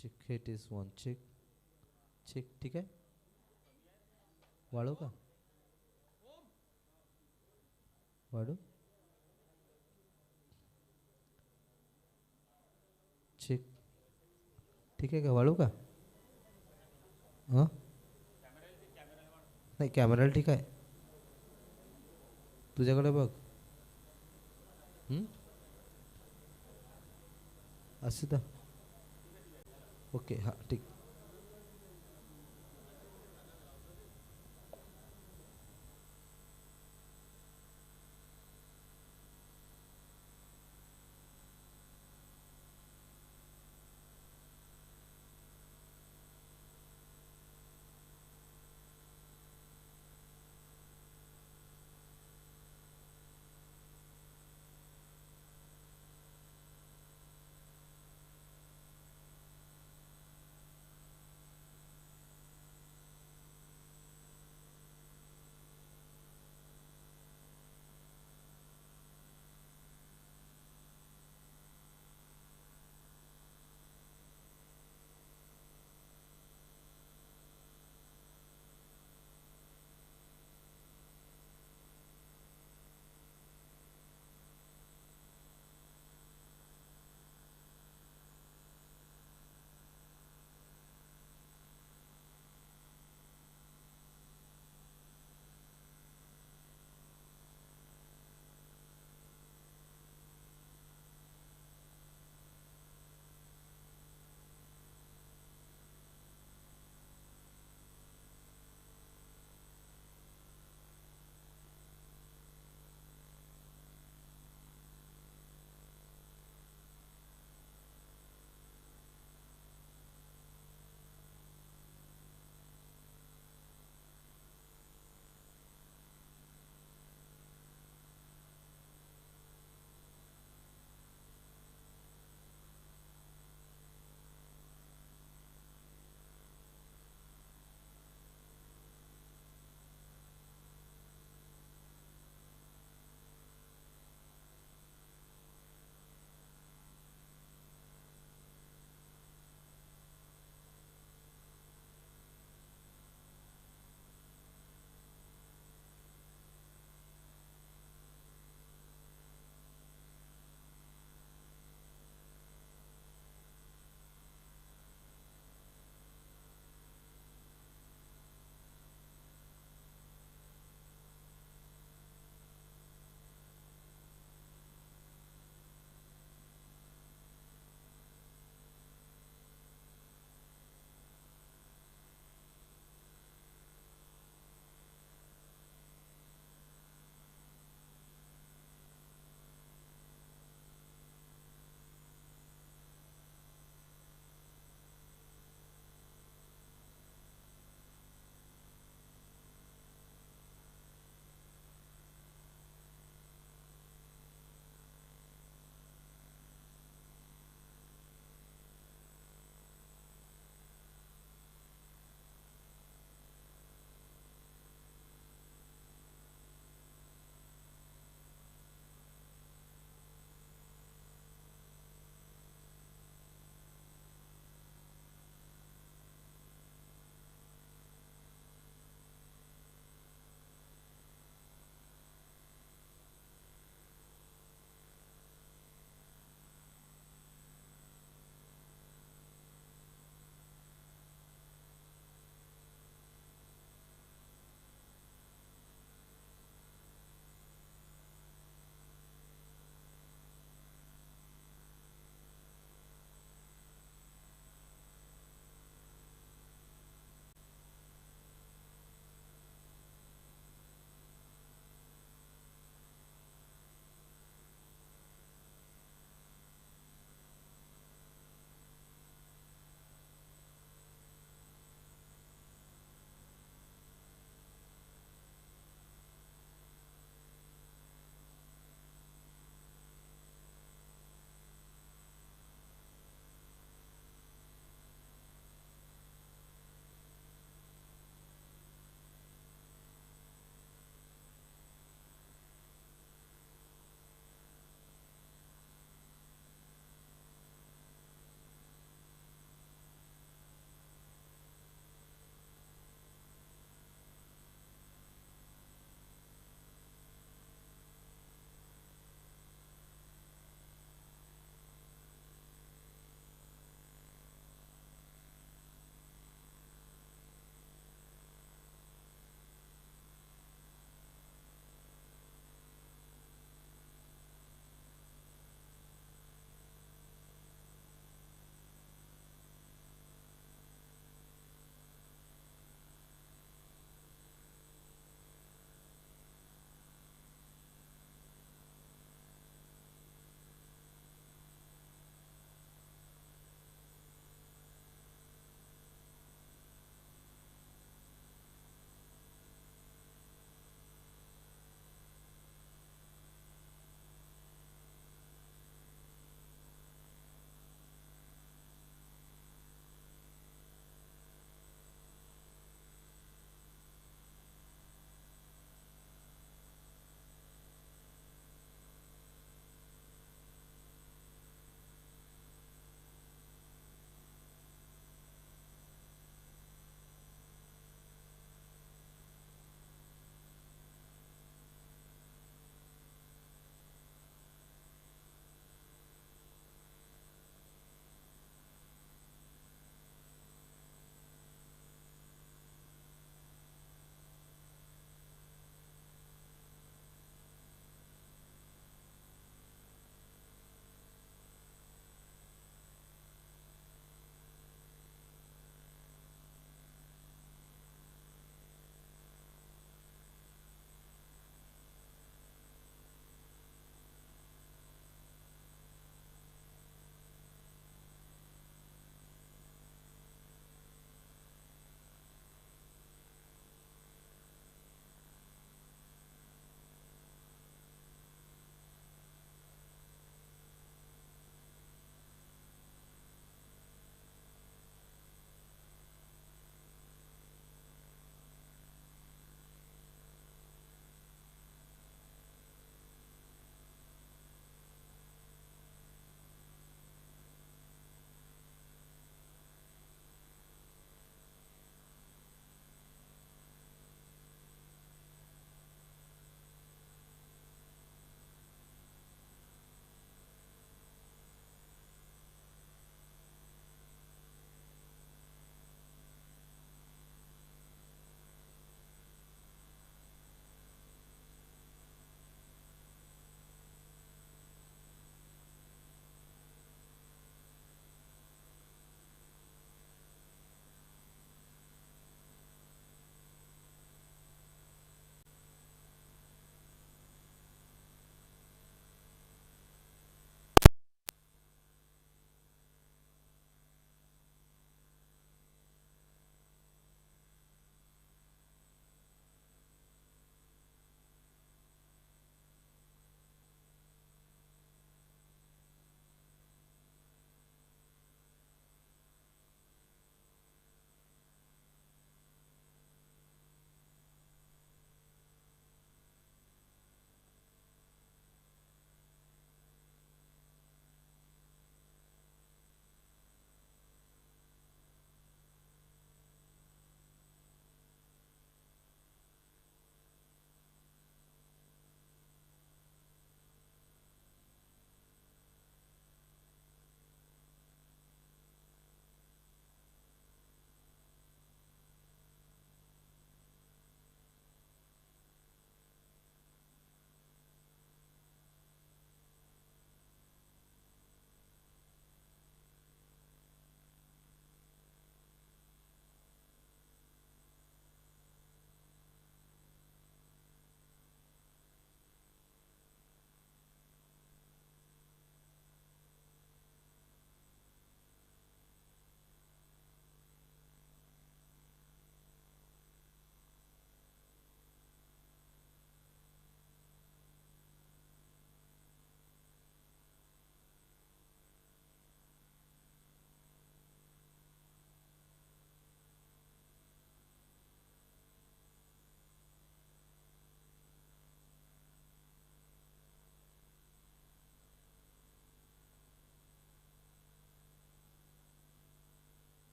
Check hit is one. Check check. ठीक आहे. वाढू का? वाढू. चेक. ठीक आहे का? वाढू का? हां नाही कॅमेराला ठीक आहे. तुझ्याकडे बघ. असू दा. ओके हां ठीक.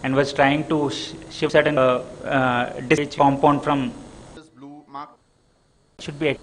and was trying to shift certain compound from This blue mark. should be.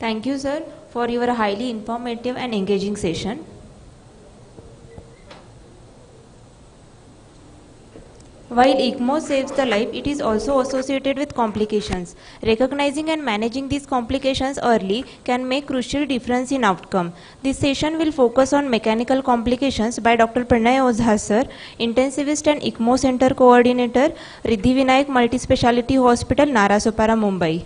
Thank you, sir, for your highly informative and engaging session. While ECMO saves the life, it is also associated with complications. Recognizing and managing these complications early can make crucial difference in outcome. This session will focus on mechanical complications by Dr. Pranay Ozha, sir, Intensivist and ECMO Center Coordinator, Riddhi Vinayak Multispeciality Hospital, Narasopara, Mumbai.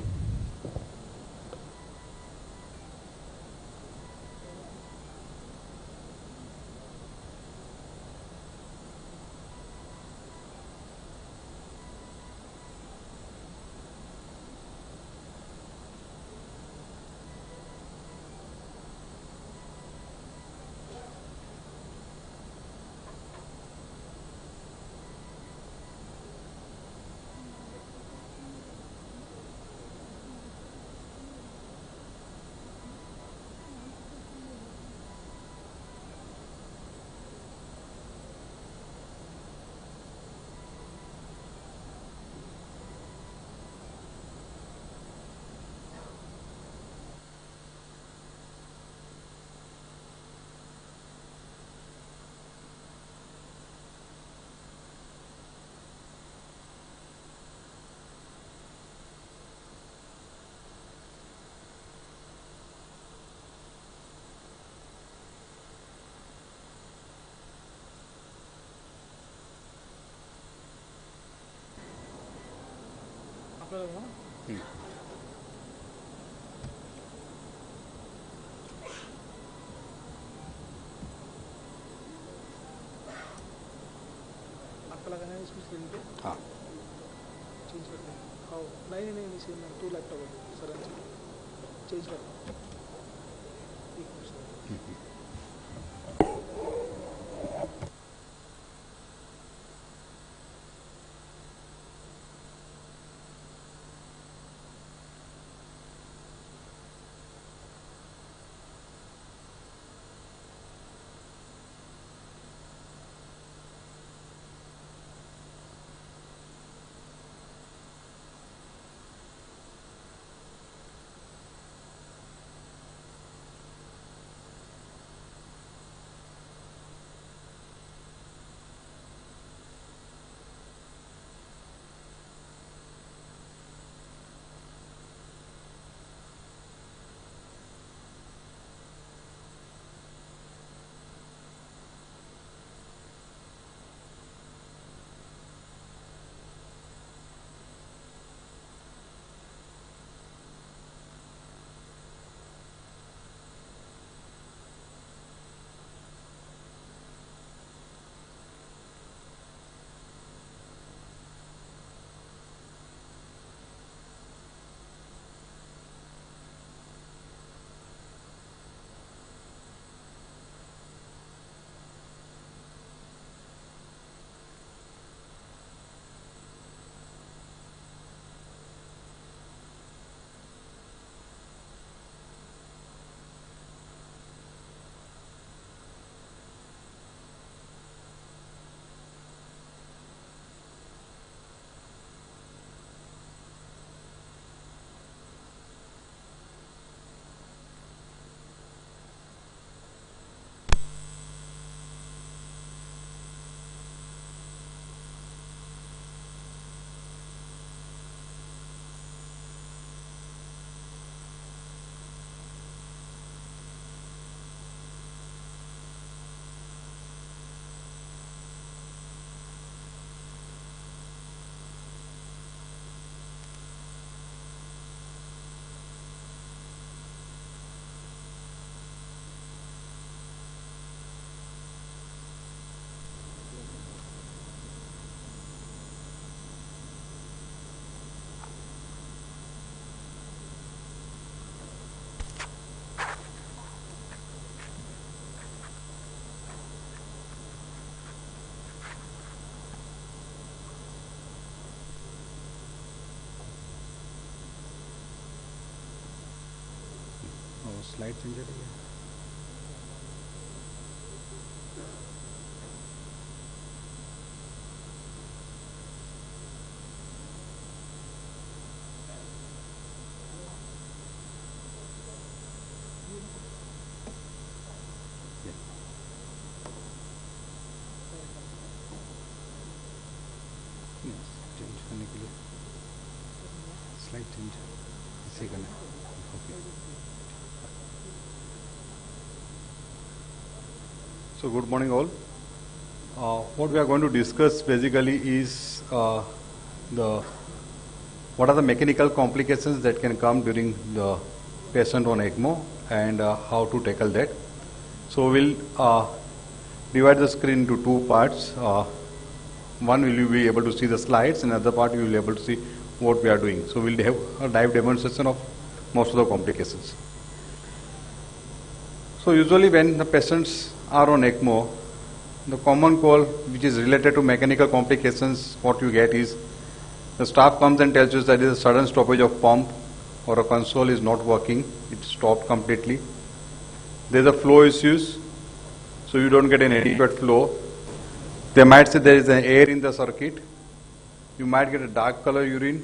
आपका लगाना है इसमें screen पे हाँ change करते हैं हाँ नहीं नहीं नहीं सेम नहीं 2 लैपटॉप है सर चेंज करते हैं एक मिनट सर स्लाइड चेंज है चेंज करने के लिए स्लाइड चेंज इसे करना okay So good morning all. What we are going to discuss basically is what are the mechanical complications that can come during the patient on ECMO and how to tackle that. So we'll divide the screen into two parts. One will you be able to see the slides, and another part you will be able to see what we are doing. So we'll have a live demonstration of most of the complications. So usually when the patients are on ECMO, the common call which is related to mechanical complications, what you get is the staff comes and tells you that there is a sudden stoppage of pump or a console is not working, it stopped completely. There is a flow issues, so you don't get an adequate flow. They might say there is an air in the circuit. You might get a dark color urine.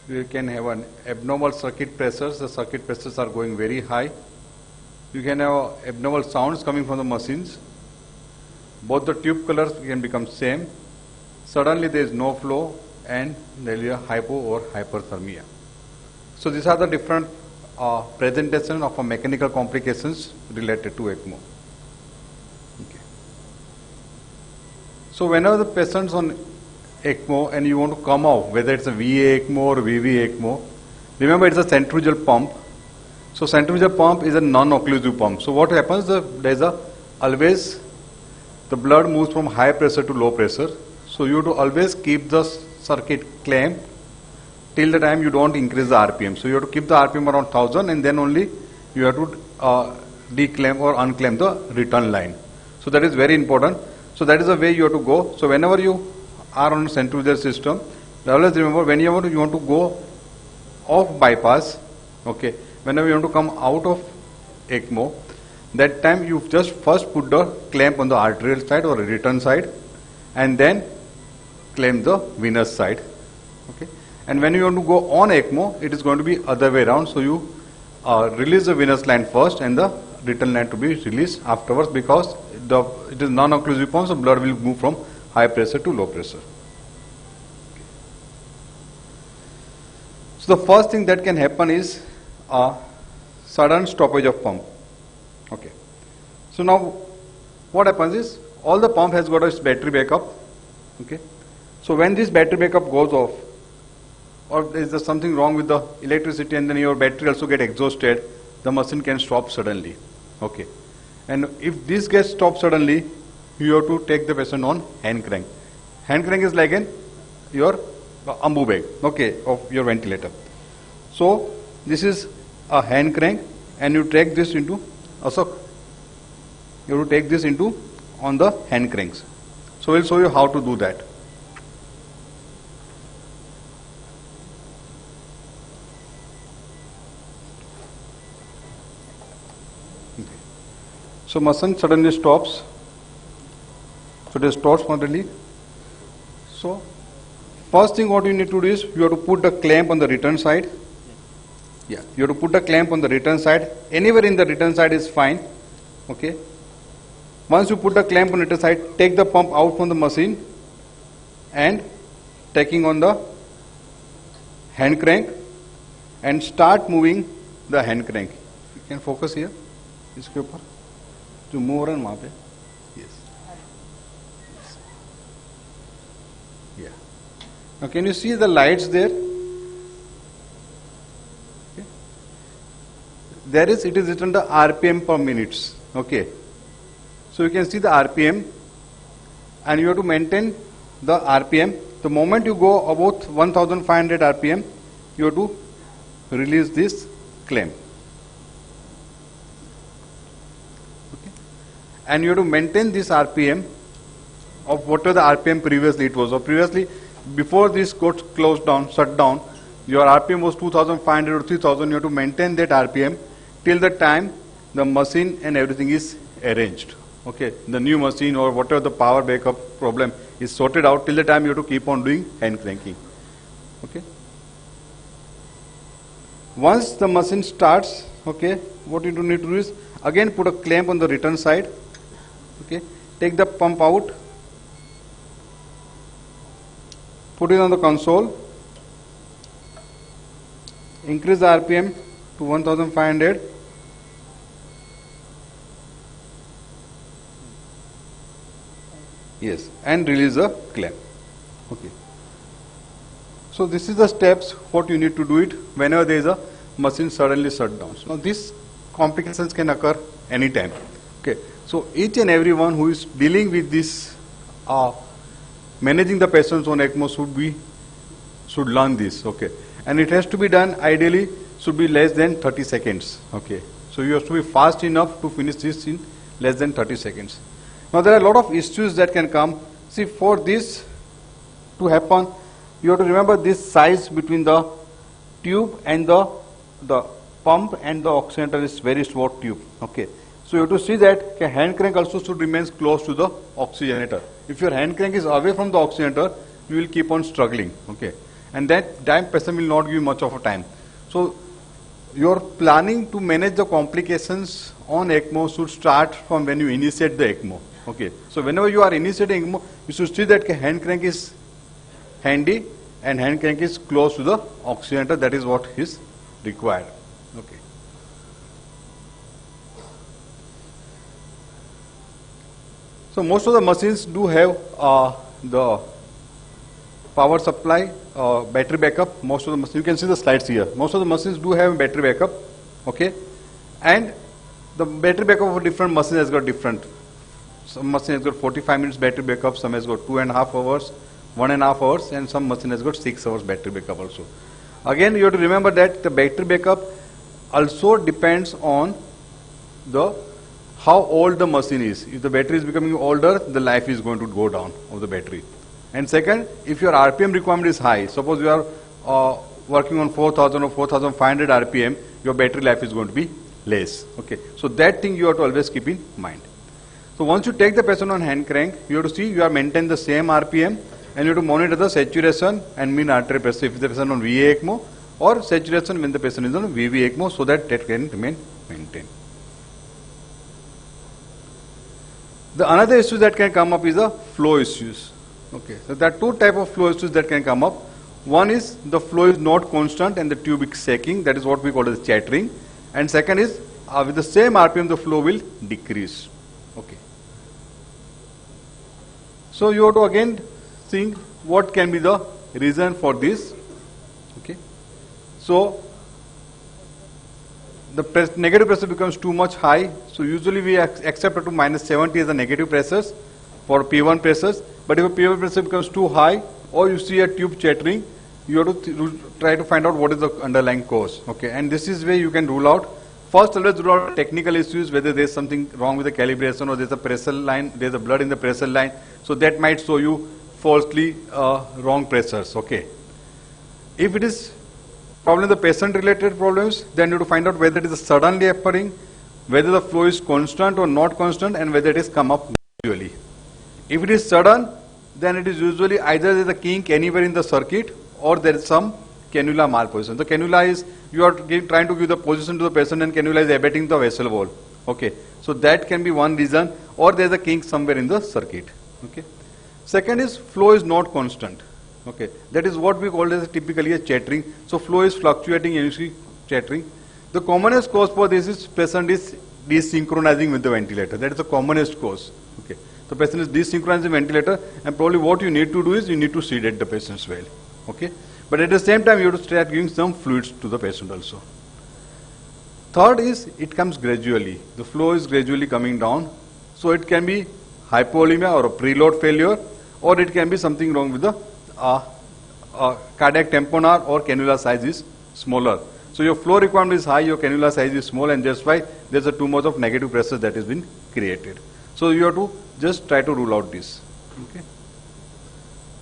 You can have an abnormal circuit pressures. The circuit pressures are going very high. You can have abnormal sounds coming from the machines. Both the tube colors can become same. Suddenly there is no flow and there is a hypo or hyperthermia. So these are the different presentation of mechanical complications related to ECMO. Okay. So whenever the patient's on ECMO and you want to come out, whether it's a VA ECMO or VV ECMO, remember it's a centrifugal pump. So centrifugal pump is a non-occlusive pump. So what happens, there is always the blood moves from high pressure to low pressure. So you have to always keep the circuit clamped till the time you don't increase the RPM. So you have to keep the RPM around 1000 and then only you have to declamp or unclamp the return line. So that is very important. So that is the way you have to go. So whenever you are on a centrifugal system, always remember whenever you want to go off bypass, okay, whenever you want to come out of ECMO, that time you just first put the clamp on the arterial side or return side and then clamp the venous side, okay. And when you want to go on ECMO, it is going to be other way around. So you release the venous line first and the return line to be released afterwards, because it is non-occlusive pump, so blood will move from high pressure to low pressure. So the first thing that can happen is a sudden stoppage of pump. Okay. So now what happens is all the pump has got its battery backup. Okay. So when this battery backup goes off, or there is something wrong with the electricity and then your battery also get exhausted, the machine can stop suddenly. Okay. And if this gets stopped suddenly, you have to take the patient on hand crank. Hand crank is like your ambu bag, okay, of your ventilator. So this is a hand crank and you take this into Ashok. You have to take this into on the hand cranks. So we'll show you how to do that. Okay. So machine suddenly stops. So it stops suddenly. So first thing what you need to do is you have to put the clamp on the return side. Yeah, you have to put the clamp on the return side. Anywhere in the return side is fine. Okay. Once you put the clamp on the return side, take the pump out from the machine and taking on the hand crank and start moving the hand crank. You can focus here. इसके ऊपर जो move रहा है वहाँ पे. Yes. Yeah. Now can you see the lights there? Okay. There is, it is written the RPM per minutes. Okay. So you can see the RPM and you have to maintain the RPM. The moment you go about 1500 RPM, you have to release this clamp. Okay. And you have to maintain this RPM of whatever the RPM previously it was. Or previously, before this got closed down, shut down, your RPM was 2500 or 3000. You have to maintain that RPM till the time the machine and everything is arranged. Okay, the new machine or whatever the power backup problem is sorted out. Till the time you have to keep on doing hand cranking. Okay. Once the machine starts, okay, what you need to do is again put a clamp on the return side. Okay, take the pump out, put it on the console, increase the RPM to 1500. Yes, and release the clamp. Okay. So this is the steps what you need to do it whenever there is a machine suddenly shut down. Now these complications can occur anytime. Okay. So each and everyone who is dealing with this, managing the patients on ECMO should learn this. Okay. And it has to be done ideally should be less than 30 seconds. Okay. So you have to be fast enough to finish this in less than 30 seconds. Now there are a lot of issues that can come. See, for this to happen, you have to remember this size between the tube and the pump and the oxygenator is very short tube. Okay. So you have to see that the hand crank also should remain close to the oxygenator. If your hand crank is away from the oxygenator, you will keep on struggling. Okay. And that time patient will not give you much of a time. So your planning to manage the complications on ECMO should start from when you initiate the ECMO. Okay. So whenever you are initiating ECMO, you should see that hand crank is handy and hand crank is close to the oxygenator. That is what is required. Okay. So most of the machines do have the power supply, battery backup. Most of the machines, you can see the slides here. Most of the machines do have battery backup. Okay. And the battery backup of a different machine has got different some machine has got 45 minutes battery backup, some has got 2.5 hours, 1.5 hours, and some machine has got 6 hours battery backup also. Again, you have to remember that the battery backup also depends on the how old the machine is. If the battery is becoming older, the life is going to go down of the battery. And second, if your RPM requirement is high, suppose you are working on 4000 or 4500 RPM, your battery life is going to be less. Okay, so that thing you have to always keep in mind. So once you take the patient on hand crank, you have to see you are maintaining the same RPM, and you have to monitor the saturation and mean artery pressure if the patient on VA ECMO, or saturation when the patient is on VV ECMO, so that can remain maintained. The another issue that can come up is the flow issues. Okay, so there are two type of flow issues that can come up. One is the flow is not constant and the tube is shaking, that is what we call as chattering. And second is with the same RPM the flow will decrease. Okay. So you have to again think what can be the reason for this. Okay. So the negative pressure becomes too much high. So usually we accept up to -70 as the negative pressures for P1 pressures. But if a P1 pressure becomes too high, or you see a tube chattering, you have to try to find out what is the underlying cause. Okay, and this is where you can rule out. First, always rule out technical issues, whether there is something wrong with the calibration or there is a pressure line, there is a blood in the pressure line. So that might show you falsely wrong pressures. Okay. If it is problem the patient related problems, then you have to find out whether it is suddenly occurring, whether the flow is constant or not constant, and whether it is come up gradually. If it is sudden, then it is usually either there is a kink anywhere in the circuit or there is some cannula malposition. The cannula is, you are trying to give the position to the patient and cannula is abetting the vessel wall. Okay, so that can be one reason, or there is a kink somewhere in the circuit. Okay. Second is flow is not constant. Okay, that is what we call as typically a chattering. So flow is fluctuating and you see chattering. The commonest cause for this is patient is desynchronizing with the ventilator. That is the commonest cause. Okay, the patient is desynchronizing ventilator, and probably what you need to do is you need to sedate the patient well. Okay, but at the same time you have to start giving some fluids to the patient also. Third is it comes gradually. The flow is gradually coming down. So it can be hypovolemia or a preload failure, or it can be something wrong with the cardiac tamponade or cannula size is smaller. So your flow requirement is high, your cannula size is small, and that's why there's a too much of negative pressure that has been created. So you have to just try to rule out this. Okay.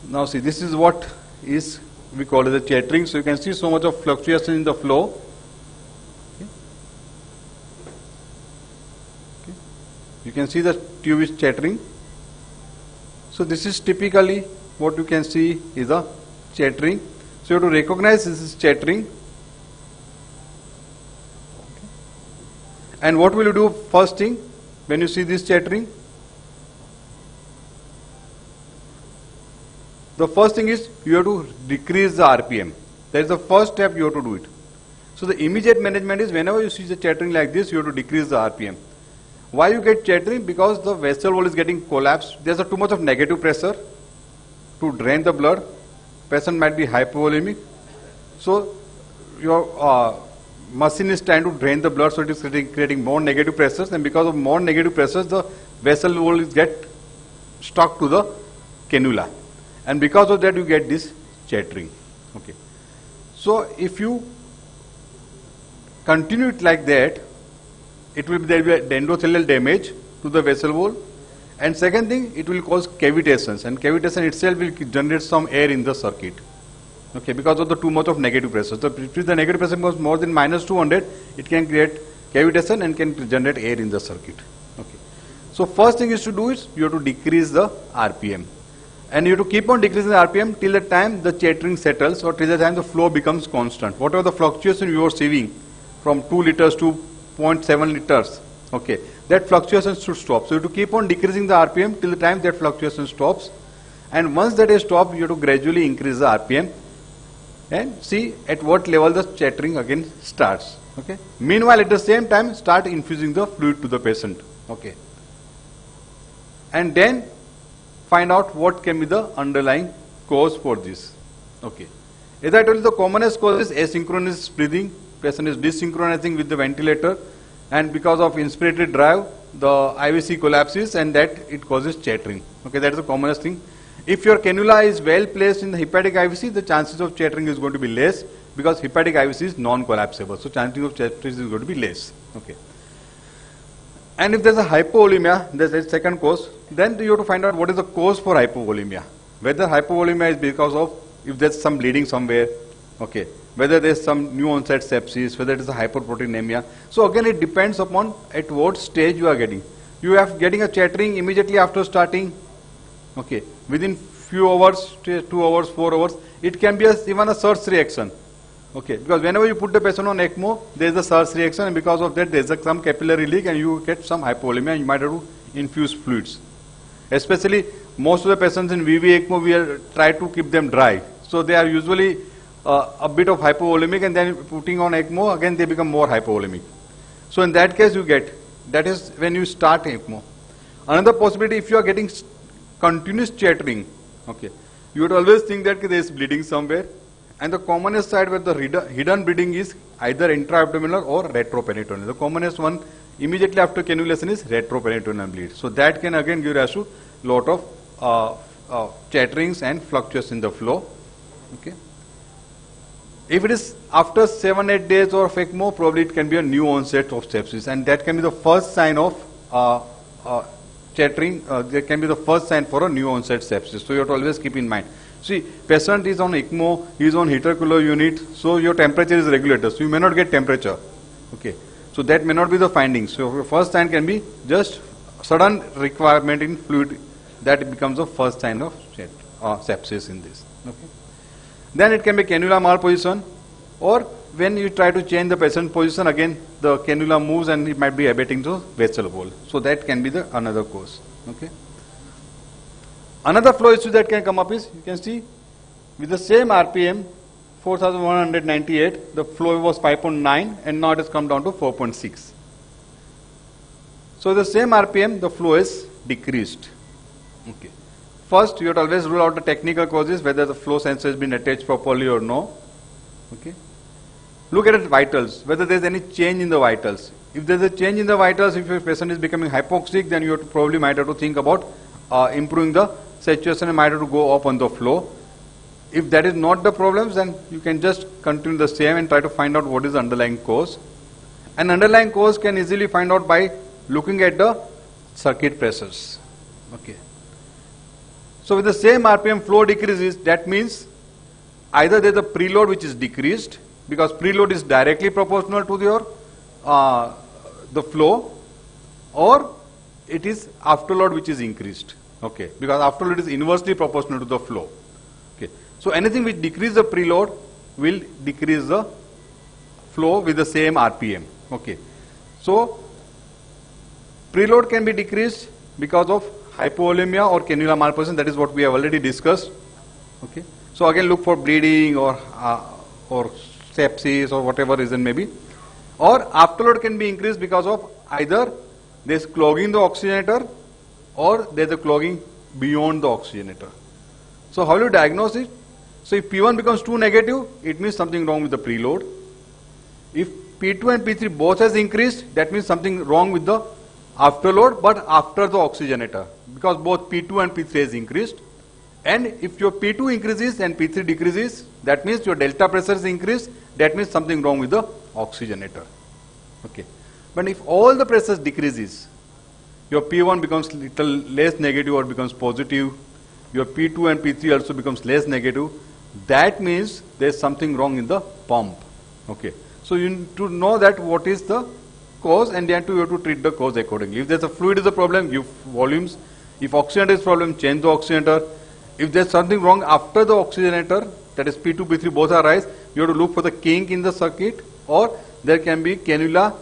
Now see, this is what is we call as a chattering. So you can see so much of fluctuation in the flow. Okay. Okay. You can see the tube is chattering. So this is typically what you can see is a chattering. So you have to recognize this is chattering. Okay. And what will you do first thing when you see this chattering? The first thing is you have to decrease the RPM. That is the first step you have to do it. So the immediate management is whenever you see the chattering like this, you have to decrease the RPM. Why you get chattering? Because the vessel wall is getting collapsed. There's too much of negative pressure to drain the blood. Patient might be hypovolemic. So your machine is trying to drain the blood, so it is creating more negative pressures, and because of more negative pressures, the vessel wall is get stuck to the cannula, and because of that you get this chattering. Okay. So if you continue it like that, it will be there will be endothelial damage to the vessel wall, and second thing, it will cause cavitations, and cavitation itself will generate some air in the circuit. Okay, because of the too much of negative pressure. So if the negative pressure goes more than -200, it can create cavitation and can generate air in the circuit. Okay. So first thing is to do is you have to decrease the RPM, and you have to keep on decreasing the RPM till the time the chattering settles or till the time the flow becomes constant. Whatever the fluctuation you are seeing from 2 liters to 0.7 liters, okay, that fluctuation should stop. So you have to keep on decreasing the RPM till the time that fluctuation stops, and once that is stopped, you have to gradually increase the RPM and see at what level the chattering again starts. Okay. Meanwhile, at the same time, start infusing the fluid to the patient. Okay. And then find out what can be the underlying cause for this. Okay. As I told you, the commonest cause is asynchronous breathing. Patient is desynchronizing with the ventilator. and because of inspiratory drive, the IVC collapses and that it causes chattering. Okay, that is the commonest thing. If your cannula is well placed in the hepatic IVC, the chances of chattering is going to be less because hepatic IVC is non-collapsible. So chances of chattering is going to be less. Okay. And if there is a hypovolemia, there is a second cause, then you have to find out what is the cause for hypovolemia. Whether hypovolemia is because of, if there is some bleeding somewhere, okay, whether there is some new onset sepsis, whether it is a hyperproteinemia. So again, it depends upon at what stage you are getting. You are getting a chattering immediately after starting, okay, within few hours, 2 hours, 4 hours, it can be even a surge reaction. Okay, because whenever you put the patient on ECMO, there is a surge reaction, and because of that there is some capillary leak and you get some hypovolemia and you might have to infuse fluids. Especially most of the patients in VV ECMO, we try to keep them dry. So they are usually a bit of hypovolemic, and then putting on ECMO, again they become more hypovolemic. So in that case you get, that is when you start ECMO. Another possibility, if you are getting continuous chattering, okay, you would always think that there is bleeding somewhere. And the commonest side where the hidden bleeding is either intra-abdominal or retroperitoneal. The commonest one immediately after cannulation is retroperitoneal bleed. So that can again give rise to lot of chatterings and fluctuations in the flow. Okay. If it is after 7-8 days of ECMO, probably it can be a new onset of sepsis, and that can be the first sign of chattering. That can be the first sign for a new onset sepsis. So you have to always keep in mind. See, patient is on ECMO, he is on heater cooler unit, so your temperature is regulated, so you may not get temperature. Okay, so that may not be the finding. So your first sign can be just sudden requirement in fluid, that becomes the first sign of sepsis in this. Okay. Then it can be cannula malposition, or when you try to change the patient position, again the cannula moves and it might be abating the vessel wall. So that can be the another cause. Okay. Another flow issue that can come up is, you can see with the same RPM 4198, the flow was 5.9 and now it has come down to 4.6. So the same RPM, the flow is decreased. Okay. First, you have to always rule out the technical causes, whether the flow sensor has been attached properly or no. Okay. Look at the vitals, whether there is any change in the vitals. If there is a change in the vitals, if your patient is becoming hypoxic, then you have to probably might have to think about improving the saturation and might have to go up on the flow. If that is not the problem, then you can just continue the same and try to find out what is the underlying cause. An underlying cause can easily find out by looking at the circuit pressures. Okay. So with the same RPM flow decreases, that means either there is a preload which is decreased, because preload is directly proportional to your the flow, or it is afterload which is increased. Okay, because afterload is inversely proportional to the flow. Okay, so anything which decreases the preload will decrease the flow with the same RPM. Okay, so preload can be decreased because of hypovolemia or cannula malposition. That is what we have already discussed. Okay, so again look for bleeding or sepsis or whatever reason may be. Or afterload can be increased because of either there is clogging the oxygenator or there is a clogging beyond the oxygenator. So how do you diagnose it? So if P1 becomes too negative, it means something wrong with the preload. If P2 and P3 both has increased, that means something wrong with the afterload, but after the oxygenator, because both P2 and P3 has increased. And if your P2 increases and P3 decreases, that means your delta pressure is increased, that means something wrong with the oxygenator. Okay. But if all the pressures decreases, your P1 becomes little less negative or becomes positive, your P2 and P3 also becomes less negative, that means there is something wrong in the pump. Okay. So you need to know that what is the cause, and then you have to treat the cause accordingly. If there is a fluid is a problem, give volumes. If oxygenator is a problem, change the oxygenator. If there is something wrong after the oxygenator, that is P2, P3 both are rise, you have to look for the kink in the circuit, or there can be cannula,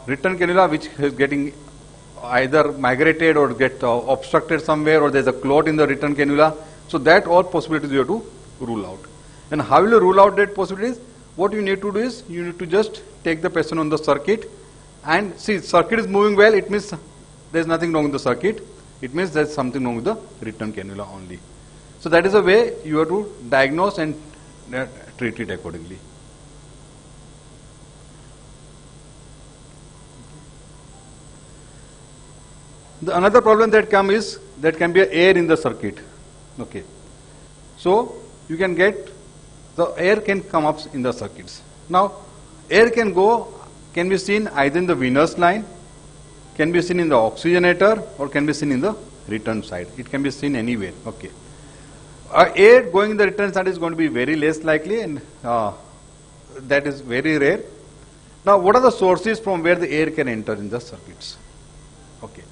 return cannula which is getting either migrated or get obstructed somewhere, or there is a clot in the return cannula. So that all possibilities you have to rule out. And how will you rule out that possibilities? What you need to do is, you need to just take the patient on the circuit and see circuit is moving well, it means there is nothing wrong with the circuit. It means there is something wrong with the return cannula only. So that is a way you have to diagnose and treat it accordingly. The another problem that come is that can be air in the circuit. Okay. So you can get the air can come up in the circuits. Now air can be seen either in the venous line, can be seen in the oxygenator, or can be seen in the return side. It can be seen anywhere. Okay. Air going in the return side is going to be very less likely, and that is very rare. Now what are the sources from where the air can enter in the circuits? Okay.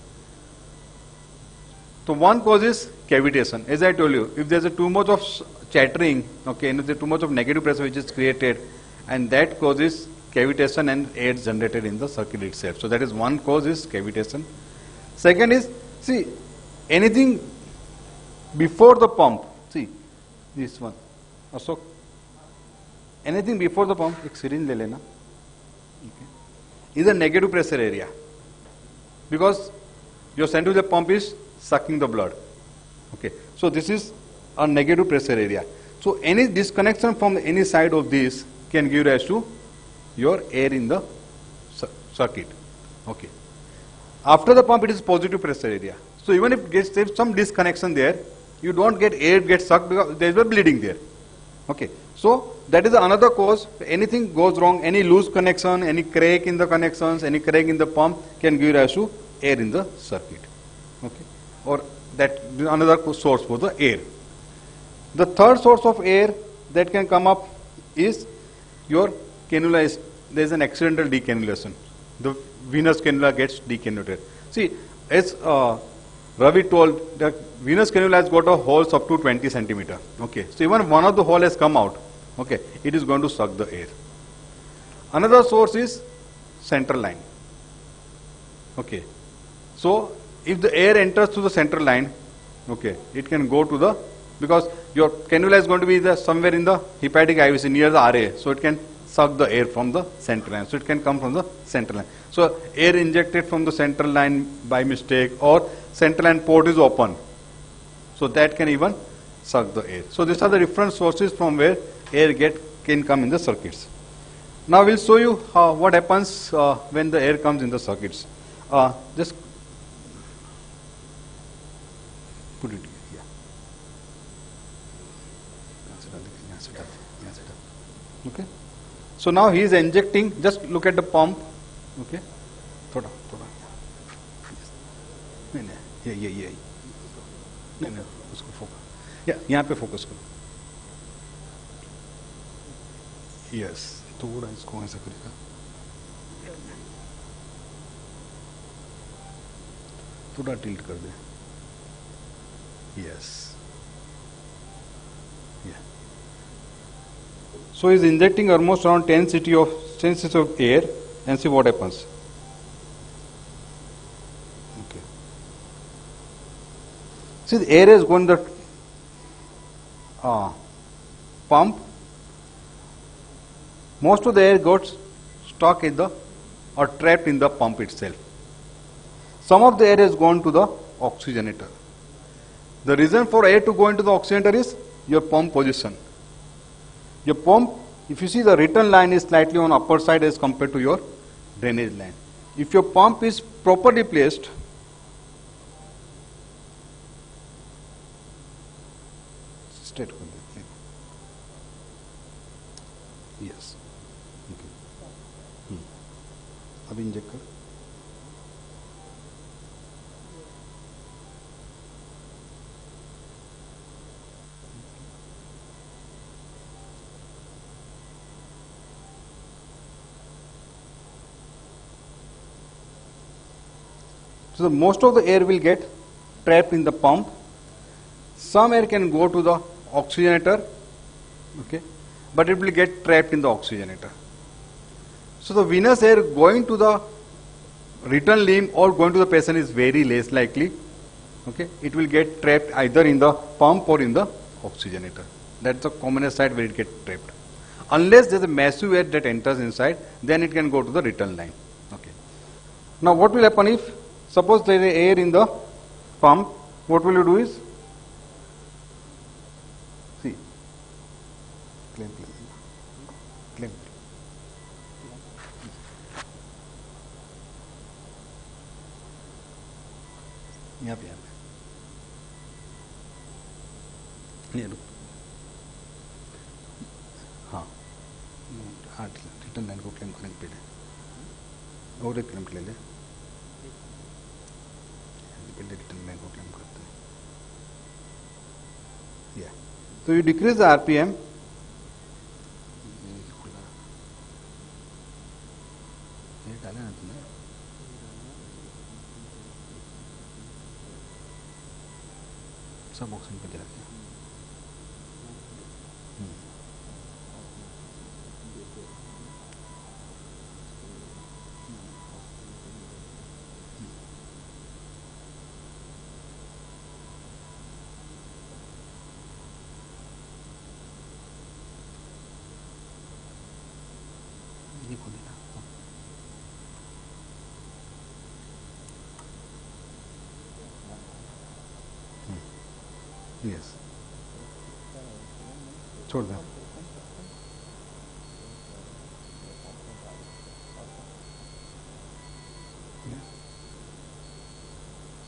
So one cause is cavitation. As I told you, if there is too much of chattering, okay, and if there is too much of negative pressure which is created, and that causes cavitation and air generated in the circuit itself. So that is one cause is cavitation. Second is, see, anything before the pump, see, this one, Ashok, anything before the pump, एक syringe ले लेना, okay, is a negative pressure area, because your centrifugal pump is sucking the blood. Okay, so this is a negative pressure area. So any disconnection from any side of this can give rise to your air in the circuit. Okay. After the pump, it is positive pressure area. So even if there is some disconnection there, you don't get air get sucked because there is a bleeding there. Okay. So that is another cause. Anything goes wrong, any loose connection, any crack in the connections, any crack in the pump can give rise to air in the circuit. Okay. Or that is another source for the air. The third source of air that can come up is your cannula. There is an accidental decannulation. The venous cannula gets decannulated. See, as Ravi told, the venous cannula has got a holes up to 20 centimeter. Okay, so even one of the hole has come out. Okay, it is going to suck the air. Another source is central line. Okay, so if the air enters through the central line, okay, it can go to the, because your cannula is going to be somewhere in the hepatic IVC near the RA, so it can suck the air from the central line. So it can come from the central line. So air injected from the central line by mistake, or central line port is open, so that can even suck the air. So these are the different sources from where air can come in the circuits. Now we'll show you what happens when the air comes in the circuits. Just put it here. Okay. So now he is injecting. Just look at the pump. Okay. थोड़ा नहीं ये नहीं उसको focus यहाँ पे focus करो. Yes थोड़ा इसको ऐसा करेगा, थोड़ा टिल्ट कर दे. Yes. So he is injecting almost around 10 cc of air, and see what happens. Okay. See, the air is going to the pump. Most of the air got stuck in the or trapped in the pump itself. Some of the air has gone to the oxygenator. The reason for air to go into the oxygenator is your pump position. Your pump, if you see, the return line is slightly on upper side as compared to your drainage line. If your pump is properly placed, straight कर देते हैं. Yes. Okay. अब inject कर. So most of the air will get trapped in the pump. Some air can go to the oxygenator, okay, but it will get trapped in the oxygenator. So the venous air going to the return limb or going to the patient is very less likely. Okay, it will get trapped either in the pump or in the oxygenator. That's the commonest site where it gets trapped. Unless there is a massive air that enters inside, then it can go to the return line. Okay. Now what will happen if, suppose there is air in the pump, what will you do is, see, claim. यहाँ पे ये रुक, हाँ return line को claim करने के पहले और एक क्लेम ले ले, पहले रिटर्न लाइन को क्लेम करते हैं। या तो यू डिक्रीज द आरपीएम, ये डाला ना तुमने, सब ऑप्शन पे जाके ये खोल देना। यस, छोड़ दें।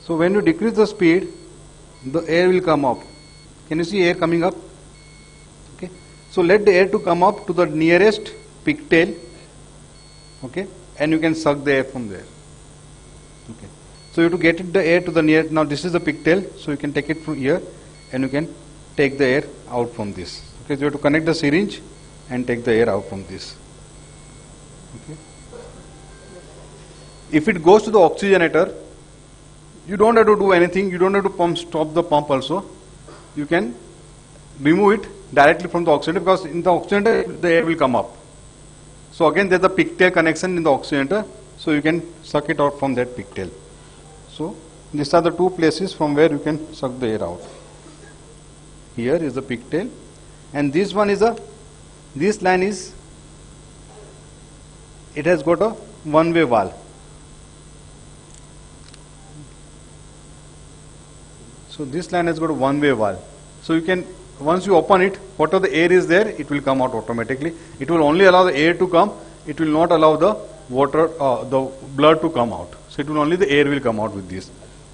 So when you decrease the speed, the air will come up. Can you see air coming up? Okay. So let the air to come up to the nearest pigtail. Okay, and you can suck the air from there. Okay. So you have to get it, the air to the near. Now this is the pigtail, so you can take it from here, and you can take the air out from this. Okay. So you have to connect the syringe and take the air out from this. Okay. If it goes to the oxygenator, you don't have to do anything. You don't have to stop the pump also. You can remove it directly from the oxygenator, because in the oxygenator the air will come up. So again there is a pigtail connection in the oxygenator, so you can suck it out from that pigtail. So these are the two places from where you can suck the air out. Here is the pigtail, and this one is this line is, it has got a one-way valve. So this line has got a one-way valve. So you can, once you open it, whatever the air is there, it will come out automatically. It will only allow the air to come. It will not allow the water, the blood to come out. So it will only, the air will come out with this.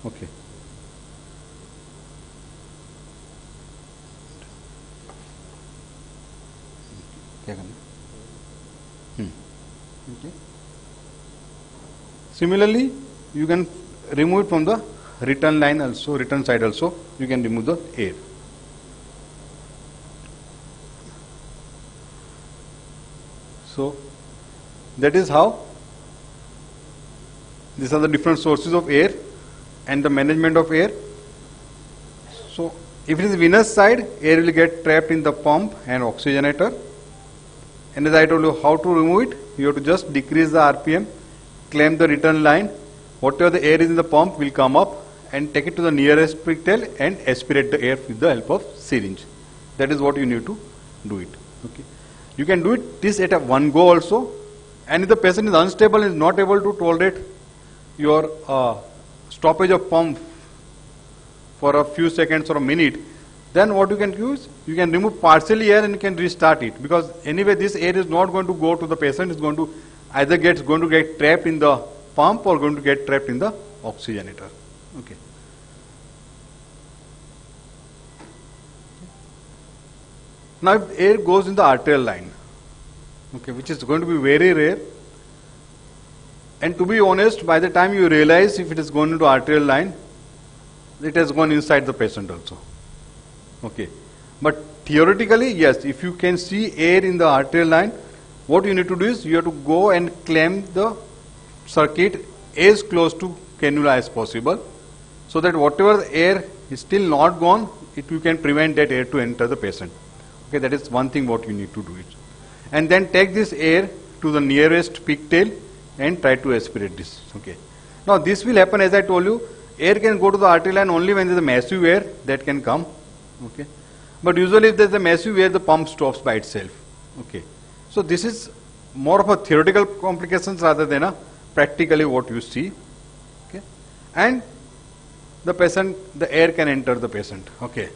Okay. Okay. Similarly, you can remove it from the return line also, return side also, you can remove the air. So that is how, these are the different sources of air and the management of air. So if it is venous side, air will get trapped in the pump and oxygenator. And as I told you how to remove it, you have to just decrease the RPM, clamp the return line, whatever the air is in the pump will come up, and take it to the nearest pigtail and aspirate the air with the help of syringe. That is what you need to do it. Okay. You can do it this at a one go also, and if the patient is unstable and is not able to tolerate your stoppage of pump for a few seconds or a minute, then what you can use, you can remove partially air and you can restart it, because anyway this air is not going to go to the patient, it's going to either going to get trapped in the pump or going to get trapped in the oxygenator. Okay. Now if air goes in the arterial line, okay, which is going to be very rare, and to be honest, by the time you realize if it is going into arterial line, it has gone inside the patient also. Okay. But theoretically, yes, if you can see air in the arterial line, what you need to do is you have to go and clamp the circuit as close to cannula as possible, so that whatever the air is still not gone, you can prevent that air to enter the patient. Okay, that is one thing what you need to do it. And then take this air to the nearest pigtail and try to aspirate this. Okay. Now this will happen, as I told you, air can go to the arterial line only when there is a massive air that can come. Okay. But usually if there is a massive air, the pump stops by itself. Okay. So this is more of a theoretical complications rather than a practically what you see. Okay. And the patient, the air can enter the patient. Okay.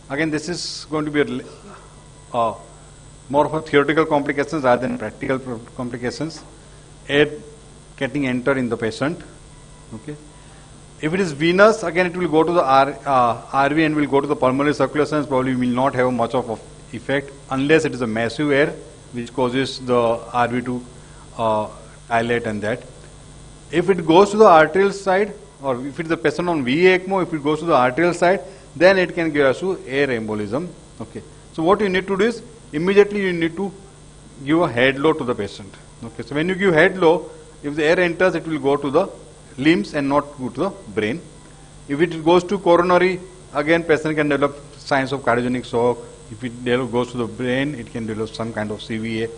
Again, this is going to be more of a theoretical complications rather than practical complications. Air getting enter in the patient. Okay. If it is venous, again it will go to the RV and will go to the pulmonary circulation. Probably will not have much of effect unless it is a massive air which causes the RV to dilate and that. If it goes to the arterial side, or if it is a patient on VA ECMO, if it goes to the arterial side, then it can give us to air embolism. Okay. So what you need to do is immediately you need to give a head load to the patient. Okay. So when you give head load, if the air enters, it will go to the limbs and not go to the brain. If it goes to coronary, again patient can develop signs of cardiogenic shock. If it goes to the brain, it can develop some kind of CVA,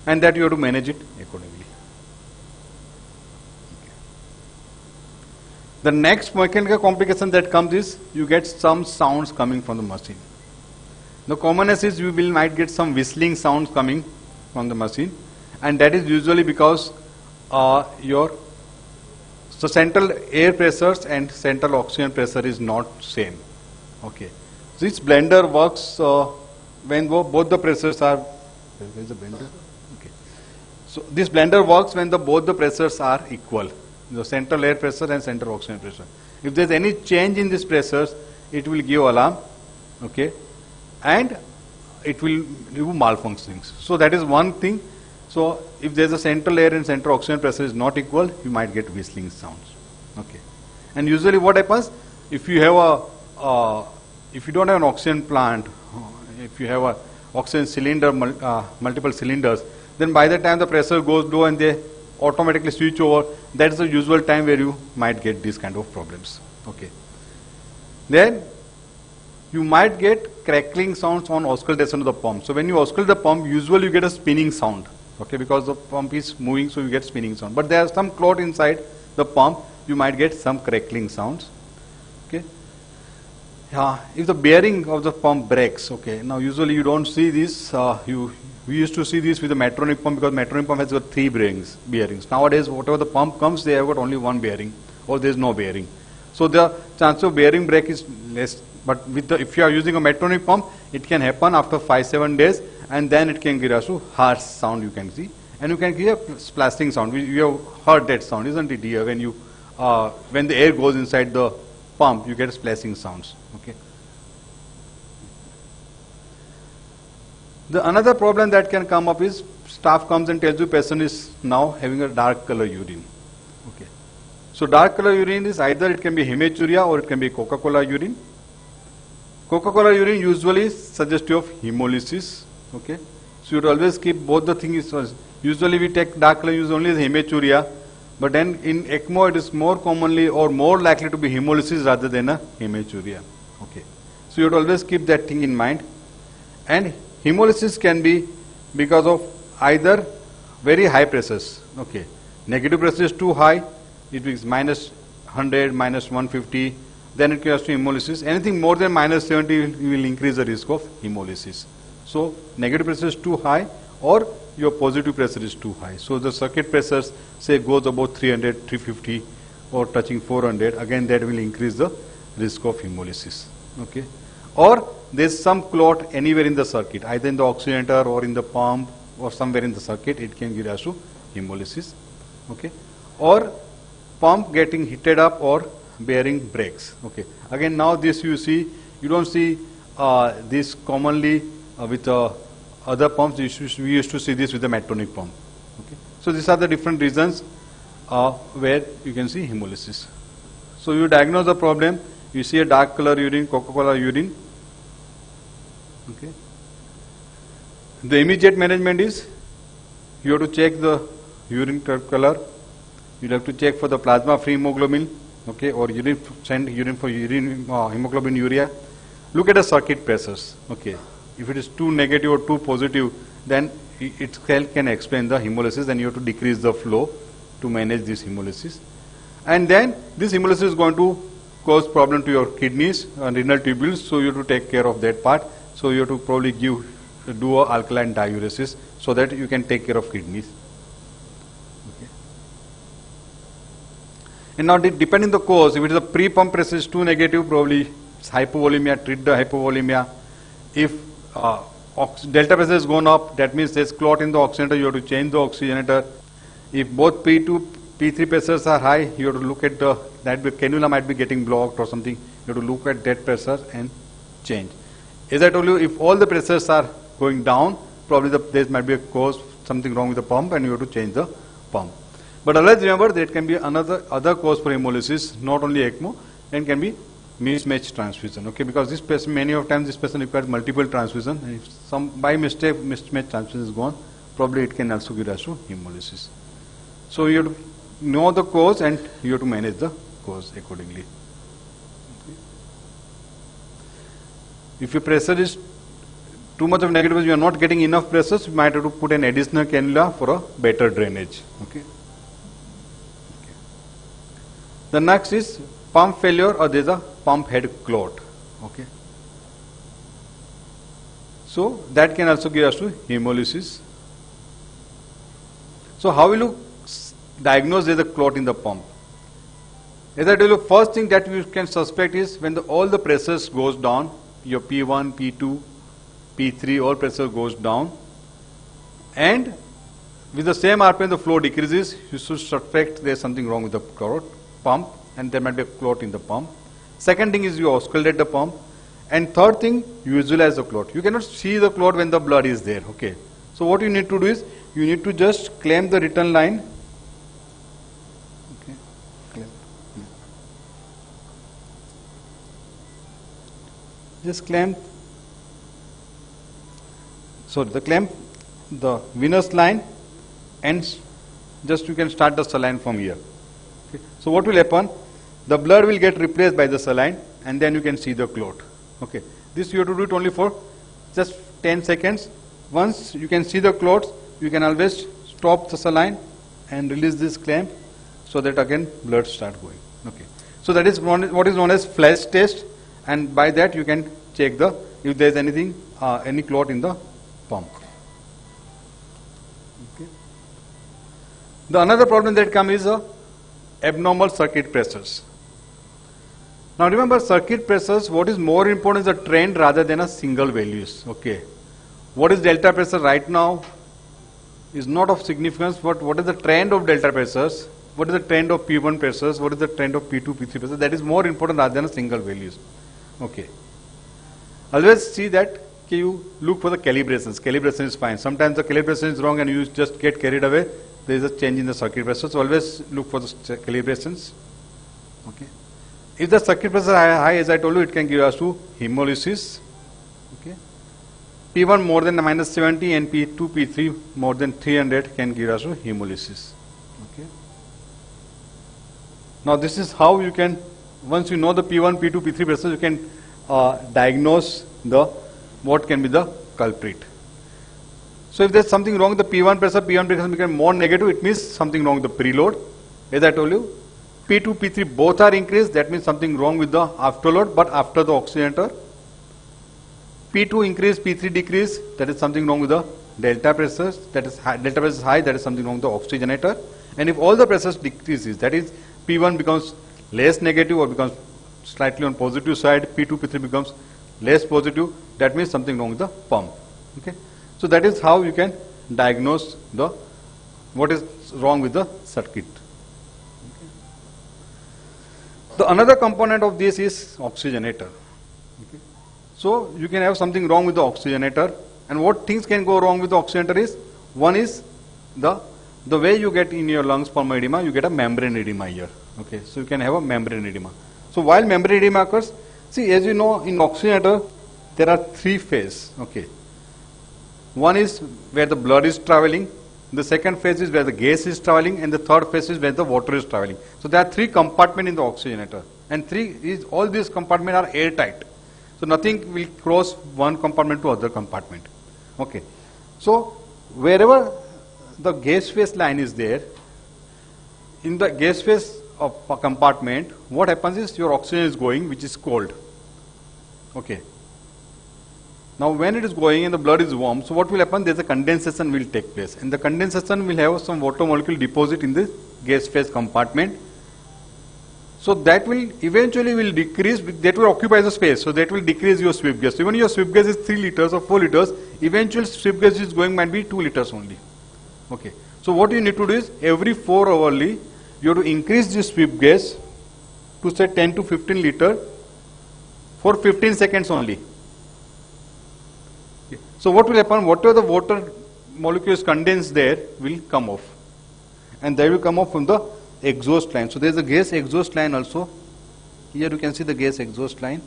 and that you have to manage it accordingly. Okay. The next mechanical complication that comes is you get some sounds coming from the machine. The commonest is you might get some whistling sounds coming from the machine, and that is usually because your central air pressures and central oxygen pressure is not same. Okay. This blender works when both the pressures are. Where is the blender? Okay. So this blender works when both the pressures are equal, the central air pressure and central oxygen pressure. If there is any change in these pressures, it will give alarm. Okay, and it will do malfunctionings. So that is one thing. So if there is a central air and central oxygen pressure is not equal, you might get whistling sounds. Okay, and usually what happens if you have if you don't have an oxygen plant, if you have a oxygen cylinder, multiple cylinders, then by the time the pressure goes low and they automatically switch over, that is the usual time where you might get these kind of problems. Okay, then you might get crackling sounds on auscultation of the pump. So when you auscultate the pump, usually you get a spinning sound. Okay, because the pump is moving, so you get spinning sound. But there is some clot inside the pump, you might get some crackling sounds. Okay. If the bearing of the pump breaks, okay, now usually you don't see this. We used to see this with the Metronic pump because Metronic pump has got 3 bearings. Nowadays, whatever the pump comes, they have got only 1 bearing, or there is no bearing. So the chance of bearing break is less. But with if you are using a Metronic pump, it can happen after 5-7 days, and then it can give us a harsh sound you can see, and you can hear a splashing sound. You have heard that sound, isn't it? Here, when the air goes inside the pump, you get splashing sounds. Okay. The another problem that can come up is staff comes and tells you patient is now having a dark color urine. Okay. So dark color urine is either it can be hematuria or it can be Coca-Cola urine. Coca-Cola urine usually is suggestive of hemolysis. Okay, so you would always keep both the things. Usually we take dark color urine only as hematuria, but then in ECMO it is more commonly or more likely to be hemolysis rather than a hematuria. Okay, so you would always keep that thing in mind. And hemolysis can be because of either very high pressures. Okay, negative pressure is too high, it is minus 100, minus 150. Then it goes to hemolysis. Anything more than minus 70 will increase the risk of hemolysis. So negative pressure is too high or your positive pressure is too high. So the circuit pressures say goes about 300, 350 or touching 400. Again that will increase the risk of hemolysis. Okay. Or there is some clot anywhere in the circuit, either in the oxygenator or in the pump or somewhere in the circuit, it can give us to hemolysis. Okay. Or pump getting heated up or bearing breaks. Okay. Again, now this you see, you don't see this commonly with other pumps. We used to see this with the Metronic pump. Okay. So these are the different reasons where you can see hemolysis. So you diagnose the problem. You see a dark color urine, Coca-Cola urine. Okay. The immediate management is you have to check the urine color. You have to check for the plasma-free hemoglobin. Okay, or send urine for hemoglobin urea. Look at the circuit pressures. Okay, if it is too negative or too positive, then it can explain the hemolysis. Then you have to decrease the flow to manage this hemolysis. And then this hemolysis is going to cause problem to your kidneys and renal tubules. So you have to take care of that part. So you have to probably do a alkaline diuresis so that you can take care of kidneys. And now depending the cause, if it is a pre-pump pressure is too negative, probably it's hypovolemia, treat the hypovolemia. If delta pressure has gone up, that means there's clot in the oxygenator, you have to change the oxygenator. If both P2 P3 pressures are high, you have to look at that cannula might be getting blocked or something. You have to look at that pressure and change. As I told you, if all the pressures are going down, probably there might be a cause, something wrong with the pump, and you have to change the pump. But always remember there can be other cause for hemolysis, not only ECMO, and can be mismatched transfusion. Okay, because this patient, many of times this patient requires multiple transfusion, and if some by mistake mismatched transfusion is gone, probably it can also give rise to hemolysis. So you have to know the cause and you have to manage the cause accordingly. Okay. If your pressure is too much of negative, you are not getting enough pressure, you might have to put an additional cannula for a better drainage. Okay. The next is pump failure, or there is a pump head clot. Okay. So that can also give us to hemolysis. So how will you diagnose there is a clot in the pump? As I tell you, first thing that you can suspect is when all the pressures goes down, your P1, P2, P3, all pressure goes down, and with the same RPM the flow decreases, you should suspect there is something wrong with the clot pump, and there might be a clot in the pump. Second thing is you auscultate the pump, and third thing, you visualize the clot. You cannot see the clot when the blood is there. Okay. So what you need to do is you need to just clamp the return line. Okay. Clamp. Just clamp. So the clamp the venous line, and just you can start the saline from here. Okay. So what will happen? The blood will get replaced by the saline, and then you can see the clot. Okay. This you have to do it only for just 10 seconds. Once you can see the clots, you can always stop the saline and release this clamp, so that again blood start going. Okay. So that is what is known as flash test, and by that you can check if there is anything any clot in the pump. Okay. The another problem that comes is abnormal circuit pressures. Now remember, circuit pressures, what is more important is a trend rather than a single values. Okay. What is delta pressure right now is not of significance, but what is the trend of delta pressures, what is the trend of P1 pressures, what is the trend of P2, P3 pressures, that is more important rather than a single values. Okay. Always see that you look for the calibrations. Calibration is fine. Sometimes the calibration is wrong and you just get carried away. There is a change in the circuit pressure. So always look for the calibrations. Okay. If the circuit pressure is high, as I told you, it can give us to hemolysis. Okay. P1 more than minus 70 and P2, P3 more than 300 can give us to hemolysis. Okay. Now this is how you can, once you know the P1, P2, P3 pressure, you can diagnose what can be the culprit. So if there is something wrong with the P1 pressure become more negative, it means something wrong with the preload. As I told you, P2, P3 both are increased, that means something wrong with the afterload, but after the oxygenator. P2 increase, P3 decrease, that is something wrong with the delta pressures, that is high, delta pressure is high, that is something wrong with the oxygenator. And if all the pressures decreases, that is P1 becomes less negative or becomes slightly on positive side, P2, P3 becomes less positive, that means something wrong with the pump. Okay. So that is how you can diagnose what is wrong with the circuit. Okay. The another component of this is oxygenator. Okay. So you can have something wrong with the oxygenator, and what things can go wrong with the oxygenator is, one is the way you get in your lungs pulmonary edema, you get a membrane edema here. Okay. So you can have a membrane edema. So while membrane edema occurs, see, as you know, in oxygenator there are three phases. Okay. One is where the blood is traveling, the second phase is where the gas is traveling, and the third phase is where the water is traveling. So there are three compartments in the oxygenator, and all these compartments are airtight. So nothing will cross one compartment to other compartment. Okay. So wherever the gas phase line is there, in the gas phase of a compartment, what happens is your oxygen is going, which is cold. Okay. Now when it is going and the blood is warm, so what will happen? There is a condensation will take place, and the condensation will have some water molecule deposit in the gas phase compartment. So that will eventually will decrease, that will occupy the space, so that will decrease your sweep gas. Even your sweep gas is 3 liters or 4 liters, eventual sweep gas is going might be 2 liters only. Okay. So what you need to do is every 4 hourly you have to increase this sweep gas to say 10 to 15 liter for 15 seconds only. Okay. So what will happen? Whatever the water molecules condensed there will come off, and they will come off from the exhaust line. So there is a gas exhaust line also. Here you can see the gas exhaust line.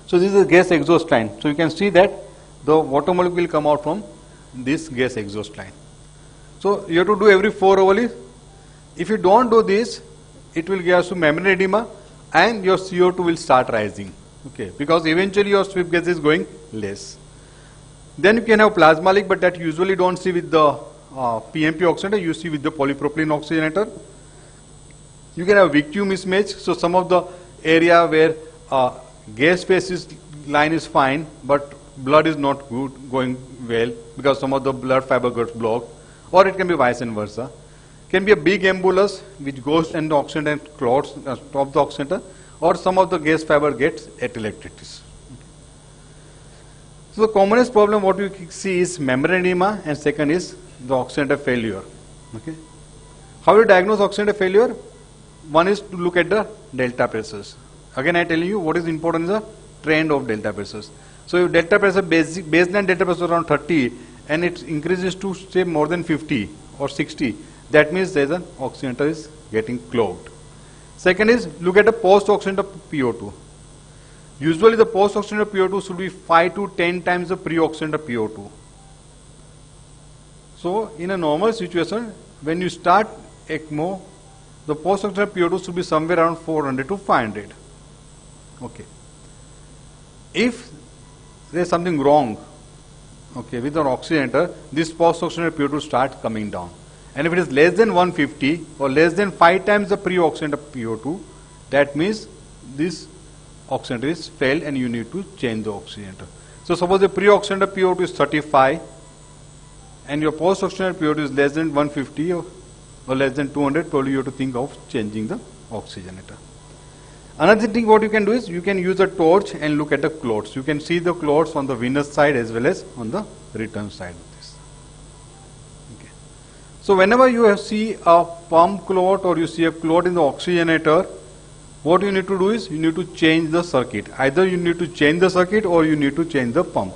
So this is the gas exhaust line. So you can see that the water molecule will come out from this gas exhaust line. So you have to do every 4 hourly. If you don't do this, it will give us to membrane edema and your CO2 will start rising. Okay, because eventually your sweep gas is going less. Then you can have plasma leak, but that usually don't see with the PMP oxygenator, you see with the polypropylene oxygenator. You can have vacuum mismatch. So some of the area where gas phase line is fine, but blood is not good, going well, because some of the blood fiber gets blocked, or it can be vice versa. Can be a big embolus which goes and the oxygenator and clots of the oxygenator, or some of the gas fiber gets atelectasis. So the commonest problem what you see is membrane edema, and second is the oxygenator failure. Okay. How do you diagnose oxygenator failure? One is to look at the delta pressures. Again, I tell you what is important is the trend of delta pressures. So if delta pressure baseline delta pressure around 30 and it increases to say more than 50 or 60, that means there is an oxygenator is getting clogged. Second is look at the post oxygenator PO2. Usually the post oxygenator PO2 should be 5 to 10 times the pre oxygenator PO2. So in a normal situation, when you start ECMO, the post oxygenator PO2 should be somewhere around 400 to 500. Okay. If there is something wrong, okay, with our oxygenator, this post oxygenator PO2 starts coming down. And if it is less than 150 or less than 5 times the pre-oxygenator PO2, that means this oxygenator is failed and you need to change the oxygenator. So suppose the pre-oxygenator PO2 is 35 and your post-oxygenator PO2 is less than 150 or less than 200, probably you have to think of changing the oxygenator. Another thing what you can do is you can use a torch and look at the clots. You can see the clots on the venous side as well as on the return side of this. Okay. So whenever you see a pump clot or you see a clot in the oxygenator, what you need to do is you need to change the circuit. Either you need to change the circuit or you need to change the pump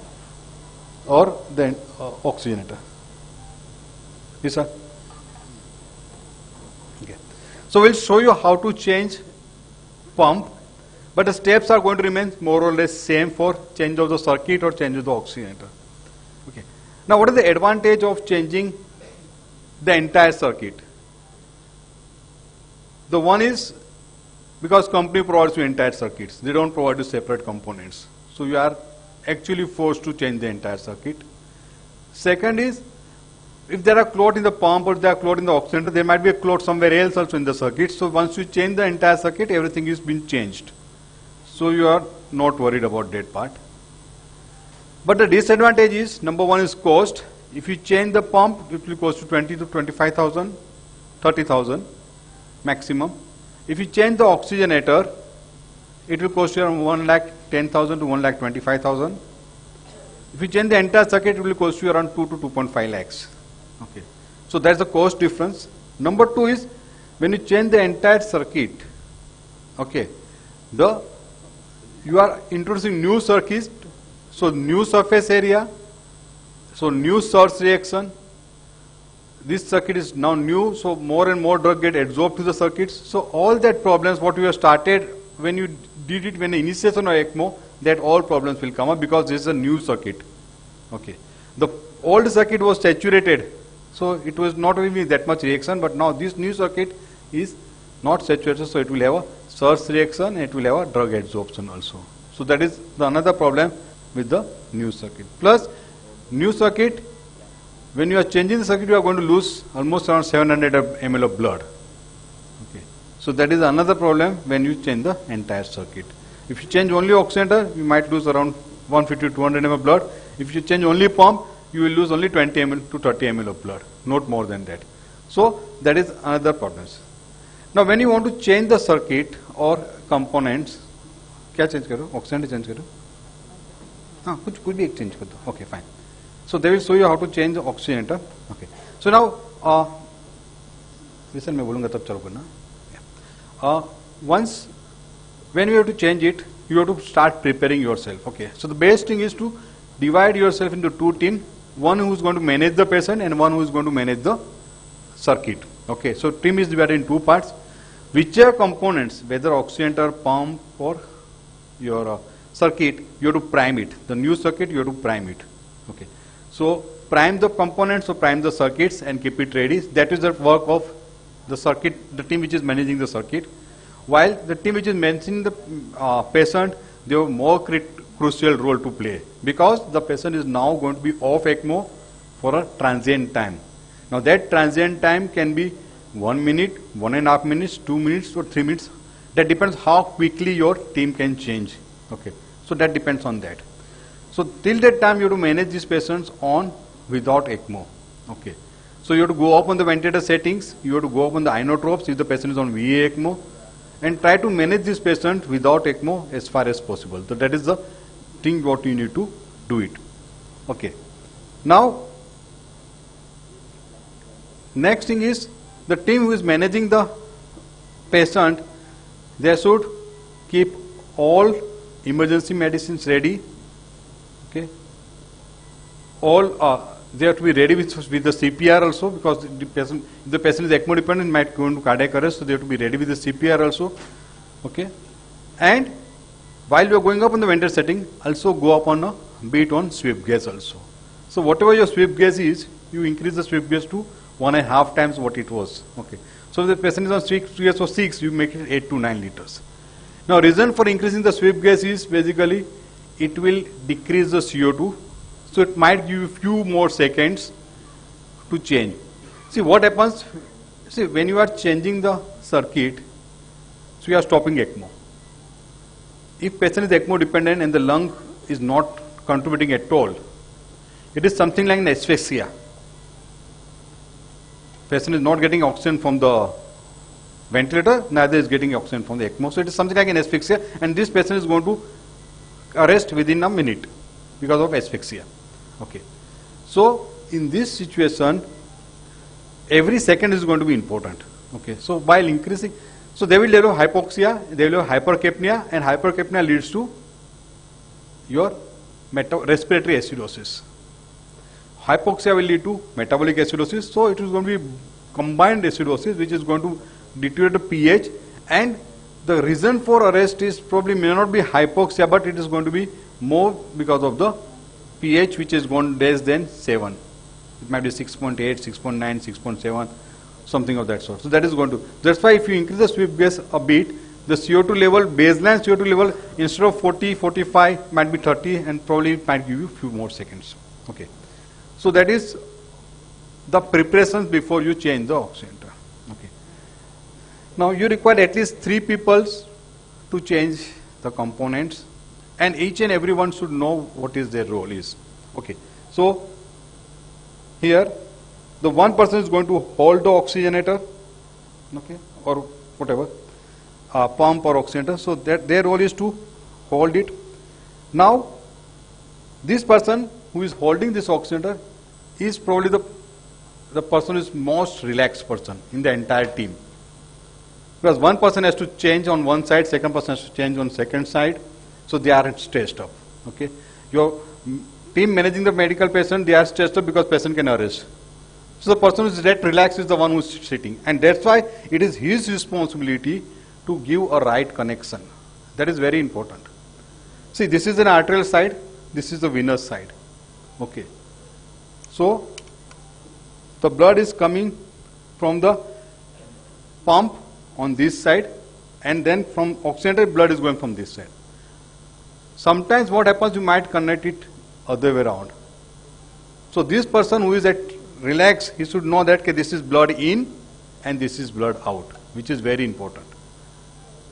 or the oxygenator. Yes, sir? Okay. So we'll show you how to change pump, but the steps are going to remain more or less same for change of the circuit or change of the oxygenator. Okay. Now what is the advantage of changing the entire circuit? The one is because company provides you entire circuits, they don't provide you separate components. So you are actually forced to change the entire circuit. Second is, if there are clot in the pump or there are clot in the oxygenator, there might be a clot somewhere else also in the circuit. So once you change the entire circuit, everything is been changed. So you are not worried about that part. But the disadvantage is, number one is cost. If you change the pump, it will cost you 20 to 25,000, 30,000 maximum. If you change the oxygenator, it will cost you around 1,10,000 to 1,25,000. If you change the entire circuit, it will cost you around 2 to 2.5 lakhs. Okay. So that's the cost difference. Number two is when you change the entire circuit, okay, you are introducing new circuit, so new surface area, so new source reaction. This circuit is now new, so more and more drug get absorbed to the circuits. So all that problems what you have started when you did it when the initiation of ECMO, that all problems will come up because this is a new circuit. Okay. The old circuit was saturated, so it was not really that much reaction, but now this new circuit is not saturated, so it will have a source reaction and it will have a drug absorption also. So that is the another problem with the new circuit. Plus new circuit, when you are changing the circuit, you are going to lose almost around 700 ml of blood. Okay. So that is another problem when you change the entire circuit. If you change only oxygenator, you might lose around 150 to 200 ml of blood. If you change only pump, you will lose only 20 ml to 30 ml of blood, not more than that. So that is another problem. Now when you want to change the circuit or components, क्या change करो? Oxygenator change करो? हाँ कुछ भी exchange कर दो. Okay, fine. So they will show you how to change the oxygenator. Okay. So now listen, मैं बोलूँगा तब चालू करना. Once when you have to change it, you have to start preparing yourself. Okay. So the best thing is to divide yourself into two teams. One who is going to manage the patient and one who is going to manage the circuit. Okay. So team is divided in two parts. Whichever components, whether oxygenator, pump or your circuit, you have to prime it. The new circuit, you have to prime it. Okay. So prime the components or prime the circuits and keep it ready. That is the work of the circuit, the team which is managing the circuit. While the team which is managing the patient, they have more crucial role to play because the patient is now going to be off ECMO for a transient time. Now that transient time can be 1 minute, 1.5 minutes, 2 minutes or 3 minutes. That depends how quickly your team can change. Okay. So that depends on that. So till that time you have to manage these patients on without ECMO. Okay. So you have to go up on the ventilator settings, you have to go up on the inotropes if the patient is on VA ECMO and try to manage this patient without ECMO as far as possible. So that is the thing what you need to do it. Okay. Now next thing is the team who is managing the patient, they should keep all emergency medicines ready. Okay. All they have to be ready with the CPR also because if the patient is ECMO dependent, might go into cardiac arrest, so they have to be ready with the CPR also. Okay. And while you are going up on the ventilator setting, also go up on a beat on sweep gas also. So whatever your sweep gas is, you increase the sweep gas to 1.5 times what it was. Okay. So if the patient is on sweep gas of 6, you make it 8 to 9 liters. Now reason for increasing the sweep gas is basically it will decrease the CO2. So it might give you few more seconds to change. See what happens, see when you are changing the circuit, so you are stopping ECMO. If patient is ECMO dependent and the lung is not contributing at all, it is something like an asphyxia. Patient is not getting oxygen from the ventilator, neither is getting oxygen from the ECMO. So it is something like an asphyxia and this patient is going to arrest within a minute because of asphyxia. Okay. So in this situation, every second is going to be important. Okay. So while increasing, so they will develop hypoxia, they will have hypercapnia, and hypercapnia leads to your respiratory acidosis. Hypoxia will lead to metabolic acidosis, so it is going to be combined acidosis which is going to deteriorate the pH, and the reason for arrest is probably may not be hypoxia, but it is going to be more because of the pH which is gone less than 7. It might be 6.8, 6.9, 6.7, something of that sort. So that is going to, that's why if you increase the sweep gas a bit, the CO2 level, baseline CO2 level, instead of 40, 45, might be 30 and probably it might give you few more seconds. Okay. So that is the preparations before you change the oxygenator. Okay. Now you require at least 3 people to change the components, and each and everyone should know what is their role is. Okay. So here the one person is going to hold the oxygenator, okay, or whatever, pump or oxygenator. So that their role is to hold it. Now this person who is holding this oxygenator is probably the person who is most relaxed person in the entire team. Because one person has to change on one side, second person has to change on second side, so they aren't stressed up. Okay, your team managing the medical patient, they are stressed up because patient can arrest. So the person who is that relaxed is the one who is sitting, and that's why it is his responsibility to give a right connection. That is very important. See, this is an arterial side, this is the venous side. Okay, so the blood is coming from the pump on this side, and then from oxygenator blood is going from this side. Sometimes what happens, you might connect it other way around. So this person who is at relaxed, he should know that okay, this is blood in and this is blood out, which is very important.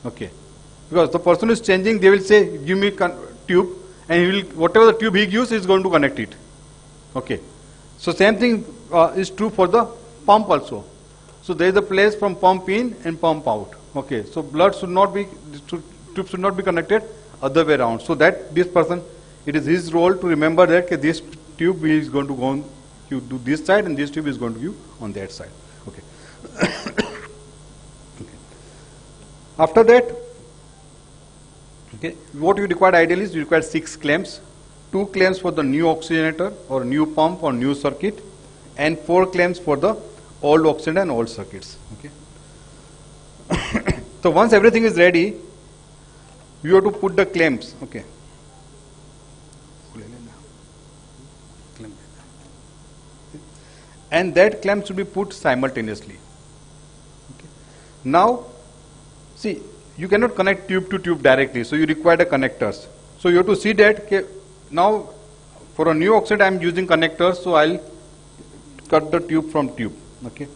Okay, because the person who is changing, they will say give me tube, and he will, whatever the tube he gives, he is going to connect it. Okay, so same thing is true for the pump also. So there is a place from pump in and pump out. Okay, so blood should not be, tube should not be connected other way around, so that this person it is his role to remember that okay, this tube is going to go on to this side and this tube is going to be on that side. Okay. Okay. After that, okay, what you require ideally is you require 6 clamps, 2 clamps for the new oxygenator or new pump or new circuit, and 4 clamps for the old oxygenator and old circuits. Okay. So once everything is ready, you have to put the clamps. Okay. And that clamp should be put simultaneously. Okay. Now, see, you cannot connect tube to tube directly, so you require the connectors. So you have to see that okay, now for a new oxide I am using connectors, so I'll cut the tube from tube. Okay.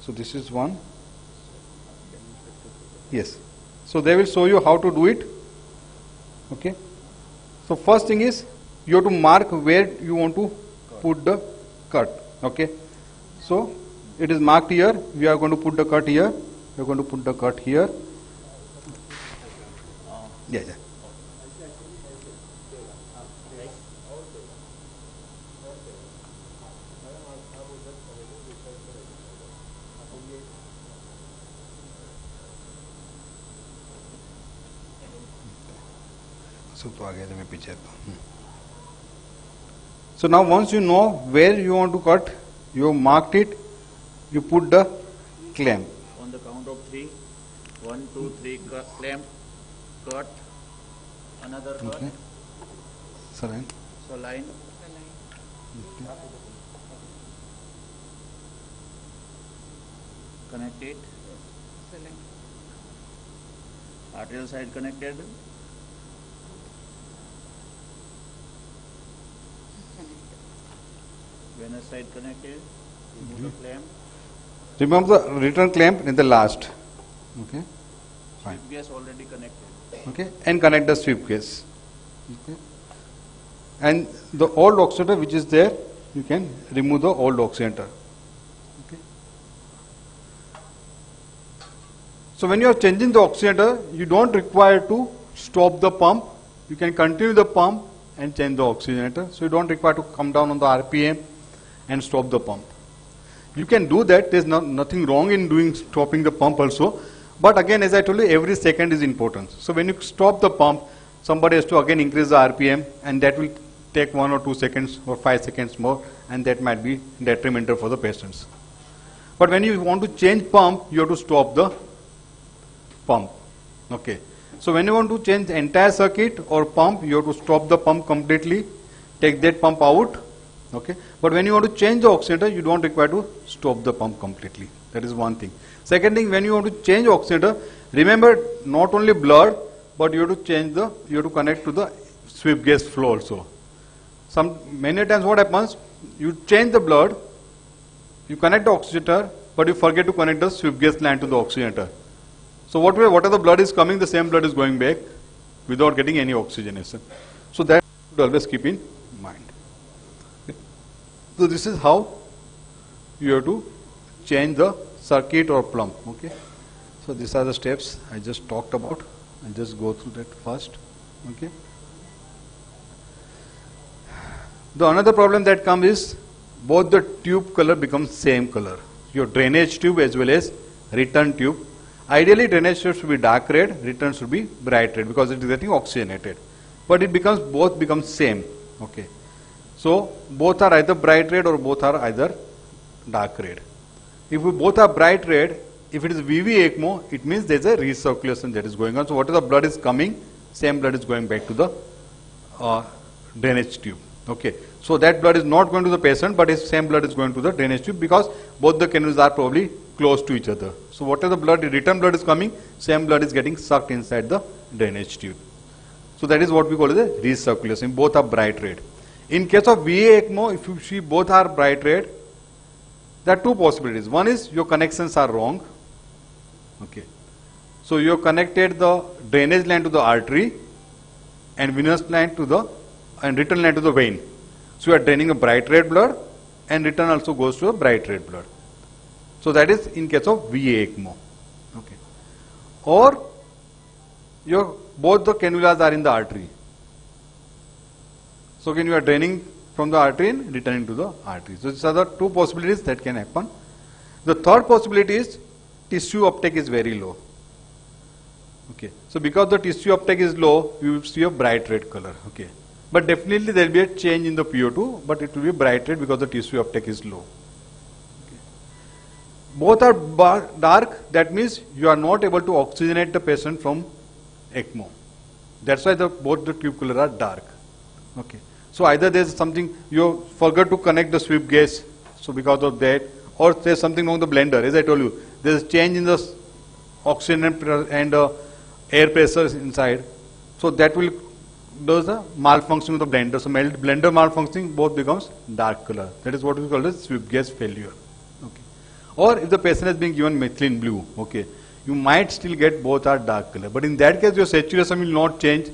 So this is one. Yes. So they will show you how to do it. Okay. So first thing is you have to mark where you want to put the cut. Okay. So it is marked here. We are going to put the cut here. We are going to put the cut here. Yeah, yeah. So now once you know where you want to cut, you have marked it, you put the clamp. On the count of 3, 1, 2, 3, clamp, cut, another cut, Okay. Saline. saline, connect it, arterial side connected, venous side connected, remove the clamp, Remember the return clamp in the last. Okay. Fine. gas already connected. Okay. And connect the sweep case. Okay. And the old oxidator which is there, you can remove the old oxidator. Okay. So when you are changing the oxidator, you don't require to stop the pump. You can continue the pump and change the oxygenator. So you don't require to come down on the RPM and stop the pump. You can do that. There's nothing wrong in stopping the pump also. But again, as I told you, every second is important. So when you stop the pump, somebody has to again increase the RPM, and that will take 1 or 2 seconds or 5 seconds more, and that might be detrimental for the patients. But when you want to change pump, you have to stop the pump. Okay. So when you want to change the entire circuit or pump, you have to stop the pump completely, take that pump out. Okay. But when you want to change the oxidator, you don't require to stop the pump completely. That is one thing. Second thing, when you want to change oxidator, remember not only blood, but you have to change you have to connect to the sweep gas flow also. Many times what happens, you change the blood, you connect the oxidator, but you forget to connect the sweep gas line to the oxidator. So whatever the blood is coming, the same blood is going back without getting any oxygenation. So that should always keep in mind. Okay. So this is how you have to change the circuit or plumb. Okay. So these are the steps I just talked about. I'll just go through that first. Okay. The another problem that comes is both the tube color becomes same color. Your drainage tube as well as return tube. Ideally, drainage tube should be dark red, return should be bright red because it is getting oxygenated. But it becomes both become same. Okay. So both are either bright red or both are either dark red. If both are bright red, if it is VV ECMO, it means there is a recirculation that is going on. So whatever blood is coming, same blood is going back to the drainage tube. Okay. So that blood is not going to the patient, but his same blood is going to the drainage tube because both the canals are probably close to each other. So whatever the blood, return blood is coming, same blood is getting sucked inside the drainage tube. So that is what we call as a recirculation. Both are bright red. In case of VA ECMO, if you see both are bright red, there are two possibilities. One is your connections are wrong. Okay. So you have connected the drainage line to the artery and venous line to the and return line to the vein. So you are draining a bright red blood and return also goes to a bright red blood. So that is in case of VA ECMO. Okay. Or both the cannulas are in the artery. So again you are draining from the artery and returning to the artery. So these are the two possibilities that can happen. The third possibility is tissue uptake is very low. Okay. So because the tissue uptake is low, you will see a bright red color. Okay. But definitely there will be a change in the PO2, but it will be bright red because the tissue uptake is low. Okay. Both are dark, that means you are not able to oxygenate the patient from ECMO. That's why both the tube color are dark. Okay. So either there is something, you forgot to connect the sweep gauge, so because of that, or there is something wrong with the blender. As I told you, there is change in the oxygen and air pressure inside. So that will does the malfunction of the blender. So blender malfunctioning, both becomes dark color. That is what we call as sweep gauge failure. Okay. Or if the patient has been given methylene blue, okay, you might still get both are dark color. But in that case, your saturation will not change.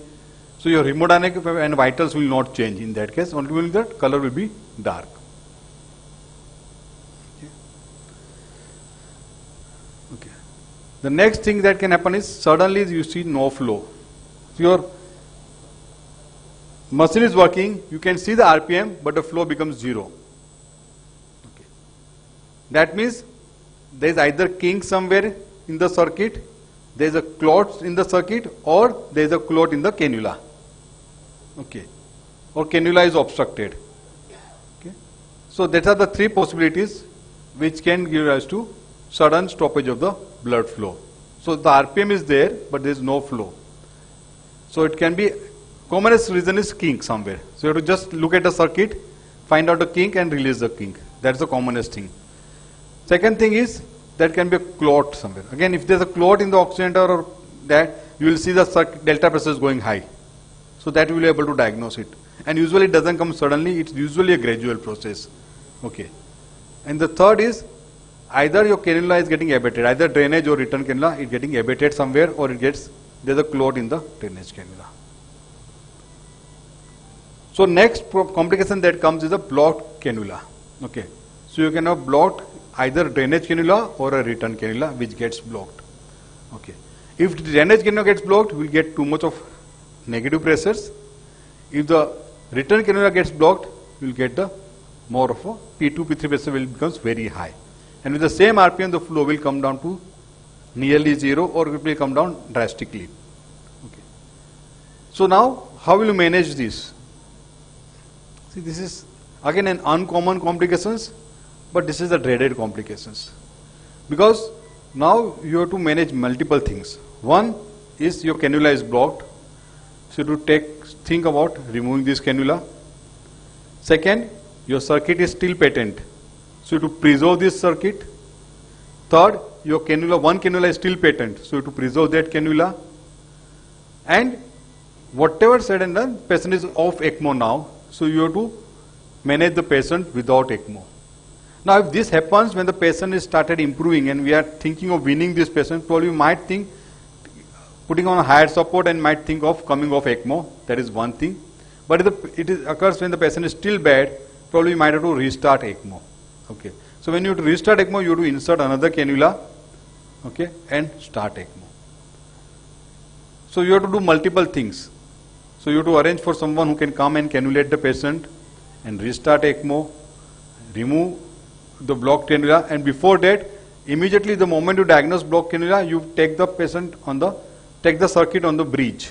So your hemodynamic and vitals will not change in that case. Only the color will be dark. Okay. The next thing that can happen is suddenly you see no flow. So your machine is working, you can see the RPM, but the flow becomes 0. Okay. That means there is either kink somewhere in the circuit, there is a clot in the circuit, or there is a clot in the cannula. Okay. Or cannula is obstructed. Okay. So these are the three possibilities which can give rise to sudden stoppage of the blood flow. So the RPM is there, but there is no flow. So it can be, commonest reason is kink somewhere. So you have to just look at the circuit, find out the kink and release the kink. That's the commonest thing. Second thing is, that can be a clot somewhere. Again, if there's a clot in the oxygenator or that, you will see the delta pressure is going high. So that you will be able to diagnose it. And usually it doesn't come suddenly, it's usually a gradual process. Okay. And the third is, either your cannula is getting abated, either drainage or return cannula is getting abated somewhere, or there's a clot in the drainage cannula. So next complication that comes is a blocked cannula. Okay. So you can have blocked either drainage cannula or a return cannula which gets blocked. Okay. If the drainage cannula gets blocked, we will get too much of negative pressures. If the return cannula gets blocked, we will get the more of a P2, P3 pressure will becomes very high. And with the same RPM, the flow will come down to nearly 0 or it will come down drastically. Okay. So now, how will you manage this? See, this is again an uncommon complications, but this is the dreaded complications. Because now you have to manage multiple things. One is your cannula is blocked. So you have to think about removing this cannula. Second, your circuit is still patent. So you have to preserve this circuit. Third, your cannula, one cannula is still patent. So you have to preserve that cannula. And whatever said and done, patient is off ECMO now. So you have to manage the patient without ECMO. Now if this happens when the patient is started improving and we are thinking of weaning this patient, probably you might think putting on a higher support and might think of coming off ECMO. That is one thing. But if it occurs when the patient is still bad, probably you might have to restart ECMO. Okay. So when you have to restart ECMO, you have to insert another cannula, okay, and start ECMO. So you have to do multiple things. So you have to arrange for someone who can come and cannulate the patient and restart ECMO, remove the blocked cannula, and before that, immediately the moment you diagnose blocked cannula, you take the patient on take the circuit on the bridge.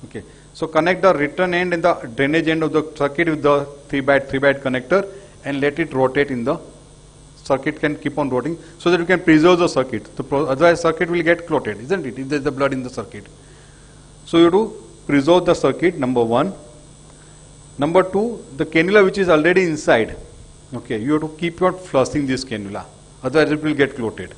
Okay. So connect the return end and the drainage end of the circuit with the 3x3 connector and let it rotate in the circuit can keep on rotating so that you can preserve the circuit. Otherwise circuit will get clotted, isn't it, if there is the blood in the circuit. So you have to preserve the circuit, number one. Number two, the cannula which is already inside, okay, you have to keep on flushing this cannula, otherwise it will get clotted.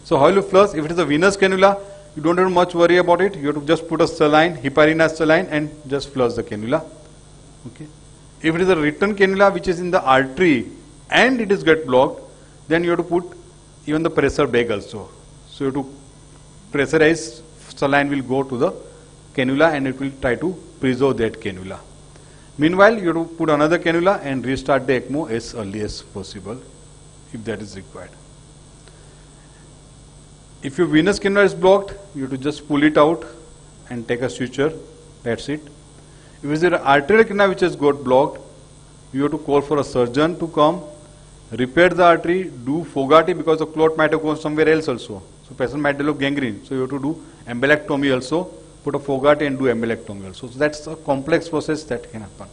So how will you flush? If it is a venous cannula, you don't have to much worry about it. You have to just put a saline, heparin saline, and just flush the cannula. Okay. If it is a return cannula which is in the artery and it is get blocked, then you have to put even the pressure bag also. So you have to pressurize saline will go to the cannula and it will try to preserve that cannula. Meanwhile, you have to put another cannula and restart the ECMO as early as possible if that is required. If your venous cannula is blocked, you have to just pull it out and take a suture. That's it. If it is an arterial canal which has got blocked, you have to call for a surgeon to come, repair the artery, do Fogarty because the clot might have gone somewhere else also. So patient might develop gangrene. So you have to do embolectomy also, put a Fogarty and do embolectomy also. So that's a complex process that can happen.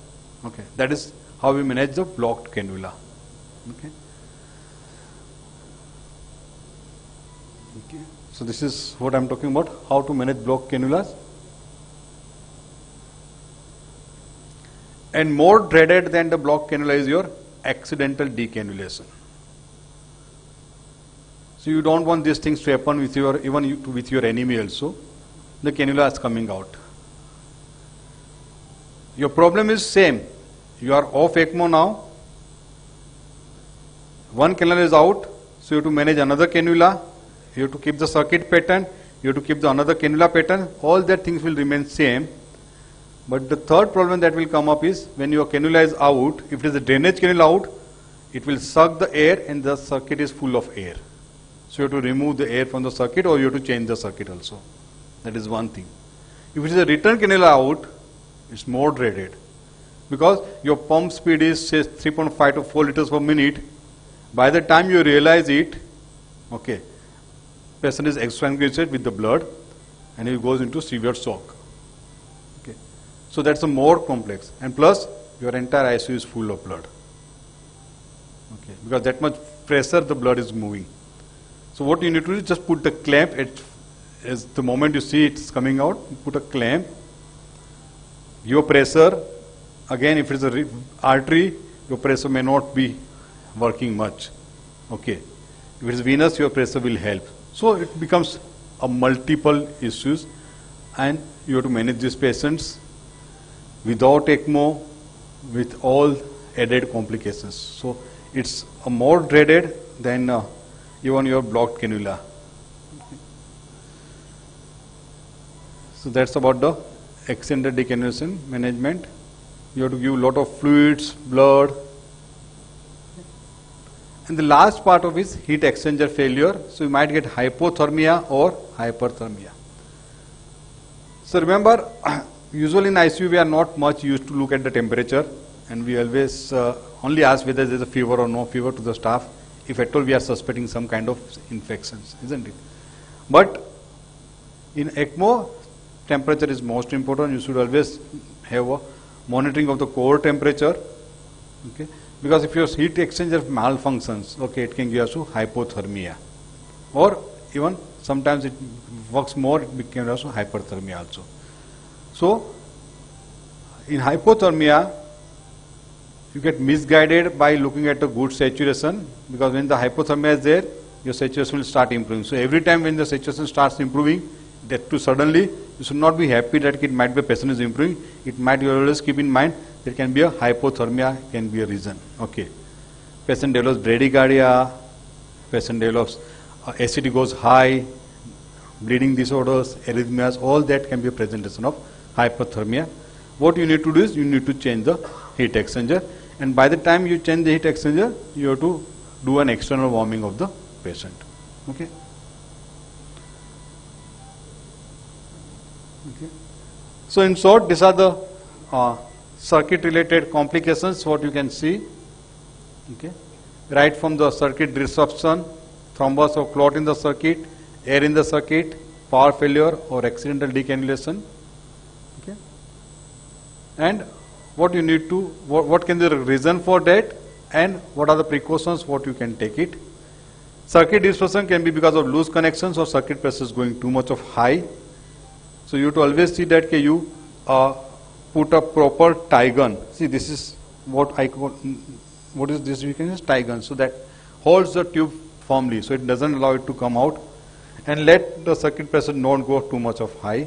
Okay, that is how we manage the blocked cannula. Okay. Okay. So this is what I am talking about, how to manage blocked cannulas. And more dreaded than the blocked cannula is your accidental decannulation. So you don't want these things to happen with your, even with your enemy also. The cannula is coming out. Your problem is same. You are off ECMO now. One cannula is out, so you have to manage another cannula. You have to keep the circuit pattern. You have to keep the another cannula pattern. All that things will remain same. But the third problem that will come up is when your cannula is out, if it is a drainage cannula out, it will suck the air and the circuit is full of air. So you have to remove the air from the circuit or you have to change the circuit also. That is one thing. If it is a return cannula out, it's more dreaded. Because your pump speed is say 3.5 to 4 liters per minute. By the time you realize it, okay, patient is exsanguinated with the blood and he goes into severe shock. Okay. So that's a more complex. And plus, your entire ICU is full of blood. Okay. Because that much pressure the blood is moving. So what you need to do is just put the clamp as the moment you see it's coming out, put a clamp. Your pressure, again if it is a artery, your pressure may not be working much. Okay. If it is venous, your pressure will help. So it becomes a multiple issues and you have to manage these patients without ECMO with all added complications. So it's a more dreaded than even your blocked cannula. So that's about the accidental decannulation management. You have to give a lot of fluids, blood. And the last part of is heat exchanger failure. So you might get hypothermia or hyperthermia. So remember, usually in ICU we are not much used to look at the temperature and we always only ask whether there is a fever or no fever to the staff. If at all we are suspecting some kind of infections, isn't it? But in ECMO, temperature is most important. You should always have a monitoring of the core temperature. Okay. Because if your heat exchanger malfunctions, okay, it can give us to hypothermia. Or even sometimes it works more, it can give us to hyperthermia also. So, in hypothermia, you get misguided by looking at the good saturation, because when the hypothermia is there, your saturation will start improving. So every time when the saturation starts improving, that too suddenly, you should not be happy that it might be a patient is improving. It might, you always keep in mind, there can be a hypothermia, can be a reason. Okay. Patient develops bradycardia, patient develops acidity goes high, bleeding disorders, arrhythmias, all that can be a presentation of hypothermia. What you need to do is you need to change the heat exchanger, and by the time you change the heat exchanger, you have to do an external warming of the patient. Okay. Okay. So in short, these are the circuit related complications what you can see. Okay. Right from the circuit disruption, thrombus or clot in the circuit, air in the circuit, power failure or accidental decannulation. Okay. And what you need to, what can be the reason for that, and what are the precautions what you can take it. Circuit disruption can be because of loose connections or circuit pressure is going too much of high. So you have to always see that you put a proper tie gun. See, this is what I call, what is this? We can use tie gun. So that holds the tube firmly, so it doesn't allow it to come out, and let the circuit pressure not go too much of high.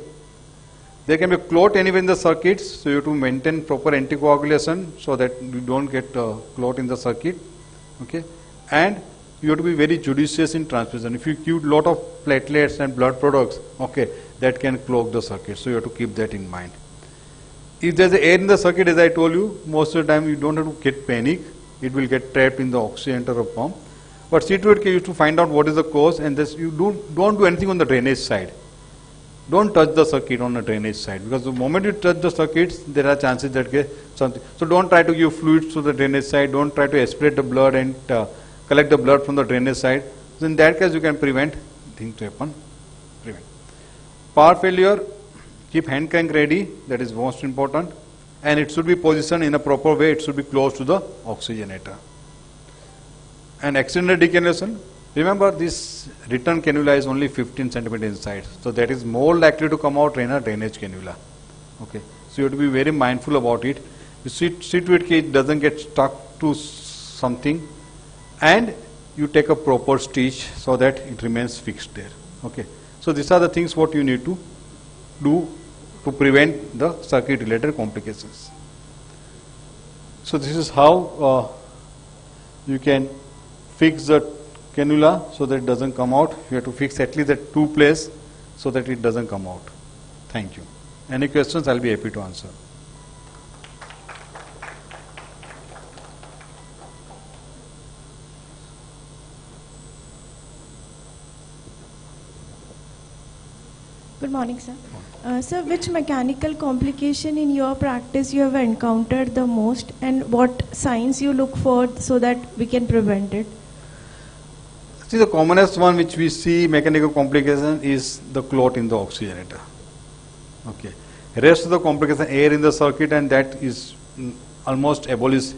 There can be clot anywhere in the circuits, so you have to maintain proper anticoagulation so that you don't get clot in the circuit. Okay, and you have to be very judicious in transfusion. If you give lot of platelets and blood products, okay, that can clog the circuit. So you have to keep that in mind. If there is air in the circuit, as I told you, most of the time you don't have to get panic. It will get trapped in the oxygenator or pump. But see to it, you have to find out what is the cause, and this you don't do anything on the drainage side. don't touch the circuit on the drainage side, because the moment you touch the circuits, there are chances that get something. So don't try to give fluids to the drainage side, don't try to aspirate the blood and collect the blood from the drainage side. So in that case, you can prevent things to happen. Power failure, keep hand crank ready, that is most important, and it should be positioned in a proper way, it should be close to the oxygenator. And accidental decannulation, remember this return cannula is only 15 centimeters inside, so that is more likely to come out in a drainage cannula. Okay, so you have to be very mindful about it. You see to it it doesn't get stuck to something, and you take a proper stitch so that it remains fixed there. Okay, so these are the things what you need to do to prevent the circuit related complications. So this is how you can fix the cannula so that it doesn't come out. You have to fix at least at 2 places so that it doesn't come out. Thank you. Any questions, I'll be happy to answer. Good morning, sir. Sir, which mechanical complication in your practice you have encountered the most, and what signs you look for so that we can prevent it? See, the commonest one which we see mechanical complication is the clot in the oxygenator. Okay. Rest of the complication, air in the circuit, and that is almost abolished.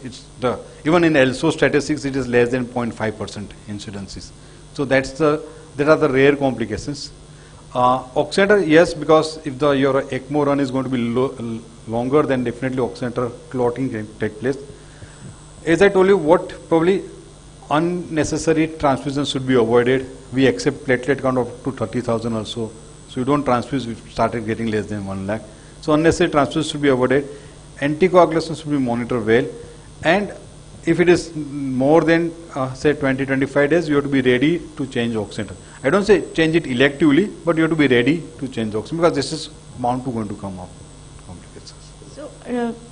Even in ECLS statistics, it is less than 0.5% incidences. So there are the rare complications. Oxygenator, yes, because if your ECMO run is going to be longer, then definitely oxygenator clotting can take place. As I told you, what probably unnecessary transfusions should be avoided. We accept platelet count up to 30,000 or so. So you don't transfuse, we started getting less than 1 lakh. So unnecessary transfusions should be avoided. Anticoagulation should be monitored well. And if it is more than say 20-25 days, you have to be ready to change oxygenator. I don't say change it electively, but you have to be ready to change oxygen, because this is bound to going to come up complications. So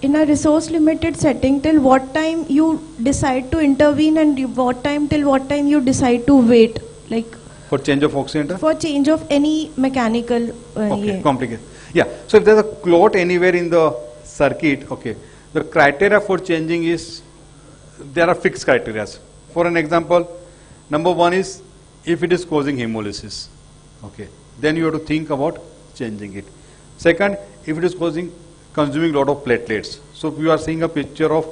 in a resource limited setting, till what time you decide to intervene, and till what time you decide to wait, like for change of oxygenator? For change of any mechanical complication. Yeah. So if there is a clot anywhere in the circuit, okay, the criteria for changing is, there are fixed criteria. For an example, number 1 is if it is causing hemolysis, okay, then you have to think about changing it. Second, if it is consuming a lot of platelets. So if you are seeing a picture of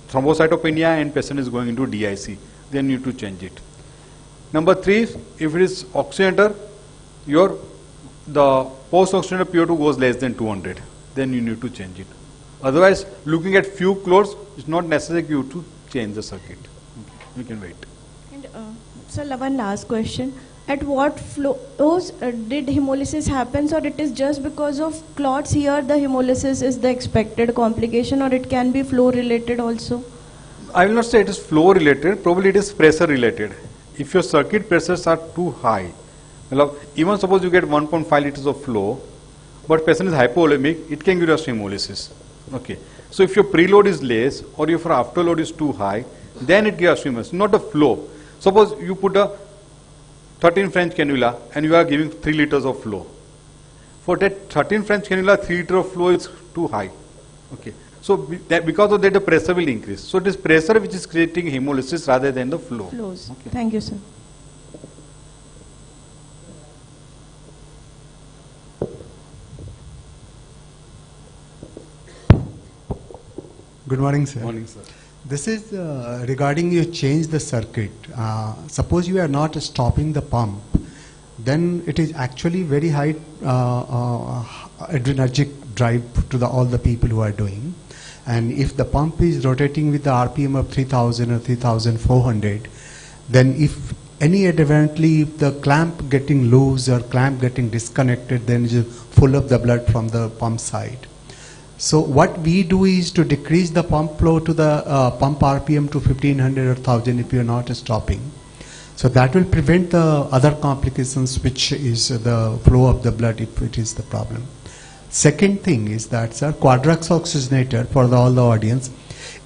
thrombocytopenia and patient is going into DIC, then you need to change it. Number 3, if it is oxygenator, the post-oxygenator PO2 goes less than 200, then you need to change it. Otherwise, looking at few clots, it's not necessary you to change the circuit. Okay, you can wait. And so one last question. At what flows did hemolysis happen, or it is just because of clots here the hemolysis is the expected complication, or it can be flow related also? I will not say it is flow related, probably it is pressure related. If your circuit pressures are too high, even suppose you get 1.5 liters of flow, but patient is hypovolemic, it can give us hemolysis. Okay. So if your preload is less or if your afterload is too high, then it gives hemolysis, not the flow. Suppose you put a 13 French cannula and you are giving 3 liters of flow. For that 13 French cannula, 3 liters of flow is too high. Okay. So because of that, the pressure will increase. So it is pressure which is creating hemolysis rather than the flow. Flows. Okay. Thank you, sir. Good morning, sir. Morning, sir. This is regarding you change the circuit. Suppose you are not stopping the pump, then it is actually very high adrenergic drive to all the people who are doing. And if the pump is rotating with the RPM of 3000 or 3400, then if inadvertently the clamp getting loose or clamp getting disconnected, then you full of the blood from the pump side. So what we do is to decrease the pump flow to the pump RPM to 1500 or 1000 if you are not stopping. So that will prevent the other complications, which is the flow of the blood if it is the problem. Second thing is that, sir, quadrax oxygenator, for all the audience,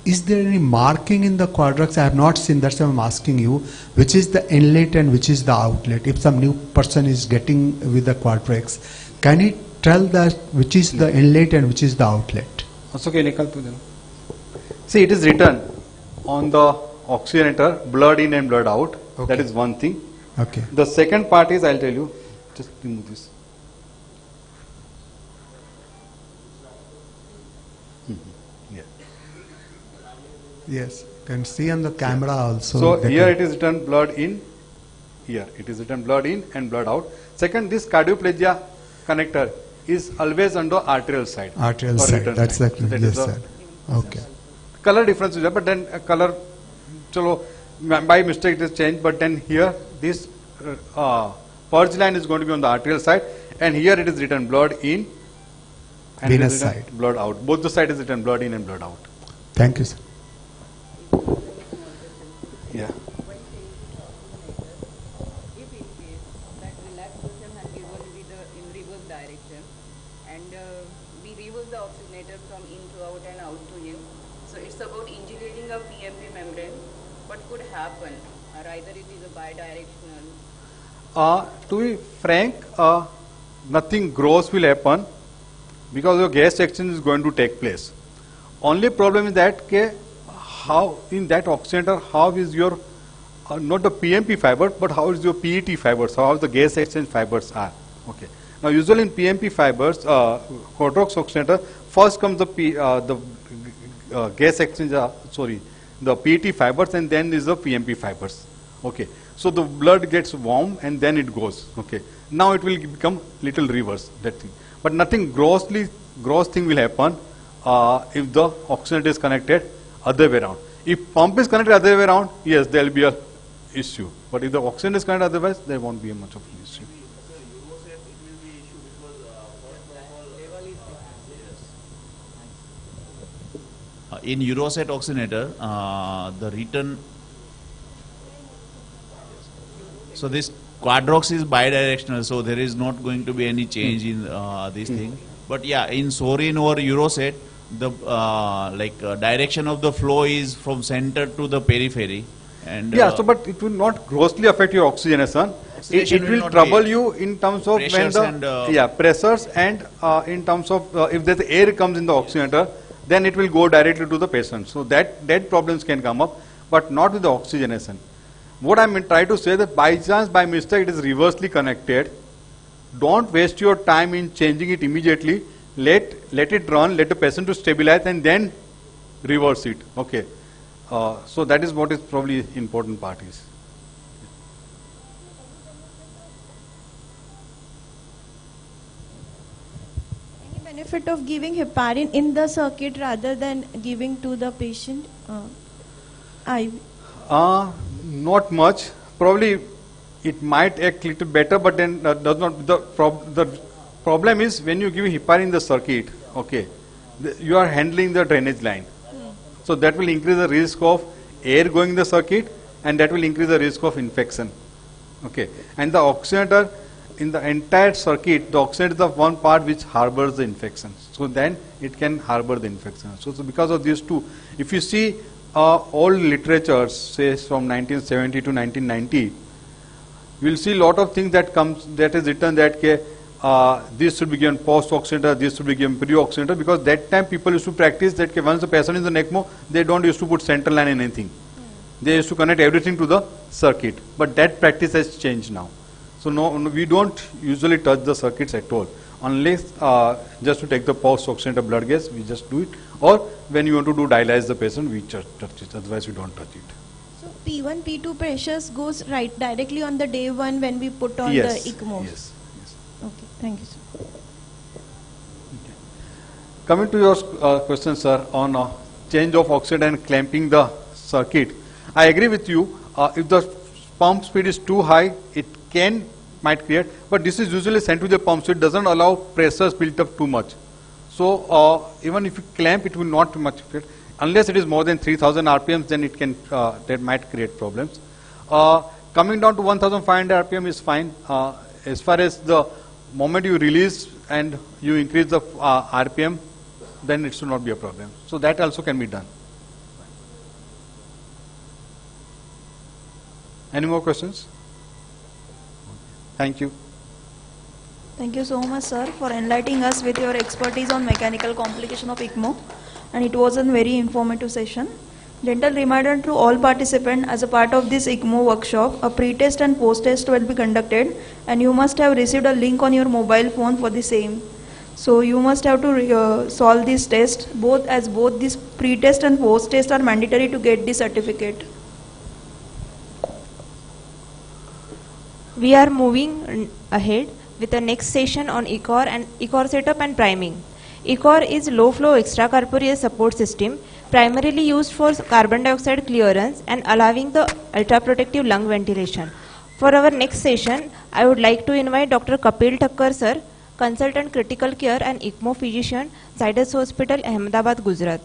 Is there any marking in the quadrux? I have not seen, that's why I'm asking you, which is the inlet and which is the outlet? If some new person is getting with the quadrux, can he tell that which is the inlet and which is the outlet? See, it is written on the oxygenator, blood in and blood out. Okay. That is one thing. Okay. The second part is, I'll tell you, just remove this. Yeah. Yes, can see on the camera also. So that here it is written blood in, here it is written blood in and blood out. Second, this cardioplegia connector is always on the arterial side. arterial or side, return that's side. exactly, That yes is the sir. Okay. color difference is there, but then color, chalo, by mistake it is changed, but then here this purge line is going to be on the arterial side, and here it is written blood in and it Venous is written side. blood out. Both the side is written blood in and blood out. Thank you, sir. Yeah. If in case that relaxation has given with in reverse direction and we reverse the oxygenator from in to out and out to in, so it's about engineering a PMP membrane. What could happen? Or either it is a bidirectional. To be frank, nothing gross will happen because your gas exchange is going to take place. Only problem is that how in that oxygenator, how is your not the PMP fiber, but how is your PET fibers, how the gas exchange fibers are. Okay. Now usually in PMP fibers, quadrox oxygenator, first comes the gas exchange, the PET fibers, and then is the PMP fibers. Okay. So the blood gets warm and then it goes. Okay. Now it will become little reverse, that thing. But nothing gross thing will happen if the oxygenator is connected other way around. If pump is connected other way around, yes, there will be a issue. But if the oxygen is connected otherwise, there won't be much of an issue. In Euroset oxygenator, the return, so this quadrox is bidirectional, so there is not going to be any change in this thing. But yeah, in Sorin or Euroset, the direction of the flow is from center to the periphery. And yeah, so but it will not grossly affect your oxygenation. It will will not trouble be. you in terms of when Pressures the and, pressures and in terms of if the air comes in the oxygenator, then it will go directly to the patient. So that problems can come up, but not with the oxygenation. What I am trying to say that by chance, by mistake, it is reversely connected. Don't waste your time in changing it immediately. Let it run, let the patient to stabilize, and then reverse it. Okay. So that is what is probably important part is. Any benefit of giving heparin in the circuit rather than giving to the patient? Not much. Probably it might act little better, but then does not. The problem is when you give heparin in the circuit, okay, you are handling the drainage line. So that will increase the risk of air going in the circuit, and that will increase the risk of infection. Okay, and the oxygenator in the entire circuit, the oxygenator is the one part which harbors the infection. So then it can harbor the infection. So because of these two, if you see old literature, say from 1970 to 1990, you will see a lot of things that is written that this should be given post-oxygenator, this should be given pre-oxygenator, because that time people used to practice that once the patient is in the ECMO, they don't used to put central line in anything. They used to connect everything to the circuit. But that practice has changed now. So no, we don't usually touch the circuits at all. Unless just to take the post-oxygenator blood gas, we just do it. Or when you want to do dialyze the patient, we touch it. Otherwise, we don't touch it. So P1, P2 pressures goes directly on the day one when we put on Yes. the ECMO. Yes. Okay, thank you, sir. Coming to your question, sir, on change of oxygen and clamping the circuit, I agree with you. If the pump speed is too high, it might create, but this is usually sent to the pump, so it doesn't allow pressures built up too much. So even if you clamp, it will not too much create. Unless it is more than 3000 RPMs, then it can that might create problems. Coming down to 1500 RPM is fine. As far as the moment you release and you increase the RPM, then it should not be a problem. So that also can be done. Any more questions? Thank you. Thank you so much, sir, for enlightening us with your expertise on mechanical complication of ECMO, and it was a very informative session. Gentle reminder to all participants, as a part of this ECMO workshop, a pre-test and post-test will be conducted, and you must have received a link on your mobile phone for the same. So you must have to solve this test, both this pre-test and post-test are mandatory to get the certificate. We are moving ahead with the next session on ECOR setup and priming. ECOR is low flow extracorporeal support system primarily used for carbon dioxide clearance and allowing the ultra-protective lung ventilation. For our next session, I would like to invite Dr. Kapil Thakkar sir, Consultant Critical Care and ECMO Physician, Zydus Hospital, Ahmedabad, Gujarat.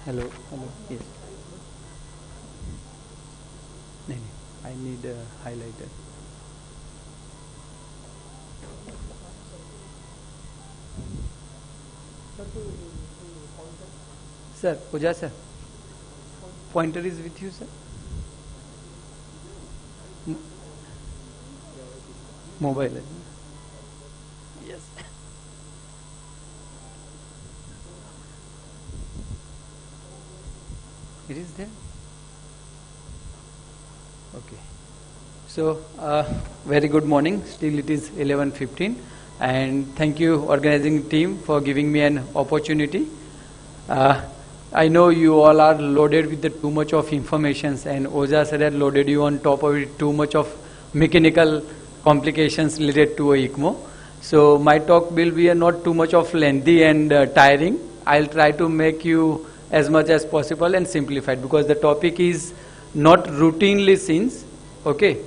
Hello, yes. No, I need a highlighter. Sir, Pooja sir, pointer is with you, sir? Mobile. Yes. It is there? Okay. So, very good morning. Still it is 11:15, and thank you organizing team for giving me an opportunity. I know you all are loaded with too much of information, and Oza sir had loaded you on top of it too much of mechanical complications related to ECMO. So my talk will be not too much of lengthy and tiring. I'll try to make you as much as possible and simplified, because the topic is not routinely seen. Okay.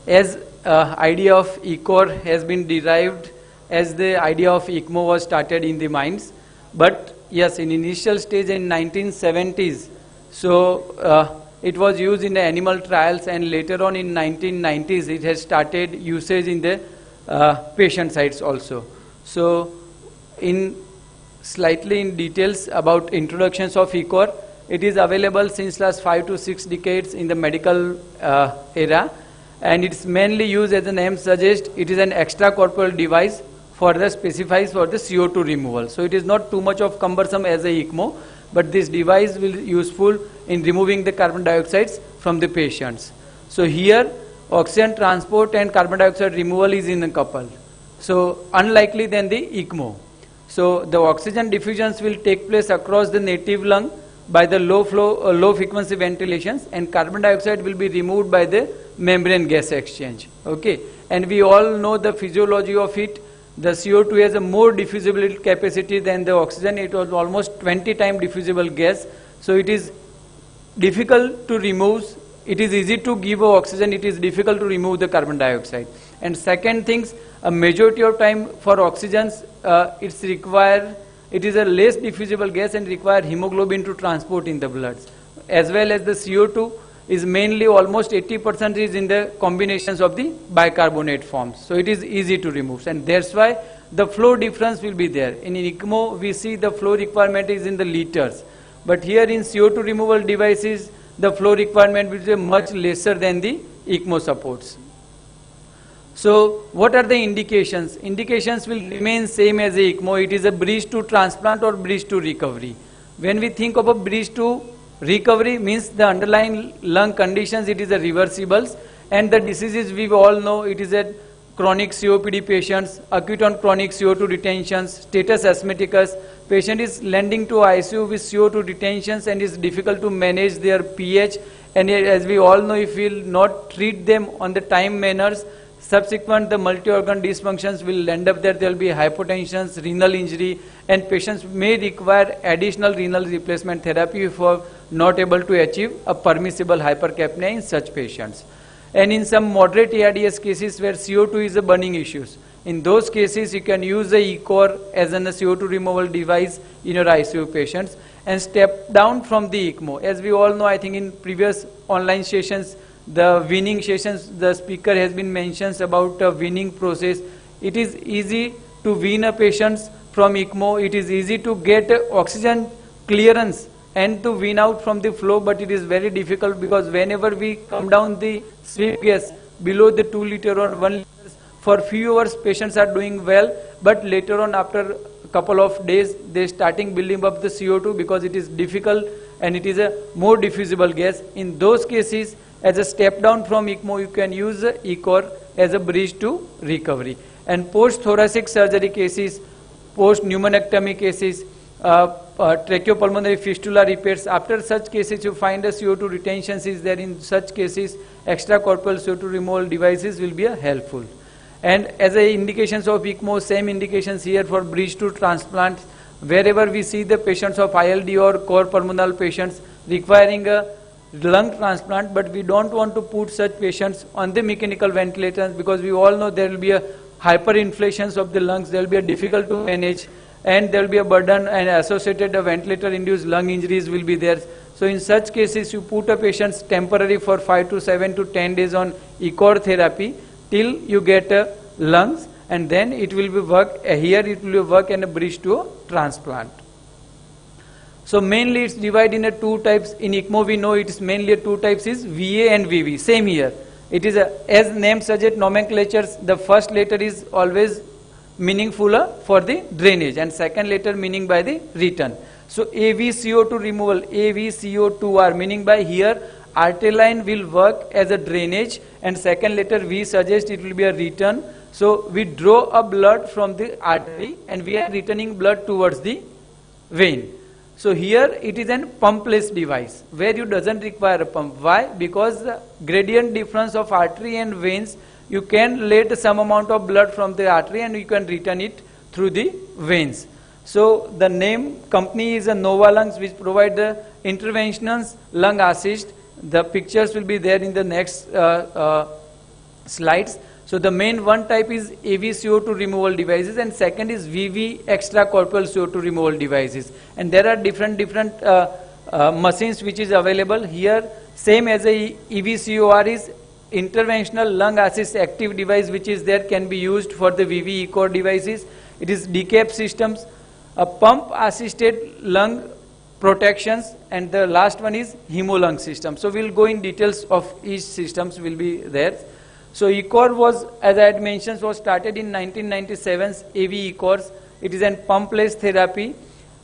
As idea of ECOR has been derived as the idea of ECMO was started in the minds, but yes, in initial stage in 1970s, so it was used in the animal trials, and later on in 1990s it has started usage in the patient sites also. So in slightly in details about introductions of ECOR, it is available since last 5 to 6 decades in the medical era, and it's mainly used, as the name suggests, it is an extracorporeal device for the specifies for the CO2 removal. So it is not too much of cumbersome as a ECMO, but this device will be useful in removing the carbon dioxides from the patients. So here oxygen transport and carbon dioxide removal is in a couple. So unlikely than the ECMO. So the oxygen diffusions will take place across the native lung by the low flow, low frequency ventilations, and carbon dioxide will be removed by the membrane gas exchange. Okay, and we all know the physiology of it. The CO2 has a more diffusibility capacity than the oxygen. It was almost 20 times diffusible gas. So it is difficult to remove. It is easy to give oxygen. It is difficult to remove the carbon dioxide. And second things, a majority of time for oxygens, it is a less diffusible gas and require hemoglobin to transport in the blood. As well as the CO2 is mainly almost 80% is in the combinations of the bicarbonate forms. So it is easy to remove, and that's why the flow difference will be there. In ECMO, we see the flow requirement is in the liters, but here in CO2 removal devices, the flow requirement will be much lesser than the ECMO supports. So what are the indications? Indications will remain same as the ECMO. It is a bridge to transplant or bridge to recovery. When we think of a bridge to recovery, means the underlying lung conditions, it is a reversibles, and the diseases we all know, it is a chronic COPD patients, acute on chronic CO2 retentions, status asthmaticus, patient is landing to ICU with CO2 retentions and is difficult to manage their pH, and as we all know, if we will not treat them on the time manners, subsequent the multi-organ dysfunctions will end up there. There will be hypotension, renal injury, and patients may require additional renal replacement therapy if not able to achieve a permissible hypercapnia in such patients. And in some moderate ARDS cases where CO2 is a burning issue, in those cases you can use the ECOR as a CO2 removal device in your ICU patients and step down from the ECMO. As we all know, I think in previous online sessions, the weaning sessions, the speaker has been mentioned about a weaning process. It is easy to wean a patient from ECMO. It is easy to get oxygen clearance and to wean out from the flow, but it is very difficult because whenever we come down the sweep gas below the 2 liter or 1 liter, for few hours patients are doing well, but later on after a couple of days they starting building up the CO2 because it is difficult and it is a more diffusible gas. In those cases, as a step down from ECMO, you can use ECOR as a bridge to recovery. And post-thoracic surgery cases, post-pneumonectomy cases, tracheopulmonary fistula repairs, after such cases you find a CO2 retention is there. In such cases, extracorporeal CO2 removal devices will be helpful. And as a indications of ECMO, same indications here for bridge to transplant. Wherever we see the patients of ILD or core pulmonal patients requiring a lung transplant, but we don't want to put such patients on the mechanical ventilators because we all know there will be a hyperinflations of the lungs, there will be a difficult to manage, and there will be a burden and associated ventilator-induced lung injuries will be there. So in such cases, you put a patient temporary for 5 to 7 to 10 days on ECOR therapy till you get lungs, and then it will be work, here it will be work and a bridge to a transplant. So mainly it's divided into two types. In ECMO we know it is mainly two types is VA and VV. Same here. It is as name suggests, nomenclatures, the first letter is always meaningful for the drainage and second letter meaning by the return. So AVCO2 removal, AVCO2R meaning by here artery line will work as a drainage and second letter V suggests it will be a return. So we draw a blood from the artery and we are returning blood towards the vein. So here it is an pumpless device where you doesn't require a pump. Why? Because the gradient difference of artery and veins, you can let some amount of blood from the artery and you can return it through the veins. So the name company is a Nova Lungs, which provide the interventional lung assist. The pictures will be there in the next slides. So the main one type is AVCO2 removal devices and second is VV extracorporeal CO2 removal devices. And there are different machines which is available here. Same as a EVCOR is interventional lung assist active device which is there, can be used for the VV ECOR devices. It is decap systems, a pump assisted lung protections, and the last one is hemolung system. So we'll go in details of each systems will be there. So ECOR was, as I had mentioned, was started in 1997's AV ECORs. It is an pumpless therapy.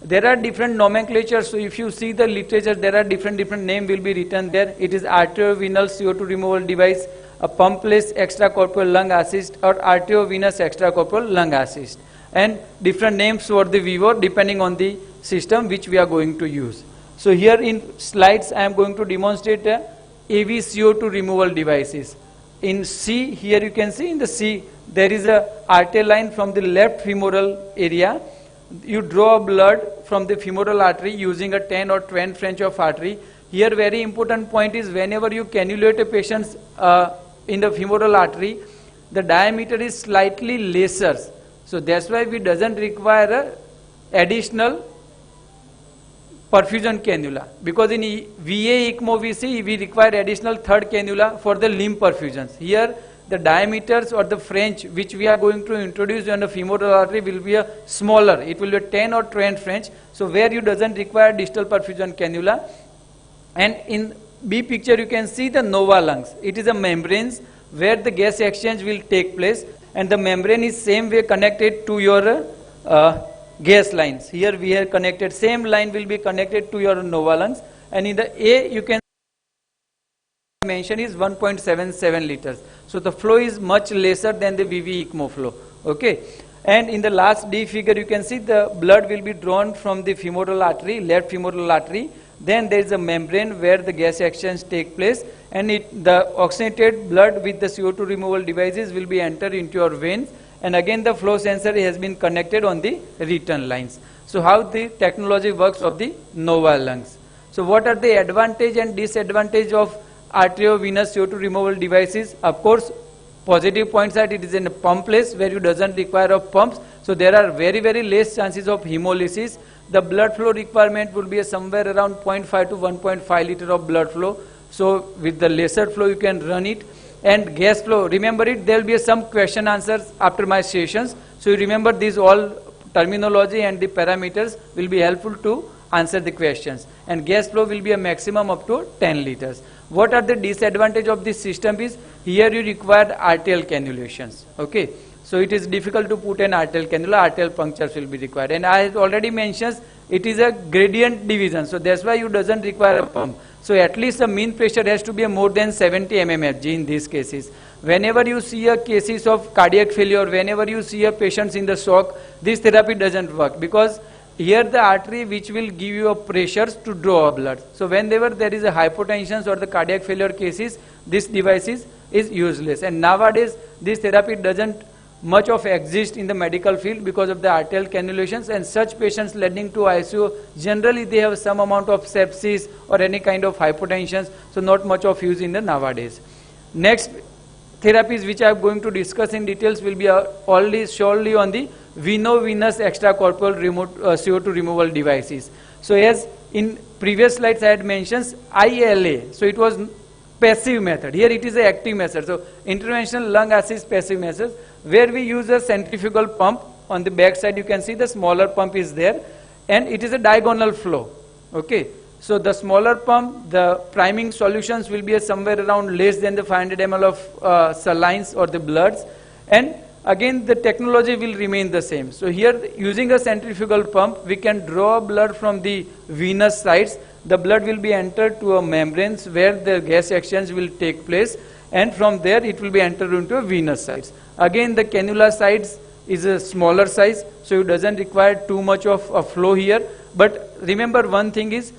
There are different nomenclatures. So if you see the literature, there are different name will be written there. It is arteriovenous CO2 removal device, a pumpless extracorporeal lung assist, or arteriovenous extracorporeal lung assist. And different names for the VIVO depending on the system which we are going to use. So here in slides I am going to demonstrate AV CO2 removal devices. In C, here you can see in the C, there is a artery line from the left femoral area. You draw blood from the femoral artery using a 10 or 20 French of artery. Here very important point is whenever you cannulate a patient in the femoral artery, the diameter is slightly lesser. So that's why we doesn't require additional perfusion cannula, because in VA ECMO we see we require additional third cannula for the limb perfusions. Here the diameters or the French which we are going to introduce on the femoral artery will be a smaller. It will be a 10 or 20 French. So where you doesn't require distal perfusion cannula. And in B picture you can see the Nova lungs. It is a membranes where the gas exchange will take place, and the membrane is same way connected to your gas lines. Here we have connected, same line will be connected to your Nova lungs, and in the A you can mention is 1.77 liters. So the flow is much lesser than the VV ECMO flow. Okay. And in the last D figure you can see the blood will be drawn from the femoral artery, left femoral artery. Then there is a membrane where the gas exchange take place, and the oxygenated blood with the CO2 removal devices will be entered into your veins. And again the flow sensor has been connected on the return lines. So how the technology works of the Nova lungs. So what are the advantage and disadvantage of arteriovenous CO2 removal devices. Of course, positive points are it is in a pumpless where you doesn't require of pumps. So there are very, very less chances of hemolysis. The blood flow requirement will be somewhere around 0.5 to 1.5 liter of blood flow. So with the lesser flow you can run it. And gas flow, remember it, there will be some question answers after my sessions. So you remember these all terminology and the parameters will be helpful to answer the questions. And gas flow will be a maximum up to 10 liters. What are the disadvantage of this system is, here you require arterial cannulations. Okay. So it is difficult to put an arterial cannula, arterial punctures will be required. And I already mentioned it is a gradient division. So that's why you doesn't require a pump. So at least the mean pressure has to be more than 70 mmHg in these cases. Whenever you see a cases of cardiac failure, whenever you see a patients in the shock, this therapy doesn't work because here the artery which will give you a pressures to draw blood. So whenever there is a hypotension or the cardiac failure cases, this device is useless. And nowadays this therapy doesn't much of exist in the medical field because of the arterial cannulations, and such patients leading to ICU, generally they have some amount of sepsis or any kind of hypotension, so not much of use in the nowadays. Next therapies which I am going to discuss in details will be solely on the veno-venous extracorporeal CO2 removal devices. So as in previous slides I had mentioned ILA, so it was passive method. Here it is an active method. So interventional lung assist passive method, where we use a centrifugal pump. On the back side you can see the smaller pump is there, and it is a diagonal flow. Okay. So the smaller pump, the priming solutions will be somewhere around less than the 500 ml of salines or the bloods, and again the technology will remain the same. So here using a centrifugal pump we can draw blood from the venous sides. The blood will be entered to a membranes where the gas exchange will take place, and from there it will be entered into a venous sides. Again the cannula sides is a smaller size, so it doesn't require too much of a flow here. But remember one thing is,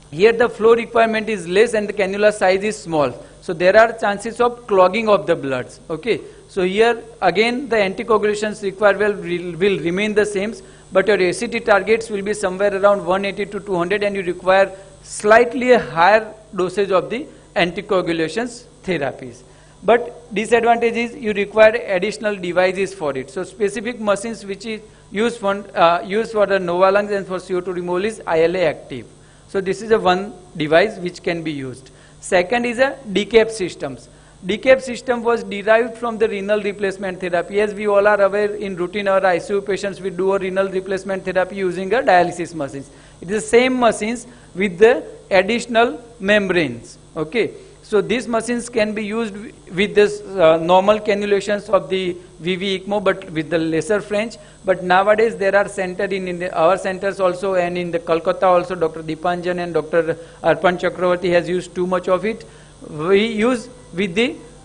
here the flow requirement is less and the cannula size is small. So there are chances of clogging of the bloods. Okay. So here again the anticoagulations required will remain the same, but your ACT targets will be somewhere around 180 to 200, and you require slightly a higher dosage of the anticoagulations therapies. But disadvantage is you require additional devices for it. So specific machines which is used for the Nova lungs and for CO2 removal is ILA active. So this is a one device which can be used. Second is a decap systems. Decap system was derived from the renal replacement therapy. As we all are aware, in routine our ICU patients we do a renal replacement therapy using a dialysis machines. It is the same machines with the additional membranes. Okay. So these machines can be used with this normal cannulations of the VV ECMO, but with the lesser French. But nowadays there are centers in our centers also, and in the Kolkata also, Dr. Dipanjan and Dr. Arpan Chakravarti has used too much of it. We use with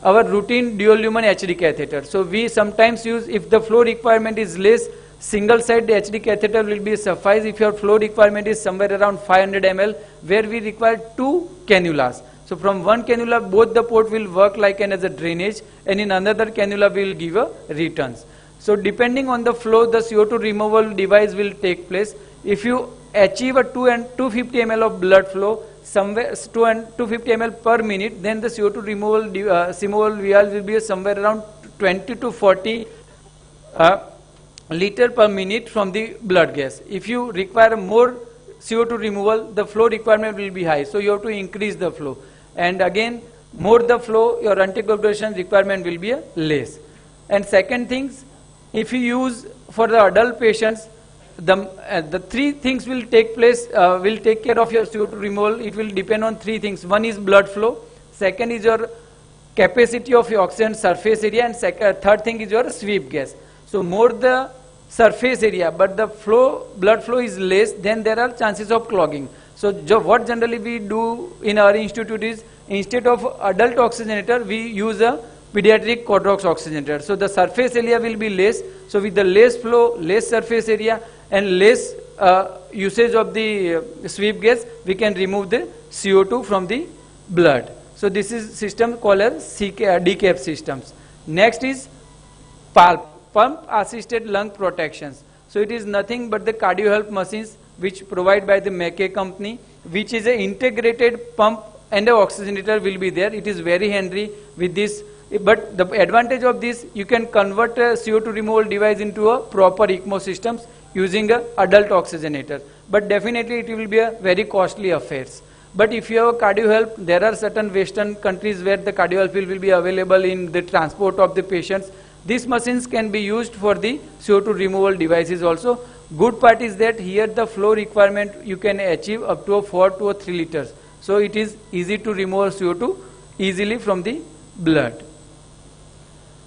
our routine dual lumen HD catheter. So we sometimes use, if the flow requirement is less, single side HD catheter will be suffice. If your flow requirement is somewhere around 500 ml, where we require 2 cannulas. So from one cannula both the port will work like as a drainage, and in another cannula will give a returns. So depending on the flow, the CO2 removal device will take place. If you achieve a 250 ml of blood flow, somewhere 250 ml per minute, then the CO2 removal vial will be somewhere around 20 to 40 liter per minute from the blood gas. If you require more CO2 removal, the flow requirement will be high, so you have to increase the flow. And again, more the flow, your anticoagulation requirement will be less. And second things, if you use for the adult patients, the three things will take place, will take care of your CO2 removal. It will depend on three things. One is blood flow, second is your capacity of your oxygen surface area, and third thing is your sweep gas. So more the surface area, but the blood flow is less, then there are chances of clogging. So what generally we do in our institute is, instead of adult oxygenator, we use a pediatric quadrox oxygenator. So the surface area will be less. So with the less flow, less surface area, and less usage of the sweep gas, we can remove the CO2 from the blood. So this is system called as decap systems. Next is PALP, pump assisted lung protections. So it is nothing but the cardio help machines which provide by the Mackay company, which is an integrated pump and a oxygenator will be there. It is very handy with this. But the advantage of this, you can convert a CO2 removal device into a proper ECMO systems using a adult oxygenator. But definitely it will be a very costly affair. But if you have a cardio help, there are certain Western countries where the cardio help will be available in the transport of the patients. These machines can be used for the CO2 removal devices also. Good part is that here the flow requirement you can achieve up to 4 to 3 liters. So it is easy to remove CO2 easily from the blood.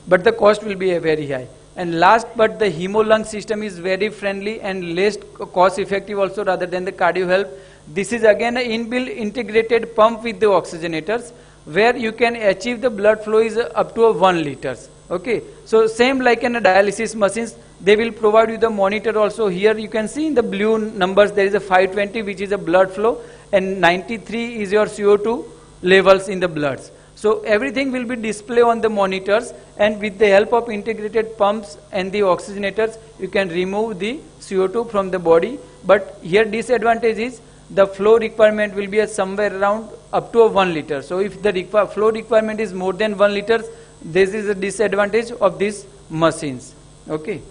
But the cost will be very high. And last, but the hemo-lung system is very friendly and less cost effective also rather than the cardio help. This is again an inbuilt integrated pump with the oxygenators where you can achieve the blood flow is up to 1 liters. Okay, so same like in a dialysis machines, they will provide you the monitor also. Here you can see in the blue numbers there is a 520 which is a blood flow and 93 is your CO2 levels in the bloods. So everything will be displayed on the monitors, and with the help of integrated pumps and the oxygenators, you can remove the CO2 from the body. But here disadvantage is the flow requirement will be somewhere around up to 1 liter. So if the flow requirement is more than 1 liter, this is a disadvantage of these machines. Okay.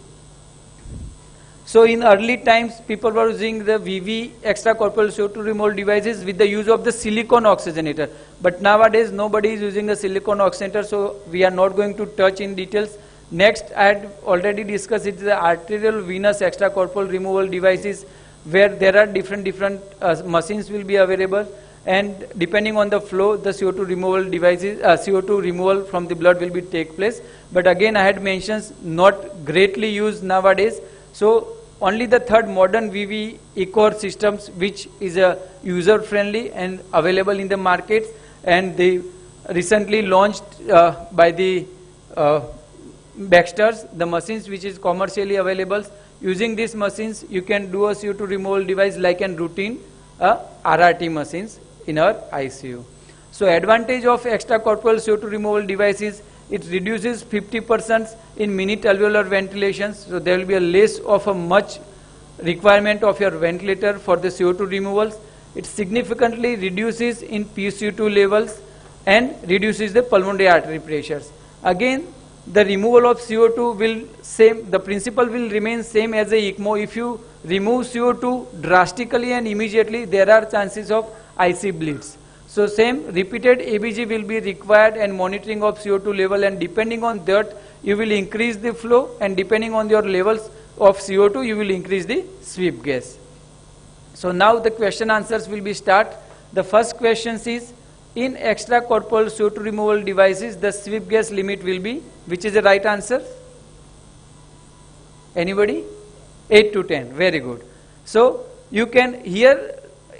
So in early times, people were using the VV extracorporeal CO2 removal devices with the use of the silicone oxygenator. But nowadays, nobody is using a silicone oxygenator, so we are not going to touch in details. Next, I had already discussed it, the arterial venous extracorporeal removal devices, where there are different machines will be available, and depending on the flow, the CO2 removal devices, CO2 removal from the blood will be take place. But again, I had mentioned not greatly used nowadays. So only the third modern VV ECOR systems, which is a user friendly and available in the markets, and they recently launched by the Baxter's, the machines which is commercially available. Using these machines, you can do a CO2 removal device like an routine RRT machines in our ICU. So advantage of extracorporeal CO2 removal devices, it reduces 50% in minute alveolar ventilations. So there will be a less of a much requirement of your ventilator for the CO2 removals. It significantly reduces in PCO2 levels and reduces the pulmonary artery pressures. Again, the removal of CO2 will the principle will remain same as a ECMO. If you remove CO2 drastically and immediately, there are chances of IC bleeds. So same repeated ABG will be required and monitoring of CO2 level, and depending on that, you will increase the flow, and depending on your levels of CO2, you will increase the sweep gas. So now the question answers will be start. The first question is, in extracorporeal CO2 removal devices, the sweep gas limit will be, which is the right answer? Anybody? 8 to 10. Very good. So you can here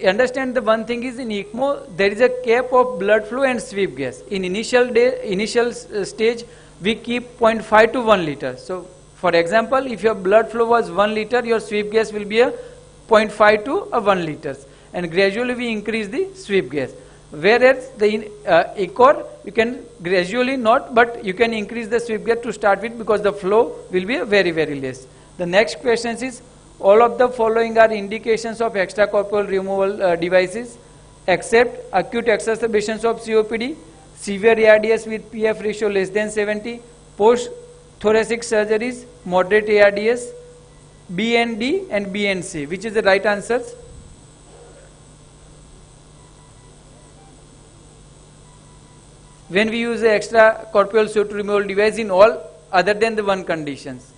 understand the one thing is in ECMO, there is a cap of blood flow and sweep gas. In initial stage, we keep 0.5 to 1 liter. So for example, if your blood flow was 1 liter, your sweep gas will be a 0.5 to 1 liters. And gradually we increase the sweep gas. Whereas the ECOR, you can gradually not, but you can increase the sweep gas to start with because the flow will be very, very less. The next question is, all of the following are indications of extracorporeal removal devices, except acute exacerbations of COPD, severe ARDS with PF ratio less than 70, post-thoracic surgeries, moderate ARDS, BND and BNC. Which is the right answers? When we use the extracorporeal CO2 removal device in all other than the one conditions.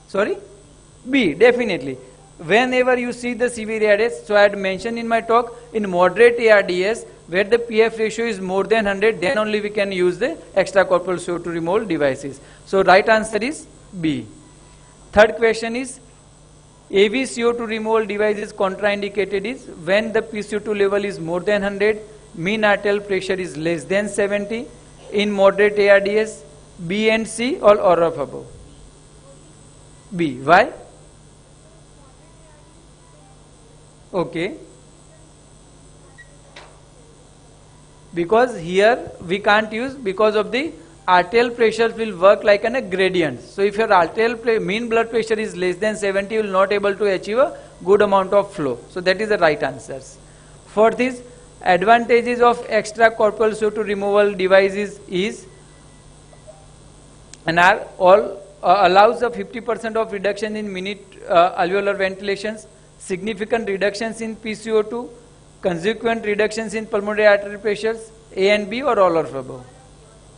Sorry? B, definitely. Whenever you see the severe ARDS, so I had mentioned in my talk, in moderate ARDS, where the PF ratio is more than 100, then only we can use the extracorporeal CO2 removal devices. So right answer is B. Third question is, AV CO2 removal device is contraindicated is when the PCO2 level is more than 100, mean arterial pressure is less than 70, in moderate ARDS, B and C, or of above. B. Why? Okay. Because here we can't use, because of the arterial pressure will work like a gradient. So if your arterial mean blood pressure is less than 70, you will not able to achieve a good amount of flow. So that is the right answers. Fourth is, advantages of extracorporeal CO2 removal devices is and are all allows a 50% of reduction in minute alveolar ventilations, significant reductions in PCO2, consequent reductions in pulmonary artery pressures, A and B, or all of the above?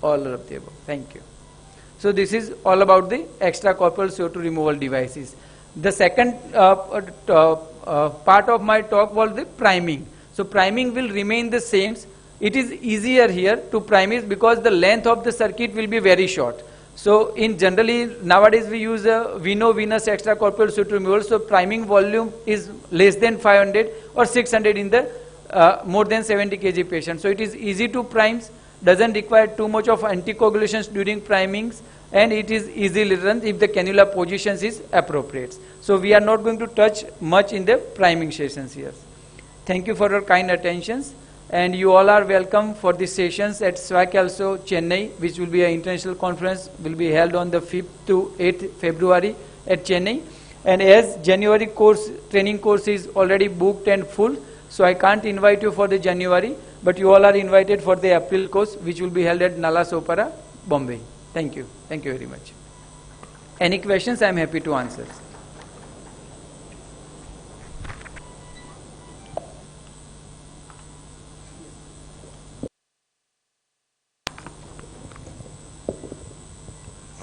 All of the above. Thank you. So this is all about the extracorporeal CO2 removal devices. The second part of my talk was the priming. So priming will remain the same. It is easier here to prime it because the length of the circuit will be very short. So in generally nowadays we use a venous extracorporeal CO2 removal. So priming volume is less than 500 or 600 in the more than 70 kg patient. So it is easy to prime, doesn't require too much of anticoagulations during primings, and it is easily run if the cannula positions is appropriate. So we are not going to touch much in the priming sessions here. Thank you for your kind attentions, and you all are welcome for the sessions at SWAC also Chennai, which will be an international conference, will be held on the 5th to 8th February at Chennai. And as January course, training course is already booked and full, so I can't invite you for the January, but you all are invited for the April course, which will be held at Nala Sopara, Bombay. Thank you. Thank you very much. Any questions, I am happy to answer.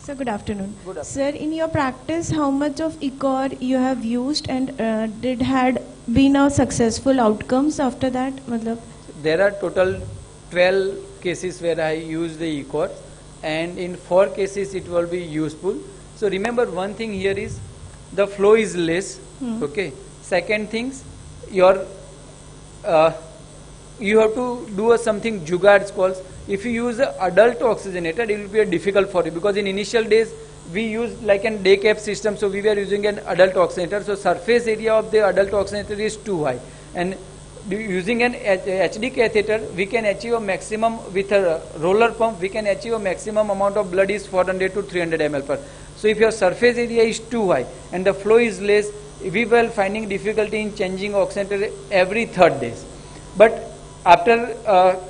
Sir, good afternoon. Good afternoon. Sir, in your practice, how much of ECOR you have used, and had been a successful outcomes after that? There are total 12 cases where I use the ECOR, and in 4 cases it will be useful. So remember, one thing here is the flow is less. Okay. Second things, your you have to do something jugaad calls. If you use an adult oxygenator, it will be difficult for you, because in initial days we used like an day cap system, so we were using an adult oxygenator. So surface area of the adult oxygenator is too high, and using an HD catheter, we can achieve a maximum with a roller pump. We can achieve a maximum amount of blood is 400 to 300 ml per. So if your surface area is too high and the flow is less, we were finding difficulty in changing oxygenator every 3rd days. But after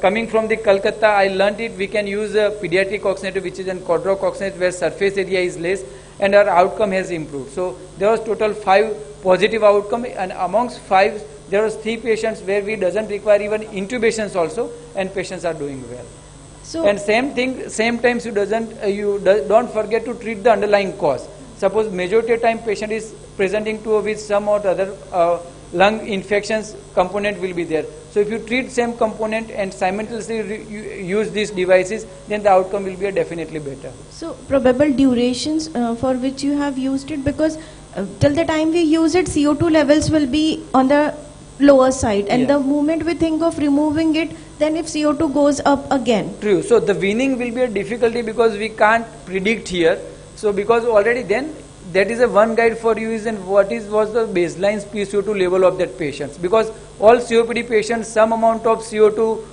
coming from the Calcutta, I learned it. We can use a pediatric oxygenator, which is a quadroc oxygenator, where surface area is less, and our outcome has improved. So there was total 5 positive outcome, and amongst 5, there was 3 patients where we doesn't require even intubations also, and patients are doing well. So and same thing, same times you don't forget to treat the underlying cause. Suppose majority of time patient is presenting to with some or other lung infections component will be there. So if you treat same component and simultaneously use these devices, then the outcome will be definitely better. So probable durations for which you have used it, because till the time we use it, CO2 levels will be on the lower side, and the moment we think of removing it, then if CO2 goes up again. True. So the weaning will be a difficulty because we can't predict here. So because already then that is a one guide for you is, and what was the baseline PCO2 level of that patient, because all COPD patients some amount of CO2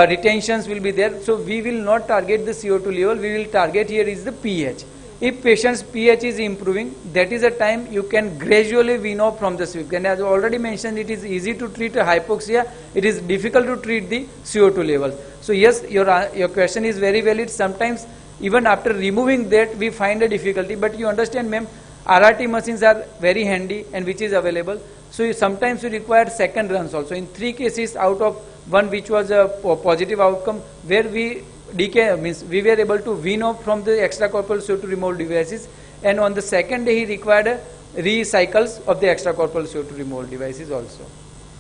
retentions will be there. So we will not target the CO2 level, we will target here is the pH. If patient's pH is improving, that is a time you can gradually wean off from the sweep. And as I already mentioned, it is easy to treat a hypoxia, it is difficult to treat the CO2 level. So yes, your question is very valid. Sometimes even after removing that we find a difficulty, but you understand, ma'am, RRT machines are very handy and which is available. So sometimes you require second runs also. In 3 cases out of 1 which was a positive outcome, where we we were able to wean off from the extracorporeal CO2 removal devices, and on the second day he required recycles of the extracorporeal CO2 removal devices also.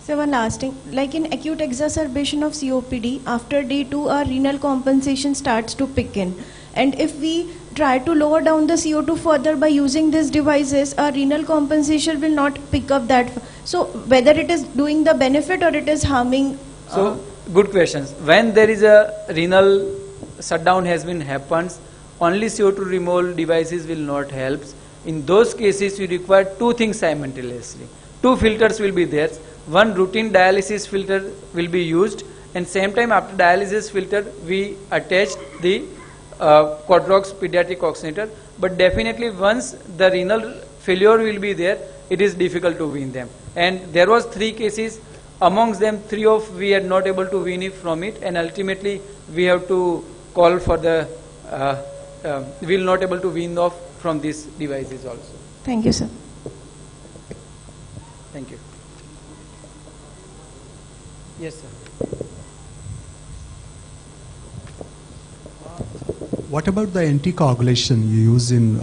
So one last thing, like in acute exacerbation of COPD, after day 2 our renal compensation starts to pick in, and if we try to lower down the CO2 further by using these devices, our renal compensation will not pick up that. So whether it is doing the benefit or it is harming. So good questions. When there is a renal shutdown has been happens, only CO2 removal devices will not help. In those cases you require 2 things simultaneously. 2 filters will be there. One routine dialysis filter will be used, and same time after dialysis filter we attached the quadrox pediatric oxygenator. But definitely once the renal failure will be there, it is difficult to wean them. And there was 3 cases amongst them, 3 of we are not able to win it from it, and ultimately we have to call for the, we will not able to win off from these devices also. Thank you, sir. Thank you. Yes, sir. What about the anticoagulation you use in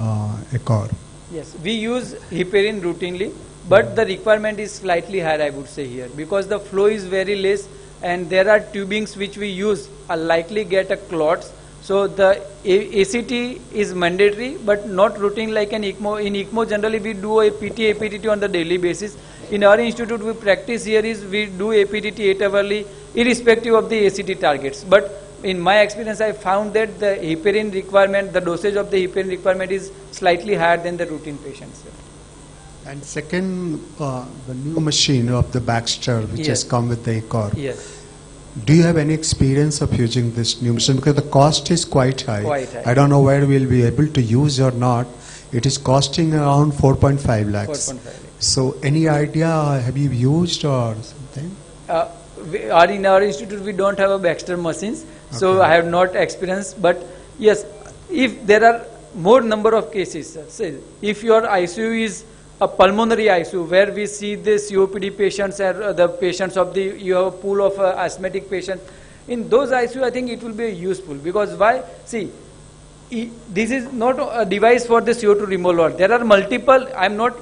ECOR? Yes, we use heparin routinely, but the requirement is slightly higher, I would say here, because the flow is very less, and there are tubings which we use are likely get a clots. So the ACT is mandatory, but not routine like an ECMO. In ECMO, generally we do a PT, APTT on the daily basis. In our institute, we practice here is we do APTT 8-hourly, irrespective of the ACT targets. But in my experience, I found that the heparin requirement, the dosage of the heparin requirement is slightly higher than the routine patients. And second, the new machine of the Baxter, which has come with the ECOR. Yes. Do you have any experience of using this new machine? Because the cost is quite high. Quite high. I don't know whether we'll be able to use or not. It is costing around 4.5 lakhs. 4.5 lakhs. So any idea, have you used or something? In our institute, we don't have a Baxter machines, so Okay. I have not experienced. But yes, if there are more number of cases, say if your ICU is a pulmonary ICU where we see the COPD patients or the patients of the, you have a pool of asthmatic patients, in those ICU I think it will be useful, because why? See, this is not a device for the CO2 removal. There are multiple, I am not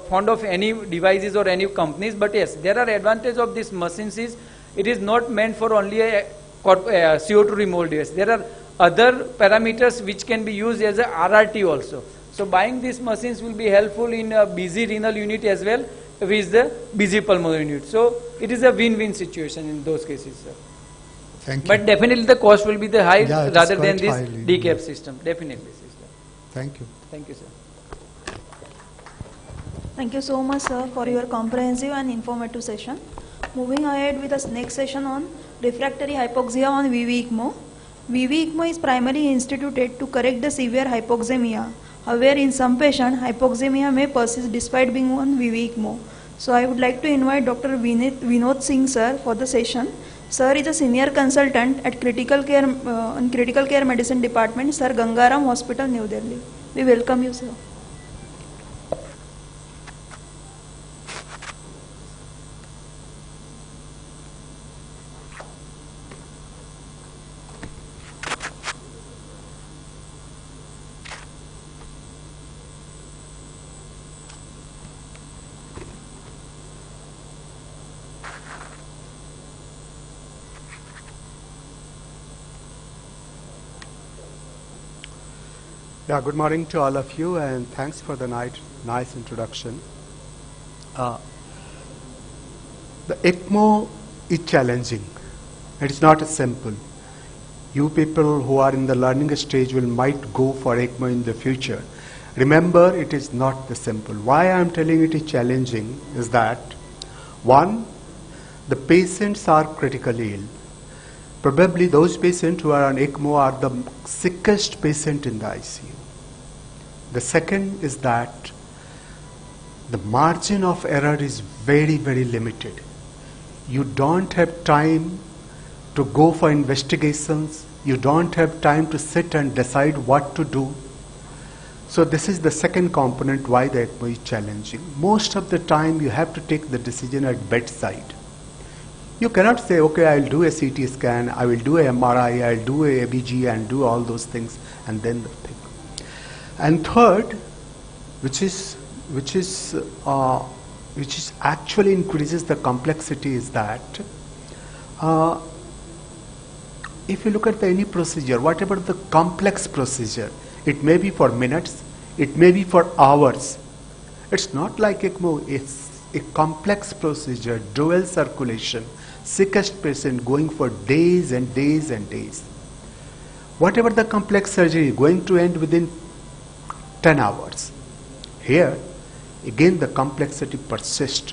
fond of any devices or any companies, but yes, there are advantages of this machines is, it is not meant for only a CO2 removal device. There are other parameters which can be used as a RRT also. So buying these machines will be helpful in a busy renal unit as well, with the busy pulmonary unit. So it is a win-win situation in those cases, sir. Thank you. But definitely the cost will be the high, Yeah, it is rather than quite this highly, decap system. Definitely, sister. Thank you. Thank you, sir. Thank you so much, sir, for your comprehensive and informative session. Moving ahead with the next session on refractory hypoxia on VV ECMO. VV ECMO is primarily instituted to correct the severe hypoxemia. However, in some patients, hypoxemia may persist despite being on VV ECMO. So I would like to invite Dr. Vinod Singh, sir, for the session. Sir is a senior consultant at critical care medicine department, Sir Gangaram Hospital, New Delhi. We welcome you, sir. Yeah, good morning to all of you, and thanks for the nice introduction. The ECMO is challenging. It is not simple. You people who are in the learning stage might go for ECMO in the future. Remember, it is not the simple. Why I am telling it is challenging is that, one, the patients are critically ill. Probably those patients who are on ECMO are the sickest patient in the ICU. The second is that the margin of error is very, very limited. You don't have time to go for investigations. You don't have time to sit and decide what to do. So this is the second component why the ECMO is challenging. Most of the time you have to take the decision at bedside. You cannot say, okay, I'll do a CT scan, I will do a MRI, I'll do a ABG and do all those things, and then the thing. And third, which actually increases the complexity, is that if you look at any procedure, whatever the complex procedure, it may be for minutes, it may be for hours. It's not like ECMO, it's a complex procedure, dual circulation, sickest patient going for days and days and days. Whatever the complex surgery going to end within 10 hours. Here, again the complexity persists.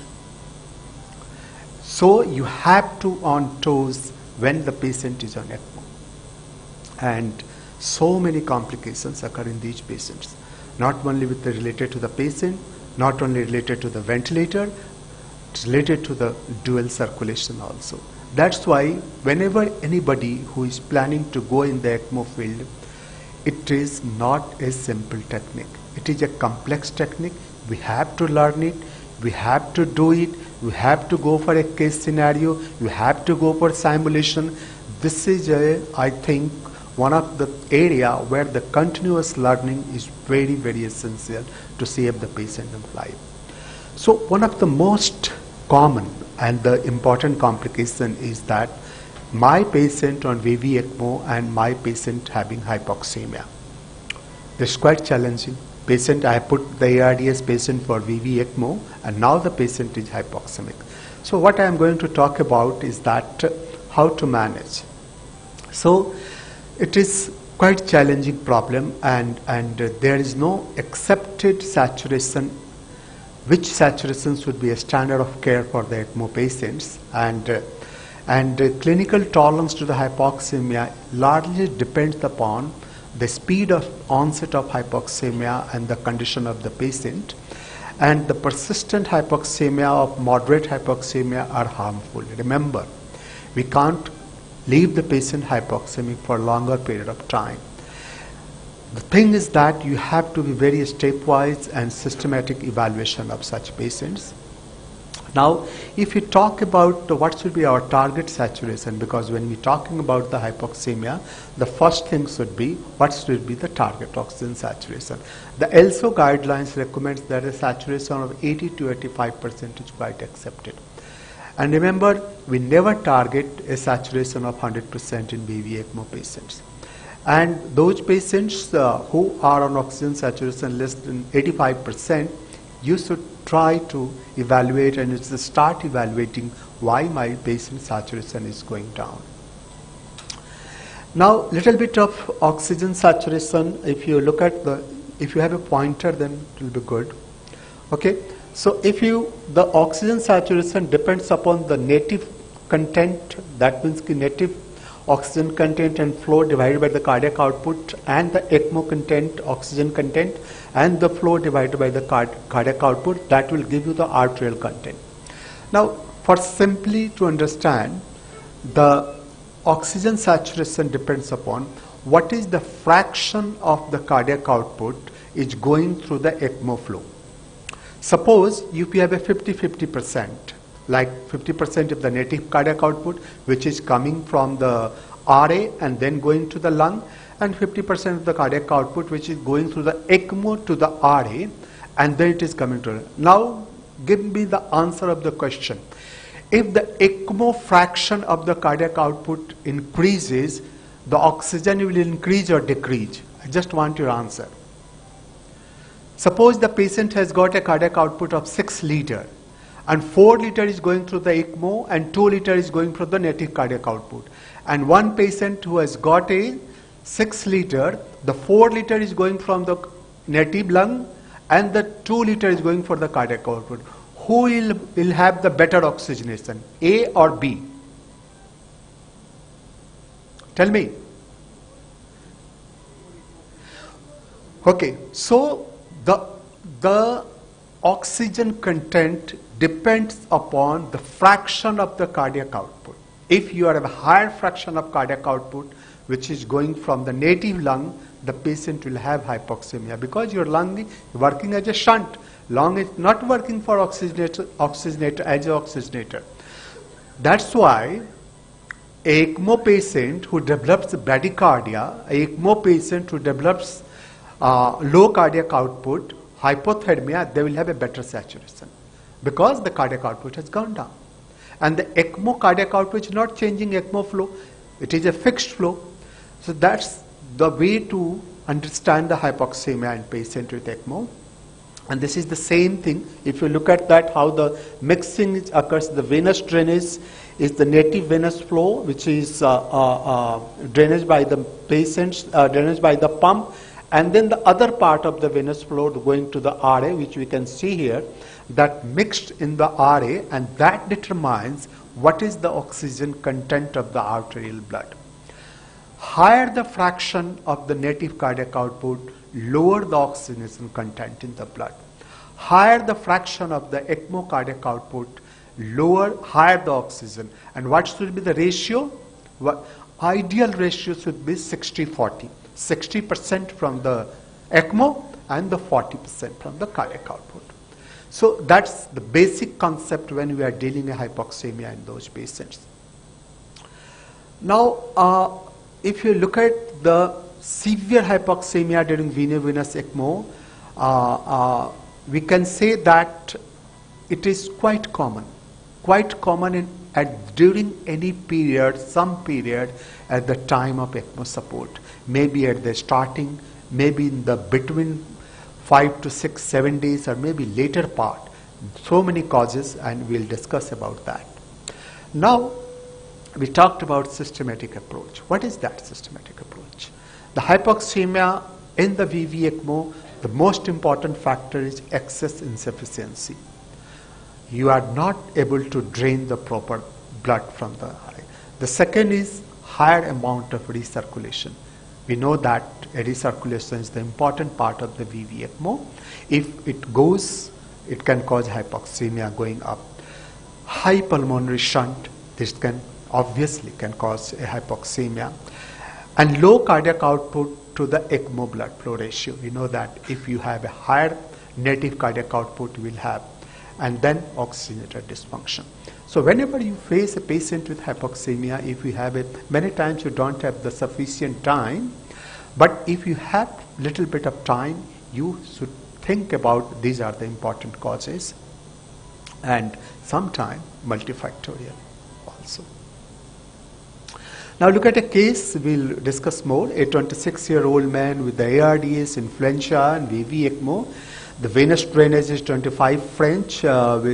So you have to on toes when the patient is on ECMO. And so many complications occur in these patients, not only related to the patient, not only related to the ventilator, related to the dual circulation also. That's why whenever anybody who is planning to go in the ECMO field, it is not a simple technique. It is a complex technique. We have to learn it. We have to do it. We have to go for a case scenario. You have to go for simulation. This is, I think, one of the area where the continuous learning is very, very essential to save the patient's life. So one of the most common and the important complication is that my patient on VV ECMO and my patient having hypoxemia. It's quite challenging. Patient, I put the ARDS patient for VV ECMO and now the patient is hypoxemic. So what I am going to talk about is that how to manage. So it is quite challenging problem and there is no accepted saturation, which saturation should be a standard of care for the ECMO patients, and clinical tolerance to the hypoxemia largely depends upon the speed of onset of hypoxemia and the condition of the patient, and the persistent hypoxemia or moderate hypoxemia are harmful. Remember, we can't leave the patient hypoxemic for a longer period of time. The thing is that you have to be very stepwise and systematic evaluation of such patients. Now, if you talk about what should be our target saturation, because when we're talking about the hypoxemia, the first thing should be what should be the target oxygen saturation. The ELSO guidelines recommends that a saturation of 80 to 85% is quite accepted. And remember, we never target a saturation of 100% in VV ECMO patients. And those patients who are on oxygen saturation less than 85%, you should try to evaluate and start evaluating why my patient saturation is going down. Now, little bit of oxygen saturation. If you look at if you have a pointer, then it will be good. Okay. So if the oxygen saturation depends upon the native content, that means the native oxygen content and flow divided by the cardiac output, and the ECMO content, oxygen content, and the flow divided by the cardiac output, that will give you the arterial content. Now, for simply to understand, the oxygen saturation depends upon what is the fraction of the cardiac output is going through the ECMO flow. Suppose if you have a 50-50%, like 50% of the native cardiac output, which is coming from the RA and then going to the lung, and 50% of the cardiac output which is going through the ECMO to the RA, and then it is coming to. Now, give me the answer of the question. If the ECMO fraction of the cardiac output increases, the oxygen will increase or decrease? I just want your answer. Suppose the patient has got a cardiac output of 6 liter and 4 liter is going through the ECMO and 2 liter is going through the native cardiac output. And one patient who has got a 6 liter, the 4 liter is going from the native lung and the 2 liter is going for the cardiac output. Who will have the better oxygenation, A or B? Tell me. Okay, so the oxygen content depends upon the fraction of the cardiac output. If you have a higher fraction of cardiac output which is going from the native lung, the patient will have hypoxemia because your lung is working as a shunt. Lung is not working for oxygenator as an oxygenator. That's why a ECMO patient who develops bradycardia, a ECMO patient who develops low cardiac output, hypothermia, they will have a better saturation because the cardiac output has gone down. And the ECMO cardiac output is not changing ECMO flow, it is a fixed flow. So that's the way to understand the hypoxemia in patient with ECMO. And this is the same thing. If you look at that, how the mixing occurs, the venous drainage is the native venous flow, which is drainage by the patients, drainage by the pump, and then the other part of the venous flow going to the RA, which we can see here, that mixed in the RA, and that determines what is the oxygen content of the arterial blood. Higher the fraction of the native cardiac output, lower the oxygenation content in the blood. Higher the fraction of the ECMO cardiac output, higher the oxygen. And what should be the ratio? Ideal ratio should be 60-40. 60% from the ECMO and the 40% from the cardiac output. So that's the basic concept when we are dealing with hypoxemia in those patients. Now, if you look at the severe hypoxemia during venous ECMO, we can say that it is quite common during any period, some period at the time of ECMO support. Maybe at the starting, maybe in the between 5 to 6, 7 days, or maybe later part. So many causes, and we'll discuss about that. Now, we talked about systematic approach. What is that systematic approach? The hypoxemia in the VV ECMO, the most important factor is excess insufficiency. You are not able to drain the proper blood from the eye. The second is higher amount of recirculation. We know that recirculation is the important part of the VV ECMO. If it goes, it can cause hypoxemia going up. High pulmonary shunt, this can obviously cause a hypoxemia. And low cardiac output to the ECMO blood flow ratio. We know that if you have a higher native cardiac output, you will have, and then oxygenator dysfunction. So whenever you face a patient with hypoxemia, if you have it, many times you don't have the sufficient time, but if you have little bit of time, you should think about these are the important causes, and sometime multifactorial also. Now look at a case we'll discuss more. A 26-year-old man with the ARDS, influenza, and VV ECMO. The venous drainage is 25 French from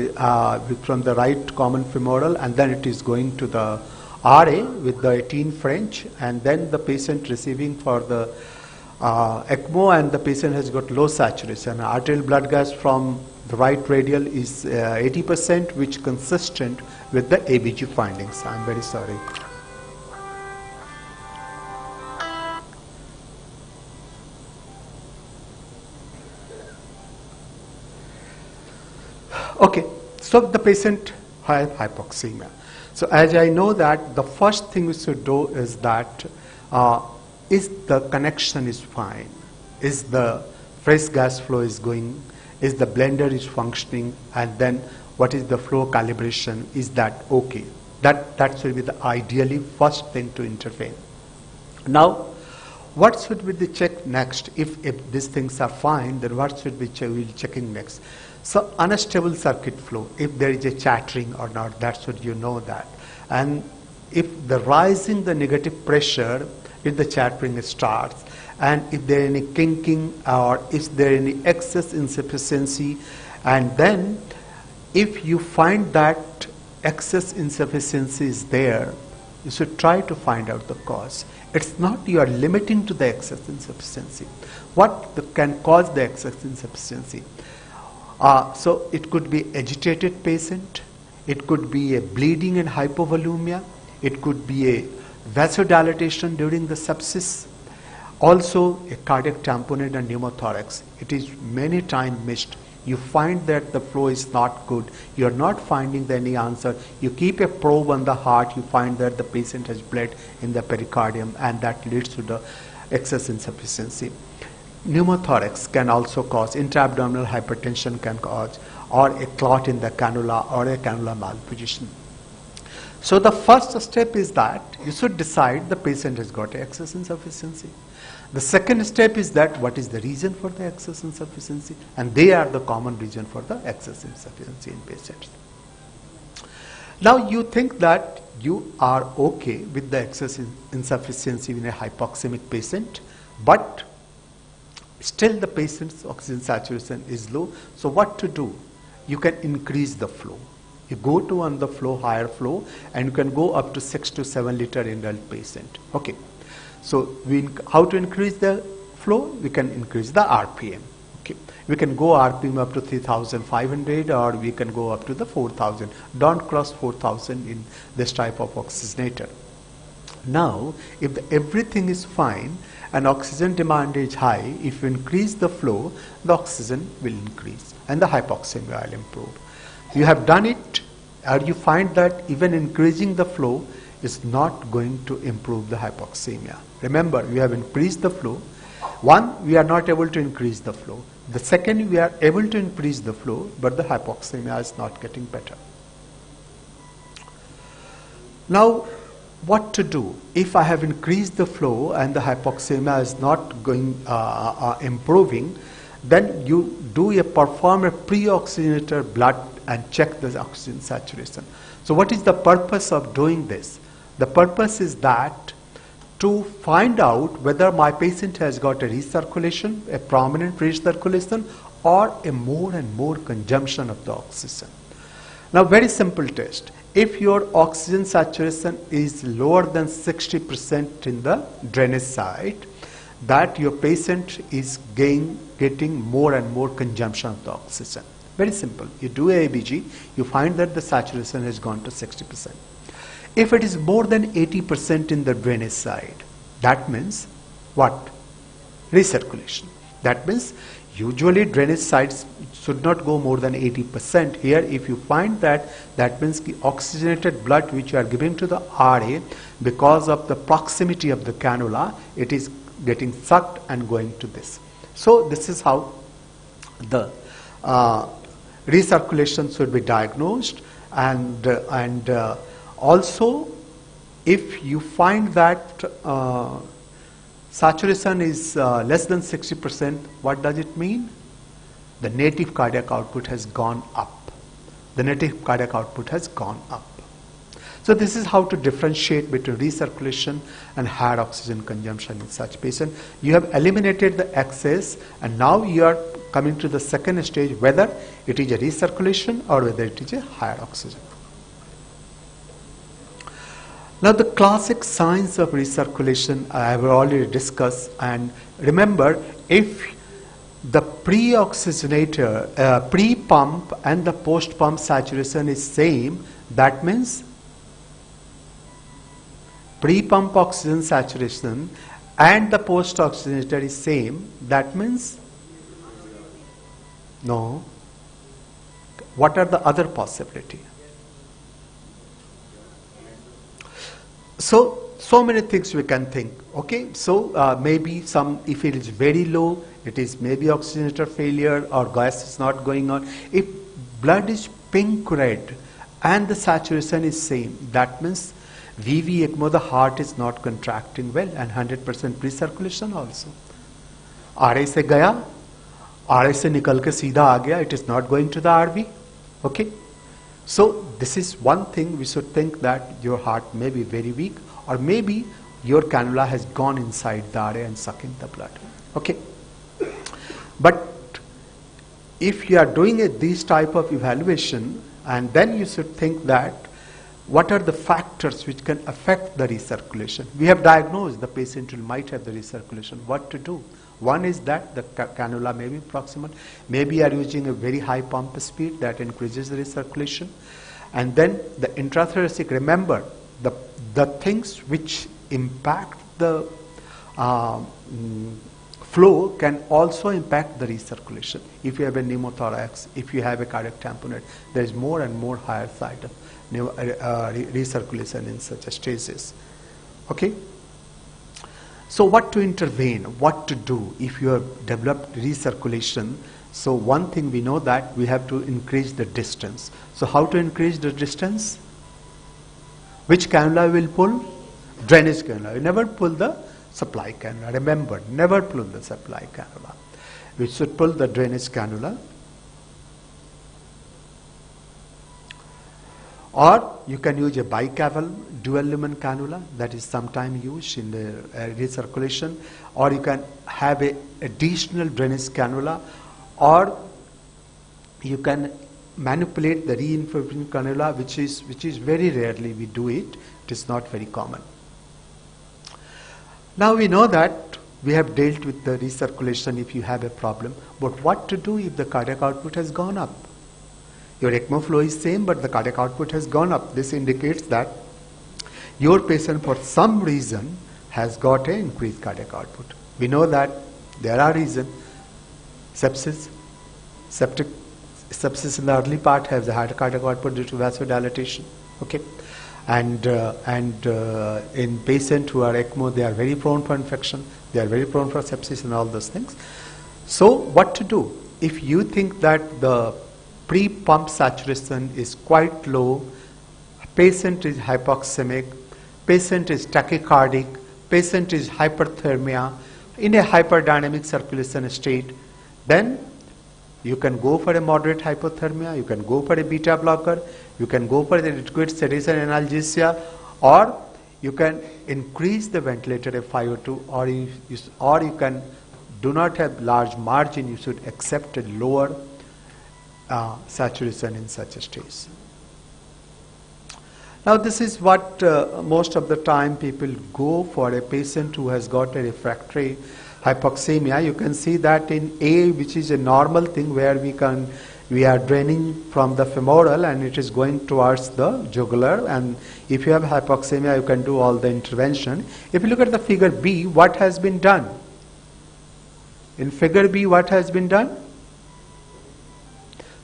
the right common femoral, and then it is going to the RA with the 18 French, and then the patient receiving for the ECMO, and the patient has got low saturation. Arterial blood gas from the right radial is 80%, which consistent with the ABG findings. I'm very sorry. Okay, so the patient has hypoxemia. So as I know that the first thing we should do is that is the connection is fine, is the fresh gas flow is going, is the blender is functioning, and then what is the flow calibration, is that okay? That should be the ideally first thing to intervene. Now, what should be the check next? If these things are fine, then what should be checking next? So unstable circuit flow, if there is a chattering or not, that should you know that. And if the rising the negative pressure, if the chattering starts, and if there is any kinking or if there is any excess insufficiency, and then if you find that excess insufficiency is there, you should try to find out the cause. It's not you are limiting to the excess insufficiency. What can cause the excess insufficiency? So it could be agitated patient, it could be a bleeding and hypovolemia, it could be a vasodilatation during the sepsis, also a cardiac tamponade and pneumothorax. It is many times missed. You find that the flow is not good, you are not finding any answer, you keep a probe on the heart, you find that the patient has bled in the pericardium, and that leads to the excess insufficiency. Pneumothorax can also cause, intra-abdominal hypertension can cause, or a clot in the cannula, or a cannula malposition. So the first step is that you should decide the patient has got excess insufficiency. The second step is that what is the reason for the excess insufficiency, and they are the common reason for the excess insufficiency in patients. Now you think that you are okay with the excess insufficiency in a hypoxemic patient, but still the patient's oxygen saturation is low. So what to do? You can increase the flow. You go to on the flow, higher flow, and you can go up to 6 to 7 liter in adult patient. Okay. So how to increase the flow? We can increase the RPM. Okay. We can go RPM up to 3,500, or we can go up to the 4,000. Don't cross 4,000 in this type of oxygenator. Now, if everything is fine and oxygen demand is high, if you increase the flow, the oxygen will increase and the hypoxemia will improve. You have done it or you find that even increasing the flow is not going to improve the hypoxemia. Remember, we have increased the flow. One, we are not able to increase the flow. The second, we are able to increase the flow, but the hypoxemia is not getting better. Now, what to do? If I have increased the flow and the hypoxemia is not going improving, then you perform a pre-oxygenated blood and check the oxygen saturation. So what is the purpose of doing this? The purpose is that to find out whether my patient has got a recirculation, a prominent recirculation, or a more and more consumption of the oxygen. Now, very simple test. If your oxygen saturation is lower than 60% in the drainage side, that your patient is getting more and more consumption of the oxygen. Very simple. You do ABG, you find that the saturation has gone to 60%. If it is more than 80% in the drainage side, that means what? Recirculation. That means usually drainage sides should not go more than 80%. Here, if you find that, that means the oxygenated blood which you are giving to the RA, because of the proximity of the cannula, it is getting sucked and going to this. So this is how the recirculation should be diagnosed, and also if you find that saturation is less than 60%, what does it mean? The native cardiac output has gone up. The native cardiac output has gone up. So this is how to differentiate between recirculation and higher oxygen consumption in such patient. You have eliminated the excess, and now you are coming to the second stage, whether it is a recirculation or whether it is a higher oxygen. Now the classic signs of recirculation I have already discussed, and remember, if the pre-oxygenator, pre-pump and the post-pump saturation is same, that means pre-pump oxygen saturation and the post-oxygenator is same, that means no. What are the other possibility? So many things we can think. Okay, so maybe if it is very low, it is maybe oxygenator failure or gas is not going on. If blood is pink red and the saturation is same, that means VV ECMO, the heart is not contracting well, and 100% recirculation also. RA से गया, RA से निकल के सीधा आ गया, it is not going to the RV. Okay, so this is one thing we should think, that your heart may be very weak, or maybe your cannula has gone inside the RA and sucking the blood. Okay, but if you are doing this type of evaluation, and then you should think that what are the factors which can affect the recirculation. We have diagnosed the patient who might have the recirculation. What to do? One is that the cannula may be proximal. Maybe you are using a very high pump speed that increases the recirculation. And then the intrathoracic, remember, the things which impact the flow can also impact the recirculation. If you have a pneumothorax, if you have a cardiac tamponade, there is more and more higher side of recirculation in such stages. Okay? So what to intervene, what to do if you have developed recirculation? So one thing we know that we have to increase the distance. So how to increase the distance? Which cannula will pull? Drainage cannula. You never pull the supply cannula. Remember, never pull the supply cannula. We should pull the drainage cannula. Or you can use a bicaval dual lumen cannula, that is sometimes used in the recirculation, or you can have a additional drainage cannula, or you can manipulate the reinforcing cannula, which is very rarely we do it. It is not very common. Now we know that we have dealt with the recirculation if you have a problem, but what to do if the cardiac output has gone up? Your ECMO flow is same, but the cardiac output has gone up. This indicates that your patient for some reason has got an increased cardiac output. We know that there are reasons: sepsis, septic sepsis in the early part has a higher cardiac output due to vasodilatation. Okay, and in patients who are ECMO, they are very prone for infection, they are very prone for sepsis and all those things. So what to do? If you think that the pre-pump saturation is quite low, patient is hypoxemic, patient is tachycardic, patient is hyperthermia, in a hyperdynamic circulation state, then you can go for a moderate hypothermia, you can go for a beta blocker, you can go for the adequate sedation analgesia, or you can increase the ventilator FiO2, or you can do not have large margin, you should accept a lower saturation in such a stage. Now this is what most of the time people go for a patient who has got a refractory hypoxemia. You can see that in A, which is a normal thing where we are draining from the femoral and it is going towards the jugular, and if you have hypoxemia you can do all the intervention. If you look at the figure B, what has been done? In figure B, what has been done?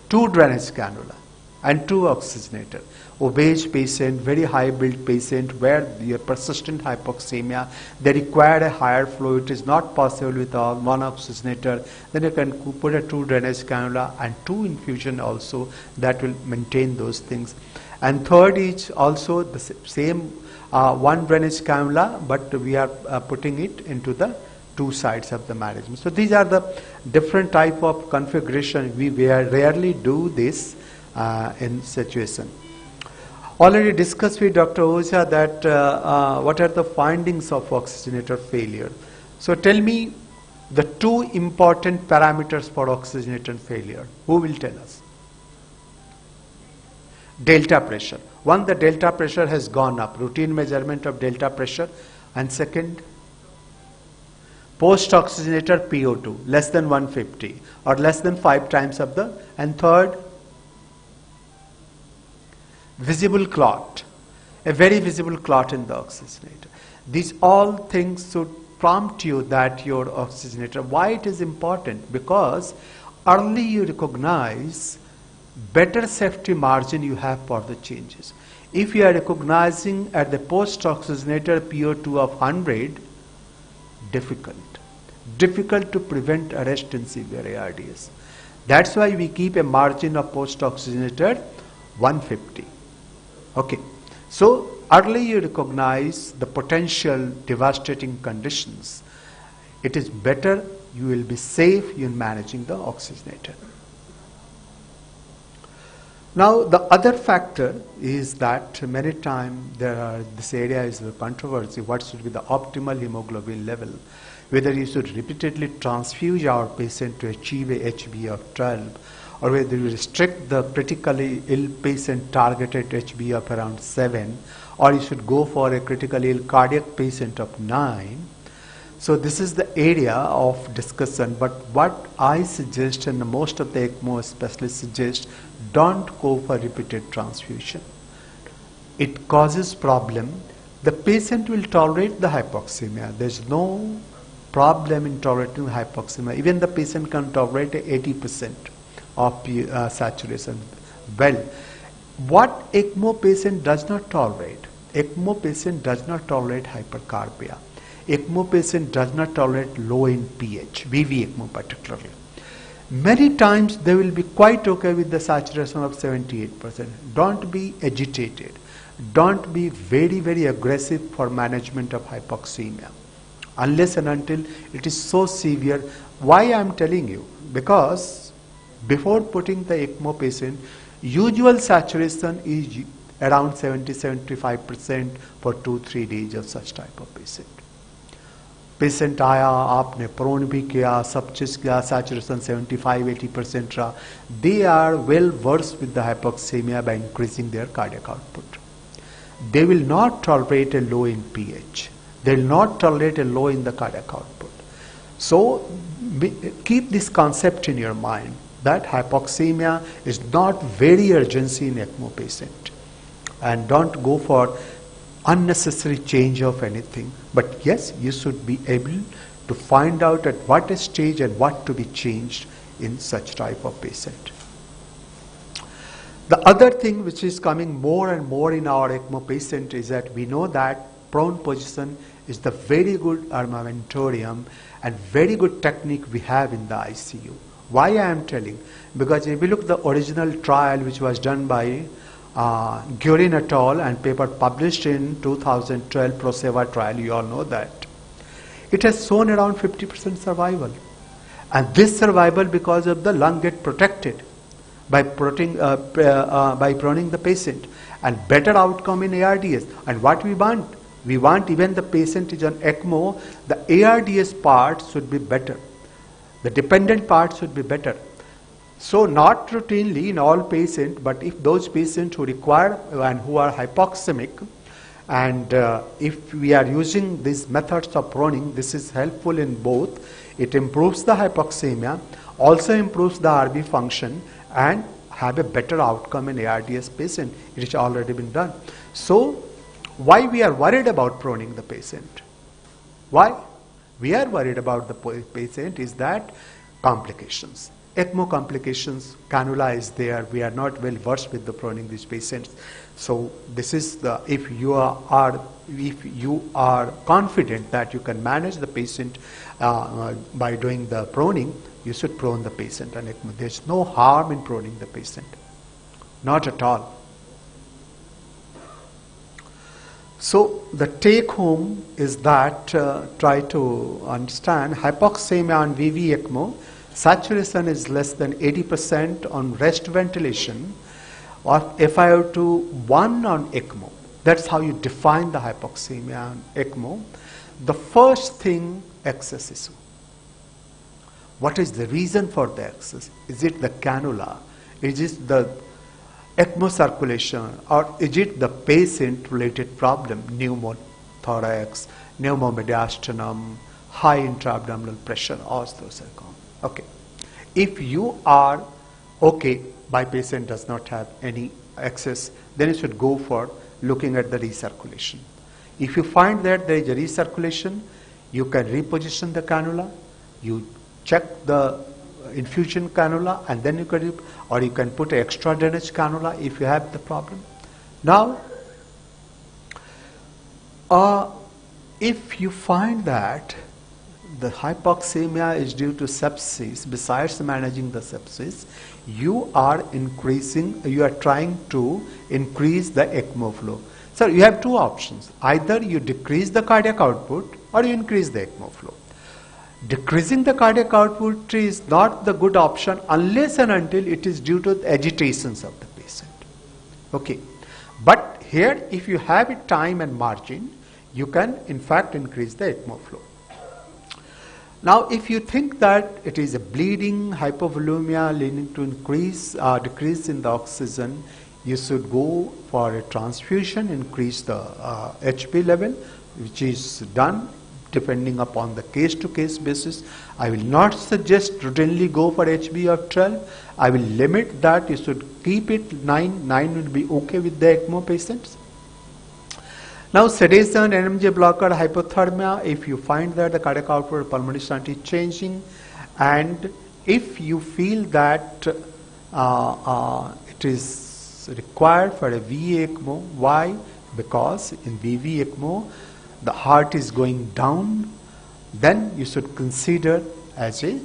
2 drainage cannula and 2 oxygenator. Obese patient, very high build patient where the persistent hypoxemia, they require a higher flow, it is not possible with one oxygenator, then you can put a 2 drainage cannula and 2 infusion also, that will maintain those things. And third is also the same 1 drainage cannula, but we are putting it into the 2 sides of the management. So these are the different type of configuration. We rarely do this in situation. Already discussed with Dr. Oza that what are the findings of oxygenator failure. So tell me the 2 important parameters for oxygenator failure. Who will tell us? Delta pressure. One, the delta pressure has gone up, routine measurement of delta pressure. And second, post-oxygenator PO2, less than 150 or less than 5 times of the, and third, visible clot, a very visible clot in the oxygenator. These all things should prompt you that your oxygenator, why it is important? Because early you recognize, better safety margin you have for the changes. If you are recognizing at the post-oxygenator PO2 of 100, difficult to prevent arrest in severe ARDS. That's why we keep a margin of post-oxygenator 150. Okay, so early you recognize the potential devastating conditions. It is better, you will be safe in managing the oxygenator. Now the other factor is that many times this area is a controversy, what should be the optimal hemoglobin level, whether you should repeatedly transfuse our patient to achieve a HB of 12, or whether you restrict the critically ill patient targeted HB of around 7, or you should go for a critically ill cardiac patient of 9. So this is the area of discussion, but what I suggest and most of the ECMO specialists suggest, don't go for repeated transfusion. It causes problem. The patient will tolerate the hypoxemia. There's no problem in tolerating hypoxemia. Even the patient can tolerate 80% of saturation. Well, what ECMO patient does not tolerate? ECMO patient does not tolerate hypercarbia. ECMO patient does not tolerate low in pH, VV ECMO particularly. Many times they will be quite okay with the saturation of 78%. Don't be agitated. Don't be very, very aggressive for management of hypoxemia. Unless and until it is so severe. Why I am telling you? Because before putting the ECMO patient, usual saturation is around 70-75% for 2-3 days of such type of patient. Patient आया, आपने prone भी किया, सब चीज किया, saturation 75-80% रहा. They are well versed with the hypoxemia by increasing their cardiac output. They will not tolerate a low in pH. They will not tolerate a low in the cardiac output. So keep this concept in your mind that hypoxemia is not very urgency in ECMO patient, and don't go for unnecessary change of anything. But yes, you should be able to find out at what stage and what to be changed in such type of patient. The other thing which is coming more and more in our ECMO patient is that we know that prone position is the very good armamentarium and very good technique we have in the ICU. Why I am telling? Because if we look at the original trial which was done by Gurin et al. And paper published in 2012 ProSeva trial, you all know that. It has shown around 50% survival. And this survival because of the lung get protected by proning the patient, and better outcome in ARDS. And what we want? We want even the patient is on ECMO, the ARDS part should be better. The dependent part should be better. So not routinely in all patients, but if those patients who require and who are hypoxemic, and if we are using these methods of proning, this is helpful in both. It improves the hypoxemia, also improves the RB function, and have a better outcome in ARDS patient. It has already been done. So why we are worried about proning the patient? Why? We are worried about the patient is that complications. ECMO complications, cannula is there. We are not well versed with the proning these patients. So this is the, if you are confident that you can manage the patient by doing the proning, you should prone the patient on ECMO. There's no harm in proning the patient. Not at all. So the take home is that try to understand hypoxemia on VV ECMO, saturation is less than 80% on rest ventilation, or FiO2 1 on ECMO. That's how you define the hypoxemia on ECMO. The first thing, excess issue. What is the reason for the excess? Is it the cannula? Is it the ECMO circulation, or is it the patient-related problem, pneumothorax, pneumomediastinum, high intra-abdominal pressure, all those are gone. Okay. If you are okay, by patient does not have any excess, then you should go for looking at the recirculation. If you find that there is a recirculation, you can reposition the cannula, you check the infusion cannula, and then you can, or you can put an extra drainage cannula if you have the problem. Now, if you find that the hypoxemia is due to sepsis, besides managing the sepsis, you are trying to increase the ECMO flow. So you have two options. Either you decrease the cardiac output or you increase the ECMO flow. Decreasing the cardiac output is not the good option unless and until it is due to the agitations of the patient. Okay. But here, if you have a time and margin, you can in fact increase the ECMO flow. Now, if you think that it is a bleeding, hypovolemia leading to decrease in the oxygen, you should go for a transfusion, increase the HB level, which is done depending upon the case-to-case basis. I will not suggest routinely go for HB of 12. I will limit that. You should keep it 9. 9 will be okay with the ECMO patients. Now, sedation, NMJ blocker, hypothermia, if you find that the cardiac output of pulmonary shunt is changing, and if you feel that it is required for a VV ECMO, why? Because in VV ECMO, the heart is going down, then you should consider as a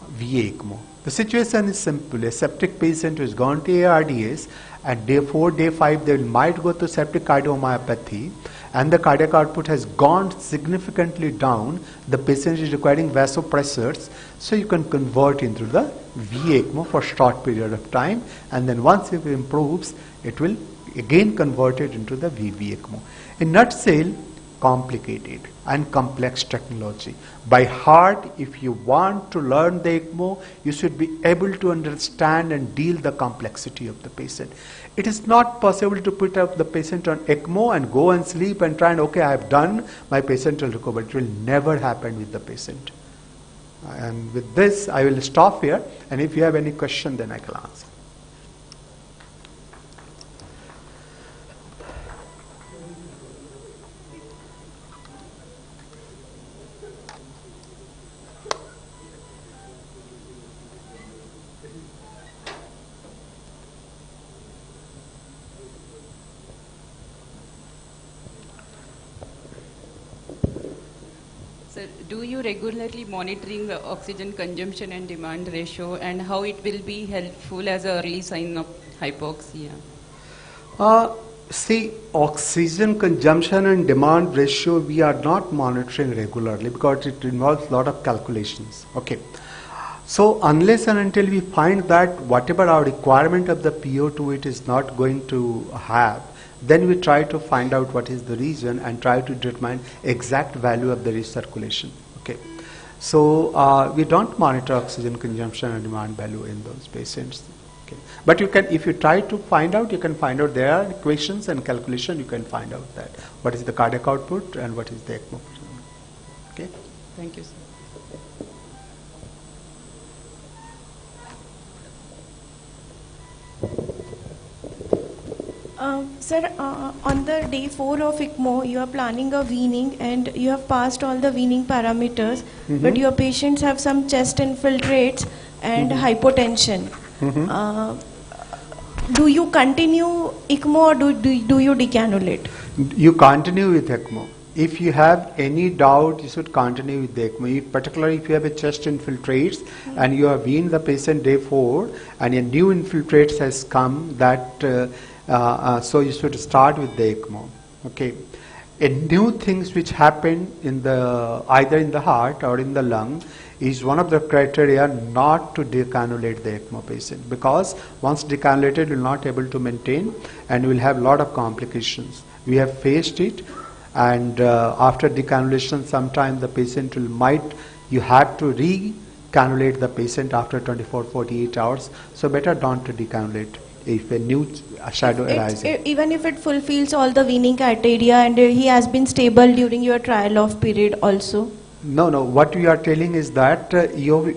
VA ECMO. The situation is simple. A septic patient who has gone to ARDS, at day 4, day 5, they might go to septic cardiomyopathy, and the cardiac output has gone significantly down. The patient is requiring vasopressors, so you can convert into the VA ECMO for short period of time, and then once it improves, it will again convert it into the VV ECMO. In nutshell, complicated and complex technology. By heart, if you want to learn the ECMO, you should be able to understand and deal the complexity of the patient. It is not possible to put up the patient on ECMO and go and sleep and try and, okay, I have done, my patient will recover. It will never happen with the patient. And with this, I will stop here, and if you have any question, then I can answer. Sir, do you regularly monitoring the oxygen consumption and demand ratio, and how it will be helpful as an early sign of hypoxia? See, oxygen consumption and demand ratio we are not monitoring regularly because it involves a lot of calculations. Okay. So unless and until we find that whatever our requirement of the PO2 it is not going to have, then we try to find out what is the reason and try to determine exact value of the recirculation. Okay. So we don't monitor oxygen consumption and demand value in those patients. Okay. But you can, if you try to find out, you can find out there are equations and calculation, you can find out that what is the cardiac output and what is the ECMO. Okay. Thank you, sir. Sir, on the day 4 of ECMO, you are planning a weaning and you have passed all the weaning parameters, but your patients have some chest infiltrates and hypotension. Do you continue ECMO or do you decannulate? You continue with ECMO. If you have any doubt, you should continue with the ECMO. Particularly if you have a chest infiltrates and you have weaned the patient day 4 and a new infiltrates has come, that so you should start with the ECMO. Okay. And new things which happen in the either in the heart or in the lung is one of the criteria not to decannulate the ECMO patient, because once decannulated you will not able to maintain and you will have a lot of complications. We have faced it, and after decannulation sometime the patient you have to recannulate the patient after 24-48 hours, so better not to decannulate if a new shadow arises. Even if it fulfills all the weaning criteria and he has been stable during your trial off period also? No, what we are telling is that your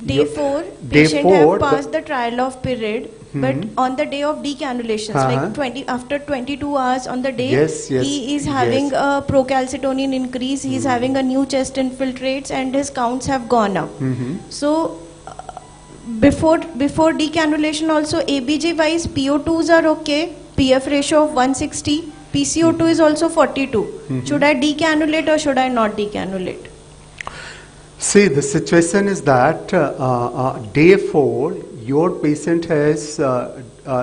day 4 patient have passed the trial off period, but on the day of decannulations, like after 22 hours on the day, he is having a procalcitonin increase, he is having a new chest infiltrates and his counts have gone up. So before decannulation also, ABG wise PO2s are okay, PF ratio of 160, PCO2 is also 42. Should I decannulate or should I not decannulate? See, the situation is that day 4 your patient has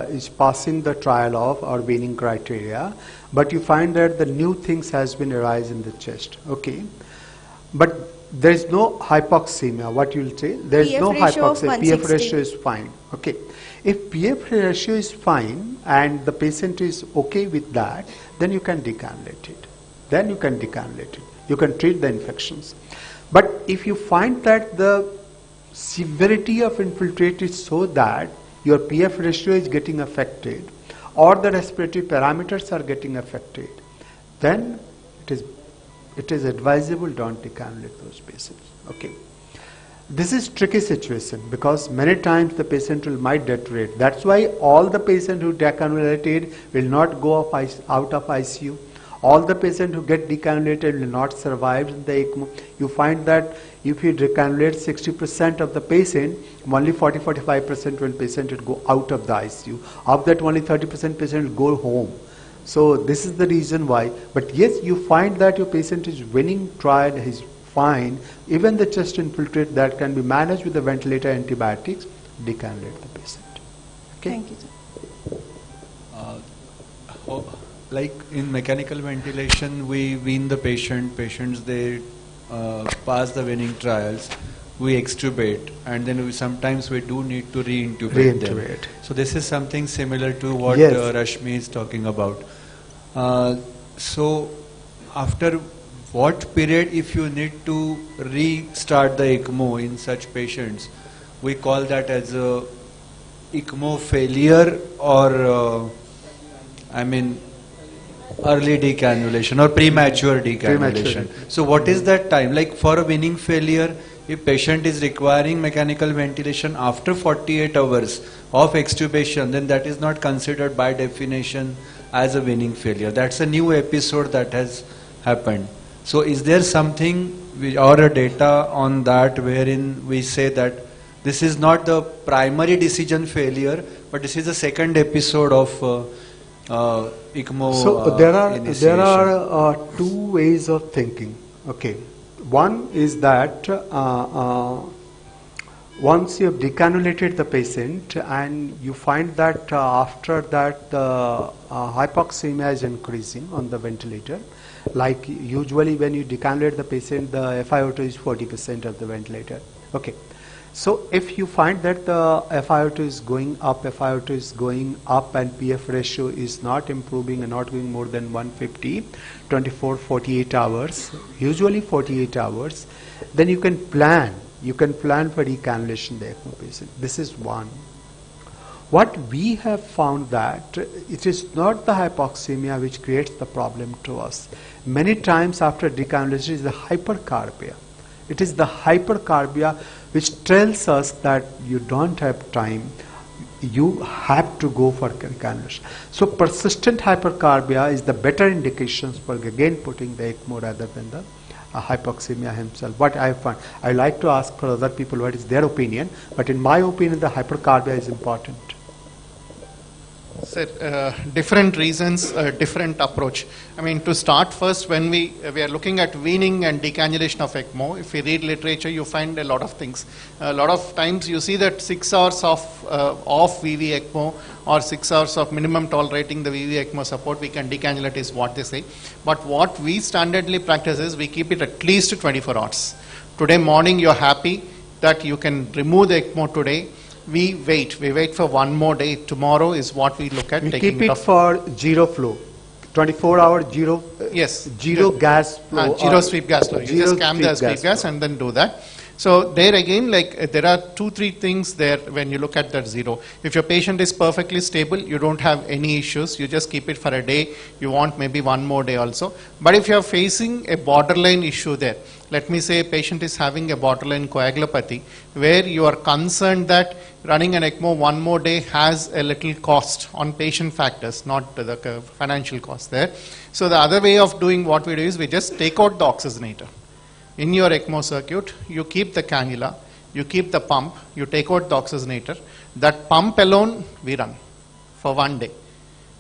is passing the trial of or weaning criteria, but you find that the new things has been arise in the chest. Okay, but there is no hypoxemia. What you will say? There is no hypoxemia. PF ratio is fine. Okay, if PF ratio is fine and the patient is okay with that, then you can decannulate it. You can treat the infections. But if you find that the severity of infiltrate is so that your PF ratio is getting affected or the respiratory parameters are getting affected, then it is advisable don't decannulate those patients. Okay. This is tricky situation because many times the patient might deteriorate. That's why all the patients who decannulated will not go out of ICU. All the patients who get decannulated will not survive in the ECMO. You find that if you decannulate 60% of the patient, only 40-45% will patient will go out of the ICU. Of that, only 30% patient will go home. So this is the reason why. But yes, you find that your patient is winning trial, he's fine. Even the chest infiltrate that can be managed with the ventilator antibiotics, decannulate the patient. Okay. Thank you, sir. Like in mechanical ventilation, we wean the patients they pass the weaning trials, we extubate, and then sometimes we do need to re-intubate them. So this is something similar to what Rashmi is talking about. So after what period, if you need to restart the ECMO in such patients, we call that as a ECMO failure or early decannulation or premature decannulation. So what is that time? Like for a weaning failure, if patient is requiring mechanical ventilation after 48 hours of extubation, then that is not considered by definition as a weaning failure. That's a new episode that has happened. So is there something or a data on that wherein we say that this is not the primary decision failure, but this is the second episode of ECMO. So there are two ways of thinking. Okay, One is that once you have decannulated the patient and you find that after that the hypoxemia is increasing on the ventilator, like usually when you decannulate the patient, the FiO2 is 40% of the ventilator. Okay. So if you find that the FiO2 is going up and PF ratio is not improving and not going more than 150, 24, 48 hours, usually 48 hours, then you can plan for decannulation the ECMO patient. This is one. What we have found that it is not the hypoxemia which creates the problem to us. Many times after decannulation is the hypercarbia. It is the hypercarbia which tells us that you don't have time, you have to go for decannulation. So persistent hypercarbia is the better indications for again putting the ECMO rather than the hypoxemia himself. What I find, I like to ask for other people what is their opinion, but in my opinion the hypercarbia is important. Sir, different reasons, different approach. I mean, to start first, when we are looking at weaning and decannulation of ECMO, if you read literature, you find a lot of things. A lot of times you see that 6 hours of off VV ECMO or 6 hours of minimum tolerating the VV ECMO support, we can decannulate is what they say. But what we standardly practice is we keep it at least 24 hours. Today morning you're happy that you can remove the ECMO today. We wait for one more day. Tomorrow is what we look at. We taking keep it for zero flow, 24-hour zero. Yes, zero gas flow. Zero sweep gas flow. You just cam the sweep gas and then do that. So there again, like there are 2-3 things there when you look at that zero. If your patient is perfectly stable, you don't have any issues. You just keep it for a day. You want maybe one more day also. But if you are facing a borderline issue there, let me say a patient is having a borderline coagulopathy, where you are concerned that running an ECMO one more day has a little cost on patient factors, not the financial cost there. So the other way of doing what we do is we just take out the oxygenator. In your ECMO circuit, you keep the cannula, you keep the pump, you take out the oxygenator. That pump alone we run for one day,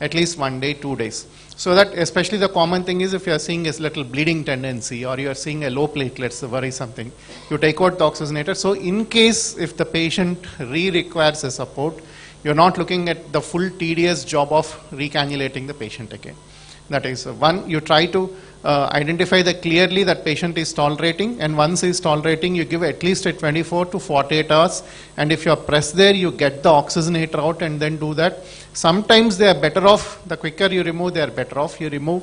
at least 1 day, 2 days. So that especially the common thing is if you are seeing a little bleeding tendency or you are seeing a low platelets, worry something, you take out the oxygenator. So in case if the patient requires a support, you're not looking at the full tedious job of recannulating the patient again. That is one, you try to identify that clearly that patient is tolerating, and once he is tolerating, you give at least a 24 to 48 hours, and if you are pressed there, you get the oxygenator out and then do that. Sometimes they are better off, the quicker you remove, they are better off, you remove.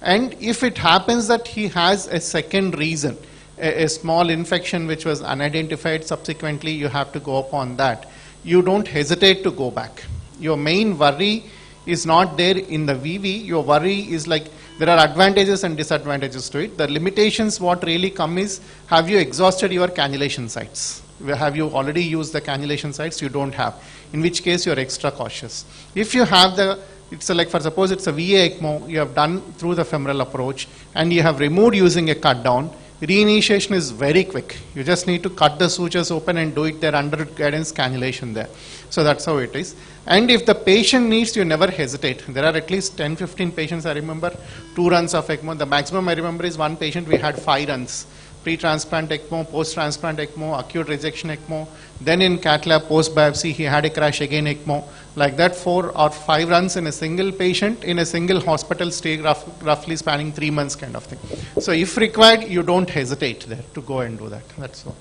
And if it happens that he has a second reason, a small infection which was unidentified, subsequently you have to go upon that. You don't hesitate to go back. Your main worry is not there in the VV, your worry is like, there are advantages and disadvantages to it. The limitations what really come is, have you exhausted your cannulation sites? Have you already used the cannulation sites? You don't have. In which case you're extra cautious. If you have the, it's like for suppose it's a VA ECMO, you have done through the femoral approach and you have removed using a cut down, reinitiation is very quick. You just need to cut the sutures open and do it there under guidance cannulation there. So that's how it is. And if the patient needs, you never hesitate. There are at least 10-15 patients I remember, 2 runs of ECMO. The maximum I remember is one patient we had 5 runs. Pre-transplant ECMO, post-transplant ECMO, acute rejection ECMO. Then in cath lab post-biopsy he had a crash again ECMO. Like that 4 or 5 runs in a single patient in a single hospital stay roughly spanning 3 months kind of thing. So if required, you don't hesitate there to go and do that. That's all.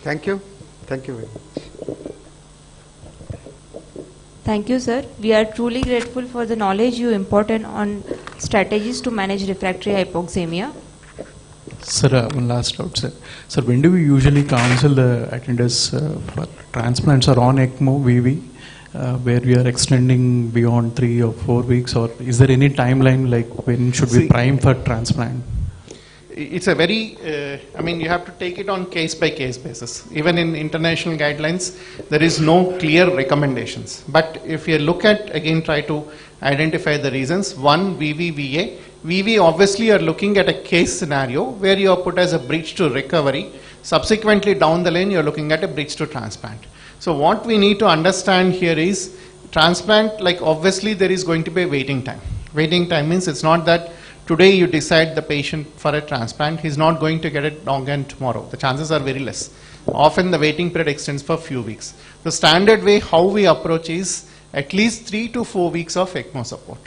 Thank you. Thank you very much. Thank you, sir. We are truly grateful for the knowledge you imparted on strategies to manage refractory hypoxemia. Sir, one last doubt, sir. Sir, when do we usually counsel the attenders for transplants or on ECMO VV, where we are extending beyond 3 or 4 weeks, or is there any timeline like when should we prime for transplant? It's a very, I mean, you have to take it on case-by-case basis. Even in international guidelines, there is no clear recommendations. But if you look at, again, try to identify the reasons. One, VV, VV obviously are looking at a case scenario where you are put as a bridge to recovery. Subsequently, down the lane, you are looking at a bridge to transplant. So what we need to understand here is transplant, like obviously there is going to be a waiting time. Waiting time means it's not that Today you decide the patient for a transplant, he's not going to get an organ tomorrow. The chances are very less. Often the waiting period extends for a few weeks. The standard way how we approach is at least 3 to 4 weeks of ECMO support.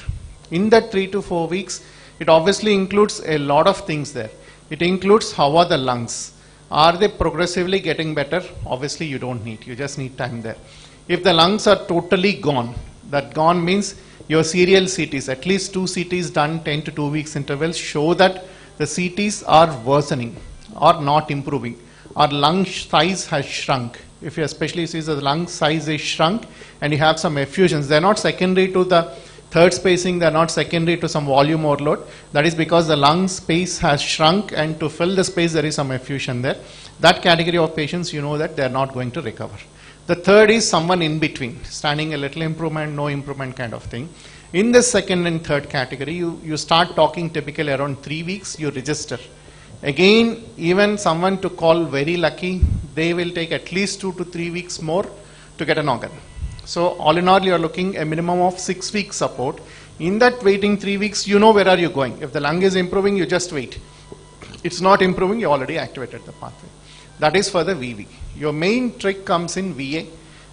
In that 3 to 4 weeks, it obviously includes a lot of things there. It includes how are the lungs. Are they progressively getting better? Obviously you don't need, you just need time there. If the lungs are totally gone, that gone means your serial CTs, at least 2 CTs done 10 to 2 weeks intervals, show that the CTs are worsening or not improving. Our lung size has shrunk. If you especially see the lung size is shrunk and you have some effusions, they're not secondary to the third spacing, they're not secondary to some volume overload. That is because the lung space has shrunk, and to fill the space there is some effusion there. That category of patients, you know that they're not going to recover. The third is someone in between, standing a little improvement, no improvement kind of thing. In the second and third category, you start talking typically around 3 weeks, you register. Again, even someone to call very lucky, they will take at least 2 to 3 weeks more to get an organ. So all in all, you are looking a minimum of 6 weeks support. In that waiting 3 weeks, you know where are you going. If the lung is improving, you just wait. It's not improving, you already activated the pathway. That is for the VV. Your main trick comes in VA.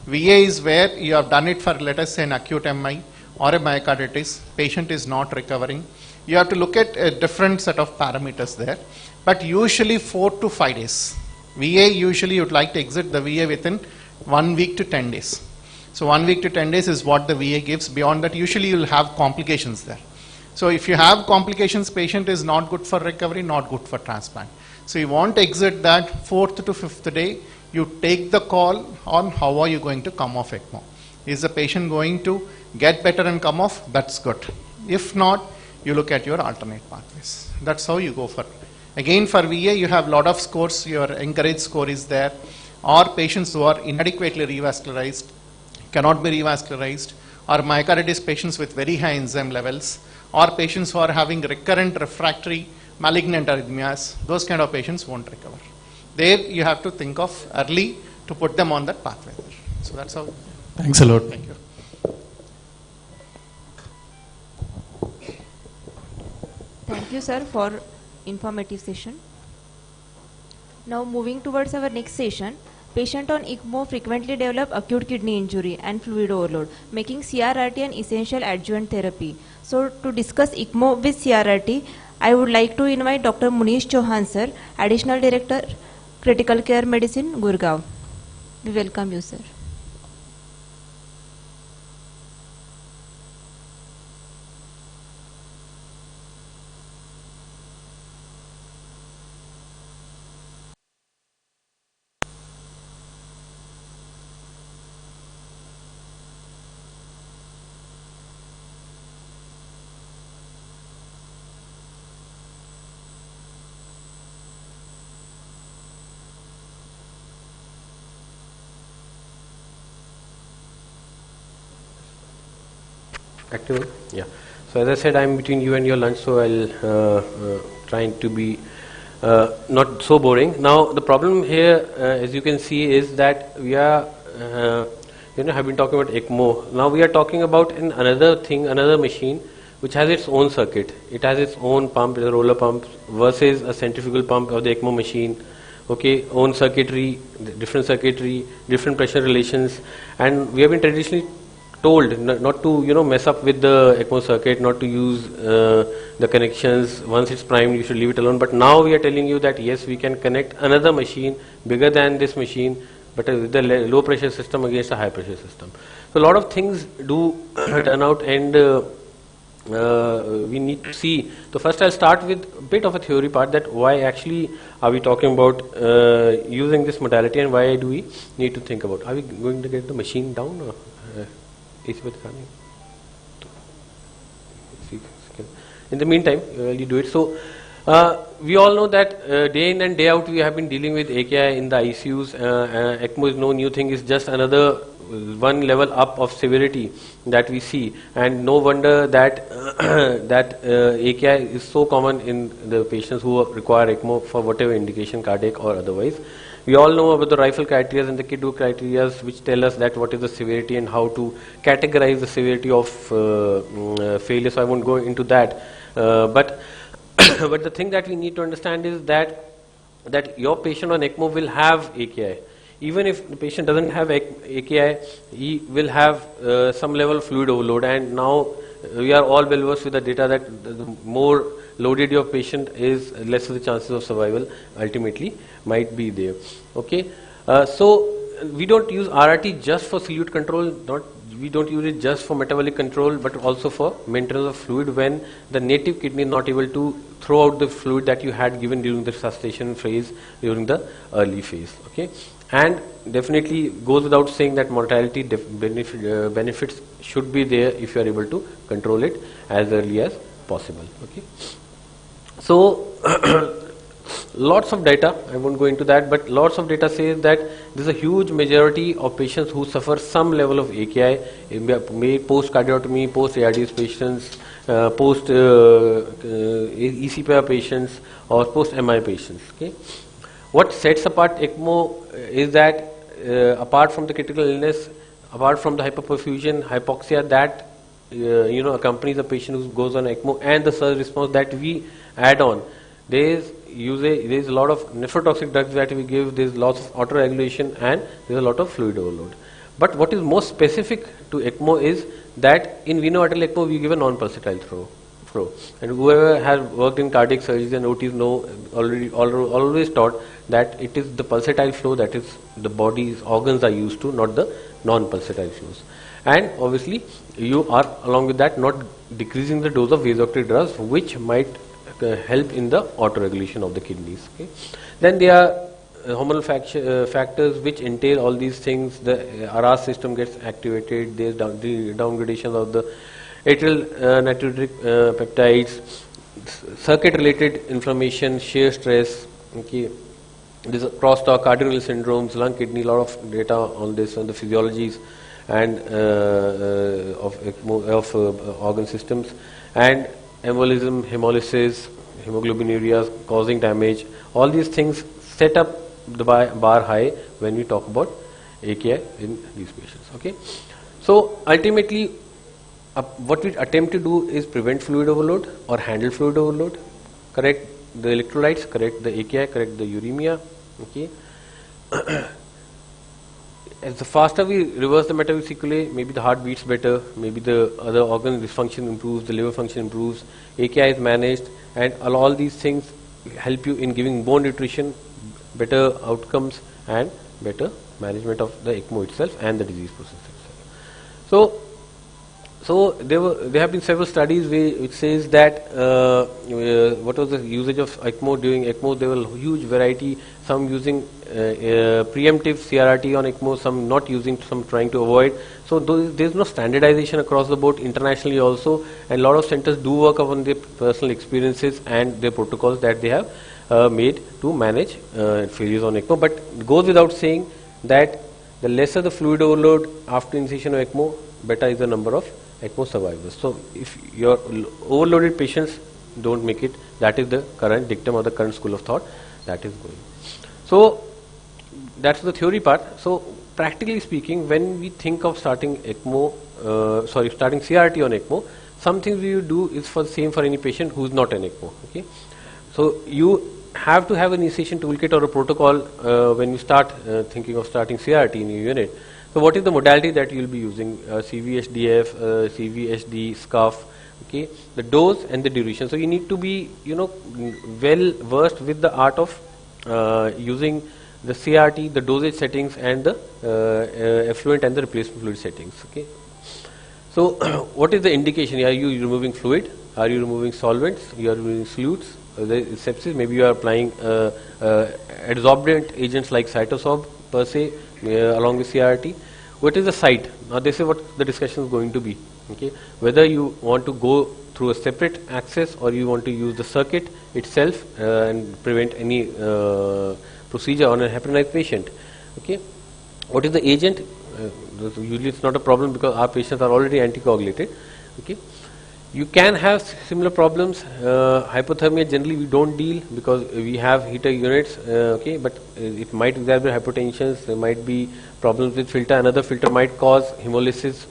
VA is where you have done it for, let us say, an acute MI or a myocarditis. Patient is not recovering. You have to look at a different set of parameters there. But usually 4 to 5 days. VA, usually you would like to exit the VA within 1 week to 10 days. So 1 week to 10 days is what the VA gives. Beyond that, usually you will have complications there. So if you have complications, patient is not good for recovery, not good for transplant. So you want to exit that 4th to 5th day, you take the call on how are you going to come off ECMO. Is the patient going to get better and come off? That's good. If not, you look at your alternate pathways. That's how you go for it. Again, for VA, you have a lot of scores. Your encouraged score is there. Or patients who are inadequately revascularized, cannot be revascularized, or myocarditis patients with very high enzyme levels, or patients who are having recurrent refractory malignant arrhythmias, those kind of patients won't recover. There you have to think of early to put them on that pathway there. So that's how. Thanks a lot. Thank you. Thank you, sir, for informative session. Now moving towards our next session. Patient on ECMO frequently develop acute kidney injury and fluid overload, making CRRT an essential adjuvant therapy. So to discuss ECMO with CRRT, I would like to invite Dr. Munish Chauhan, sir, Additional Director, Critical Care Medicine, Gurgaon. We welcome you, sir. Active? Yeah. So as I said, I'm between you and your lunch, so I'll trying to be not so boring. Now the problem here, as you can see, is that we are, have been talking about ECMO. Now we are talking about another thing, another machine, which has its own circuit. It has its own pump, the roller pump, versus a centrifugal pump of the ECMO machine. Okay, own circuitry, different pressure relations, and we have been traditionally told not to mess up with the ECMO circuit, not to use the connections. Once it's primed, you should leave it alone. But now we are telling you that yes, we can connect another machine bigger than this machine, but with the low pressure system against a high pressure system. So a lot of things do turn out, and we need to see. So first I'll start with a bit of a theory part, that why actually are we talking about using this modality, and why do we need to think about, are we going to get the machine down, or in the meantime you do it. So we all know that day in and day out we have been dealing with AKI in the ICUs. ECMO is no new thing, is just another one level up of severity that we see, and no wonder that AKI is so common in the patients who require ECMO for whatever indication, cardiac or otherwise. We all know about the rifle criteria and the KIDU criteria, which tell us that what is the severity and how to categorize the severity of failure, so I won't go into that. But but the thing that we need to understand is that your patient on ECMO will have AKI. Even if the patient doesn't have AKI, he will have some level of fluid overload. And now we are all well versed with the data that the more loaded your patient is, lesser the chances of survival ultimately might be there. Okay, so we don't use RRT just for solute control. We don't use it just for metabolic control, but also for maintenance of fluid when the native kidney is not able to throw out the fluid that you had given during the sustain phase, during the early phase. Okay, and definitely goes without saying that mortality benefits should be there if you are able to control it as early as possible. Okay, so lots of data, I won't go into that, but lots of data says that there's a huge majority of patients who suffer some level of AKI, post cardiotomy, post ARDS patients, post ECPA patients, or post MI patients. Okay, what sets apart ECMO is that apart from the critical illness, apart from the hyperperfusion, hypoxia that accompanies a patient who goes on ECMO, and the surge response that we add on, there is a lot of nephrotoxic drugs that we give, there is lots of autoregulation, and there is a lot of fluid overload. But what is most specific to ECMO is that in veno-arterial ECMO we give a non-pulsatile flow. And whoever has worked in cardiac surgery and OTs know always taught that it is the pulsatile flow that is the body's organs are used to, not the non-pulsatile flows. And obviously you are along with that not decreasing the dose of vasoactive drugs, which might help in the autoregulation of the kidneys. Okay. Then there are hormonal factors which entail all these things. The RAS system gets activated. There is downgradation of the atrial natriuretic peptides, circuit-related inflammation, shear stress. Okay. This crosstalk, cardiovascular syndromes, lung, kidney. A lot of data on this, on the physiologies and of organ systems, and embolism, hemolysis, hemoglobinuria causing damage. All these things set up the bar high when we talk about AKI in these patients. Okay, so ultimately, what we attempt to do is prevent fluid overload or handle fluid overload, correct the electrolytes, correct the AKI, correct the uremia. Okay. As the faster we reverse the metabolic sequelae, maybe the heart beats better, maybe the other organ dysfunction improves, the liver function improves, AKI is managed, and all these things help you in giving more nutrition, better outcomes, and better management of the ECMO itself and the disease process itself. So there have been several studies which says that what was the usage of ECMO during ECMO. There was a huge variety. Some using preemptive CRRT on ECMO, some not using, some trying to avoid. So there is no standardization across the board internationally also, and a lot of centers do work upon their personal experiences and their protocols that they have made to manage failures on ECMO. But it goes without saying that the lesser the fluid overload after initiation of ECMO, better is the number of ECMO survivors. So if your overloaded patients don't make it, that is the current dictum or the current school of thought that is going. So that's the theory part. So practically speaking, when we think of starting ECMO, starting CRT on ECMO, some things we do is for the same for any patient who is not an ECMO. Okay, so you have to have an initiation toolkit or a protocol when you start thinking of starting CRT in your unit. So what is the modality that you will be using? CVHDF, CVHD, SCUF, okay, the dose and the duration. So you need to be, well versed with the art of using the CRT, the dosage settings, and the effluent and the replacement fluid settings. Okay. So what is the indication? Are you removing fluid? Are you removing solvents? You are removing solutes? The sepsis, maybe you are applying adsorbent agents like cytosorb per se along with CRT. What is the site? Now this is what the discussion is going to be. Okay, whether you want to go through a separate access or you want to use the circuit itself and prevent any procedure on a heparinized patient. Okay, what is the agent? Usually it's not a problem because our patients are already anticoagulated. Okay, you can have similar problems. Hypothermia generally we don't deal because we have heater units. Okay, but it might exacerbate hypotensions. There might be problems with filter. Another filter might cause hemolysis.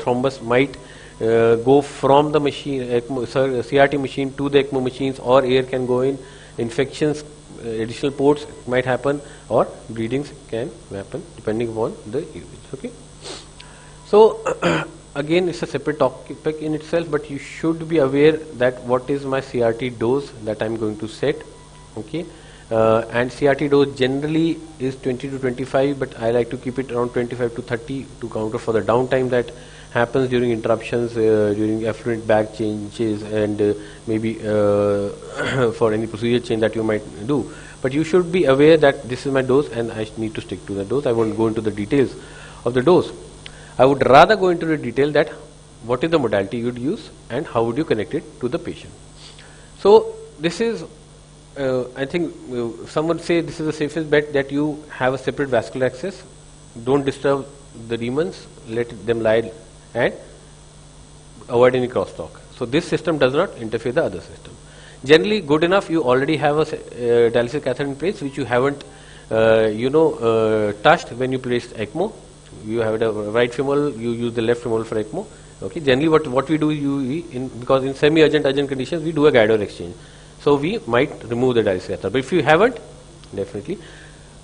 Thrombus might go from the machine, CRT machine to the ECMO machines, or air can go in, infections, additional ports might happen, or bleedings can happen depending upon the usage. Okay. So again, it's a separate topic in itself, but you should be aware that what is my CRT dose that I'm going to set. Okay. And CRT dose generally is 20 to 25, but I like to keep it around 25 to 30 to counter for the downtime that happens during interruptions, during effluent bag changes, and maybe for any procedure change that you might do. But you should be aware that this is my dose and I need to stick to the dose. I won't go into the details of the dose. I would rather go into the detail that what is the modality you would use and how would you connect it to the patient. So this is, I think some would say this is the safest bet, that you have a separate vascular access. Don't disturb the demons, let them lie and avoid any crosstalk. So this system does not interfere the other system. Generally good enough, you already have a dialysis catheter in place which you haven't touched when you placed ECMO. You have a right femoral, you use the left femoral for ECMO. Okay. Generally what we do, because in semi-urgent, urgent conditions we do a guide wire exchange. So we might remove the dialysis catheter. But if you haven't, definitely.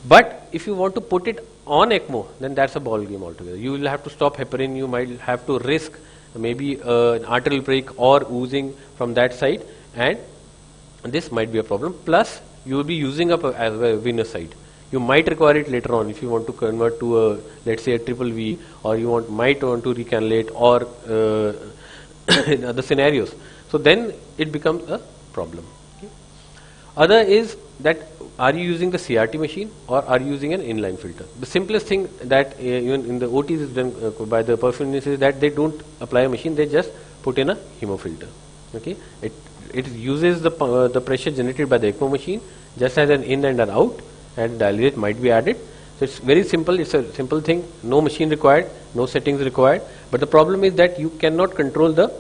But if you want to put it on ECMO, then that's a ball game altogether. You will have to stop heparin, you might have to risk maybe an arterial break or oozing from that side, and this might be a problem. Plus, you will be using up a venous side. You might require it later on if you want to convert to a, let's say, a triple V, or you might want to recannulate, or in other scenarios. So then it becomes a problem. Okay. Other is that, are you using the CRT machine or are you using an inline filter? The simplest thing that even in the OTs is done by the perfusionist is that they don't apply a machine, they just put in a hemofilter. Okay. It uses the pressure generated by the ECMO machine just as an in and an out, and dilate might be added. So it's very simple, it's a simple thing, no machine required, no settings required. But the problem is that you cannot control the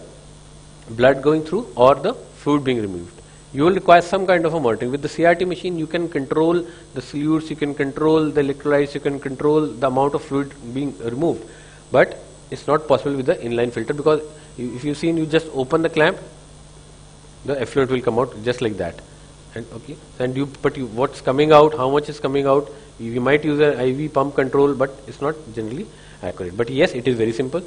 blood going through or the fluid being removed. You will require some kind of a monitoring. With the CRT machine, you can control the solutes, you can control the electrolytes, you can control the amount of fluid being removed. But it's not possible with the inline filter, because if you've seen, you just open the clamp, the effluent will come out just like that. And okay, and what's coming out, how much is coming out, you might use an IV pump control, but it's not generally accurate. But yes, it is very simple.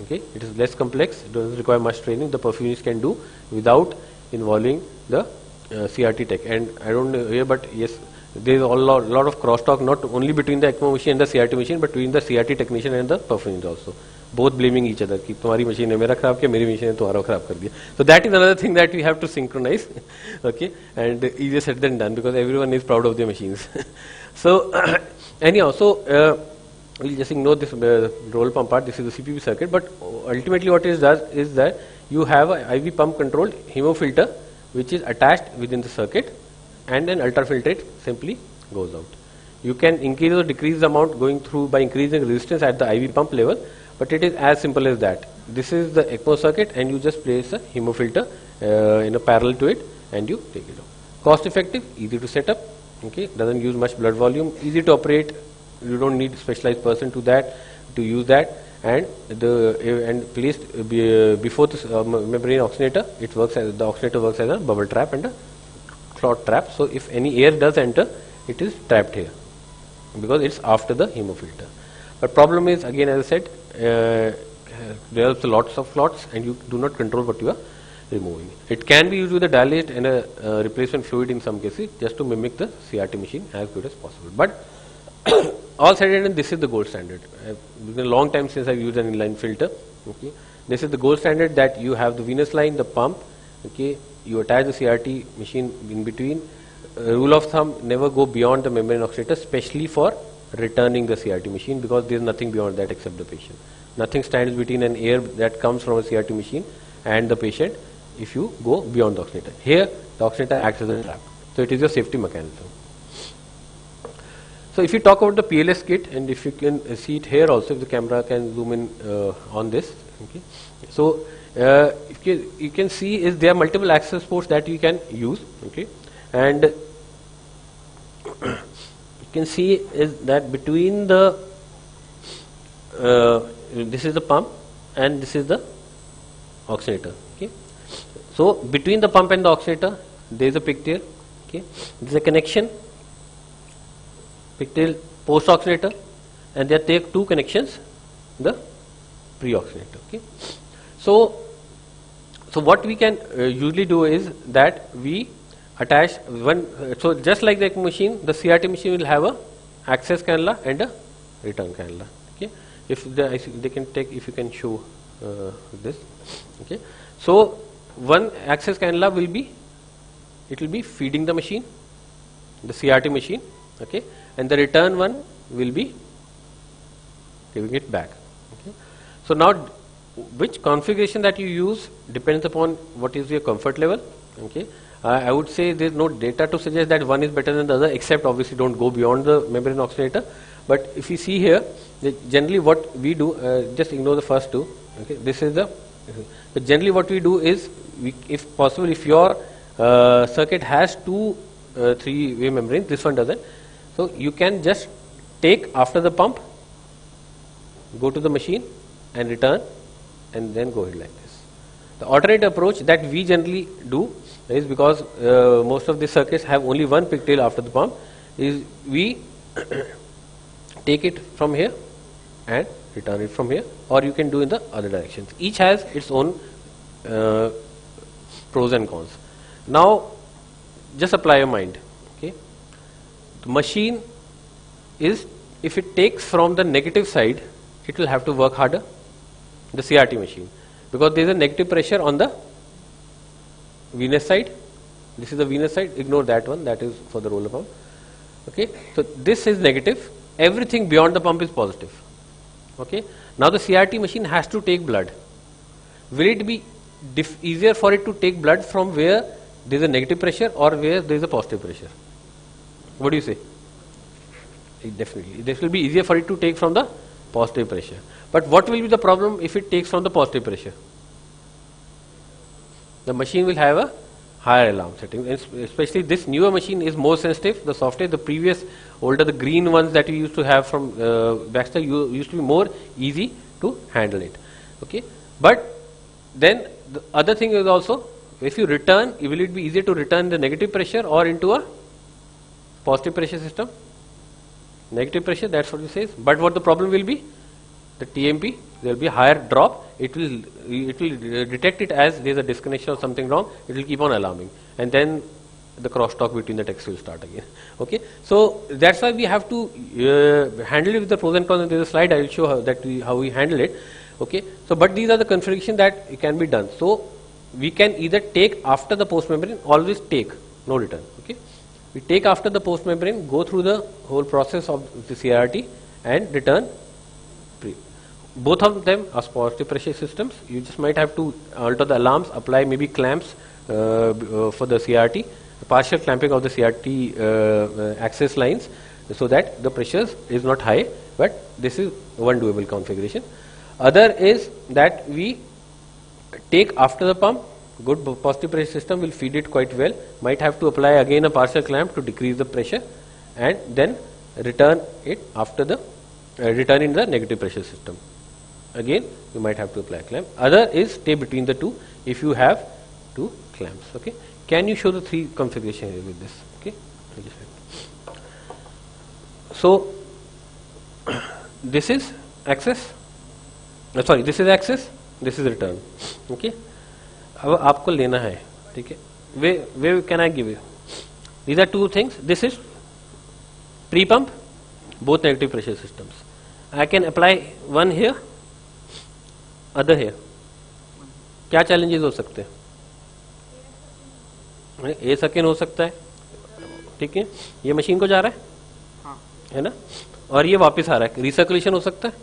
Okay, it is less complex, it doesn't require much training. The perfusionist can do without involving the CRT tech. And I don't know here, but yes, there is a lot of crosstalk, not only between the ECMO machine and the CRT machine, but between the CRT technician and the perfusionist also. Both blaming each other. कि तुम्हारी machine ने मेरा खराब किया, मेरी machine ने तुम्हारा खराब कर दिया. So that is another thing that we have to synchronize. Okay, and easier said than done, because everyone is proud of their machines. So anyhow, so we'll just ignore this roll pump part. This is the CPP circuit. But ultimately, what it does is that you have an IV pump controlled hemofilter which is attached within the circuit, and then ultrafiltrate simply goes out. You can increase or decrease the amount going through by increasing resistance at the IV pump level. But it is as simple as that. This is the ECMO circuit, and you just place a hemofilter in a parallel to it, and you take it out. Cost effective, easy to set up. Okay, doesn't use much blood volume, easy to operate. You don't need a specialized person to use that, and placed before this membrane oxygenator. It works as the oxygenator works as a bubble trap and a clot trap. So if any air does enter, it is trapped here because it's after the hemofilter. But problem is, again, as I said, there are lots of clots, and you do not control what you are removing. It can be used with a dilate and a replacement fluid in some cases, just to mimic the CRT machine as good as possible. But all said and done, this is the gold standard. It's been a long time since I've used an inline filter. Okay, this is the gold standard, that you have the venous line, the pump. Okay, you attach the CRT machine in between. Rule of thumb: never go beyond the membrane oxygenator, especially for returning the CRT machine, because there is nothing beyond that except the patient. Nothing stands between an air that comes from a CRT machine and the patient if you go beyond the oxygenator. Here, the oxygenator acts as a trap. So it is your safety mechanism. So if you talk about the PLS kit, and if you can see it here also, if the camera can zoom in on this. Okay. So if you can see is there are multiple access ports that you can use. Okay, and can see is that between the this is the pump and this is the oxygenator. Okay. So between the pump and the oxygenator, there is a pigtail. Okay. There is a connection, pigtail post oxygenator, and there take two connections, the pre-oxygenator. Okay. So what we can usually do is that we attach one. So just like the ECMO machine, the CRT machine will have a access cannula and a return cannula. Okay. If they can take, if you can show this. Okay. So one access cannula will be, it will be feeding the machine, the CRT machine. Okay. And the return one will be giving it back. Okay. So now which configuration that you use depends upon what is your comfort level. Okay. I would say there is no data to suggest that one is better than the other, except obviously don't go beyond the membrane oxygenator. But if you see here, generally what we do, just ignore the first two. Okay. This is the, but generally what we do is, if possible, if your circuit has two three-way membranes, this one doesn't, so you can just take after the pump, go to the machine and return, and then go ahead like this. The alternate approach that we generally do is, because most of the circuits have only one pigtail after the pump, is we take it from here and return it from here, or you can do in the other directions. Each has its own pros and cons. Now just apply your mind. Okay. The machine is, if it takes from the negative side, it will have to work harder, the CRT machine, because there is a negative pressure on the venous side. This is the venous side, ignore that one, that is for the roller pump. Okay. So this is negative, everything beyond the pump is positive. Okay. Now the CRT machine has to take blood. Will it be easier for it to take blood from where there is a negative pressure or where there is a positive pressure? What do you say? Definitely. This will be easier for it to take from the positive pressure. But what will be the problem if it takes from the positive pressure? The machine will have a higher alarm setting. Especially this newer machine is more sensitive. The software, the previous older, the green ones that you used to have from Baxter, used to be more easy to handle it. Okay. But then the other thing is also, if you return, will it be easier to return the negative pressure or into a positive pressure system? Negative pressure, that's what it says. But what the problem will be? The TMP, there will be a higher drop. It will detect it as there is a disconnection or something wrong. It will keep on alarming, and then the crosstalk between the text will start again. Okay, so that's why we have to handle it with the pros and cons. There is a slide I will show how we handle it. Okay, so but these are the configuration that can be done. So we can either take after the post membrane, always take, no return. Okay, we take after the post membrane, go through the whole process of the CRT and return. Both of them are positive pressure systems. You just might have to alter the alarms, apply maybe clamps for the CRT, partial clamping of the CRT access lines, so that the pressure is not high. But this is one doable configuration. Other is that we take after the pump. Good positive pressure system will feed it quite well. Might have to apply again a partial clamp to decrease the pressure, and then return it after the return in the negative pressure system. Again, you might have to apply a clamp. Other is stay between the two if you have two clamps. Okay. Can you show the three configuration here with this? Okay. So this is access. Sorry, this is access. This is return. Okay. अब आपको लेना है, ठीक है? Where can I give you? These are two things. This is pre-pump, both negative pressure systems. I can apply one here, other here. क्या challenges हो सकते हैं? A सेकेंड हो सकता है, ठीक है? ये मशीन को जा रहा है, है ना? और ये वापस आ रहा है, रिसर्कुलेशन हो सकता है.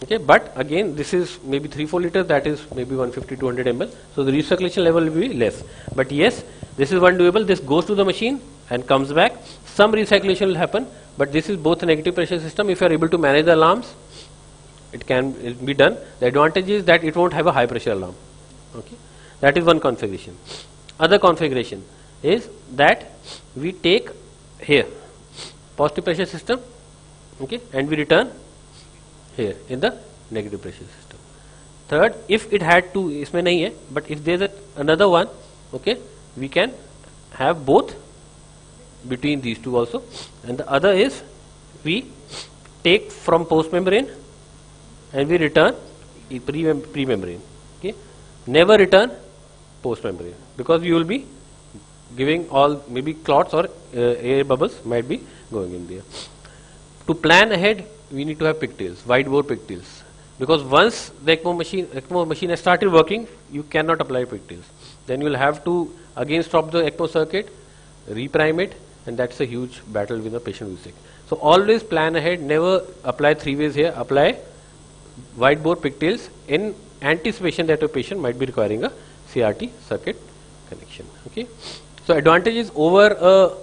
Okay, but again this is maybe 3-4 liters, that is maybe 150-200 ml, so the recirculation level will be less. But yes, this is one doable. This goes to the machine and comes back. Some recirculation will happen, but this is both a negative pressure system. If you are able to manage the alarms, it can be done. The advantage is that it won't have a high pressure alarm. Okay, that is one configuration. Other configuration is that we take here positive pressure system, okay, and we return here in the negative pressure system. Third, if it had two, इसमें नहीं है, but if there is another one, okay, we can have both between these two also. And the other is we take from post membrane and we return pre membrane. Okay, never return post membrane because you will be giving all maybe clots or air bubbles might be going in there. To plan ahead, we need to have pigtails, wide bore pigtails, because once the ECMO machine has started working, you cannot apply pigtails. Then you will have to again stop the ECMO circuit, reprime it, and that's a huge battle with the patient who is sick. So always plan ahead, never apply 3 ways here, apply wide bore pigtails in anticipation that a patient might be requiring a CRT circuit connection. Okay. So advantages over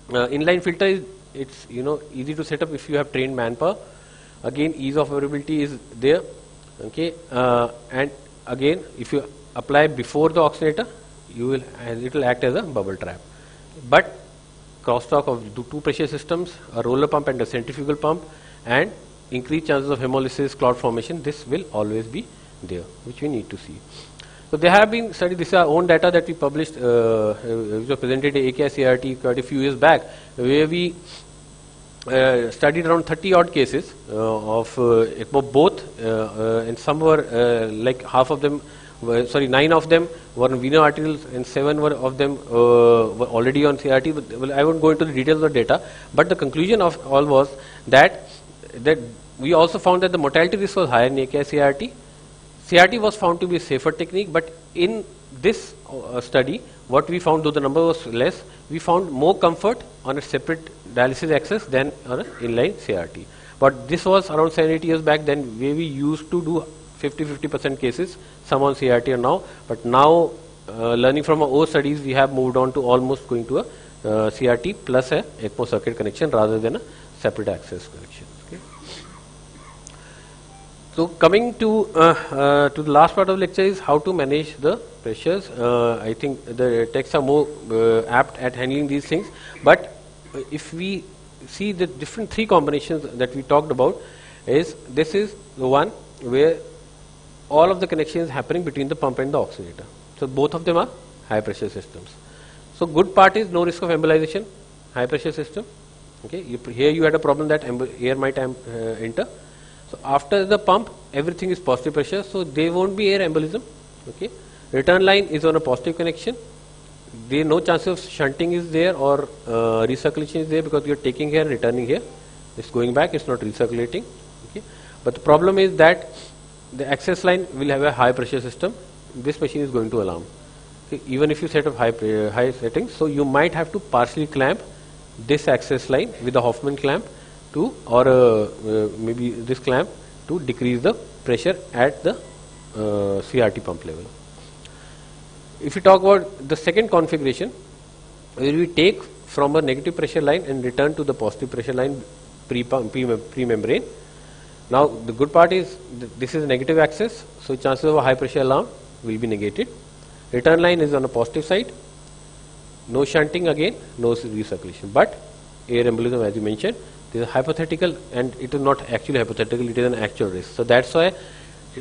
inline filter is it's easy to set up if you have trained manpower. Again, ease of availability is there. Okay, and again, if you apply before the oxygenator, it will act as a bubble trap. But crosstalk of 2 pressure systems, a roller pump and a centrifugal pump, and increased chances of hemolysis, clot formation, this will always be there, which we need to see. So there have been studies, this is our own data that we published, which was presented in AKI-CRT quite a few years back, where we studied around 30 odd cases of ECMO both, and some were like half of them, 9 of them were on venous arterials and 7 of them were already on CRT. But I won't go into the details of the data, but the conclusion of all was that we also found that the mortality risk was higher in AKI-CRT. CRT was found to be a safer technique, but in this study, what we found, though the number was less, we found more comfort on a separate dialysis access than on an inline CRT. But this was around 7-8 years back, then where we used to do 50% cases, some on CRT and now, but now learning from our own studies, we have moved on to almost going to a CRT plus a ECMO circuit connection rather than a separate access connection. Okay. So coming to the last part of the lecture is how to manage the pressures. I think the texts are more apt at handling these things, but if we see the different 3 combinations that we talked about, this is the one where all of the connections happening between the pump and the oxygenator. So both of them are high pressure systems. So good part is no risk of embolization, high pressure system. Okay, here you had a problem that air might enter. So after the pump, everything is positive pressure, so there won't be air embolism. Okay, return line is on a positive connection. There no chance of shunting is there or recirculation is there because you are taking here and returning here. It's going back, it's not recirculating. Okay, but the problem is that the access line will have a high pressure system. This machine is going to alarm. Okay, even if you set up high settings, so you might have to partially clamp this access line with a Hoffman clamp to, or maybe this clamp to decrease the pressure at the CRT pump level. If you talk about the second configuration, where we take from a negative pressure line and return to the positive pressure line pre-membrane. Now the good part is this is negative access, so chances of a high pressure alarm will be negated. Return line is on a positive side, no shunting again, no recirculation, but air embolism as you mentioned. This is hypothetical and it is not actually hypothetical, it is an actual risk. So that's why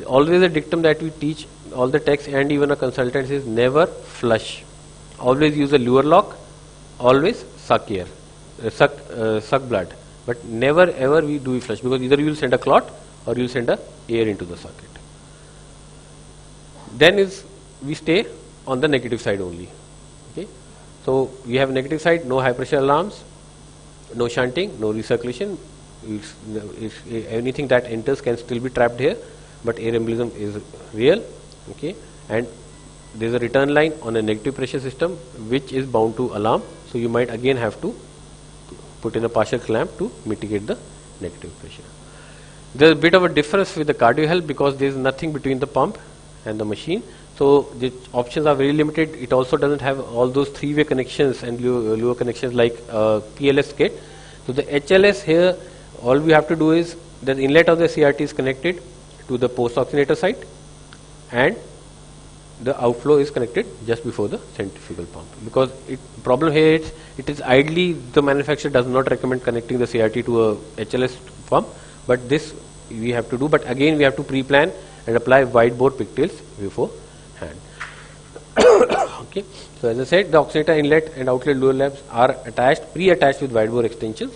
always a dictum that we teach all the techs and even a consultant is never flush. Always use a lure lock, always suck air, suck blood. But never ever we do flush because either you will send a clot or you will send a air into the circuit. Then we stay on the negative side only. Okay, so we have negative side, no high pressure alarms, no shunting, no recirculation. If anything that enters can still be trapped here, but air embolism is real. Okay, and there is a return line on a negative pressure system which is bound to alarm. So you might again have to put in a partial clamp to mitigate the negative pressure. There is a bit of a difference with the cardio help because there is nothing between the pump and the machine. So the options are very limited. It also doesn't have all those 3-way connections and lower connections like PLS kit. So the HLS here, all we have to do is the inlet of the CRT is connected to the post oxygenator site and the outflow is connected just before the centrifugal pump. Because problem here is it is ideally the manufacturer does not recommend connecting the CRT to a HLS pump, but this we have to do, but again we have to pre-plan and apply wide bore pigtails beforehand. Okay. So as I said, the oxygenator inlet and outlet lower labs are attached, pre-attached with wide bore extensions.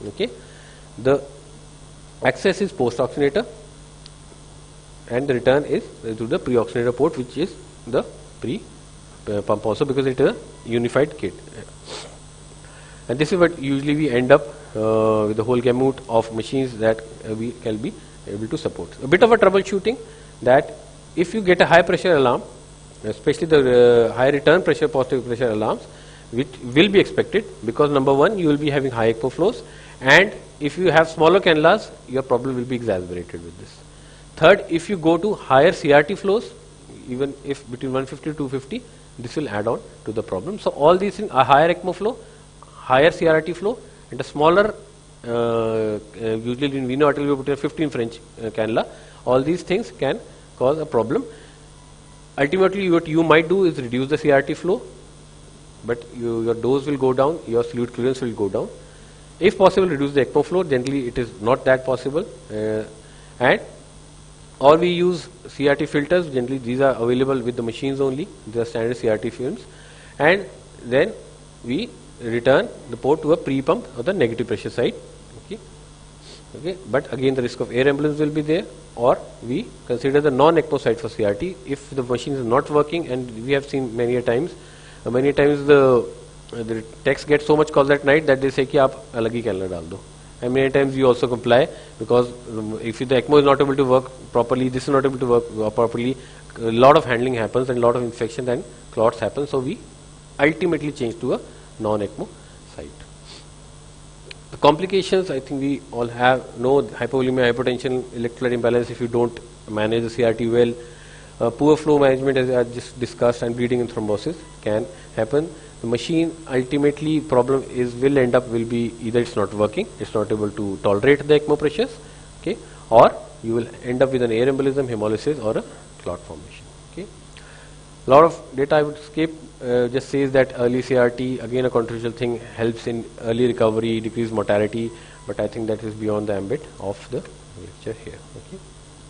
Okay. The access is post-oxygenator, and the return is to the pre-oxygenator port, which is the pre-pump also, because it is a unified kit. And this is what usually we end up with the whole gamut of machines that we can be able to support. A bit of a troubleshooting, that if you get a high pressure alarm, especially the high return pressure, positive pressure alarms, which will be expected, because number one, you will be having high ECMO flows, and if you have smaller cannulas, your problem will be exacerbated with this. Third, if you go to higher CRT flows, even if between 150 to 250, this will add on to the problem. So all these things, a higher ECMO flow, higher CRT flow, and a smaller, usually in veno arterial we put a 15 French cannula, all these things can cause a problem. Ultimately, what you might do is reduce the CRT flow, but your dose will go down, your fluid clearance will go down. If possible, reduce the ECMO flow. Generally, it is not that possible. Or we use CRT filters. Generally, these are available with the machines only. These are standard CRT films. And then we return the port to a pre-pump or the negative pressure side. Okay. But again, the risk of air ambulance will be there. Or we consider the non-ECMO side for CRT. If the machine is not working, and we have seen many times the techs get so much calls at night that they say कि आप अलग ही cannula डाल दो. And many times you also comply, because if the ECMO is not able to work properly, this is not able to work properly, a lot of handling happens and a lot of infection and clots happen. So we ultimately change to a non-ECMO site. The complications, I think we all know hypovolemia, hypotension, electrolyte imbalance if you don't manage the CRT well. Poor flow management, as I just discussed, and bleeding and thrombosis can happen. The machine ultimately will end up be either it's not working, it's not able to tolerate the ECMO pressures, okay, or you will end up with an air embolism, hemolysis, or a clot formation. Okay. A lot of data I would skip. Just says that early CRT, again a controversial thing, helps in early recovery, decrease mortality, but I think that is beyond the ambit of the lecture here. Okay.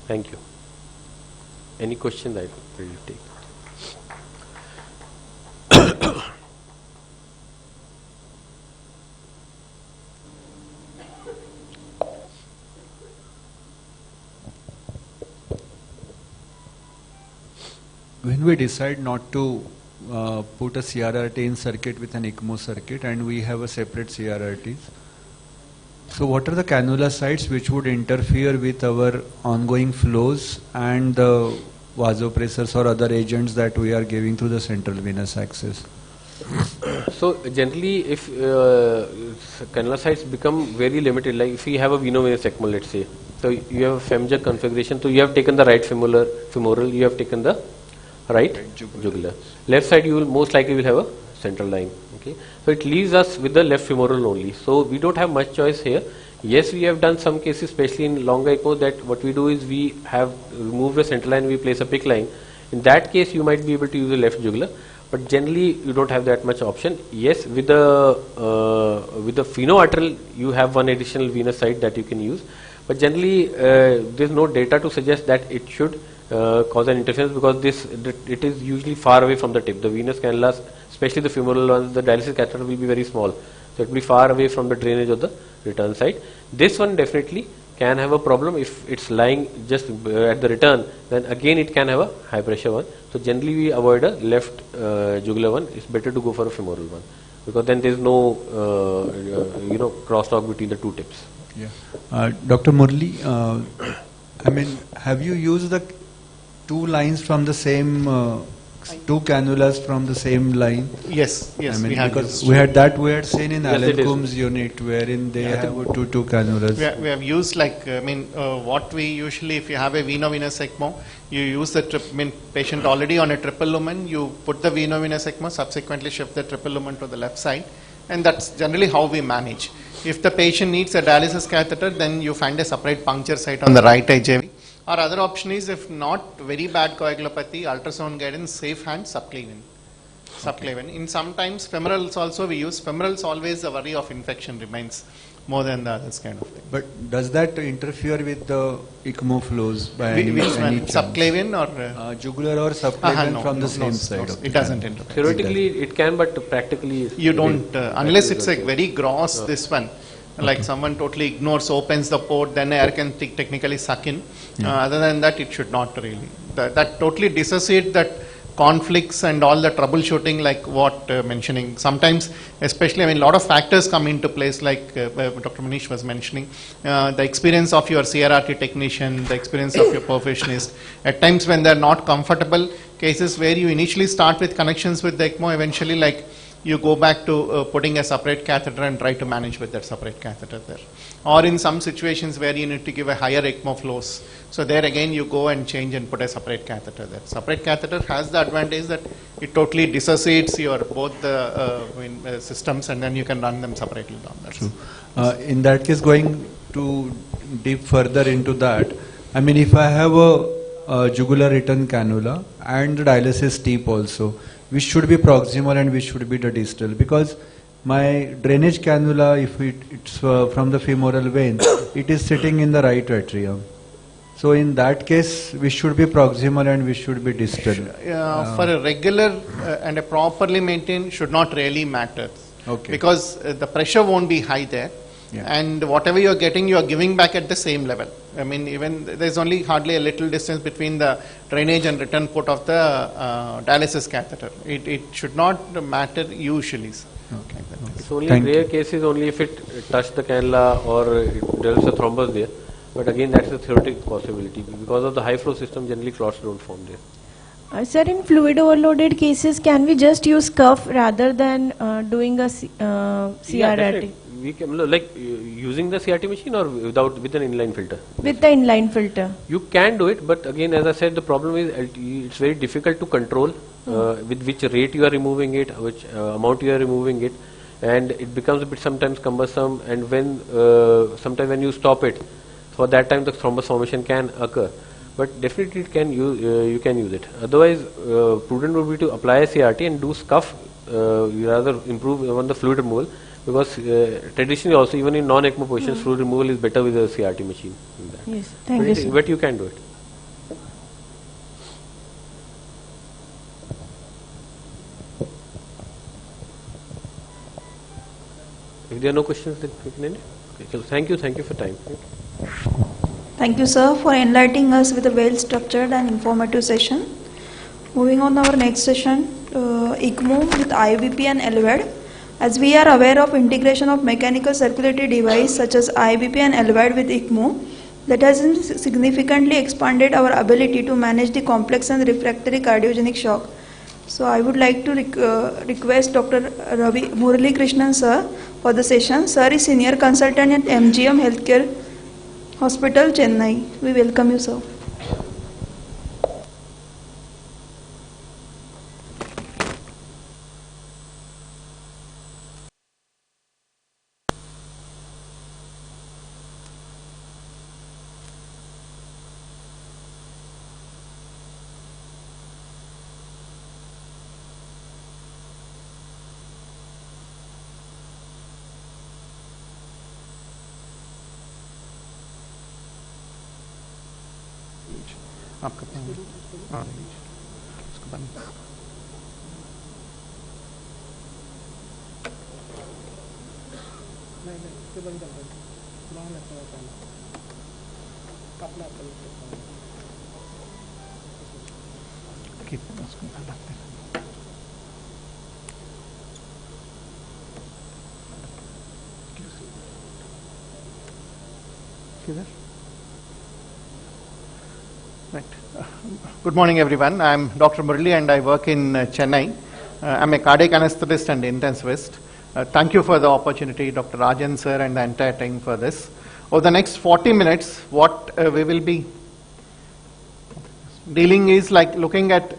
Thank you. Any questions I will take. When we decide not to put a CRRT in circuit with an ECMO circuit, and we have a separate CRRTs, so what are the cannula sites which would interfere with our ongoing flows and the vasopressors or other agents that we are giving through the central venous axis? So generally, if cannula sites become very limited, like if you have a veno-venous ECMO, let's say, so you have a femjug configuration, so you have taken the right femoral, you have taken the right jugular. Left side you will most likely will have a central line. Okay, so it leaves us with the left femoral only. So we don't have much choice here. Yes, we have done some cases, especially in longer ECMO, that what we do is we have removed the central line, we place a PICC line. In that case, you might be able to use the left jugular, but generally you don't have that much option. Yes, with the phenoarterial, you have one additional venous site that you can use, but generally there is no data to suggest that it should cause an interference, because it is usually far away from the tip. The venous cannulas, especially the femoral ones, the dialysis catheter will be very small, so it will be far away from the drainage of the return site. This one definitely can have a problem if it's lying just at the return. Then again it can have a high pressure one. So generally we avoid a left jugular one. It's better to go for a femoral one, because then there is no crosstalk between the two tips. Yeah. Dr. Murli, I mean, have you used the two lines from the same, two cannulas from the same line? Yes, I mean, we have because used. we had seen in Yes, Alan Coombs unit wherein they have two cannulas. We have used what we usually, if you have a veno-venous ECMO, you use the patient already on a triple lumen, you put the veno-venous ECMO, subsequently shift the triple lumen to the left side, and that's generally how we manage. If the patient needs a dialysis catheter, then you find a separate puncture site on the right IJV. Our other option is, if not very bad coagulopathy, ultrasound guidance, safe hand, subclavian. In sometimes femorals also we use. Femorals always the worry of infection remains. more than the others kind of thing. But does that interfere with the ECMO flows by Which any one? chance? Subclavian or? Jugular or subclavian No, from no, the same no, side. no, of it the doesn't canal. interfere. Theoretically, it can, but practically You don't, unless it's a okay. very gross, this one, like someone totally ignores, opens the port, then air can technically suck in. Other than that, it should not really. That totally dissociate that conflicts and all the troubleshooting, like what mentioning. Sometimes, especially, I mean, a lot of factors come into place, like Dr. Manish was mentioning. The experience of your CRRT technician, the experience of your perfusionist. At times when they're not comfortable, cases where you initially start with connections with the ECMO, eventually, like, you go back to putting a separate catheter and try to manage with that separate catheter there. Or in some situations where you need to give a higher ECMO flows. So there again you go and change and put a separate catheter there. Separate catheter has the advantage that it totally dissociates your both the systems, and then you can run them separately down. True. In that case, going to deep further into that, I mean, if I have a jugular return cannula and the dialysis tip also, which should be proximal and which should be the distal, because my drainage cannula, if it's from the femoral vein, it is sitting in the right atrium. So in that case, we should be proximal and we should be distal. For a regular and a properly maintained should not really matter. Okay. Because the pressure won't be high there. Yeah. And whatever you are getting, you are giving back at the same level. I mean, even there's only hardly a little distance between the drainage and return port of the dialysis catheter. It should not matter usually. Okay. It's only in rare cases, only if it touched the cannula or it develops a thrombus there. But again, that's a theoretical possibility. Because of the high flow system, generally clots don't form there. Sir, in fluid overloaded cases, can we just use cuff rather than doing a Yeah, CRRT? definitely. We can, like using the CRT machine or with an inline filter? With the inline filter. You can do it, but again, as I said, the problem is it's very difficult to control with which rate you are removing it, which amount you are removing it, and it becomes a bit sometimes cumbersome. And when sometimes when you stop it, for that time the thrombus formation can occur. But definitely it can you can use it. Otherwise, prudent would be to apply a CRT and do scuff. You rather improve on the fluid removal. Because traditionally also, even in non-ECMO positions, fluid removal is better with a CRT machine. Yes, thank you, sir. But you can do it. If there are no questions, then we can end it. Okay, so thank you for time. Thank you, sir, for enlightening us with a well-structured and informative session. Moving on to our next session, ECMO with IBP and LVAD. As we are aware of integration of mechanical circulatory device such as IBP and LVAD with ECMO, that has significantly expanded our ability to manage the complex and refractory cardiogenic shock. So I would like to request Dr. Ravi Murali Krishnan sir for the session. Sir is Senior Consultant at MGM Healthcare Hospital, Chennai. We welcome you, sir. आपका उसको बंद नहीं तो बंद कर दो पुराना लगता है पहले अपना उसको बंद रखते हैं किधर Right. Good morning, everyone. I'm Dr. Murali and I work in Chennai. I'm a cardiac anesthetist and intensivist. Thank you for the opportunity, Dr. Rajan sir and the entire team for this. Over the next 40 minutes, what we will be dealing is like looking at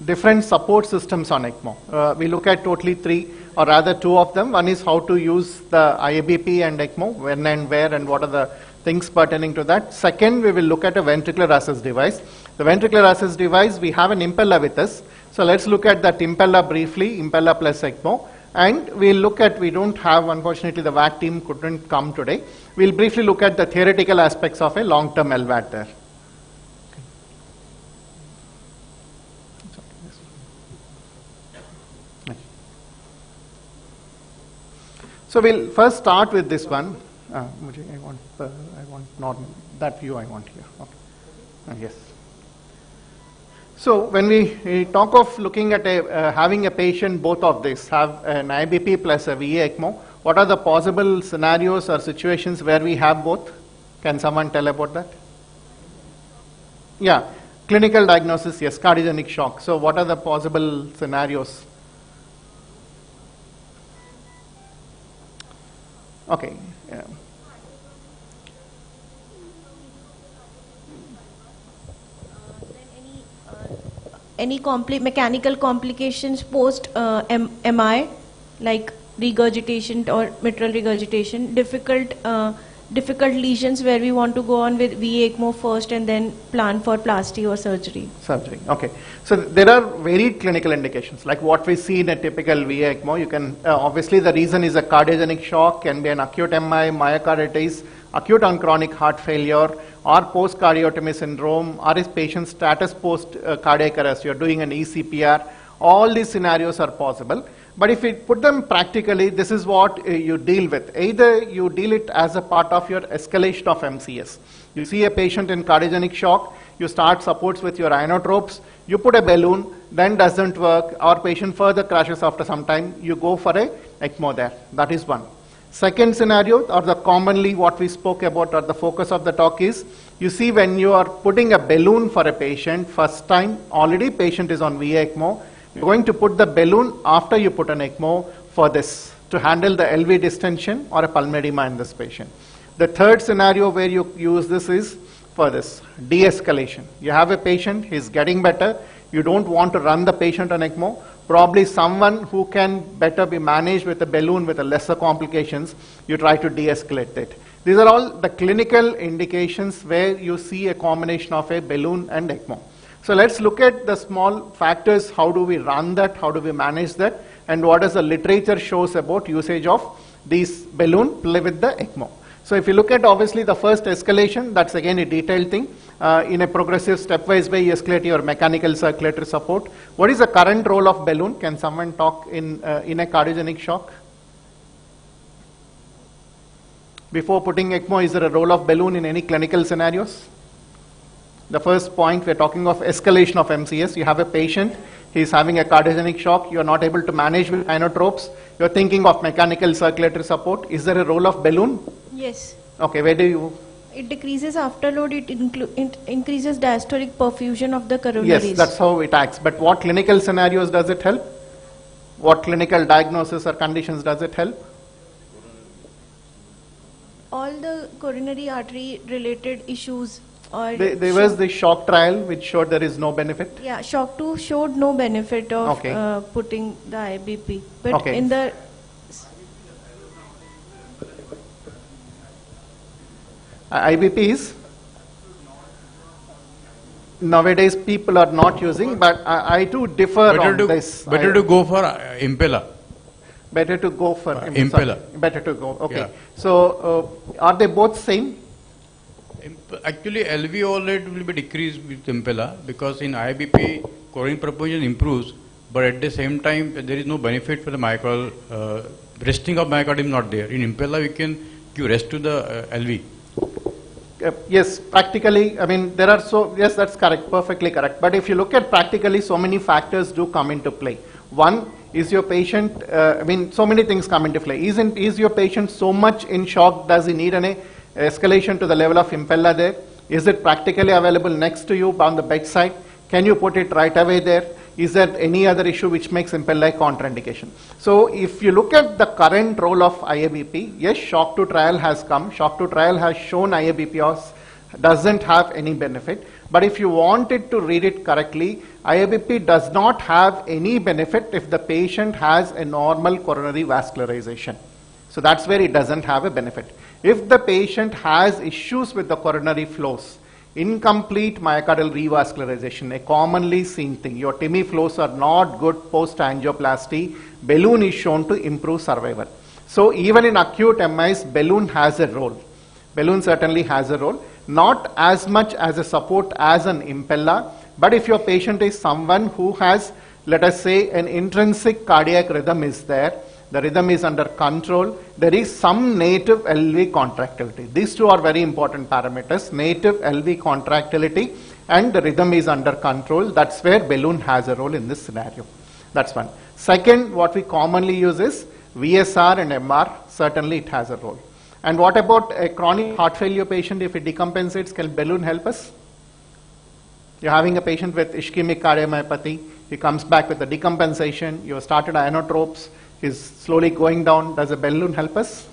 different support systems on ECMO. We look at totally three, or rather two of them. One is how to use the IABP and ECMO, when and where and what are the things pertaining to that. Second, we will look at a ventricular assist device. The ventricular assist device, we have an impeller with us. So let's look at that impeller briefly, impeller plus ECMO. And we'll look at, we don't have, unfortunately the VAC team couldn't come today. We'll briefly look at the theoretical aspects of a long-term LVAD there. So we'll first start with this one. I want not that view I want here. Okay. Yes. So when we talk of looking at having a patient, both of this, have an IBP plus a VA ECMO, what are the possible scenarios or situations where we have both? Can someone tell about that? Yeah, clinical diagnosis, yes, cardiogenic shock. So what are the possible scenarios? Okay. Yeah. Any mechanical complications post MI, like regurgitation or mitral regurgitation, difficult lesions where we want to go on with VA ECMO first and then plan for plasty or surgery. Surgery, okay. So there are varied clinical indications, like what we see in a typical VA ECMO. You can, obviously the reason is a cardiogenic shock, can be an acute MI, myocarditis, acute on chronic heart failure, or post-cardiotomy syndrome, or is patient status post-cardiac arrest, you're doing an ECPR. All these scenarios are possible. But if we put them practically, this is what you deal with. Either you deal it as a part of your escalation of MCS. You see a patient in cardiogenic shock, you start supports with your inotropes, you put a balloon, then doesn't work, or patient further crashes after some time, you go for a ECMO there. That is one. Second scenario, or the commonly what we spoke about, or the focus of the talk is, you see when you are putting a balloon for a patient, first time, already patient is on VA ECMO, you're going to put the balloon after you put an ECMO for this, to handle the LV distension or a pulmonary edema in this patient. The third scenario where you use this is for this, de-escalation. You have a patient, he's getting better, you don't want to run the patient on ECMO, probably someone who can better be managed with a balloon with a lesser complications, you try to de-escalate it. These are all the clinical indications where you see a combination of a balloon and ECMO. So let's look at the small factors, how do we run that, how do we manage that, and what does the literature shows about usage of these balloon play with the ECMO. So if you look at obviously the first escalation, that's again a detailed thing. In a progressive stepwise way, you escalate your mechanical circulatory support. What is the current role of balloon? Can someone talk in a cardiogenic shock? Before putting ECMO, is there a role of balloon in any clinical scenarios? The first point, we're talking of escalation of MCS. You have a patient, he's having a cardiogenic shock, you're not able to manage with inotropes, you're thinking of mechanical circulatory support. Is there a role of balloon? Yes. Okay, where do you? It decreases afterload, it increases diastolic perfusion of the coronaries. Yes, that's how it acts. But what clinical scenarios does it help? What clinical diagnosis or conditions does it help? All the coronary artery related issues. Or there was the shock trial which showed there is no benefit. Yeah, shock 2 showed no benefit of putting the IBP. But in the IBP is nowadays people are not using, but I do differ on this. Better to go for impeller. Better to go for impeller. Better to go. Okay. Yeah. So are they both same? Actually, LV already will be decreased with impeller because in IBP coronary perfusion improves, but at the same time there is no benefit for the myocardial resting of myocardium is not there. In impeller we can give rest to the LV. Yes, practically, I mean, there are yes, that's correct, perfectly correct. But if you look at practically, so many factors do come into play. One, is your patient, I mean, so many things come into play. Is your patient so much in shock, does he need an escalation to the level of impeller there? Is it practically available next to you on the bedside? Can you put it right away there? Is there any other issue which makes impeller contraindication? So if you look at the current role of IABP, yes, shock 2 trial has come. Shock 2 trial has shown IABP doesn't have any benefit. But if you wanted to read it correctly, IABP does not have any benefit if the patient has a normal coronary vascularization. So that's where it doesn't have a benefit. If the patient has issues with the coronary flows, Incomplete myocardial revascularization, a commonly seen thing. Your TIMI flows are not good post-angioplasty. Balloon is shown to improve survival. So even in acute MIs, balloon has a role. Balloon certainly has a role. Not as much as a support as an impeller, but if your patient is someone who has, let us say, an intrinsic cardiac rhythm is there, the rhythm is under control, there is some native LV contractility. These two are very important parameters, native LV contractility and the rhythm is under control. That's where balloon has a role in this scenario. That's one. Second, what we commonly use is VSR and MR, certainly it has a role. And what about a chronic heart failure patient? If it decompensates, can balloon help us? You're having a patient with ischemic cardiomyopathy, he comes back with a decompensation, you have started inotropes, is slowly going down. Does a balloon help us?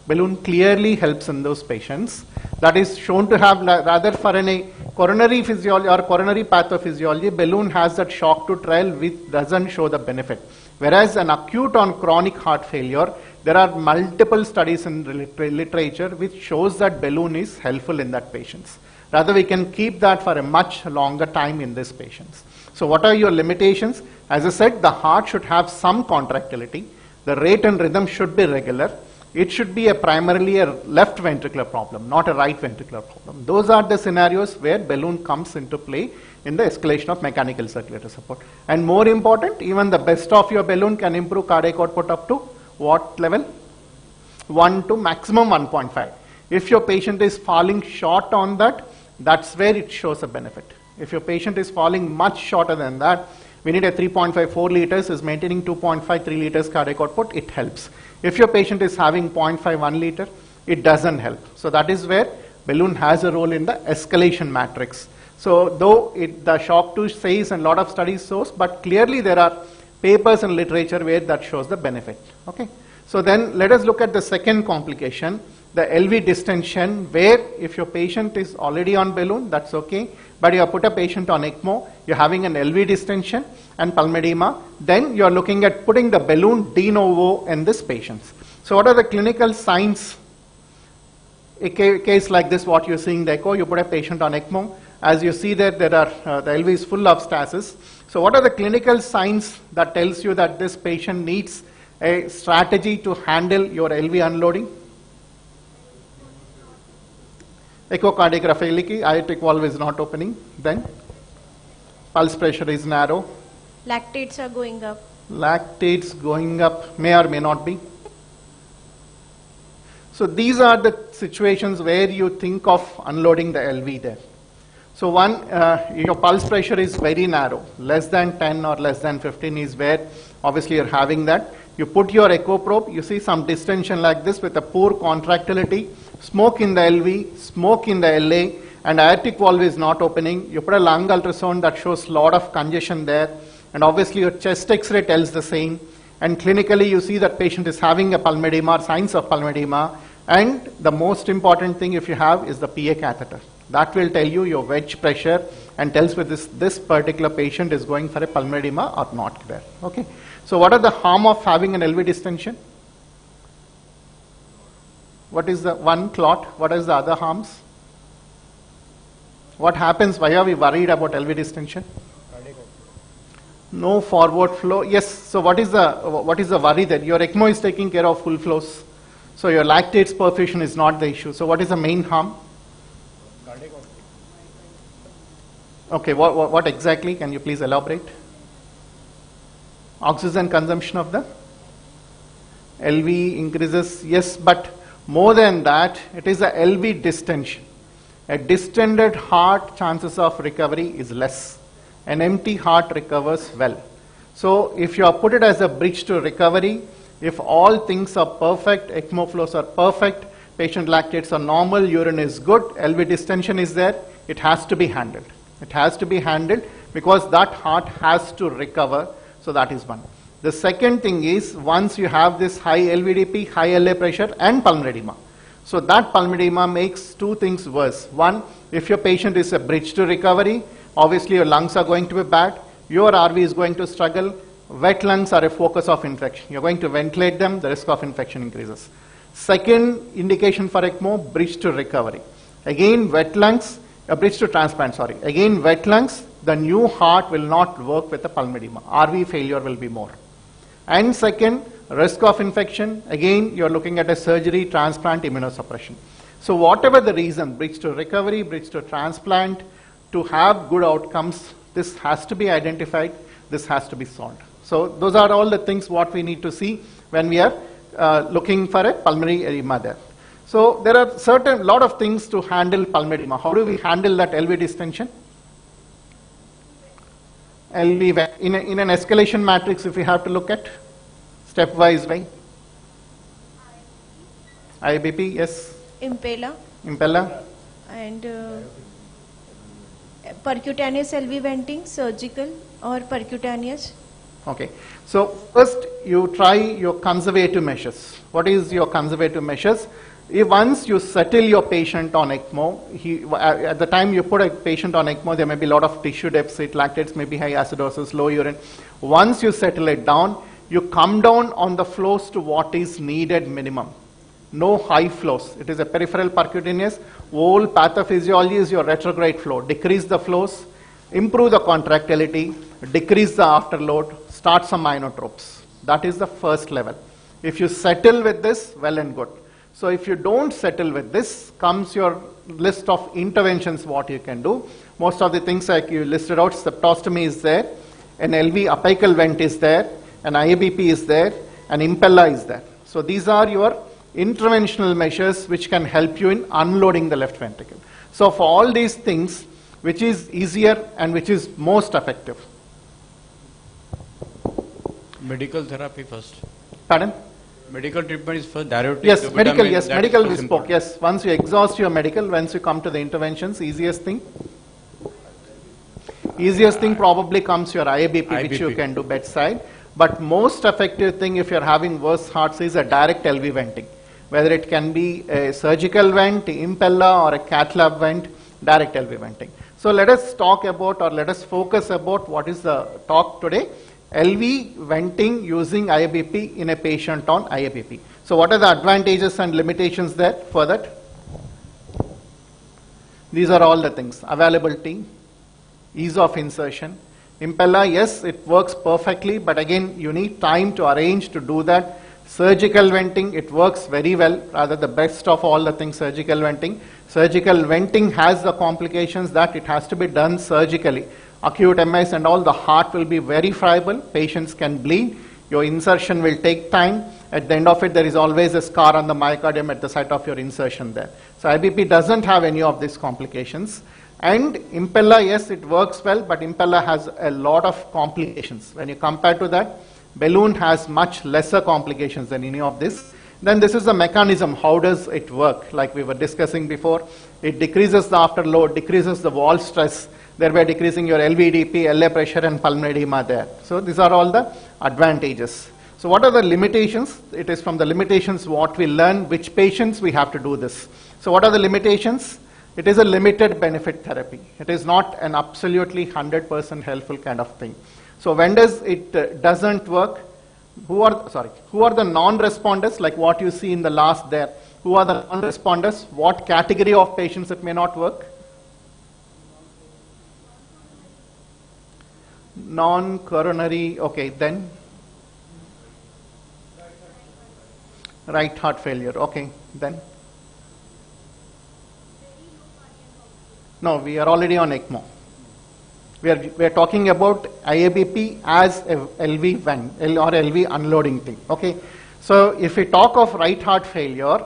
Balloon clearly helps in those patients. That is shown to have, rather for a coronary physiology or coronary pathophysiology, balloon has that shock to trial which doesn't show the benefit. Whereas an acute on chronic heart failure, there are multiple studies in literature which shows that balloon is helpful in that patients. Rather, we can keep that for a much longer time in these patients. So what are your limitations? As I said, the heart should have some contractility. The rate and rhythm should be regular. It should be primarily a left ventricular problem, not a right ventricular problem. Those are the scenarios where balloon comes into play in the escalation of mechanical circulatory support. And more important, even the best of your balloon can improve cardiac output up to what level? 1 to maximum 1.5. If your patient is falling short on that, that's where it shows a benefit. If your patient is falling much shorter than that, we need a 3.5, 4 liters, is maintaining 2.5, 3 liters cardiac output, it helps. If your patient is having 0.5, 1 liter, it doesn't help. So that is where balloon has a role in the escalation matrix. So though the shock to says and a lot of studies shows, but clearly there are papers and literature where that shows the benefit. Okay. So then let us look at the second complication, the LV distension, where if your patient is already on balloon, that's okay. But you have put a patient on ECMO, you're having an LV distension and pulmedema, then you're looking at putting the balloon de novo in this patient. So what are the clinical signs? A case like this, what you're seeing the echo, you put a patient on ECMO. As you see there are, the LV is full of stasis. So what are the clinical signs that tells you that this patient needs a strategy to handle your LV unloading? Echocardiography, aortic valve is not opening. Then pulse pressure is narrow. Lactates are going up. Lactates going up, may or may not be. So these are the situations where you think of unloading the LV there. So one, your pulse pressure is very narrow, less than 10 or less than 15 is where obviously you're having that. You put your echo probe, you see some distension like this with a poor contractility, smoke in the LV, smoke in the LA, and aortic valve is not opening. You put a lung ultrasound that shows a lot of congestion there, and obviously your chest X-ray tells the same. And clinically you see that patient is having a pulmedema, signs of pulmedema, and the most important thing if you have is the PA catheter. That will tell you your wedge pressure and tells whether this particular patient is going for a pulmedema or not there. Okay. So what are the harm of having an LV distension? What is the one clot? What is the other harms? What happens? Why are we worried about LV distension? No forward flow. Yes. So what is the worry that your ECMO is taking care of full flows? So your lactates perfusion is not the issue. So what is the main harm? Okay. What exactly? Can you please elaborate? Oxygen consumption of the LV increases. Yes, but more than that, it is a LV distension. A distended heart, chances of recovery is less. An empty heart recovers well. So if you have put it as a bridge to recovery, if all things are perfect, ECMO flows are perfect, patient lactates are normal, urine is good, LV distension is there, it has to be handled. It has to be handled because that heart has to recover. So that is one. The second thing is once you have this high LVDP, high LA pressure and pulmonedema. So that pulmonedema makes two things worse. One, if your patient is a bridge to recovery, obviously your lungs are going to be bad, your RV is going to struggle, wet lungs are a focus of infection. You're going to ventilate them, the risk of infection increases. Second indication for ECMO, bridge to recovery. Again, wet lungs, a bridge to transplant, sorry. Again, wet lungs, the new heart will not work with the pulmonedema. RV failure will be more. And second, risk of infection, again, you're looking at a surgery, transplant, immunosuppression. So whatever the reason, bridge to recovery, bridge to transplant, to have good outcomes, this has to be identified, this has to be solved. So those are all the things what we need to see when we are looking for a pulmonary edema there. So there are lot of things to handle pulmonary edema. How do we handle that LV distension? LV, in an escalation matrix, if we have to look at stepwise way. IBP, yes. Impella. And percutaneous LV venting, surgical or percutaneous? Okay. So first you try your conservative measures. What is your conservative measures? Once you settle your patient on ECMO, at the time you put a patient on ECMO, there may be a lot of tissue deficit, lactates may be high acidosis, low urine. Once you settle it down, you come down on the flows to what is needed minimum. No high flows. It is a peripheral percutaneous. Whole pathophysiology is your retrograde flow. Decrease the flows, improve the contractility, decrease the afterload, start some inotropes. That is the first level. If you settle with this, well and good. So if you don't settle with this, comes your list of interventions what you can do. Most of the things like you listed out, septostomy is there, an LV apical vent is there, an IABP is there, an impella is there. So these are your interventional measures which can help you in unloading the left ventricle. So for all these things, which is easier and which is most effective? Medical therapy first. Pardon? Medical treatment is first, diuretic. Yes, medical we spoke, yes. Once you exhaust your medical, once you come to the interventions, easiest thing probably comes your IABP, which you can do bedside. But most effective thing if you're having worse hearts is a direct LV venting. Whether it can be a surgical vent, impella or a cath lab vent, direct LV venting. So let us talk about or let us focus about what is the talk today. LV venting using IABP in a patient on IABP. So what are the advantages and limitations there for that? These are all the things. Availability, ease of insertion. Impella, yes, it works perfectly, but again, you need time to arrange to do that. Surgical venting, it works very well, rather the best of all the things, surgical venting. Surgical venting has the complications that it has to be done surgically. Acute MS and all, the heart will be very friable, patients can bleed, your insertion will take time. At the end of it, there is always a scar on the myocardium at the site of your insertion there. So IBP doesn't have any of these complications. And impella, yes, it works well, but impella has a lot of complications. When you compare to that, balloon has much lesser complications than any of this. Then this is the mechanism. How does it work? Like we were discussing before, it decreases the afterload, decreases the wall stress, thereby decreasing your LVDP, LA pressure and pulmonary edema there. So these are all the advantages. So what are the limitations? It is from the limitations what we learn, which patients we have to do this. So what are the limitations? It is a limited benefit therapy. It is not an absolutely 100% helpful kind of thing. So when does it doesn't work? Who are the non-responders, like what you see in the last there? Who are the non-responders? What category of patients it may not work? Non-coronary, okay, then? Right heart failure, okay, then? No, we are already on ECMO. We are talking about IABP as a LV vent or LV unloading thing. Okay, so if we talk of right heart failures,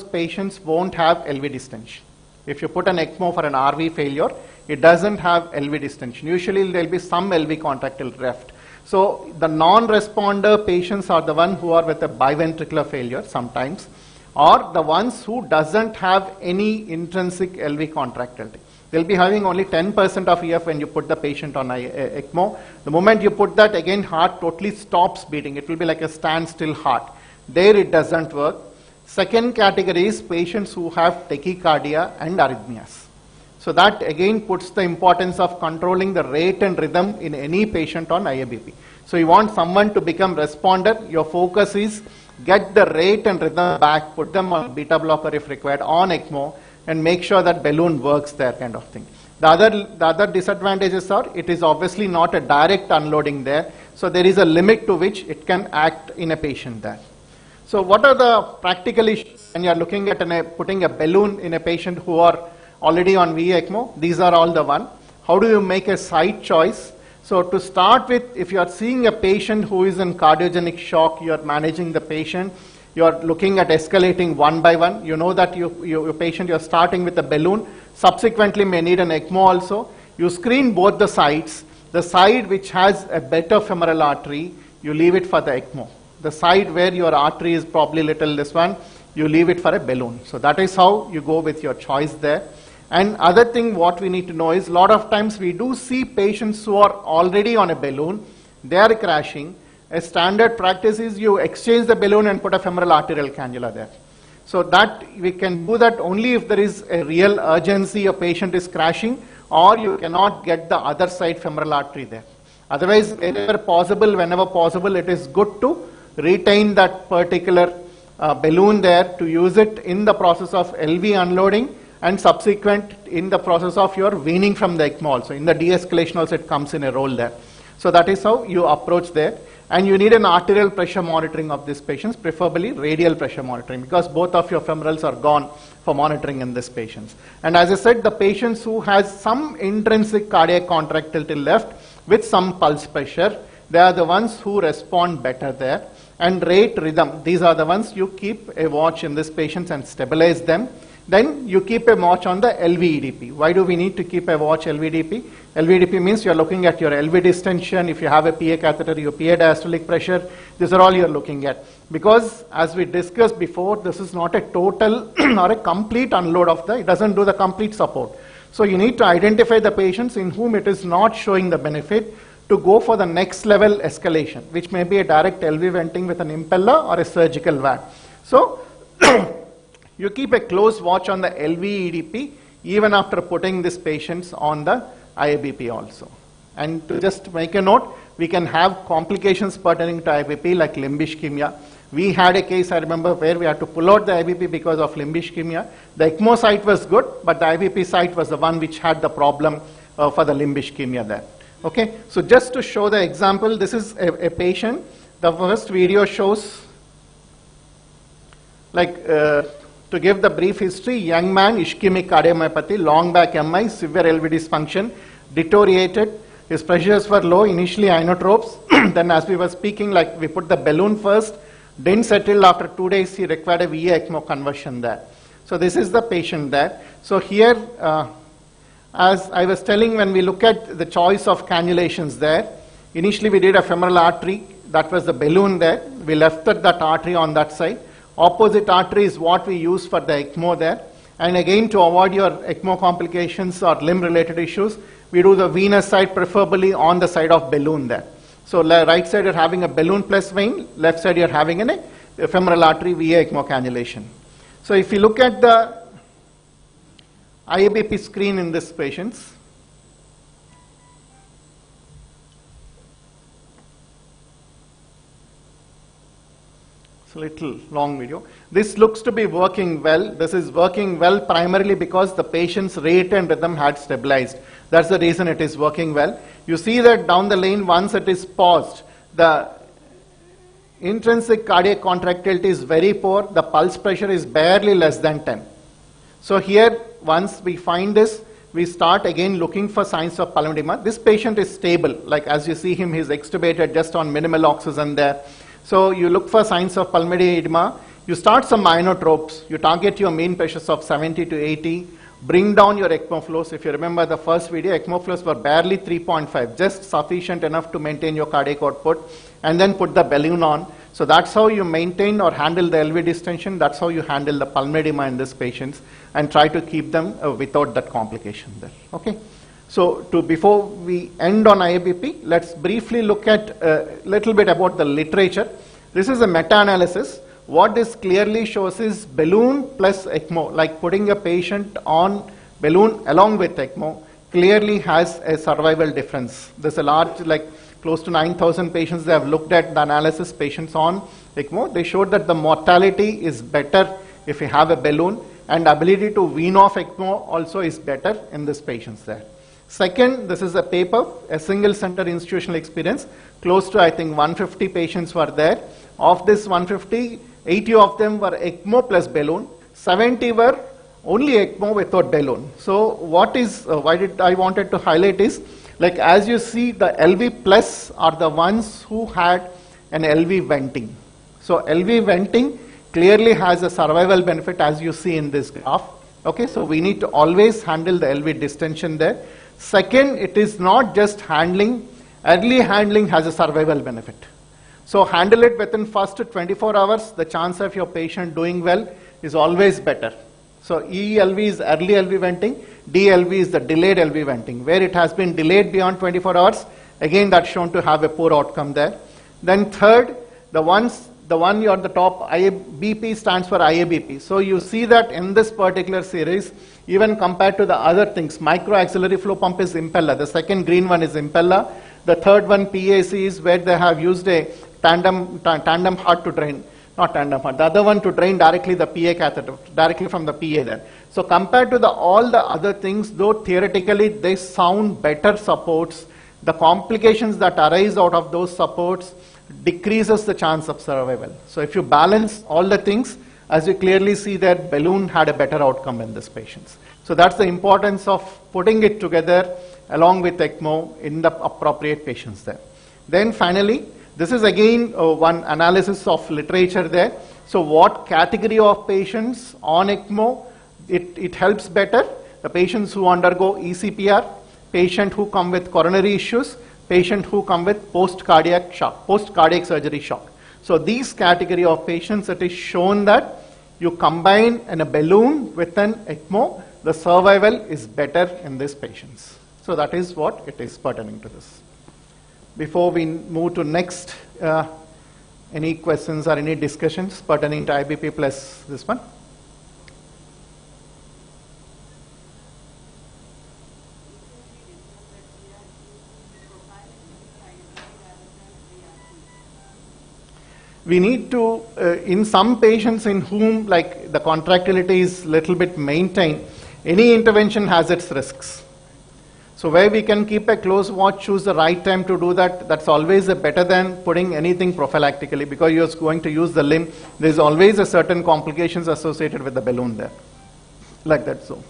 patients won't have LV distension. If you put an ECMO for an RV failure, it doesn't have LV distension. Usually there will be some LV contractile left. So the non-responder patients are the ones who are with a biventricular failure sometimes, or the ones who doesn't have any intrinsic LV contractility. They'll be having only 10% of EF when you put the patient on ECMO. The moment you put that, again, heart totally stops beating. It will be like a standstill heart. There it doesn't work. Second category is patients who have tachycardia and arrhythmias. So that again puts the importance of controlling the rate and rhythm in any patient on IABP. So you want someone to become responder. Your focus is get the rate and rhythm back, put them on beta blocker if required on ECMO, and make sure that balloon works there kind of thing. The other disadvantages are it is obviously not a direct unloading there, so there is a limit to which it can act in a patient there. So what are the practical issues when you are looking at putting a balloon in a patient who are already on VE ECMO? These are all the one. How do you make a site choice? So to start with, if you are seeing a patient who is in cardiogenic shock, you are managing the patient, you are looking at escalating one by one, you know that your patient, you are starting with a balloon, subsequently may need an ECMO also. You screen both the sides. The side which has a better femoral artery, you leave it for the ECMO. The side where your artery is probably little this one, you leave it for a balloon. So that is how you go with your choice there. And other thing what we need to know is a lot of times we do see patients who are already on a balloon, they are crashing. A standard practice is you exchange the balloon and put a femoral arterial cannula there. So that we can do that only if there is a real urgency, a patient is crashing, or you cannot get the other side femoral artery there. Otherwise, whenever possible, it is good to retain that particular balloon there to use it in the process of LV unloading and subsequent in the process of your weaning from the ECMO also. In the de-escalation also it comes in a role there. So that is how you approach there. And you need an arterial pressure monitoring of these patients, preferably radial pressure monitoring, because both of your femorals are gone for monitoring in these patients. And as I said, the patients who has some intrinsic cardiac contractility left with some pulse pressure, they are the ones who respond better there. And rate, rhythm, these are the ones you keep a watch in these patients and stabilize them. Then you keep a watch on the LVEDP. Why do we need to keep a watch LVEDP? LVEDP means you are looking at your LV distension. If you have a PA catheter, your PA diastolic pressure. These are all you are looking at. Because as we discussed before, this is not a total or a complete unload of it doesn't do the complete support. So you need to identify the patients in whom it is not showing the benefit to go for the next level escalation, which may be a direct LV venting with an impeller or a surgical VAC. So you keep a close watch on the LV-EDP even after putting these patients on the IABP also. And to just make a note, we can have complications pertaining to IABP like limb ischemia. We had a case, I remember, where we had to pull out the IABP because of limb ischemia. The ECMO site was good, but the IABP site was the one which had the problem for the limb ischemia there. Okay, so just to show the example, this is a patient. The first video shows like to give the brief history, young man, ischemic cardiomyopathy, long back MI, severe LV dysfunction, deteriorated. His pressures were low, initially inotropes. Then as we were speaking, like we put the balloon first, didn't settle. After 2 days, he required a VA ECMO conversion there. So this is the patient there. So here, as I was telling, when we look at the choice of cannulations there, initially we did a femoral artery. That was the balloon there. We left that artery on that side. Opposite artery is what we use for the ECMO there. And again, to avoid your ECMO complications or limb-related issues, we do the venous side, preferably on the side of balloon there. So right side you're having a balloon plus vein, left side you're having a femoral artery via ECMO cannulation. So if you look at the IABP screen in these patients, it's a little long video. This looks to be working well. This is working well primarily because the patient's rate and rhythm had stabilized. That's the reason it is working well. You see that down the lane, once it is paused, the intrinsic cardiac contractility is very poor. The pulse pressure is barely less than 10. So here, once we find this, we start again looking for signs of pulmonary edema. This patient is stable. Like as you see him, he's extubated just on minimal oxygen there. So you look for signs of pulmonary edema. You start some inotropes. You target your mean pressures of 70 to 80. Bring down your ECMO flows. If you remember the first video, ECMO flows were barely 3.5, just sufficient enough to maintain your cardiac output, and then put the balloon on. So that's how you maintain or handle the LV distension. That's how you handle the pulmonary edema in these patients and try to keep them without that complication there. Okay. So before we end on IABP, let's briefly look at a little bit about the literature. This is a meta-analysis. What this clearly shows is balloon plus ECMO, like putting a patient on balloon along with ECMO, clearly has a survival difference. There's a large, like close to 9,000 patients, they have looked at the analysis, patients on ECMO. They showed that the mortality is better if you have a balloon, and ability to wean off ECMO also is better in these patients there. Second, this is a paper, a single center institutional experience. Close to, I think, 150 patients were there. Of this 150, 80 of them were ECMO plus balloon. 70 were only ECMO without balloon. So what is, why did I wanted to highlight is, like as you see, the LV plus are the ones who had an LV venting. So LV venting clearly has a survival benefit as you see in this graph. Okay, so we need to always handle the LV distension there. Second, it is not just handling, early handling has a survival benefit. So handle it within first 24 hours, the chance of your patient doing well is always better. So ELV is early LV venting, DLV is the delayed LV venting. Where it has been delayed beyond 24 hours, again that's shown to have a poor outcome there. Then third, the one you're at the top, BP stands for IABP. So you see that in this particular series, even compared to the other things, micro axillary flow pump is Impella. The second green one is Impella. The third one, PAC, is where they have used a tandem heart to drain, not tandem heart, the other one to drain directly the PA catheter, directly from the PA there. So compared to all the other things, though theoretically they sound better supports, the complications that arise out of those supports decreases the chance of survival. So if you balance all the things, as you clearly see that balloon had a better outcome in these patients. So that's the importance of putting it together along with ECMO in the appropriate patients there. Then finally, this is again one analysis of literature there. So what category of patients on ECMO, it helps better? The patients who undergo ECPR, patient who come with coronary issues, patient who come with post-cardiac shock, post-cardiac surgery shock. So these category of patients, it is shown that you combine in a balloon with an ECMO, the survival is better in these patients. So that is what it is pertaining to this. Before we move to next, any questions or any discussions pertaining to IBP plus this one? We need to, in some patients in whom like the contractility is little bit maintained, any intervention has its risks. So where we can keep a close watch, choose the right time to do that, that's always better than putting anything prophylactically, because you're going to use the limb. There's always a certain complications associated with the balloon there, like that. So.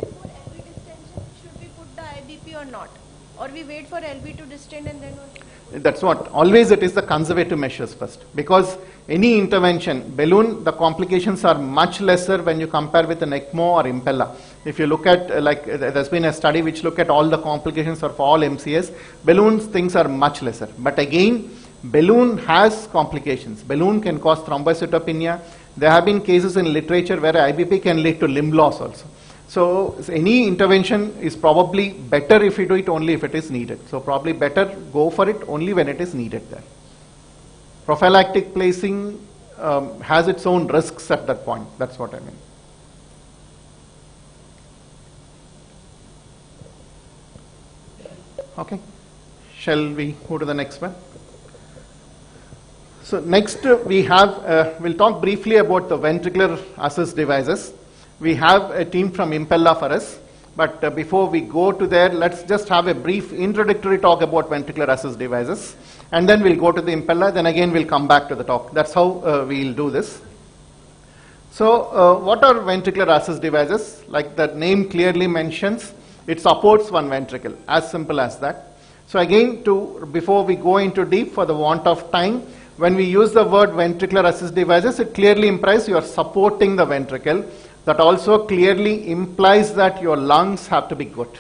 Should we put the IBP or not? Or we wait for LV to distend and then what? That's what. Always it is the conservative measures first. Because any intervention, balloon, the complications are much lesser when you compare with an ECMO or Impella. If you look at, like, there's been a study which look at all the complications of all MCS, balloons, things are much lesser. But again, balloon has complications. Balloon can cause thrombocytopenia. There have been cases in literature where IBP can lead to limb loss also. So any intervention is probably better if you do it only if it is needed. So probably better go for it only when it is needed there. Prophylactic placing has its own risks at that point. That's what I mean. Okay. Shall we go to the next one? So next we have, we'll talk briefly about the ventricular assist devices. We have a team from Impella for us, but before we go to there, let's just have a brief introductory talk about ventricular assist devices, and then we'll go to the Impella, then again we'll come back to the talk. That's how we'll do this. So what are ventricular assist devices? Like the name clearly mentions, it supports one ventricle, as simple as that. So again, before we go into deep for the want of time, when we use the word ventricular assist devices, it clearly implies you are supporting the ventricle. That also clearly implies that your lungs have to be good.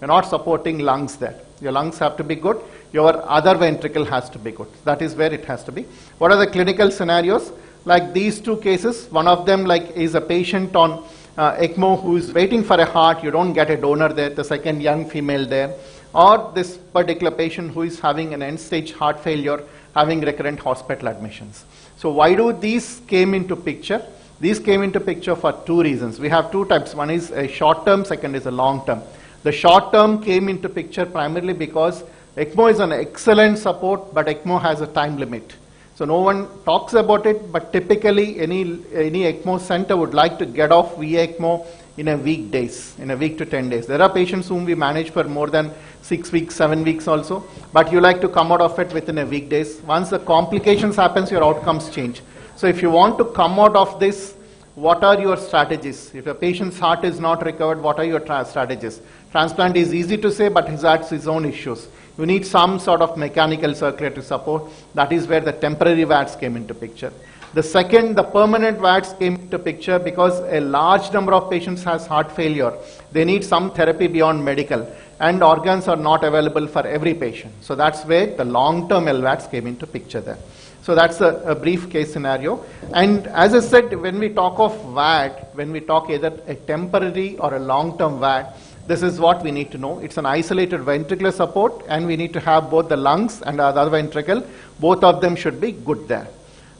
You're not supporting lungs there. Your lungs have to be good. Your other ventricle has to be good. That is where it has to be. What are the clinical scenarios? Like these two cases, one of them like is a patient on ECMO who is waiting for a heart. You don't get a donor there. The second young female there. Or this particular patient who is having an end-stage heart failure, having recurrent hospital admissions. So why do these came into picture? These came into picture for two reasons. We have two types. One is a short term, second is a long term. The short term came into picture primarily because ECMO is an excellent support, but ECMO has a time limit. So no one talks about it, but typically any ECMO center would like to get off VECMO in a week to 10 days. There are patients whom we manage for more than 6 weeks, 7 weeks also, but you like to come out of it within a week days. Once the complications happens, your outcomes change. So if you want to come out of this, what are your strategies? If a patient's heart is not recovered, what are your strategies? Transplant is easy to say, but he has his own issues. You need some sort of mechanical circulatory support. That is where the temporary VATs came into picture. The second, the permanent VATs came into picture because a large number of patients has heart failure. They need some therapy beyond medical, and organs are not available for every patient. So that's where the long-term LVATs came into picture there. So that's a brief case scenario. And as I said, when we talk of VAT, when we talk either a temporary or a long-term VAT, this is what we need to know. It's an isolated ventricular support, and we need to have both the lungs and the other ventricle. Both of them should be good there.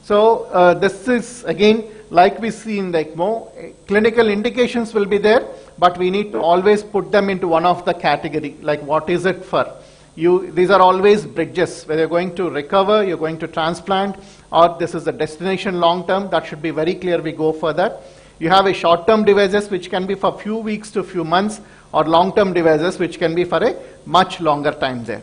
So this is, again, like we see in the ECMO, clinical indications will be there, but we need to always put them into one of the category, like what is it for? These are always bridges, whether you're going to recover, you're going to transplant, or this is the destination long-term. That should be very clear, we go for that. You have a short-term devices which can be for few weeks to few months, or long-term devices which can be for a much longer time there.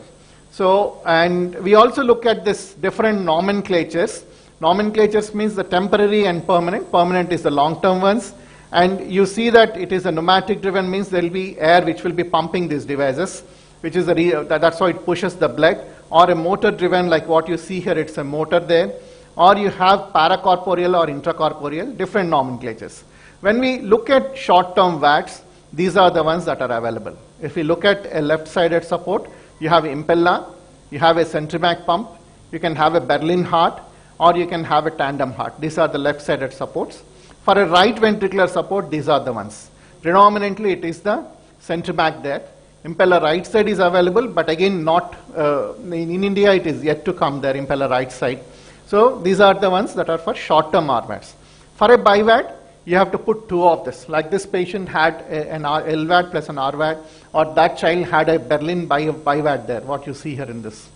So, and we also look at this different nomenclatures. Nomenclatures means the temporary and permanent. Permanent is the long-term ones. And you see that it is a pneumatic driven, means there will be air which will be pumping these devices, which is that's how it pushes the blood. Or a motor driven, like what you see here, it's a motor there. Or you have paracorporeal or intracorporeal, different nomenclatures. When we look at short-term VATs, these are the ones that are available. If we look at a left-sided support, you have Impella, you have a Centrimac pump, you can have a Berlin heart, or you can have a tandem heart. These are the left-sided supports. For a right ventricular support, these are the ones. Predominantly, it is the Centrimac there. Impella right side is available, but again, not in India, it is yet to come there, Impella right side. So these are the ones that are for short-term RVATs. For a BiVAT, you have to put two of this. Like this patient had an LVAT plus an RVAT, or that child had a Berlin BiVAT there, what you see here in this.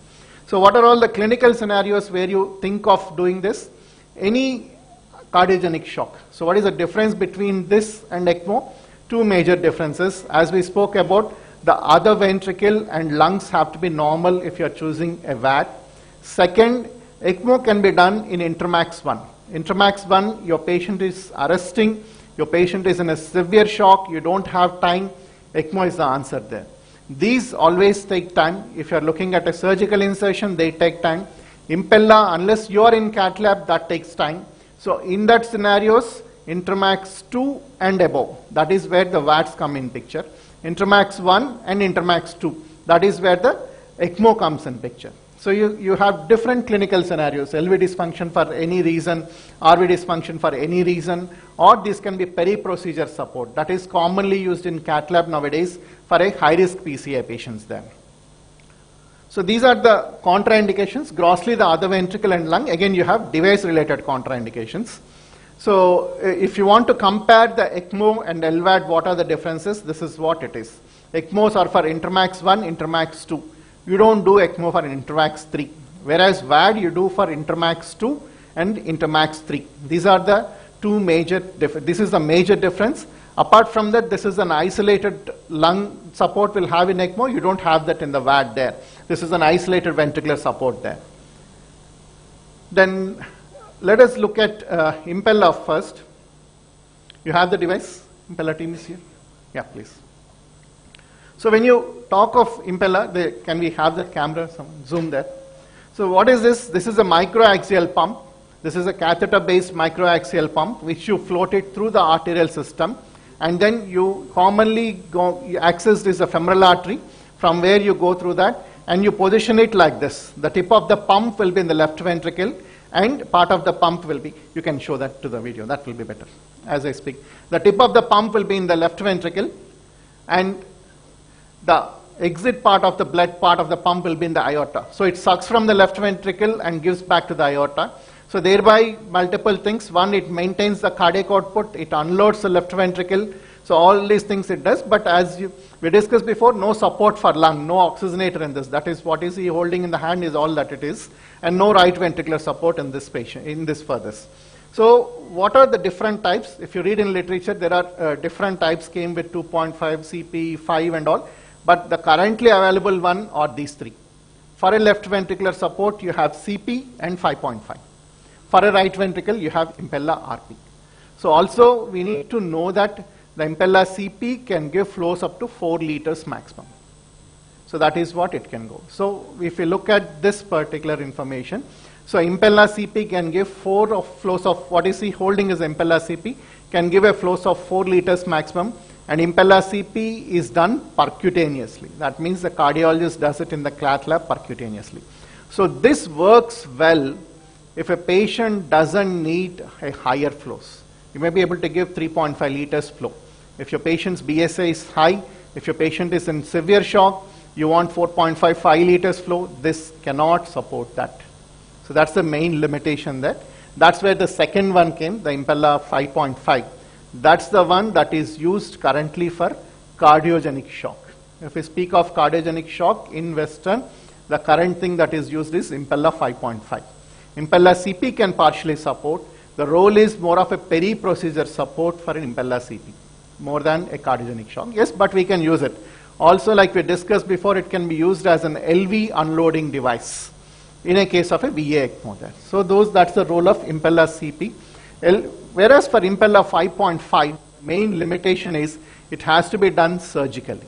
So what are all the clinical scenarios where you think of doing this? Any cardiogenic shock. So what is the difference between this and ECMO? Two major differences. As we spoke about, the other ventricle and lungs have to be normal if you are choosing a VAT. Second, ECMO can be done in Intermax 1. Intermax 1, your patient is arresting, your patient is in a severe shock, you don't have time, ECMO is the answer there. These always take time. If you are looking at a surgical insertion, they take time. Impella, unless you are in cath lab, that takes time. So in that scenarios, Intermax 2 and above, that is where the VATs come in picture. Intermax 1 and Intermax 2, that is where the ECMO comes in picture. So you have different clinical scenarios, LV dysfunction for any reason, RV dysfunction for any reason, or this can be peri-procedure support. That is commonly used in cath lab nowadays for a high-risk PCI patients then. So these are the contraindications. Grossly, the other ventricle and lung, again you have device-related contraindications. So if you want to compare the ECMO and LVAD, what are the differences? This is what it is. ECMOs are for Intermax 1, Intermax 2. You don't do ECMO for Intermax 3. Whereas VAD you do for Intermax 2 and Intermax 3. These are the two major differences. This is the major difference. Apart from that, this is an isolated lung support we'll have in ECMO. You don't have that in the VAD there. This is an isolated ventricular support there. Then let us look at Impella first. You have the device? Impella team is here? Yeah, please. So when you talk of Impella, can we have the camera, zoom there? So what is this? This is a microaxial pump. This is a catheter-based microaxial pump which you float it through the arterial system, and then you commonly you access this a femoral artery, from where you go through that, and you position it like this. The tip of the pump will be in the left ventricle, and part of the pump will be, you can show that to the video, that will be better as I speak. The tip of the pump will be in the left ventricle, and the exit part of the blood part of the pump will be in the aorta. So it sucks from the left ventricle and gives back to the aorta. So thereby multiple things. One, it maintains the cardiac output, it unloads the left ventricle, So all these things it does, but as we discussed before, no support for lung, no oxygenator in this. That is what is he holding in the hand is all that it is, and no right ventricular support in this patient, in this for this. So what are the different types? If you read in literature, there are different types came with 2.5, CP, 5 and all, but the currently available one are these three. For a left ventricular support, you have CP and 5.5. For a right ventricle, you have Impella RP. So also we need to know that the Impella CP can give flows up to 4 liters maximum. So that is what it can go. So if you look at this particular information, so Impella CP can give 4 of flows of, what is he holding is Impella CP, can give a flows of 4 liters maximum, and Impella CP is done percutaneously. That means the cardiologist does it in the cath lab percutaneously. So this works well if a patient doesn't need a higher flows. You may be able to give 3.5 liters flow. If your patient's BSA is high, if your patient is in severe shock, you want 4.5, 5 liters flow, this cannot support that. So that's the main limitation there. That's where the second one came, the Impella 5.5. That's the one that is used currently for cardiogenic shock. If we speak of cardiogenic shock in Western, the current thing that is used is Impella 5.5. Impella CP can partially support. The role is more of a peri-procedure support for an Impella CP, more than a cardiogenic shock. Yes, but we can use it. Also, like we discussed before, it can be used as an LV unloading device in a case of a VA ECMO there. So that's the role of Impella CP. Whereas for Impella 5.5, main limitation is it has to be done surgically.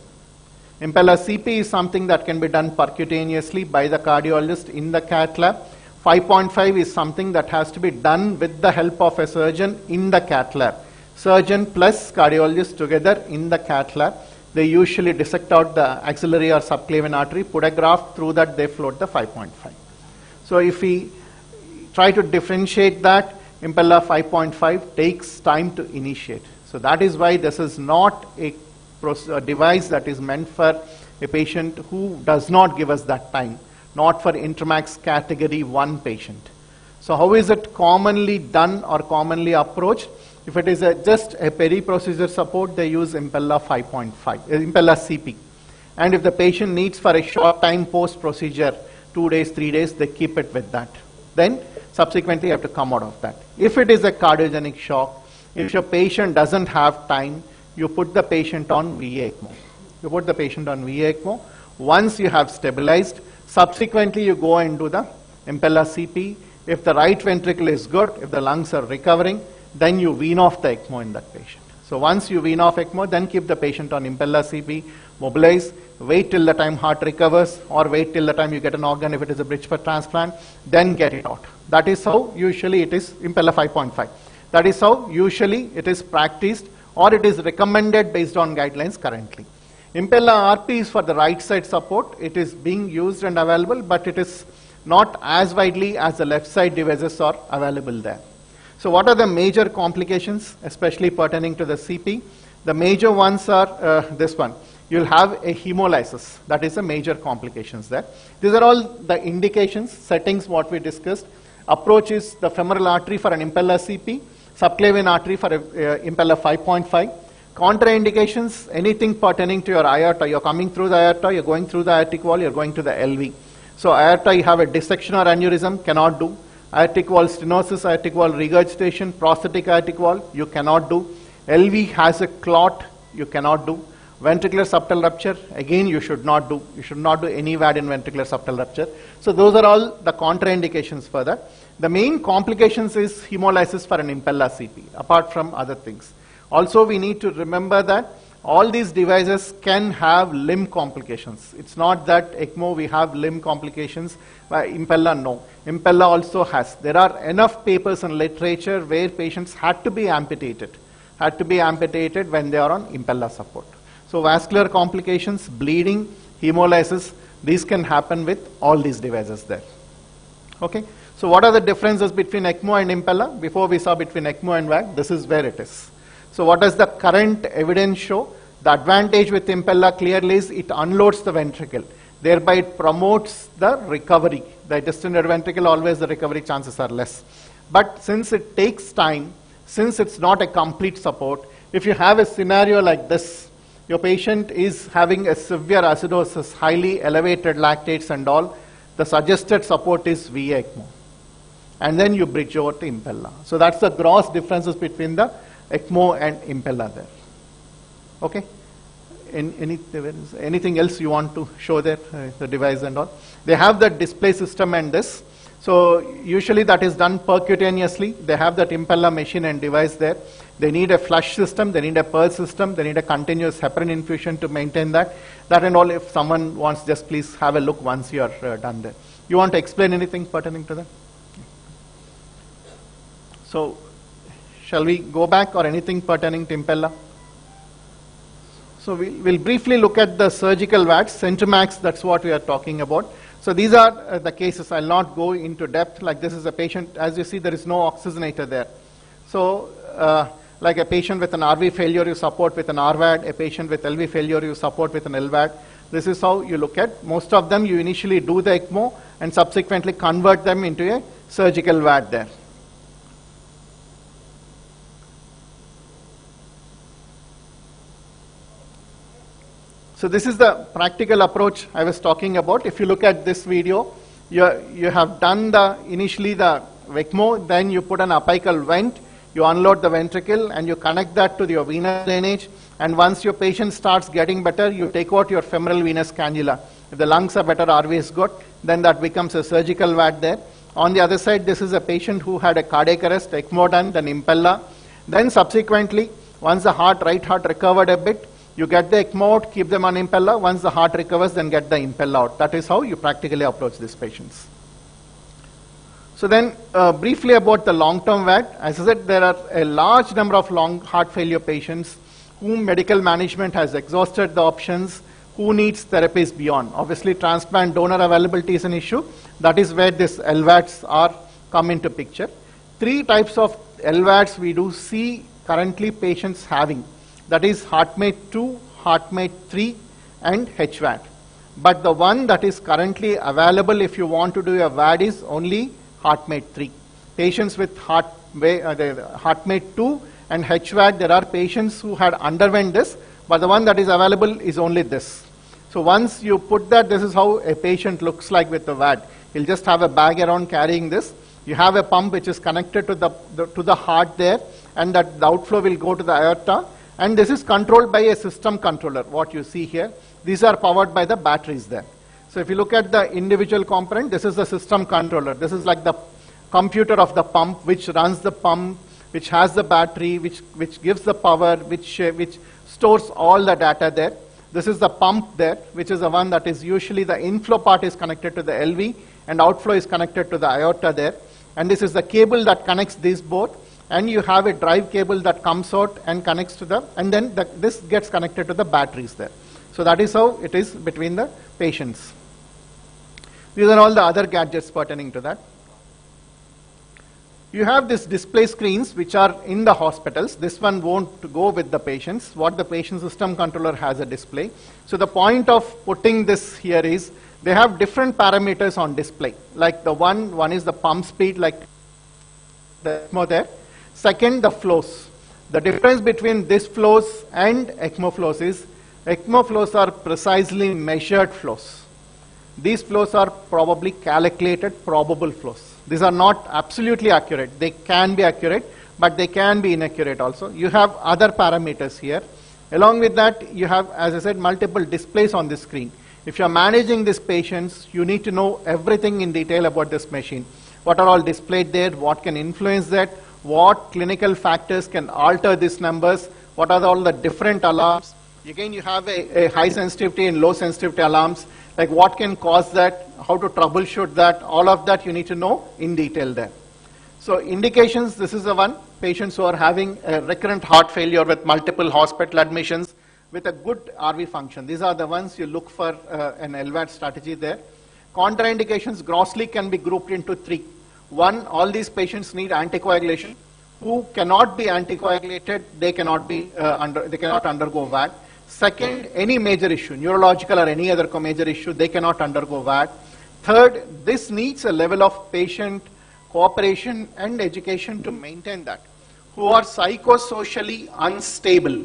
Impella CP is something that can be done percutaneously by the cardiologist in the cath lab. 5.5 is something that has to be done with the help of a surgeon in the cath lab. Surgeon plus cardiologist together in the cath lab. They usually dissect out the axillary or subclavian artery, put a graft, through that they float the 5.5. So if we try to differentiate that, Impella 5.5 takes time to initiate. So that is why this is not a device that is meant for a patient who does not give us that time, not for Intermax category 1 patient. So how is it commonly done or commonly approached? If it is just a peri-procedure support, they use Impella 5.5, Impella CP. And if the patient needs for a short time post-procedure, 2 days, 3 days, they keep it with that. Then subsequently you have to come out of that. If it is a cardiogenic shock, if your patient doesn't have time, you put the patient on VA ECMO. You put the patient on VA ECMO. Once you have stabilized, subsequently you go and do the Impella CP. If the right ventricle is good, if the lungs are recovering, then you wean off the ECMO in that patient. So once you wean off ECMO, then keep the patient on Impella CP, mobilize, wait till the time heart recovers, or wait till the time you get an organ if it is a bridge for transplant, then get it out. That is how usually it is Impella 5.5. That is how usually it is practiced, or it is recommended based on guidelines currently. Impella RP is for the right side support. It is being used and available, but it is not as widely as the left side devices are available there. So what are the major complications, especially pertaining to the CP? The major ones are this one. You'll have a hemolysis. That is the major complications there. These are all the indications, settings, what we discussed. Approach is the femoral artery for an Impella CP, subclavian artery for a Impella 5.5. Contraindications, anything pertaining to your aorta. You're coming through the aorta, you're going through the aortic wall, you're going to the LV. So aorta, you have a dissection or aneurysm, cannot do. Aortic wall stenosis, aortic wall regurgitation, prosthetic aortic wall, you cannot do. LV has a clot, you cannot do. Ventricular septal rupture, again you should not do. You should not do any VAD in ventricular septal rupture. So those are all the contraindications for that. The main complications is hemolysis for an Impella CP, apart from other things. Also we need to remember that all these devices can have limb complications. It's not that ECMO we have limb complications, Impella no. Impella also has. There are enough papers and literature where patients had to be amputated when they are on Impella support. So vascular complications, bleeding, hemolysis, these can happen with all these devices there. Okay. So what are the differences between ECMO and Impella? Before we saw between ECMO and VAC, this is where it is. So what does the current evidence show? The advantage with Impella clearly is it unloads the ventricle. Thereby it promotes the recovery. The distended ventricle, always the recovery chances are less. But since it takes time, since it's not a complete support, if you have a scenario like this, your patient is having a severe acidosis, highly elevated lactates and all, the suggested support is VA ECMO. And then you bridge over to Impella. So that's the gross differences between the ECMO and Impella there. Okay? Anything else you want to show there, the device and all? They have the display system and this. So usually that is done percutaneously. They have that Impella machine and device there. They need a flush system, they need a pulse system, they need a continuous heparin infusion to maintain that. That and all, if someone wants, just please have a look once you are done there. You want to explain anything pertaining to that? So, shall we go back or anything pertaining to Impella? So we'll briefly look at the surgical VATs, Centromax, that's what we are talking about. So these are the cases. I'll not go into depth. Like this is a patient, as you see, there is no oxygenator there. So like a patient with an RV failure, you support with an RVAD. A patient with LV failure, you support with an LVAD. This is how you look at. Most of them, you initially do the ECMO and subsequently convert them into a surgical VAD there. So this is the practical approach I was talking about. If you look at this video, you have done initially the ECMO, then you put an apical vent, you unload the ventricle and you connect that to your venous drainage, and once your patient starts getting better, you take out your femoral venous cannula. If the lungs are better, RV is good, then that becomes a surgical VAD there. On the other side, this is a patient who had a cardiac arrest, ECMO done, then Impella. Then subsequently, once the right heart recovered a bit, you get the ECMO out, keep them on Impella. Once the heart recovers, then get the Impella out. That is how you practically approach these patients. So then, briefly about the long-term VAD. As I said, there are a large number of long heart failure patients whom medical management has exhausted the options, who needs therapies beyond. Obviously, transplant donor availability is an issue. That is where these LVADs come into picture. 3 types of LVADs we do see currently patients having. That is HeartMate 2, HeartMate 3, and HVAD. But the one that is currently available if you want to do a VAD is only HeartMate 3. Patients with HeartMate 2 and HVAD, there are patients who had underwent this, but the one that is available is only this. So once you put that, this is how a patient looks like with the VAD. He'll just have a bag around carrying this. You have a pump which is connected to the heart there, and that the outflow will go to the aorta. And this is controlled by a system controller, what you see here. These are powered by the batteries there. So if you look at the individual component, this is the system controller. This is like the computer of the pump, which runs the pump, which has the battery, which gives the power, which stores all the data there. This is the pump there, which is the one that is usually the inflow part is connected to the LV and outflow is connected to the aorta there. And this is the cable that connects these both. And you have a drive cable that comes out and connects to and then this gets connected to the batteries there. So that is how it is between the patients. These are all the other gadgets pertaining to that. You have these display screens which are in the hospitals. This one won't go with the patients. What the patient system controller has a display. So the point of putting this here is they have different parameters on display. Like the one is the pump speed, like the ECMO there. Second, the flows. The difference between these flows and ECMO flows is ECMO flows are precisely measured flows. These flows are probably calculated probable flows. These are not absolutely accurate. They can be accurate, but they can be inaccurate also. You have other parameters here. Along with that, you have, as I said, multiple displays on the screen. If you are managing these patients, you need to know everything in detail about this machine. What are all displayed there? What can influence that? What clinical factors can alter these numbers? What are all the different alarms? Again, you have a high sensitivity and low sensitivity alarms. Like what can cause that? How to troubleshoot that? All of that you need to know in detail there. So indications, this is the one. Patients who are having a recurrent heart failure with multiple hospital admissions with a good RV function. These are the ones you look for an LVAD strategy there. Contraindications grossly can be grouped into 3. 1, all these patients need anticoagulation. Who cannot be anticoagulated, they cannot undergo VAD. Second, any major issue, neurological or any other major issue, they cannot undergo VAD. Third, this needs a level of patient cooperation and education to maintain that. who are psychosocially unstable,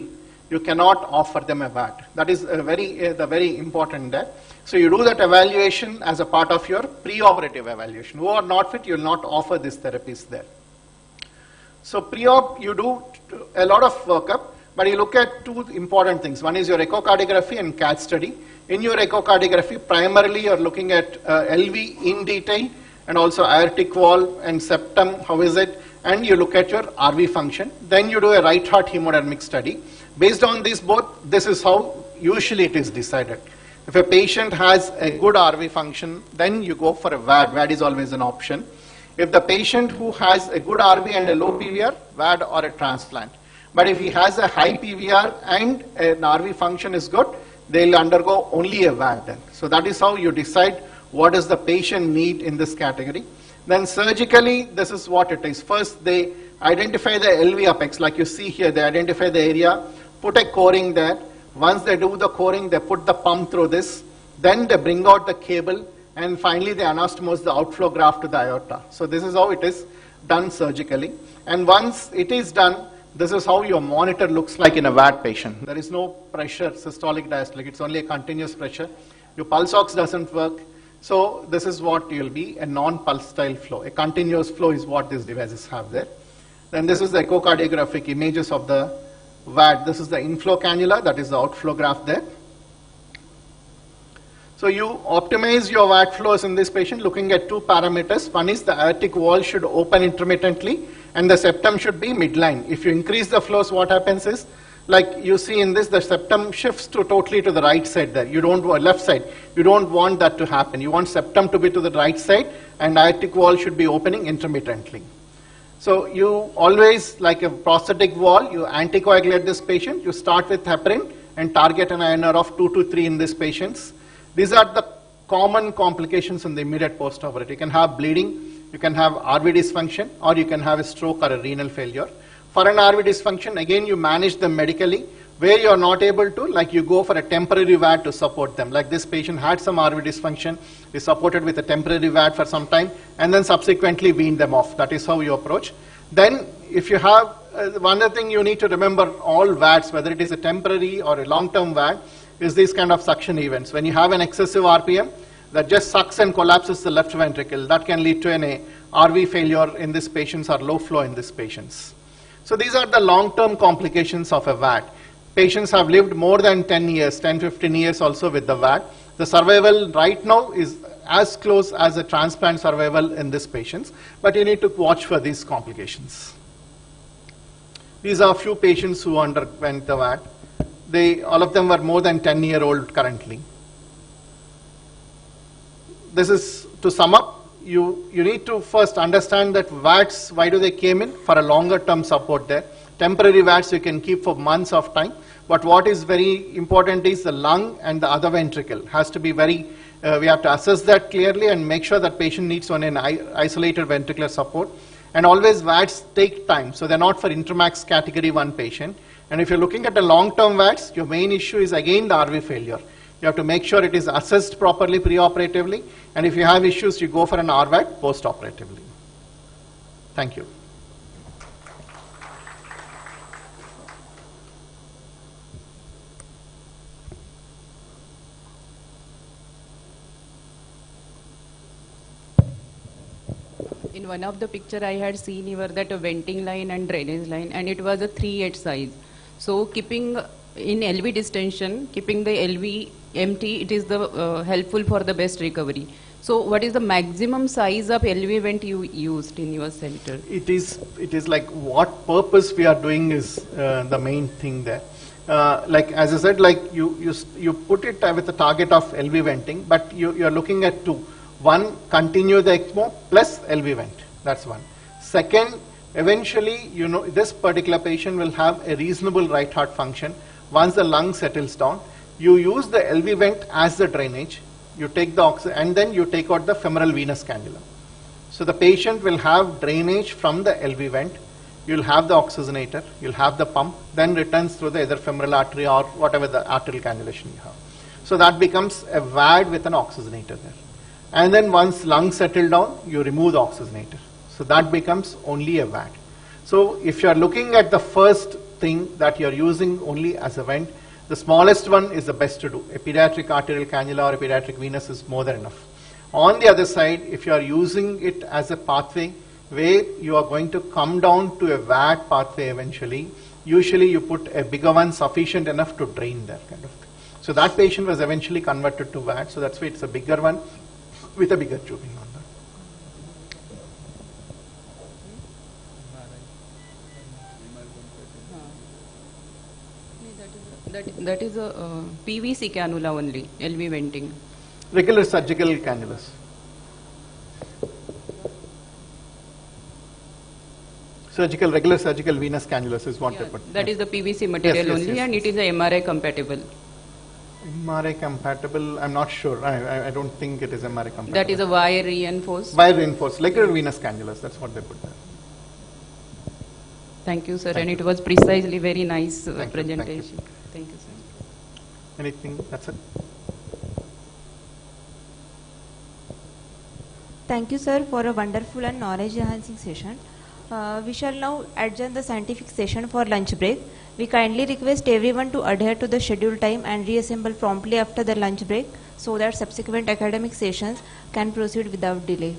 you cannot offer them a VAD. That is the very important there. So you do that evaluation as a part of your preoperative evaluation. Who are not fit, you will not offer these therapies there. So pre-op, you do a lot of workup, but you look at two important things. One is your echocardiography and CAT study. In your echocardiography, primarily you're looking at LV in detail, and also aortic wall and septum, how is it, and you look at your RV function. Then you do a right heart hemodynamic study. Based on these both, this is how usually it is decided. If a patient has a good RV function, then you go for a VAD. VAD is always an option. If the patient who has a good RV and a low PVR, VAD or a transplant. But if he has a high PVR and an RV function is good, they'll undergo only a VAD then. So that is how you decide what does the patient need in this category. Then surgically, this is what it is. First, they identify the LV apex, like you see here, they identify the area, put a coring there. Once they do the coring, they put the pump through this. Then they bring out the cable, and finally they anastomose the outflow graft to the aorta. So this is how it is done surgically. And once it is done, this is how your monitor looks like in a VAD patient. There is no pressure, systolic, diastolic. It's only a continuous pressure. Your pulse ox doesn't work. So this is what will be a non-pulse style flow. A continuous flow is what these devices have there. Then this is the echocardiographic images of the VAD. This is the inflow cannula, that is the outflow graft there. So you optimize your VAD flows in this patient looking at two parameters. One is the aortic wall should open intermittently and the septum should be midline. If you increase the flows, what happens is, like you see in this, the septum shifts to totally to the right side there. You don't want left side. You don't want that to happen. You want septum to be to the right side and aortic wall should be opening intermittently. So you always, like a prosthetic wall, you anticoagulate this patient. You start with heparin and target an INR of 2 to 3 in these patients. These are the common complications in the immediate post-operative. You can have bleeding, you can have RV dysfunction, or you can have a stroke or a renal failure. For an RV dysfunction, again, you manage them medically. Where you are not able to, like you go for a temporary VAD to support them. Like this patient had some RV dysfunction, is supported with a temporary VAD for some time, and then subsequently wean them off. That is how you approach. Then, if you have, one other thing you need to remember, all VADs, whether it is a temporary or a long-term VAD, is these kind of suction events. When you have an excessive RPM, that just sucks and collapses the left ventricle. That can lead to an RV failure in these patients or low flow in these patients. So these are the long-term complications of a VAD. Patients have lived more than 10 years, 10, 15 years also with the VAD. The survival right now is as close as a transplant survival in these patients, but you need to watch for these complications. These are a few patients who underwent the VAD. All of them were more than 10-year-old currently. This is, to sum up, you need to first understand that VADs, why do they came in? For a longer term support there. Temporary VADs you can keep for months of time, but what is very important is the lung and the other ventricle has to be very, we have to assess that clearly and make sure that patient needs an isolated ventricular support. And always VADs take time, so they're not for intermax category 1 patient. And if you're looking at the long-term VADs, your main issue is again the RV failure. You have to make sure it is assessed properly preoperatively, and if you have issues, you go for an RVAD post-operatively. Thank you. In one of the picture I had seen, you were that a venting line and drainage line, and it was a 3/8 size. So keeping in LV distension, keeping the LV empty, it is the helpful for the best recovery. So what is the maximum size of LV vent you used in your center? It is like what purpose we are doing is the main thing there. Like as I said, like you put it with the target of LV venting, but you are looking at two. One, continue the ECMO plus LV vent. That's one. Second, eventually, this particular patient will have a reasonable right heart function. Once the lung settles down, you use the LV vent as the drainage. You take the oxygen and then you take out the femoral venous cannula. So the patient will have drainage from the LV vent. You'll have the oxygenator, you'll have the pump, then returns through the either femoral artery or whatever the arterial cannulation you have. So that becomes a VAD with an oxygenator there. And then once lungs settle down, you remove the oxygenator. So that becomes only a VAD. So if you are looking at the first thing that you are using only as a vent, the smallest one is the best to do. A pediatric arterial cannula or a pediatric venous is more than enough. On the other side, if you are using it as a pathway where you are going to come down to a VAT pathway eventually, usually you put a bigger one sufficient enough to drain that kind of thing. So that patient was eventually converted to VAT, so that's why it's a bigger one with a bigger tubing on that. That is a PVC cannula only, LV venting. Regular surgical cannulas. Regular surgical venous cannulas is what they put. That is the PVC material only, and it is a MRI compatible. MRI compatible, I'm not sure. I don't think it is MRI compatible. That is a wire reinforced? Wire reinforced, regular venous cannulas, that's what they put there. Thank you, sir. And it was precisely very nice presentation. Thank you, sir. Anything? That's it. Thank you, sir, for a wonderful and knowledge-enhancing session. We shall now adjourn the scientific session for lunch break. We kindly request everyone to adhere to the scheduled time and reassemble promptly after the lunch break so that subsequent academic sessions can proceed without delay.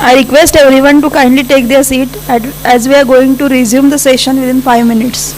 I request everyone to kindly take their seat as we are going to resume the session within 5 minutes.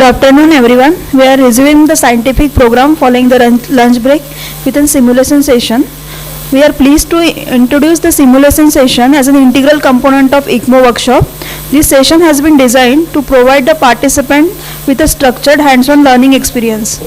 afternoon, everyone. We are resuming the scientific program following the lunch break with a simulation session. We are pleased to introduce the simulation session as an integral component of ECMO workshop. This session has been designed to provide the participant with a structured hands-on learning experience.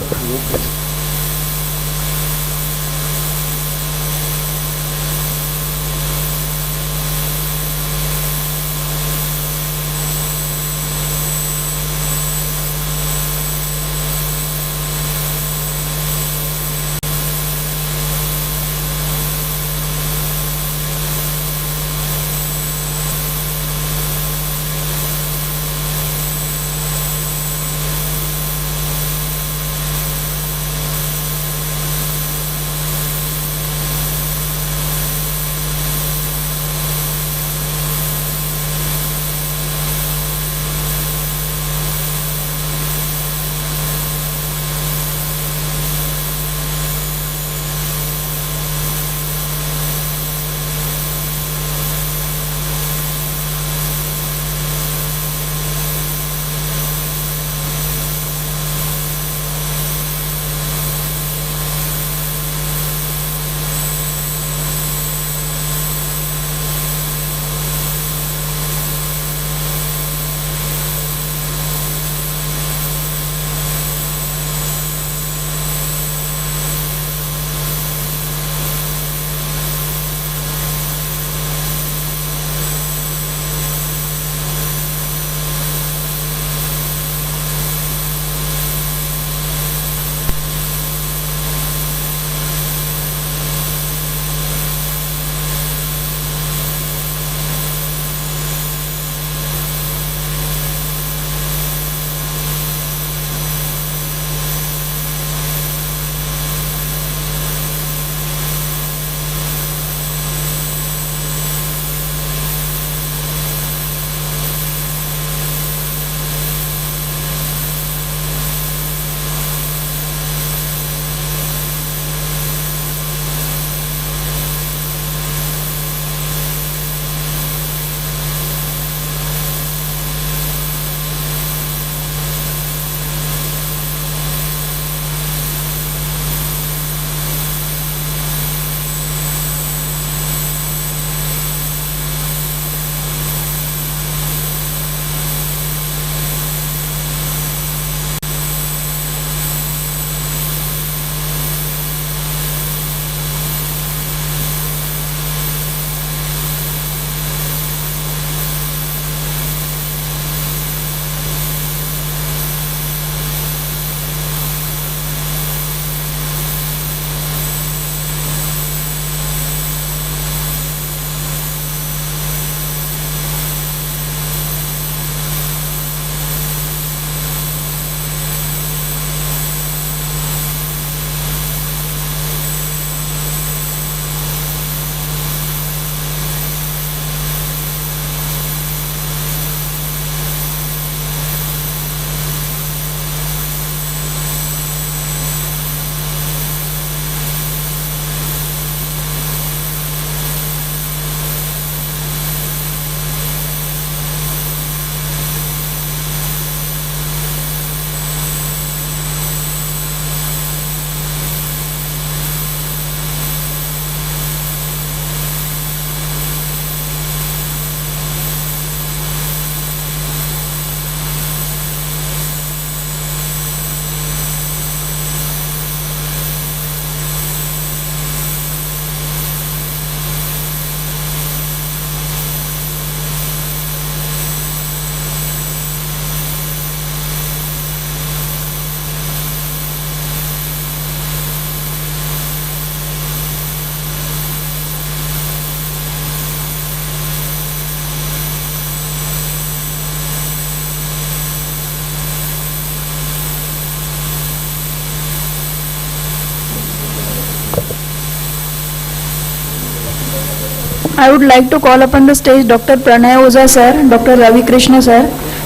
I would like to call upon the stage Dr. Pranay Oza sir, Dr. Ravi Krishna sir,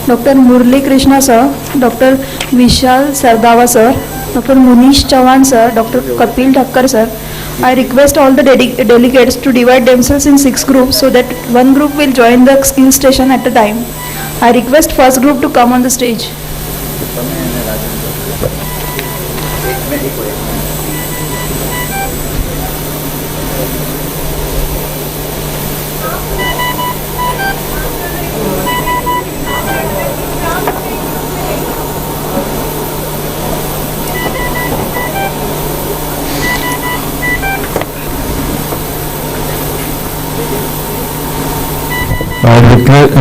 Dr. Murli Krishna sir, Dr. Vishal Sardava sir, Dr. Munish Chavan sir, Dr. Kapil Thakkar sir. I request all the delegates to divide themselves in 6 groups so that one group will join the skill station at a time. I request first group to come on the stage.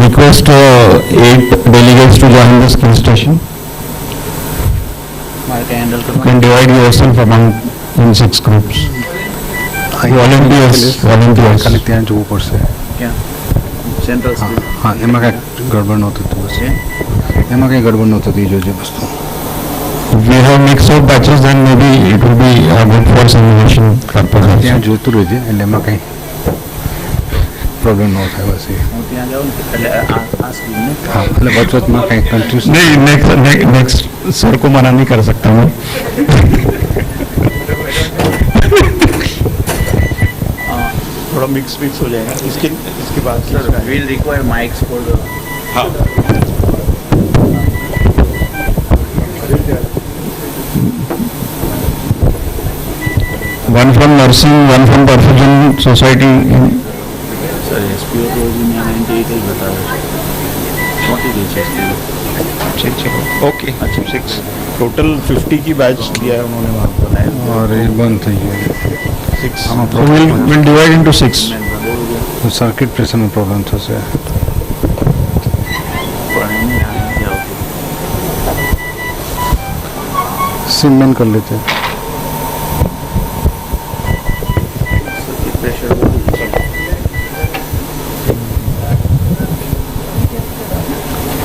Request 8 delegates to join the skill station. You can divide yourself among in 6 groups. Volunteers. ખાલી ત્યાં જવું પડશે. હા એમાં કાંઈ ગડબડ ન થતું હશે. એમાં કાંઈ ગડબડ ન થતી જોજે વસ્તુ. If we have mix of batches, then maybe it will be good for simulation purposes. ત્યાં જોતું રહેજે એટલે એમાં કાંઈ પ્રોબ્લેમ ન થાય બસ એ. હા એટલે વચવચમાં કાંઈ કન્ફ્યુઝ नहीं नेक्स्ट सर को मना नहीं कर सकता मैं. थोड़ा मिक्स हो जाएगा इसके बाद we'll require mics for the One from nursing, one from perfusion society. Sir SPO तो जी मैं 98 ही बता रहा हूँ. What is HSPO? check. Okay. अच्छा 6. टोटल 50 की बैच दिया है उन्होंने वहाँ बताया. और ये बंद થઈ ગયો. 6. So we'll divide into 6. તો સર્કિટ પ્રેશરનો પ્રોબ્લેમ થશે. સિમેન્ટ कर लेते हैं.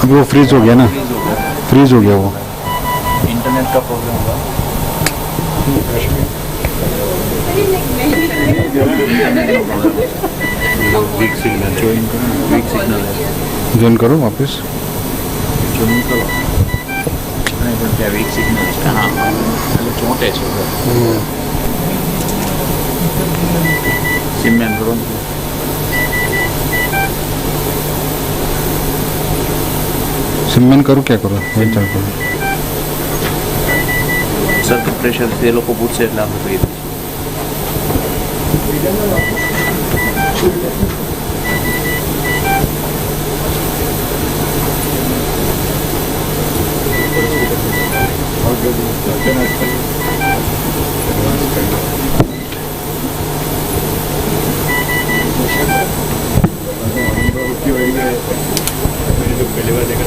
अभी वो फ्रीज हो गया ना, फ्रीज हो गया वो. इंटरनेट का प्रॉब्लम होगा. वीक सिग्नल ज्वाइन करो वापस. ज्वाइन करो. नहीं पण त्या वीक सिग्नल हाँ छोटे છે सिम मैन करो. સિમેન્ટ કરું क्या करो वही चाल करो. सर्किट प्रेशर તે લોકો પૂછશે એટલે આપણે કહી દઈએ. पहली बार देखा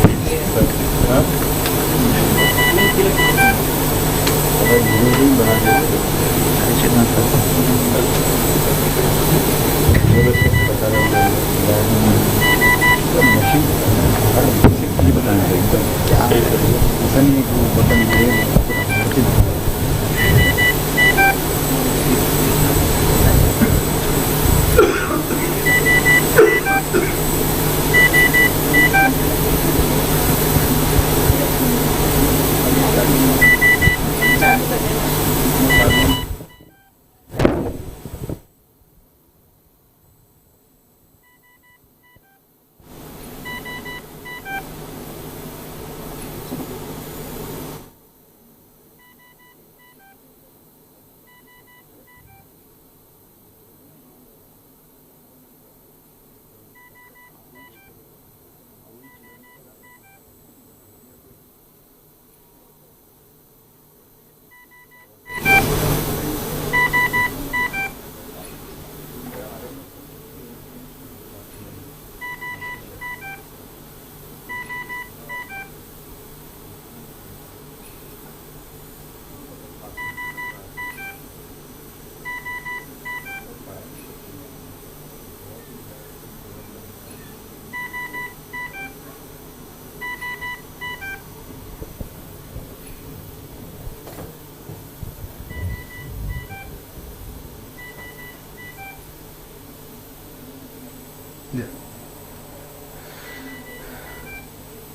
Yeah.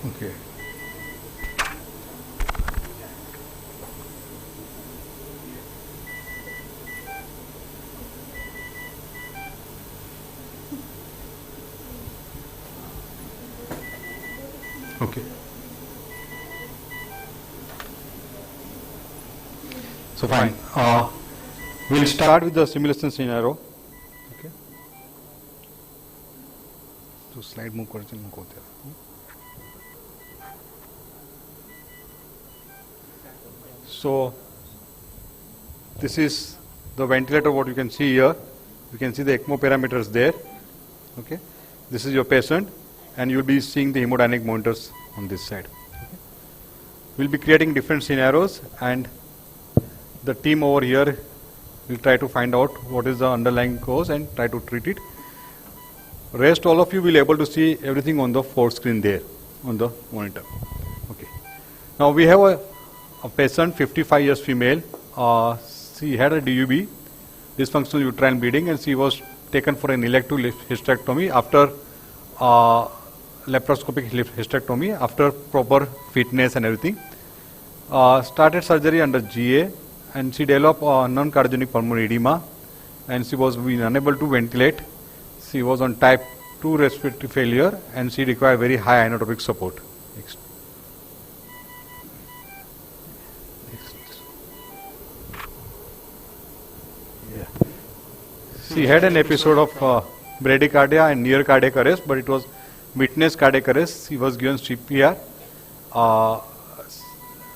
Okay. Okay. So fine. We'll start with the simulation scenario. Okay. So slide move kar go there. So this is the ventilator. What you can see here, you can see the ECMO parameters there. Okay. This is your patient, and you'll be seeing the hemodynamic monitors on this side. Okay. We'll be creating different scenarios, and the team over here will try to find out what is the underlying cause and try to treat it. Rest all of you will be able to see everything on the fourth screen there on the monitor. Okay. Now we have a patient, 55 years female. She had a DUB, dysfunctional uterine bleeding, and she was taken for an elective hysterectomy after laparoscopic hysterectomy after proper fitness and everything. Started surgery under GA, and she developed non-cardiogenic pulmonary edema, and she was unable to ventilate. She was on type 2 respiratory failure, and she required very high inotropic support. Next. Yeah. She had an episode of bradycardia and near cardiac arrest, but it was witness cardiac arrest. She was given CPR,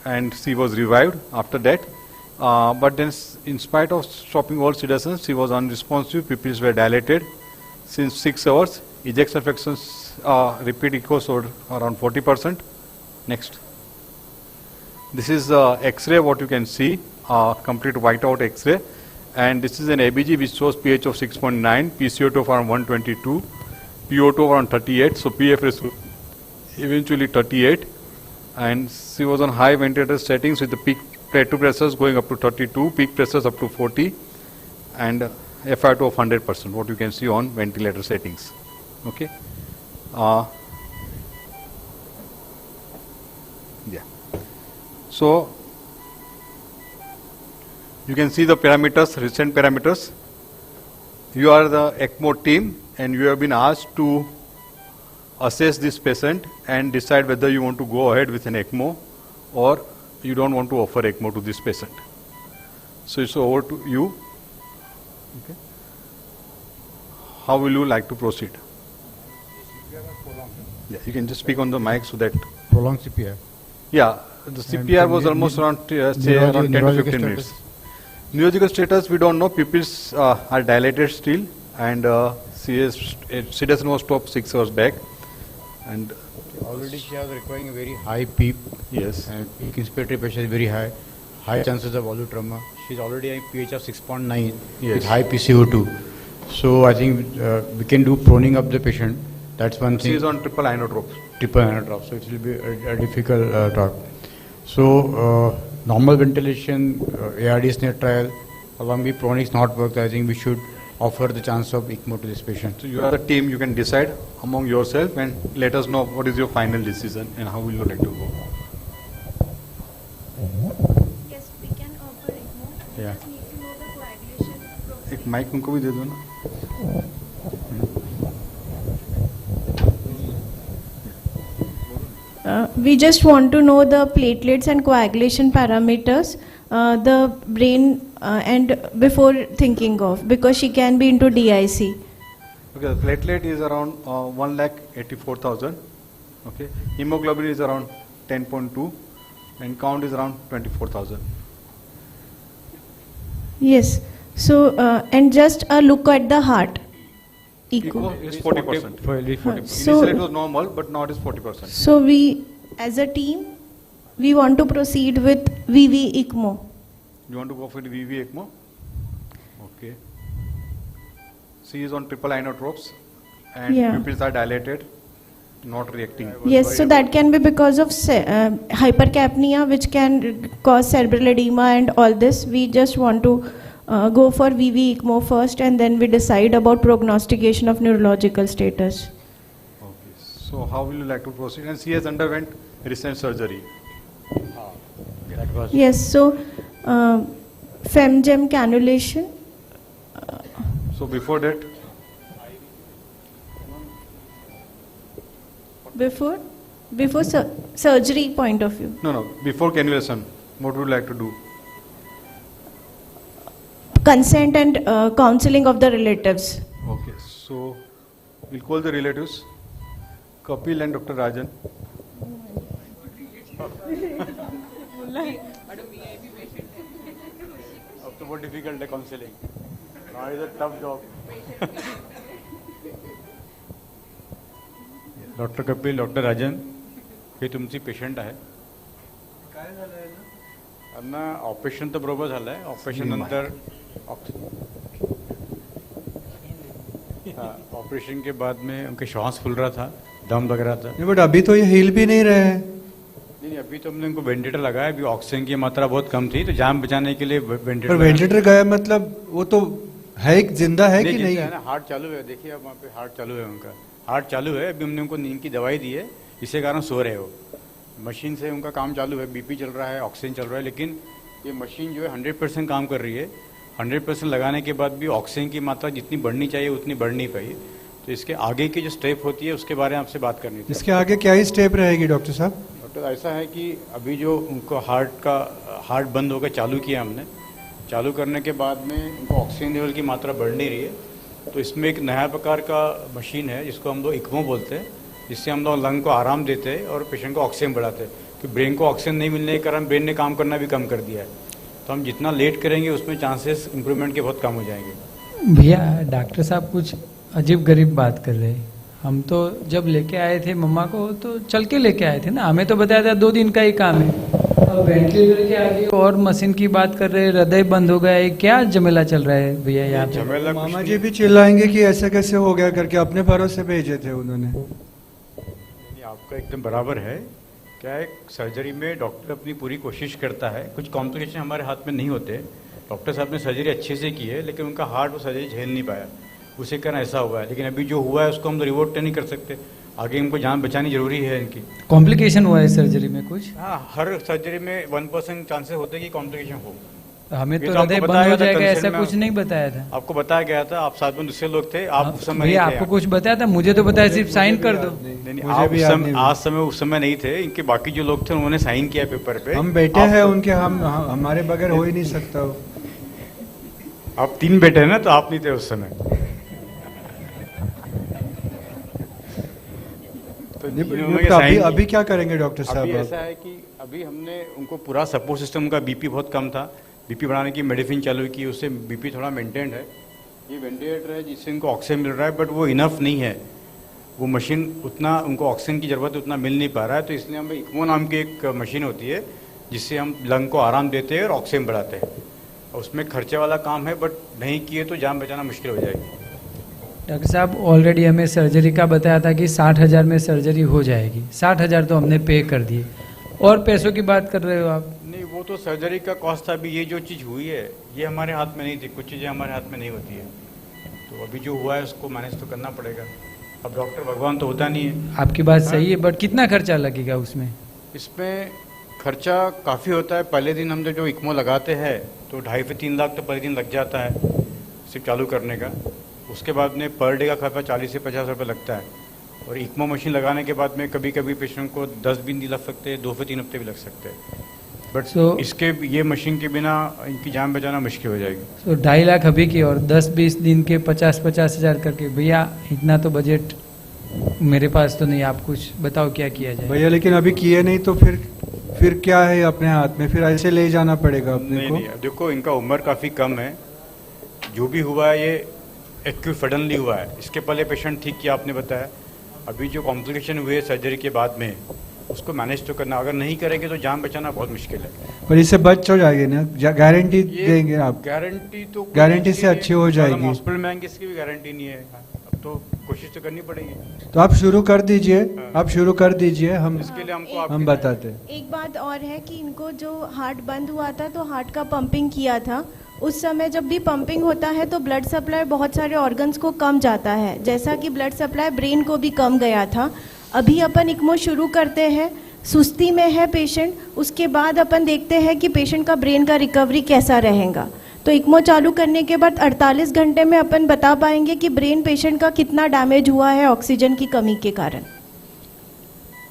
and she was revived after that. But then, in spite of stopping all sedations, she was unresponsive. Pupils were dilated since 6 hours. Ejection fractions, repeat echoes were around 40%. Next. This is X-ray. What you can see, complete whiteout X-ray, and this is an ABG which shows pH of 6.9, PCO2 of around 122, PO2 of around 38. So PF ratio eventually 38, and she was on high ventilator settings with the peak platelet pressures going up to 32, peak pressures up to 40, and FiO2 of 100%, what you can see on ventilator settings. Okay. Yeah. So you can see the parameters, recent parameters. You are the ECMO team, and you have been asked to assess this patient and decide whether you want to go ahead with an ECMO or you don't want to offer ECMO to this patient. So it's over to you. Okay. How will you like to proceed? Yeah, you can just speak on the mic so that. Prolonged CPR. Yeah, the CPR was almost around, say around 10 to 15 minutes. Neurological status, we don't know. Pupils are dilated still, and sedation was stopped 6 hours back. And already she was requiring a very high PEEP. Yes. And peak inspiratory pressure is very high. High chances of volutrauma. She's already a pH of 6.9 with high PCO2. So I think we can do proning up the patient. That's one thing. She is on triple inotropes. Triple inotropes. So it will be a difficult talk. So normal ventilation, ARD snare trial, along with pronics not worked. I think we should offer the chance of ECMO to this patient. So you are the team, you can decide among yourself and let us know what is your final decision and how will you like to go. Yes, we can offer ECMO. We Yeah. just need to know the coagulation. एक mic उनको भी दे दो ना. We just want to know the platelets and coagulation parameters, the brain and before thinking of, because she can be into DIC. Okay, the platelet is around 1,84,000. Okay, hemoglobin is around 10.2 and count is around 24,000. Yes. So and just a look at the heart. Echo is 40%. So Initially it was normal, but now it is 40%. So we, as a team, we want to proceed with VV ECMO. You want to go for the VV ECMO? Okay. She is on triple inotropes and Yeah. pupils are dilated, not reacting. Yes, so that can be because of hypercapnia, which can cause cerebral edema and all this. We just want to go for VV ECMO first, and then we decide about prognostication of neurological status. Okay. So how will you like to proceed? And she has underwent recent surgery. That was Yes, so femgem cannulation. So before that, Before surgery point of view. no, before cannulation, what would you like to do? consent and counseling of the relatives. Okay, so we'll call the relatives, Kapil and Dr. Rajan. अब तो बहुत difficult है counselling, now is a tough job. Doctor Kapil, doctor Rajan, हे तुमची patient आहे. काय झालंय ना? त्यांना ऑपरेशन तर बरोबर झालं आहे. ऑपरेशन नंतर ऑपरेशन के बाद में उनके श्वास फूल रहा था, दम लग रहा था. नहीं, बट अभी तो ये हिल भी नहीं रहे हैं. नहीं, अभी तो हमने उनको वेंटिलेटर लगाया. अभी ऑक्सीजन की मात्रा बहुत कम थी, तो जान बचाने के लिए वेंटिलेटर. पर वेंटिलेटर गया मतलब वो तो है, जिंदा है कि नहीं? है ना, हार्ट चालू है. देखिए आप वहाँ पे हार्ट चालू है, उनका हार्ट चालू है. अभी हमने उनको नींद की दवाई दी है, इसी कारण सो रहे हो. मशीन से उनका काम चालू है, बीपी चल रहा है, ऑक्सीजन चल रहा है, लेकिन ये मशीन जो है 100% काम कर रही है. 100% लगाने के बाद भी ऑक्सीजन की मात्रा जितनी बढ़नी चाहिए उतनी बढ़ नहीं पाई. तो इसके आगे की जो स्टेप होती है उसके बारे में आपसे बात करनी थी. इसके आगे क्या ही स्टेप रहेगी डॉक्टर साहब? डॉक्टर ऐसा है कि अभी जो उनको हार्ट बंद होकर चालू किया हमने, चालू करने के बाद में उनको ऑक्सीजन लेवल की मात्रा बढ़ नहीं रही है. तो इसमें एक नया प्रकार का मशीन है जिसको हम लोग इक्मो बोलते हैं, जिससे हम लोग लंग को आराम देते हैं और पेशेंट को ऑक्सीजन बढ़ाते हैं. कि ब्रेन को ऑक्सीजन नहीं मिलने के कारण ब्रेन ने काम करना भी कम कर दिया है. तो हम जितना लेट करेंगे उसमें चांसेस इंप्रूवमेंट के बहुत कम हो जाएंगे. भैया डॉक्टर साहब कुछ अजीब गरीब बात कर रहे हैं. हम तो जब लेके आए थे मम्मा को तो चल के लेके आए थे ना, हमें तो बताया था 2 दिन का ही काम है. अब वेंटिलेटर के आगे और मशीन की बात कर रहे हैं, हृदय बंद हो गया है. क्या झमेला चल रहा है भैया यहाँ पे? मामा जी भी चिल्लाएंगे कि ऐसे कैसे हो गया करके, अपने भरोसे भेजे थे उन्होंने. आपका एकदम बराबर है. क्या है, सर्जरी में डॉक्टर अपनी पूरी कोशिश करता है. कुछ कॉम्प्लिकेशन हमारे हाथ में नहीं होते. डॉक्टर साहब ने सर्जरी अच्छे से की है, लेकिन उनका हार्ट वो सर्जरी झेल नहीं पाया, उसे कारण ऐसा हुआ है. लेकिन अभी जो हुआ है उसको हम रिवोर्ट नहीं कर सकते. आगे इनको जान बचानी जरूरी है इनकी. कॉम्प्लिकेशन हुआ है सर्जरी में कुछ? हाँ, हर सर्जरी में 1% चांसेस होते हैं कि कॉम्प्लिकेशन हो. हमें तो हृदय बंद हो जाएगा ऐसा कुछ नहीं बताया था. आपको बताया गया था, आप साथ में दूसरे लोग थे, आप उस समय भैया आपको कुछ बताया था? मुझे तो बताया सिर्फ साइन कर दो. आप उस समय नहीं थे. इनके बाकी जो लोग थे उन्होंने साइन किया पेपर पे. हम बेटे हैं उनके, हम हमारे बगैर हो ही नहीं सकता. आप 3 बेटे हैं ना, तो आप नहीं थे उस समय. तो अभी क्या करेंगे डॉक्टर साहब? अभी ऐसा है कि अभी हमने उनको पूरा सपोर्ट सिस्टम, उनका बीपी बहुत कम था, बीपी बढ़ाने की मेडिसिन चालू की, उससे बीपी थोड़ा मेंटेन है. ये वेंटिलेटर है जिससे उनको ऑक्सीजन मिल रहा है, बट वो इनफ नहीं है. वो मशीन उतना, उनको ऑक्सीजन की ज़रूरत उतना मिल नहीं पा रहा है. तो इसलिए हमें इक्मो नाम की एक मशीन होती है जिससे हम लंग को आराम देते हैं और ऑक्सीजन बढ़ाते हैं. उसमें खर्चे वाला काम है, बट नहीं किए तो जान बचाना मुश्किल हो जाएगी. डॉक्टर साहब ऑलरेडी हमें सर्जरी का बताया था कि 60,000 में सर्जरी हो जाएगी. 60,000 तो हमने पे कर दिए, और पैसों की बात कर रहे हो आप? नहीं, वो तो सर्जरी का कॉस्ट था. अभी ये जो चीज़ हुई है ये हमारे हाथ में नहीं थी. कुछ चीज़ें हमारे हाथ में नहीं होती है. तो अभी जो हुआ है उसको मैनेज तो करना पड़ेगा. अब डॉक्टर भगवान तो होता नहीं है. आपकी बात सही है, बट कितना खर्चा लगेगा उसमें? इसमें खर्चा काफ़ी होता है. पहले दिन हम जो इक्मो लगाते हैं तो 2.5 से 3 लाख तो पहले दिन लग जाता है सिर्फ चालू करने का. उसके बाद में पर डे का खर्चा 40 से 50 रुपये लगता है. और इक्मो मशीन लगाने के बाद में कभी कभी पेशेंट को 10 दिन लग सकते हैं, 2 से 3 हफ्ते भी लग सकते हैं. बट इसके ये मशीन के बिना इनकी जान बचाना मुश्किल हो जाएगी. तो 2.5 लाख अभी की और 10-20 दिन के 50-50 हज़ार करके. भैया इतना तो बजट मेरे पास तो नहीं. आप कुछ बताओ क्या किया जाए? भैया लेकिन अभी किए नहीं तो फिर क्या है अपने हाथ में? फिर ऐसे ले जाना पड़ेगा अपने को. नहीं, देखो इनका उम्र काफ़ी कम है. जो भी हुआ है ये एक्यूट सडनली हुआ है. इसके पहले पेशेंट ठीक किया आपने बताया. अभी जो कॉम्प्लिकेशन हुए सर्जरी के बाद में उसको मैनेज तो करना. अगर नहीं करेंगे तो जान बचाना बहुत मुश्किल है. पर इससे बच हो जाएगी ना? गारंटी देंगे आप? गारंटी से अच्छी हो जाएगी. हॉस्पिटल में आएंगे इसकी भी गारंटी नहीं है. अब तो कोशिश तो करनी पड़ेगी. तो आप शुरू कर दीजिए. आप शुरू कर दीजिए. हम इसके लिए हम बताते हैं. एक बात और है कि इनको जो हार्ट बंद हुआ था तो हार्ट का पंपिंग किया था. उस समय जब भी पंपिंग होता है तो ब्लड सप्लाई बहुत सारे ऑर्गन्स को कम जाता है. जैसा कि ब्लड सप्लाई ब्रेन को भी कम गया था. अभी अपन इक्मो शुरू करते हैं, सुस्ती में है पेशेंट, उसके बाद अपन देखते हैं कि पेशेंट का ब्रेन का रिकवरी कैसा रहेगा. तो इक्मो चालू करने के बाद 48 घंटे में अपन बता पाएंगे कि ब्रेन पेशेंट का कितना डैमेज हुआ है ऑक्सीजन की कमी के कारण.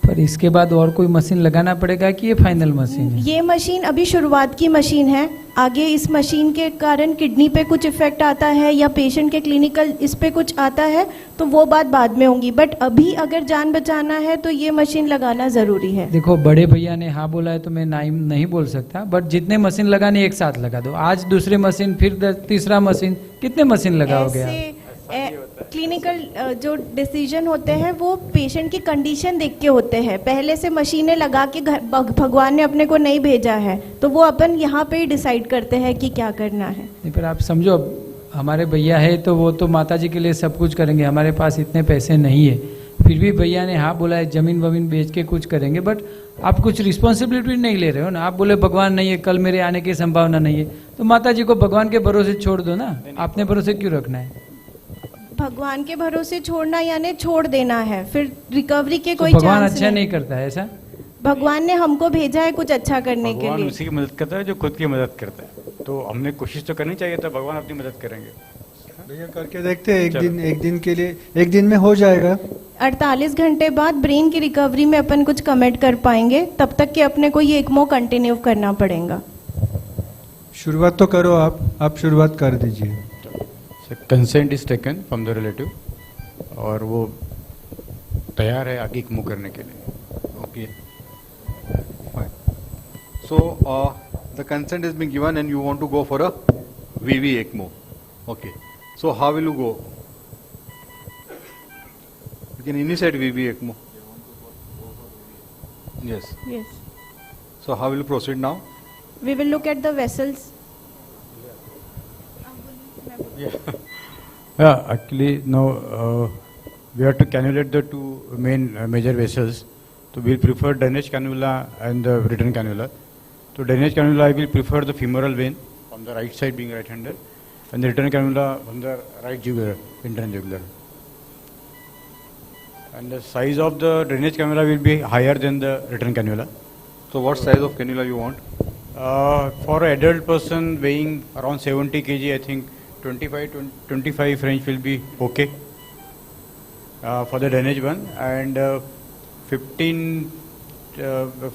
पर पर इसके बाद और कोई मशीन लगाना पड़ेगा कि ये फाइनल मशीन है? ये मशीन अभी शुरुआत की मशीन है, आगे इस मशीन के कारण किडनी पे कुछ इफेक्ट आता है या पेशेंट के क्लिनिकल इस पे कुछ आता है तो वो बात बाद में होगी, बट अभी अगर जान बचाना है तो ये मशीन लगाना ज़रूरी है। देखो बड़े भैया ने हाँ बोला है तो मैं नहीं बोल सकता, बट जितने मशीन लगाने एक साथ लगा दो। आज दूसरी मशीन, फिर तीसरा मशीन, कितने मशीन लगाओगे आप? क्लिनिकल जो डिसीजन होते हैं वो पेशेंट की कंडीशन देख के होते हैं। पहले से मशीनें लगा के भगवान ने अपने को नहीं भेजा है, तो वो अपन यहाँ पे ही डिसाइड करते हैं कि क्या करना है। नहीं, पर आप समझो हमारे भैया है तो वो तो माता जी के लिए सब कुछ करेंगे, हमारे पास इतने पैसे नहीं है, फिर भी भैया ने हाँ बोला है जमीन वमीन बेच के कुछ करेंगे, बट आप कुछ रिस्पॉन्सिबिलिटी नहीं ले रहे हो ना। आप बोले भगवान नहीं है, कल मेरे आने की संभावना नहीं है, तो माता जी को भगवान के भरोसे छोड़ दो ना, आपने भरोसे क्यों रखना है? भगवान के भरोसे छोड़ना यानी छोड़ देना है, फिर रिकवरी के तो कोई भगवान चांस अच्छा नहीं करता है ऐसा? भगवान ने हमको भेजा है कुछ अच्छा करने के भगवान लिए। उसी की मदद करता है जो खुद की मदद करता है, तो हमने कोशिश तो करनी चाहिए, तो भगवान अपनी मदद करेंगे। भैया करके देखते हैं, एक दिन के लिए, एक दिन में हो जाएगा। 48 घंटे बाद ब्रेन की रिकवरी में अपन कुछ कमेंट कर पाएंगे, तब तक के अपने को ये ECMO कंटिन्यू करना पड़ेगा। शुरुआत तो करो, आप शुरुआत कर दीजिए। Consent is taken from the relative और वो तैयार है आगे ECMO करने के लिए। Okay, fine. So the consent is being given and you want to go for a VV ECMO. Okay. So how will you go? You can initiate VV ECMO. Yes. Yes. So how will you proceed now? We will look at the vessels. Yeah, actually now we have to cannulate the two major vessels. So we prefer drainage cannula and the return cannula. So drainage cannula I will prefer the femoral vein on the right side being right-handed, and the return cannula on the right jugular, interjugular. And the size of the drainage cannula will be higher than the return cannula. So what size of cannula you want? For an adult person weighing around 70 kg, I think 25 French will be okay for the drainage one, and 15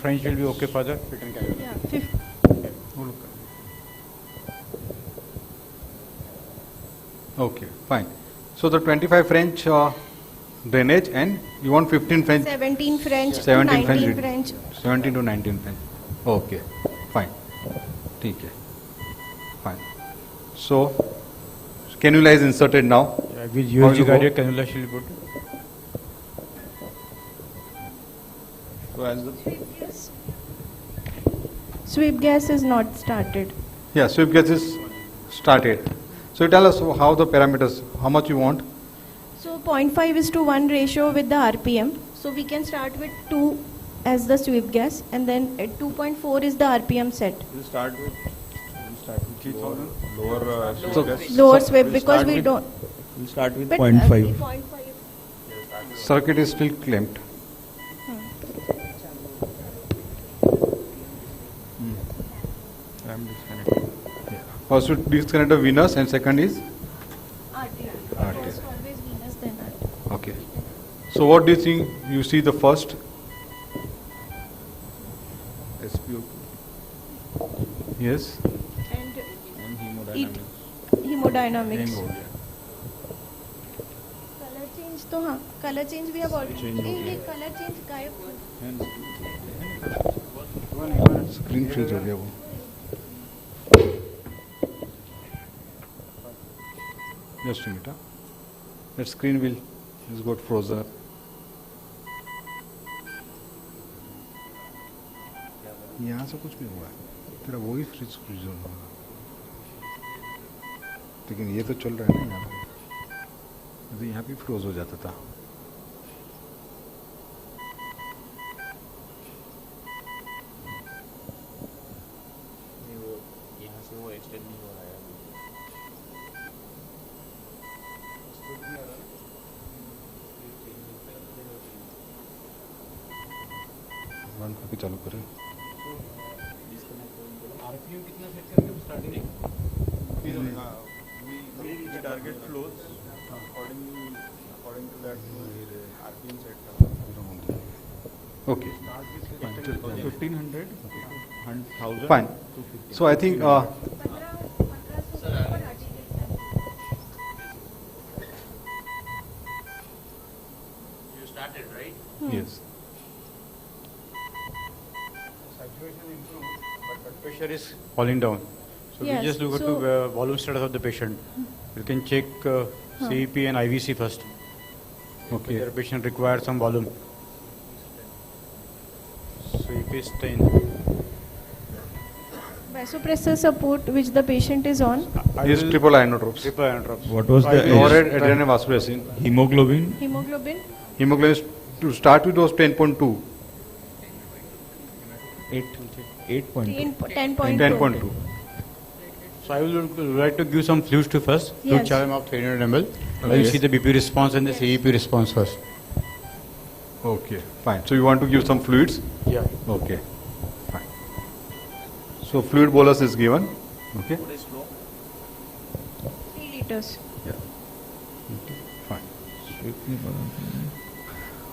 French will be okay for the return cannula. Yeah, Okay, fine. So the 25 French drainage, and you want 15 French? 17 French, 17 19 French. 17 to 19 French. Okay, fine. ठीक है, fine. So cannula is inserted now. Yeah, with USG guided cannula shall be put. So as the Sweep gas is not started. yeah, sweep gas is started. So you tell us how the parameters, how much you want? So 0.5:1 ratio with the RPM. So we can start with 2 as the sweep gas, and then at 2.4 is the RPM set. We'll start with 3,000 lower So Lower sweep because we don't. We'll start with But, 0.5. 0.5. circuit is still clamped. I'm disconnected. First you disconnect the venous and second is Arterial. arterial. First always venous, then arterial. Okay. So what do you think you see the first? SPO. Yes. And hemodynamics. hemodynamics. Change हो गया. Color change तो हाँ, color change भी अब Change हो ये गया. color change गायब हो स्क्रीन फ्रीज हो गया वो. Just a minute. That screen will is got frozen. यहाँ से कुछ भी हुआ है, तेरा वो ही फ्रीज फ्रीज होगा. लेकिन ये तो चल रहा है ना यहाँ पे, तो यहाँ पे फ्रोज हो जाता था. यहाँ से वो एक्सटेंड नहीं हो रहा है अभी. वन कॉपी चालू करें. RPM कितना सेट करके starting? We target flows according to that RPM set. Okay. 1500, 1000. Fine. So I think. You started, right? Yes. Saturation improved, but blood pressure is falling down. So Yes, we just look at so- the volume status of the patient. You can check CEP and IVC first. Okay. Whether the patient requires some volume. CEP is 10. Vasopressor support which the patient is on. Is triple inotropes. Triple inotropes. What was the Or age? adrenaline vasopressin. Hemoglobin? Hemoglobin. Hemoglobin is, to start with was 10.2. 8.2. 10.2. 10.2. So I will like to give some fluids to first. Fluid Yes. charm of 300 ml. Okay. You see the BP response and the CEP response first. Okay, fine. So you want to give some fluids? Yeah. Okay, fine. So fluid bolus is given. Okay. 3 liters. Fine.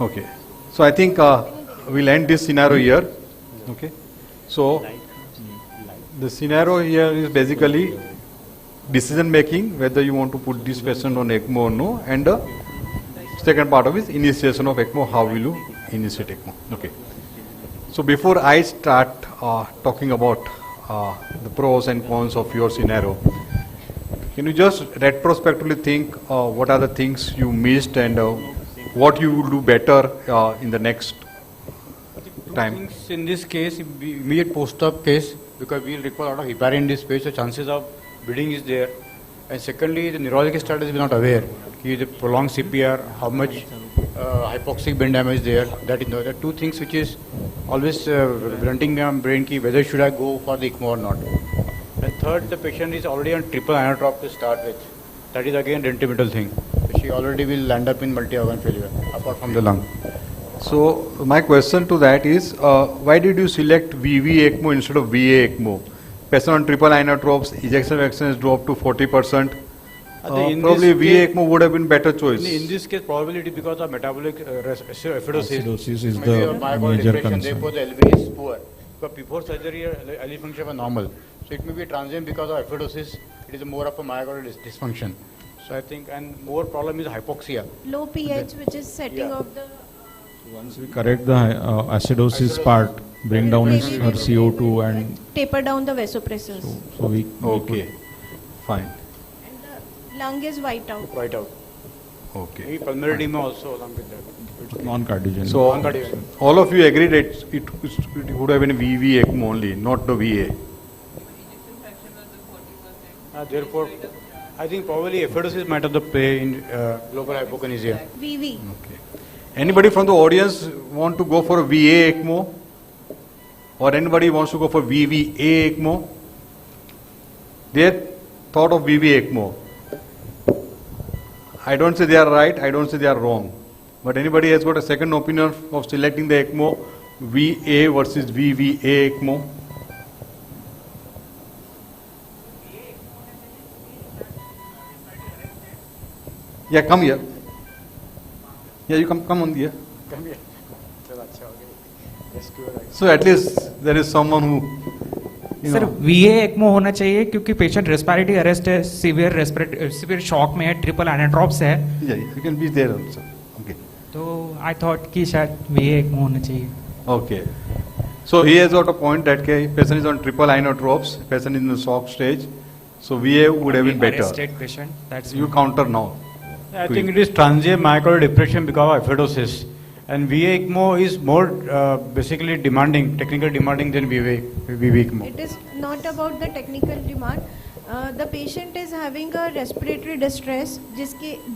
Okay. So I think we'll end this scenario here. Okay. So the scenario here is basically decision making, whether you want to put this patient on ECMO or no, and the second part of is initiation of ECMO, how will you initiate ECMO. Okay. So before I start talking about the pros and cons of your scenario, can you just retrospectively think what are the things you missed and what you will do better in the next time? Things in this case, immediate post-op case, because we will require a lot of heparin in this patient, so chances of bleeding is there. And secondly, the neurological status we are not aware. The prolonged CPR, how much hypoxic brain damage there. That is the two things which is always blunting my brain key whether should I go for the ECMO or not. And third, the patient is already on triple inotrope to start with. That is again detrimental thing. She already will end up in multi-organ failure apart from the lung. So my question to that is, why did you select VV ECMO instead of VA ECMO? Patient on triple inotropes, ejection fraction is dropped to 40%. Probably VA ECMO would have been better choice. In this case, probably it is because of metabolic acidosis. Acidosis is Maybe the a myocardial major depression, concern. therefore the LV is poor. But before surgery, LV function was normal. So it may be transient because of acidosis. It is more of a myocardial dysfunction. So I think, and more problem is hypoxia. Low pH which is setting of the. Once we correct the acidosis part, bring down his, her CO2 and Taper down the vasopressors. so we Okay, fine. Lung is white out. White out. Okay. Maybe pulmonary edema also along with that. non-cardiogenic. So all of you agree that it would have been VV ECMO only, not the VA. Therefore, I think probably acidosis might have the play in global hypokinesia. VV. Anybody from the audience want to go for a VA ECMO? Or anybody wants to go for VVA ECMO? They thought of VV ECMO. I don't say they are right, I don't say they are wrong. But anybody has got a second opinion of selecting the ECMO VA versus VVA ECMO? Yeah, come here. Yeah, you come on here. Come here. So at least there is someone who, you sir know. VA ECMO होना चाहिए क्योंकि patient respiratory arrest है, severe shock में है, triple एनाट्रॉप्स है. Yeah, you can be there also. Okay. तो I thought कि शायद VA ECMO होना चाहिए. Okay. So he has got a point that patient is on triple inotropes, patient is in the shock stage. So VA would have been better. Arrested patient. That's You counter now. I think it is transient myocardial depression because of acidosis. And VA ECMO is more basically demanding, technically demanding than VV ECMO. It is not about the technical demand. The patient is having a respiratory distress,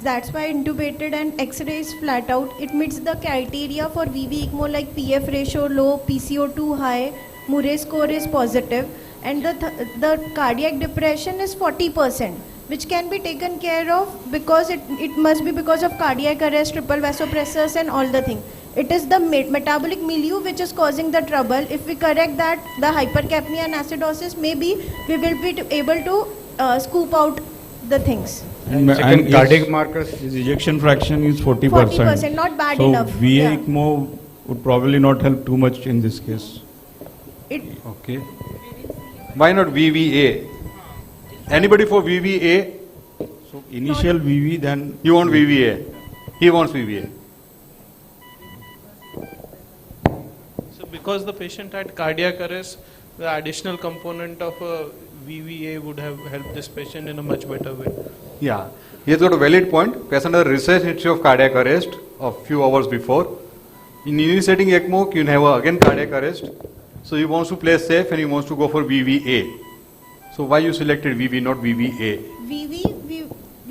that's why intubated and X-ray is flat out. It meets the criteria for VV ECMO like PF ratio low, PCO2 high, Murray score is positive, and the cardiac depression is 40%. Which can be taken care of because it must be because of cardiac arrest, triple vasopressors and all the thing. It is the metabolic milieu which is causing the trouble. If we correct that, the hypercapnia and acidosis, maybe we will be able to scoop out the things. And second, cardiac markers. His ejection fraction is 40%. 40%, not bad so enough. VA Yeah. ECMO would probably not help too much in this case. Okay. Why not VVA? Anybody for VVA? So initial VV, then you want VVA. He wants VVA. So because the patient had cardiac arrest, the additional component of VVA would have helped this patient in a much better way. Yeah. He has got a valid point. Patient has recessed history of cardiac arrest a few hours before. In initiating ECMO, you have again cardiac arrest. So he wants to play safe and he wants to go for VVA. So why you selected VV, not VVA?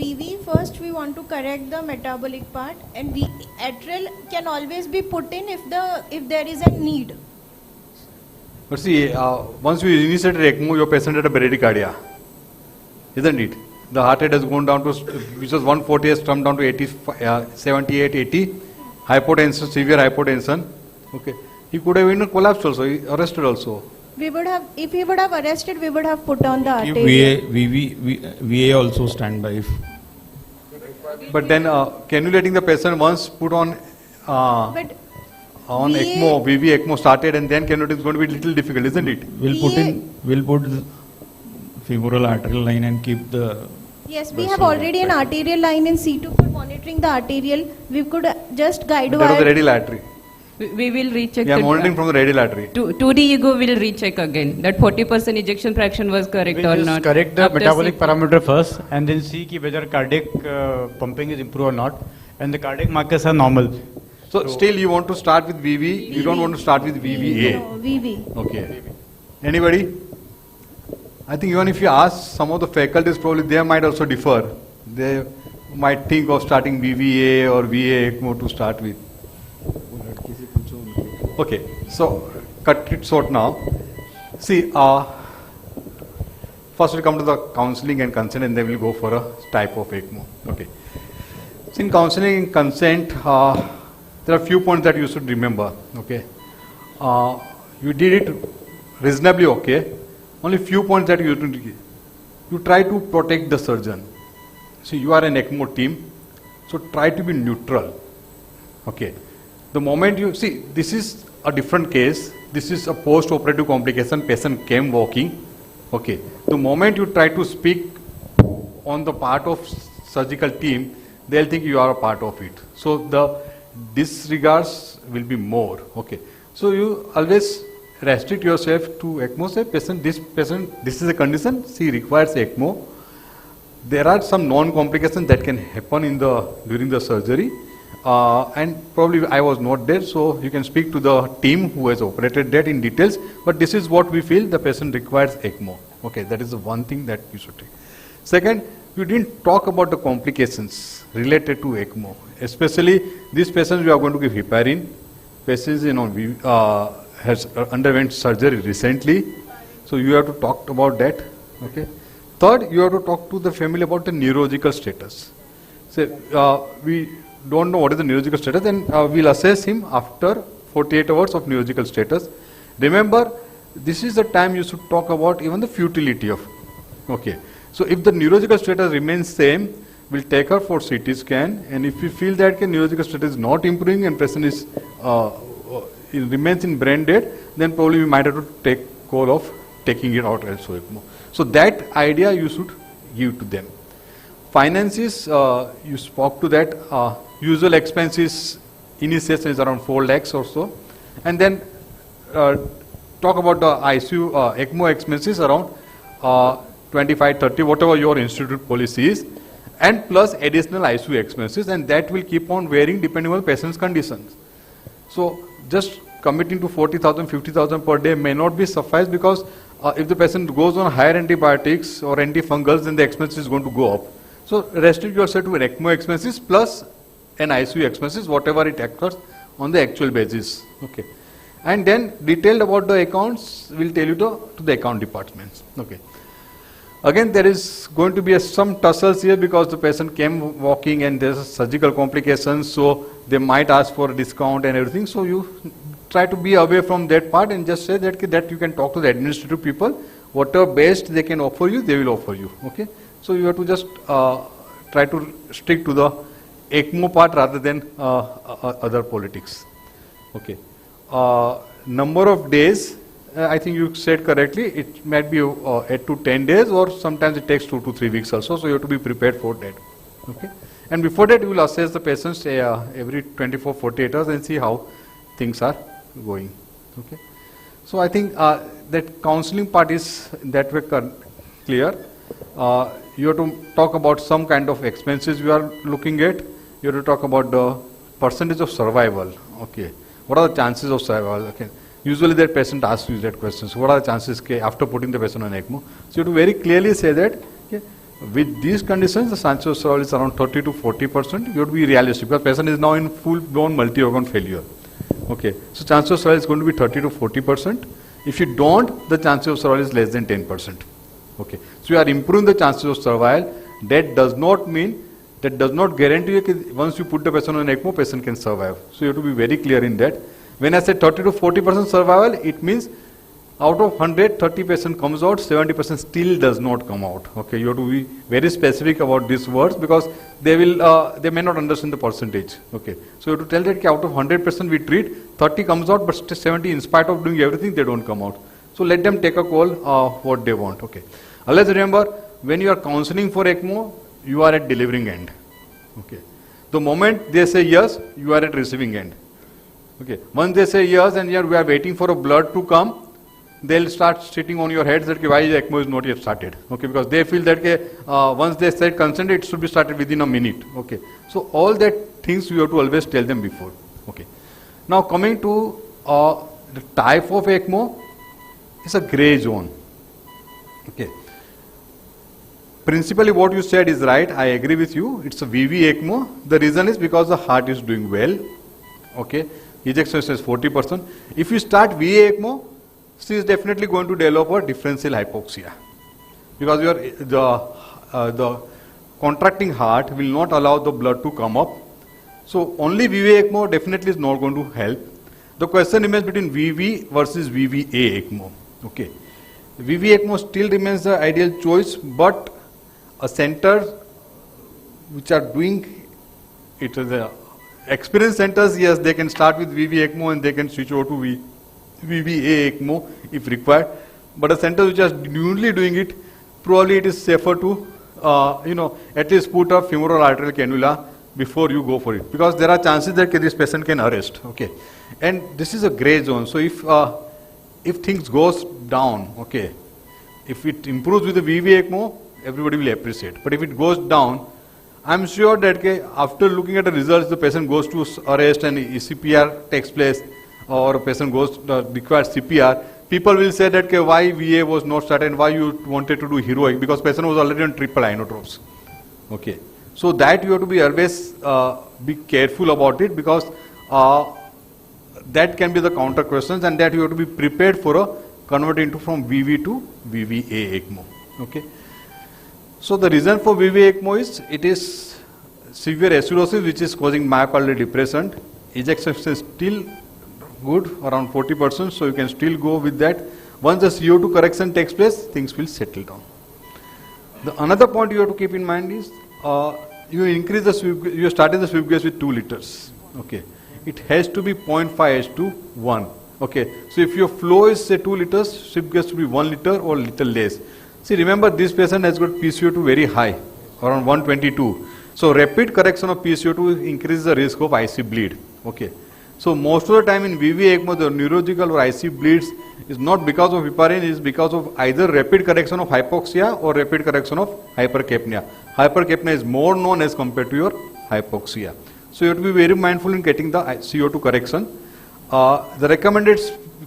VV first we want to correct the metabolic part, and atrial can always be put in if there is a need. But see, once you initiated ECMO, your patient had a bradycardia, isn't it? The heart rate has gone down to, which was 140, has come down to 80, 78, 80. Hypotension, severe hypotension. Okay, he could have been collapsed also, arrested also. We would have, if he would have arrested, we would have put on the arterial. VA also stand by. But then cannulating the patient once put on ECMO, VV ECMO started, and then cannulating is going to be a little difficult, isn't it? We'll put the femoral arterial line and keep the. Yes, we have already an arterial line in C2 for monitoring the arterial. We could just guide That was the radial artery. We will recheck. Yeah, monitoring from the radial artery. 2D ego will recheck again that 40% ejection fraction was correct or Just not. correct the After metabolic parameter first, and then see whether cardiac pumping is improved or not, and the cardiac markers are normal. So still you want to start with VV, you don't want to start with VVA. No, VV. Okay. Anybody? I think even if you ask some of the faculties, probably they might also differ. They might think of starting VVA or VA ECMO to start with. Okay, so cut it short now. See, first we'll come to the counseling and consent, and then we'll go for a type of ECMO. Okay. So in counseling and consent, there are few points that you should remember. Okay. You did it reasonably okay. Only few points that you try to protect the surgeon. So you are an ECMO team, so try to be neutral. Okay. The moment you see, this is a different case. This is a post-operative complication. Patient came walking. Okay. The moment you try to speak on the part of surgical team, they'll think you are a part of it. So the disregards will be more. Okay. So you always restrict yourself to ECMO. Say, patient, this is a condition. She requires ECMO. There are some non-complications that can happen during the surgery. And probably I was not there, so you can speak to the team who has operated that in details, but this is what we feel the patient requires ECMO. Okay, that is the one thing that you should take. Second, you didn't talk about the complications related to ECMO, especially these patients you are going to give heparin. Patients, has underwent surgery recently, so you have to talk about that. Okay. Third, you have to talk to the family about the neurological status. So we don't know what is the neurological status, and we'll assess him after 48 hours of neurological status. Remember, this is the time you should talk about even the futility of. Okay. So if the neurological status remains same, we'll take her for CT scan, and if we feel that the neurological status is not improving and patient is it remains in brain dead, then probably we might have to take call of taking it out as ECMO. So that idea you should give to them. Finances, you spoke to that. Usual expenses initiation is around 4 lakhs or so, and then talk about the ICU ECMO expenses around 25, 30, whatever your institute policy is, and plus additional ICU expenses, and that will keep on varying depending on patient's conditions. So just committing to 40,000, 50,000 per day may not be suffice, because if the patient goes on higher antibiotics or antifungals, then the expense is going to go up. So restrict yourself to an ECMO expenses plus an ICU expenses, whatever it occurs on the actual basis. Okay. And then detailed about the accounts, we'll tell you to the account departments. Okay. Again, there is going to be some tussles here because the patient came walking and there's surgical complications, so they might ask for a discount and everything. So you try to be away from that part and just say that you can talk to the administrative people. Whatever best they can offer you, they will offer you. Okay. So you have to just try to stick to the ECMO part rather than other politics. Okay. number of days, I think you said correctly, it might be 8 to 10 days, or sometimes it takes 2 to 3 weeks also, so you have to be prepared for that. Okay? And before that, you will assess the patients every 24, 48 hours and see how things are going. Okay? So I think that counseling part is that way clear. You have to talk about some kind of expenses you are looking at. You have to talk about the percentage of survival. Okay. What are the chances of survival? Okay. Usually that patient asks you that question. So what are the chances after putting the patient on ECMO? So you have to very clearly say that okay, with these conditions, the chances of survival is around 30 to 40%. You have to be realistic because patient is now in full-blown multi-organ failure. Okay. So chances of survival is going to be 30 to 40%. If you don't, the chances of survival is less than 10%. Okay. So you are improving the chances of survival. That does not mean, that does not guarantee you that once you put the patient on ECMO, patient can survive. So you have to be very clear in that. When I say 30 to 40% survival, it means out of 100, 30 patient comes out, 70% still does not come out. Okay, you have to be very specific about these words because they will, they may not understand the percentage. Okay, so you have to tell that out of 100% we treat, 30 comes out, but 70, in spite of doing everything, they don't come out. So let them take a call what they want. Okay, always remember when you are counseling for ECMO, you are at delivering end. Okay, the moment they say yes, you are at receiving end. Okay, once they say yes and we are waiting for a blood to come, they'll start sitting on your heads that why ECMO is not yet started. Okay, because they feel that once they said consent, it should be started within a minute. Okay, so all that things you have to always tell them before. Okay, now coming to the type of ECMO, it's a gray zone. Okay, principally what you said is right. I agree with you. It's a VV ECMO. The reason is because the heart is doing well. Okay, ejection is 40%. If you start VA ECMO, she is definitely going to develop a differential hypoxia because the contracting heart will not allow the blood to come up. So only VV ECMO definitely is not going to help. The question remains between VV versus VVA ECMO. Okay, VV ECMO still remains the ideal choice, but a center which are doing it, the experienced centers, yes, they can start with VV ECMO and they can switch over to VVA ECMO if required. But a center which is newly doing it, probably it is safer to, at least put a femoral arterial cannula before you go for it, because there are chances that this patient can arrest. Okay, and this is a gray zone. So if things goes down, okay, if it improves with the VV ECMO, everybody will appreciate. But if it goes down, I'm sure that after looking at the results, the patient goes to arrest and ECPR takes place, or a patient goes requires CPR. People will say that why VA was not started and why you wanted to do heroic, because patient was already on triple inotropes. Okay, so that you have to be always be careful about it, because that can be the counter questions, and that you have to be prepared for a converting from VV to VVA ECMO. Okay. So the reason for VV ECMO is it is severe acidosis which is causing myocardial depression. Ejection is still good, around 40%, so you can still go with that. Once the CO2 correction takes place, things will settle down. Another point you have to keep in mind is you increase the sweep, you are starting the sweep gas with 2 liters. Okay, it has to be 0.5 to 1. Okay, so if your flow is say 2 liters, sweep gas to be 1 liter or little less. See, remember this patient has got PCO2 very high, around 122. So rapid correction of PCO2 increases the risk of IC bleed. Okay, so most of the time in VV ECMO, the neurological or IC bleeds is not because of heparin, it is because of either rapid correction of hypoxia or rapid correction of hypercapnia. Hypercapnia is more known as compared to your hypoxia. So you have to be very mindful in getting the CO2 correction. The recommended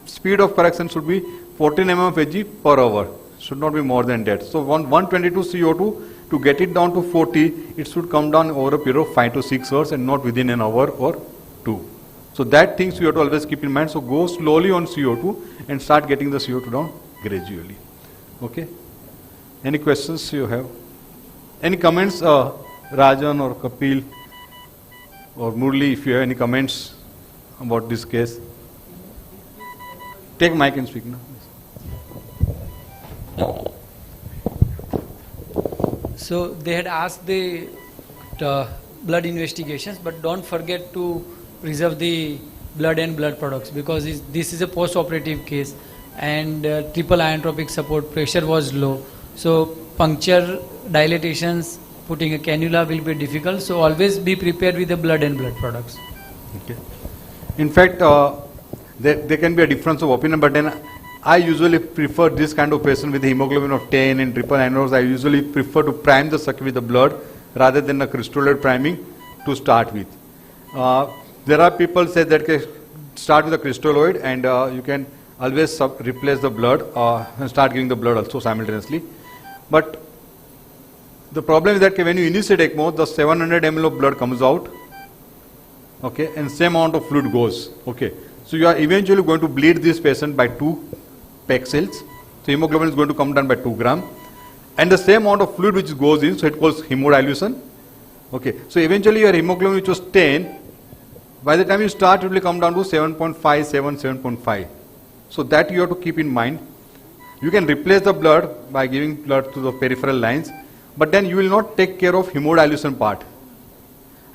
speed of correction should be 14 mm Hg per hour. Should not be more than that. So 122 CO2, to get it down to 40, it should come down over a period of 5 to 6 hours and not within an hour or 2. So that things you have to always keep in mind. So go slowly on CO2 and start getting the CO2 down gradually. Okay. Any questions you have? Any comments, Rajan or Kapil or Murli, if you have any comments about this case? Take mic and speak now. So they had asked the blood investigations, but don't forget to reserve the blood and blood products, because this is a post-operative case, and triple inotropic support, pressure was low. So puncture, dilatations, putting a cannula will be difficult. So always be prepared with the blood and blood products. Okay. In fact, there can be a difference of opinion, but then I usually prefer this kind of patient with hemoglobin of 10 and triple inotropic. I usually prefer to prime the circuit with the blood rather than a crystalloid priming to start with. There are people say that can start with a crystalloid, and you can always replace the blood and start giving the blood also simultaneously. But the problem is that when you initiate ECMO, the 700 ml of blood comes out, okay, and same amount of fluid goes, okay. So you are eventually going to bleed this patient by 2 PEG cells. So hemoglobin is going to come down by 2 gram, and the same amount of fluid which goes in, so it calls hemodilution, okay. So eventually your hemoglobin which was 10, by the time you start, it will come down to 7.5, 7.5. So that you have to keep in mind. You can replace the blood by giving blood to the peripheral lines, but then you will not take care of hemodilution part.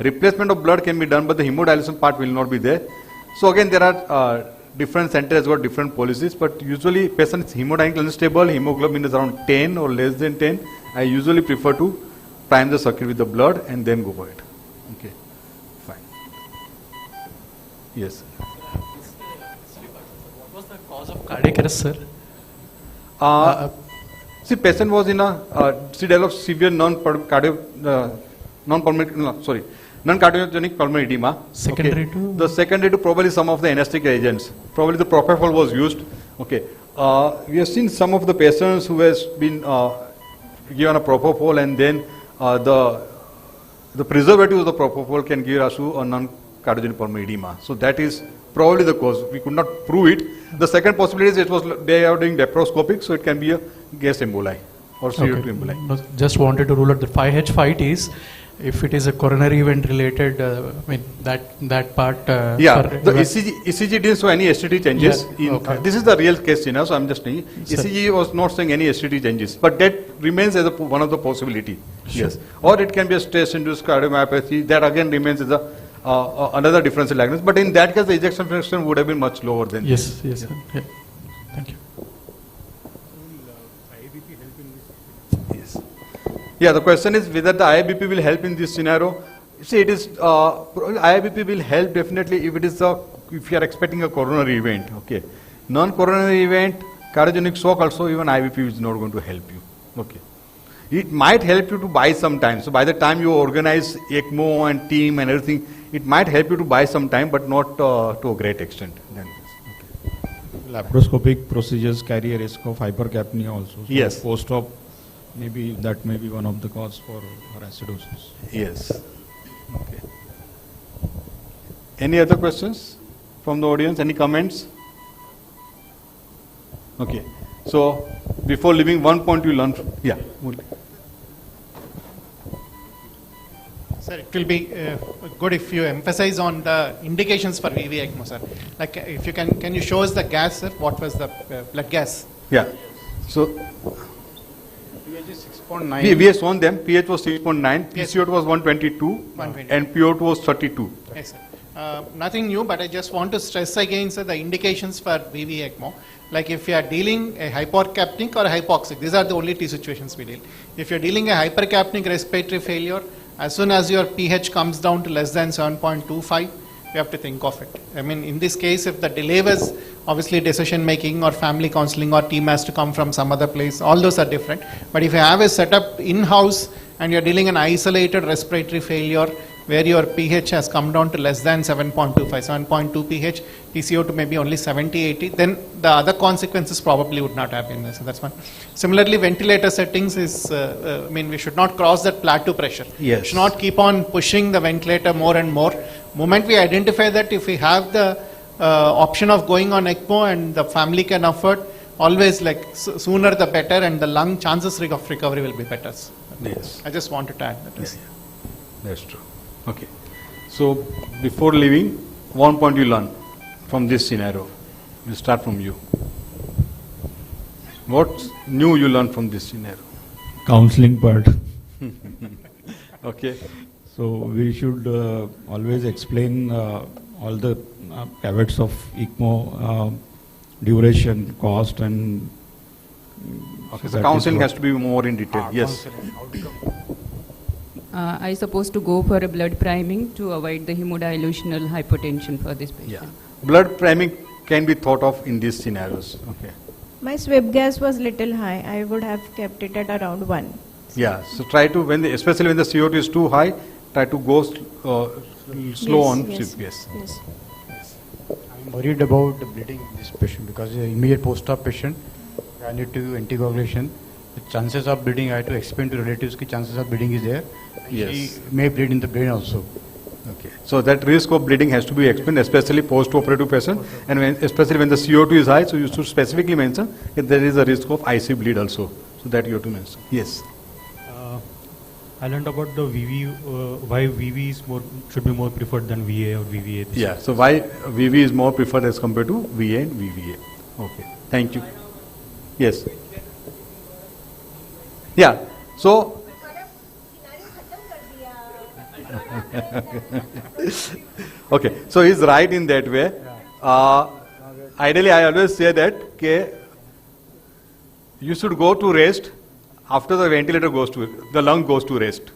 Replacement of blood can be done, but the hemodilution part will not be there. So again, there are different centers got different policies, but usually patients hemodynamically unstable, hemoglobin is around 10 or less than 10. I usually prefer to prime the circuit with the blood and then go for it. Okay, fine. Yes. What was the cause of cardiac arrest, sir? See, patient was in she developed severe non-cardiogenic pulmonary edema. Secondary okay. to? The secondary to probably some of the anesthetic agents. Probably the propofol was used. Okay. We have seen some of the patients who has been given a propofol, and then the preservative of the propofol can give us to a non-cardiogenic pulmonary edema. So that is probably the cause. We could not prove it. The second possibility is they are doing laparoscopic, so it can be a gas emboli or CO2 emboli. No, just wanted to rule out the 5H5 is, if it is a coronary event related, I mean that part. Yeah, the ECG didn't show any STT changes. Yeah, okay. This is the real case, so I'm just saying. ECG was not showing any STT changes, but that remains as one of the possibility. Sure. Yes, or it can be a stress-induced cardiomyopathy. That again remains as another differential diagnosis. But in that case, the ejection fraction would have been much lower than yes, this. Yes, yeah. Thank you. Yes. Yeah, the question is whether the IABP will help in this scenario. See, it is IABP will help definitely if it is if you are expecting a coronary event. Okay, non-coronary event, cardiogenic shock also, even IABP is not going to help you. Okay, it might help you to buy some time. So by the time you organize ECMO and team and everything, it might help you to buy some time, but not to a great extent. Then, okay. Laparoscopic procedures carry a risk of hypercapnia also. So yes. Post-op, maybe that may be one of the cause for acidosis. Yes. Okay. Any other questions from the audience? Any comments? Okay. So before leaving, one point you learned. Yeah. Sir, it will be good if you emphasize on the indications for VV ECMO, sir. Like if you can you show us the gas, sir? What was the blood gas? Yeah. So pH is 6.9. We have shown them. pH was 6.9, Yes. PCO2 was 122, and PO2 was 32. Yes, sir. Nothing new, but I just want to stress again, sir, the indications for VV ECMO. Like if you are dealing a hypercapnic or a hypoxic, these are the only two situations we deal. If you are dealing a hypercapnic respiratory failure, as soon as your pH comes down to less than 7.25, you have to think of it. I mean, in this case, if the delay was obviously decision making or family counseling or team has to come from some other place, all those are different. But if you have a setup in-house and you're dealing an isolated respiratory failure where your pH has come down to less than 7.25, 7.2 pH, PCO2 maybe only 70, 80, then the other consequences probably would not have been there. So that's one. Similarly, ventilator settings is, I mean, we should not cross that plateau pressure. Yes. We should not keep on pushing the ventilator more and more. Moment we identify that if we have the option of going on ECMO and the family can afford, always like sooner the better, and the lung chances of recovery will be better. Yes. I just wanted to add that. Yeah. That's true. Okay. So before leaving, one point you learn from this scenario. We'll start from you. What new you learn from this scenario? Counseling part. Okay. So we should always explain all the caveats of ECMO, duration, cost, and okay, so counseling has to be more in detail. Yes. I supposed to go for a blood priming to avoid the hemodilutional hypertension for this patient. Yeah. Blood priming can be thought of in these scenarios. Okay. My swab gas was little high. I would have kept it at around 1. Yeah. So try to, especially when the CO2 is too high, try to go slow on swab gas. Yes. I'm worried about the bleeding in this patient because the immediate post-op patient, I need to do anticoagulation. The chances of bleeding, I have to explain to relatives the chances of bleeding is there. Yes. She may bleed in the brain also. Okay. So that risk of bleeding has to be explained, especially post-operative patient, and especially when the CO2 is high. So you should specifically mention if there is a risk of IC bleed also. So that you have to mention. Yes. I learned about the VV, why VV is should be more preferred than VA or VVA. Yeah. So why VV is more preferred as compared to VA and VVA. Okay. Thank you. Yes. Yeah. So. Okay, so he's right in that way. Ideally, I always say that you should go to rest after the ventilator goes to, the lung goes to rest.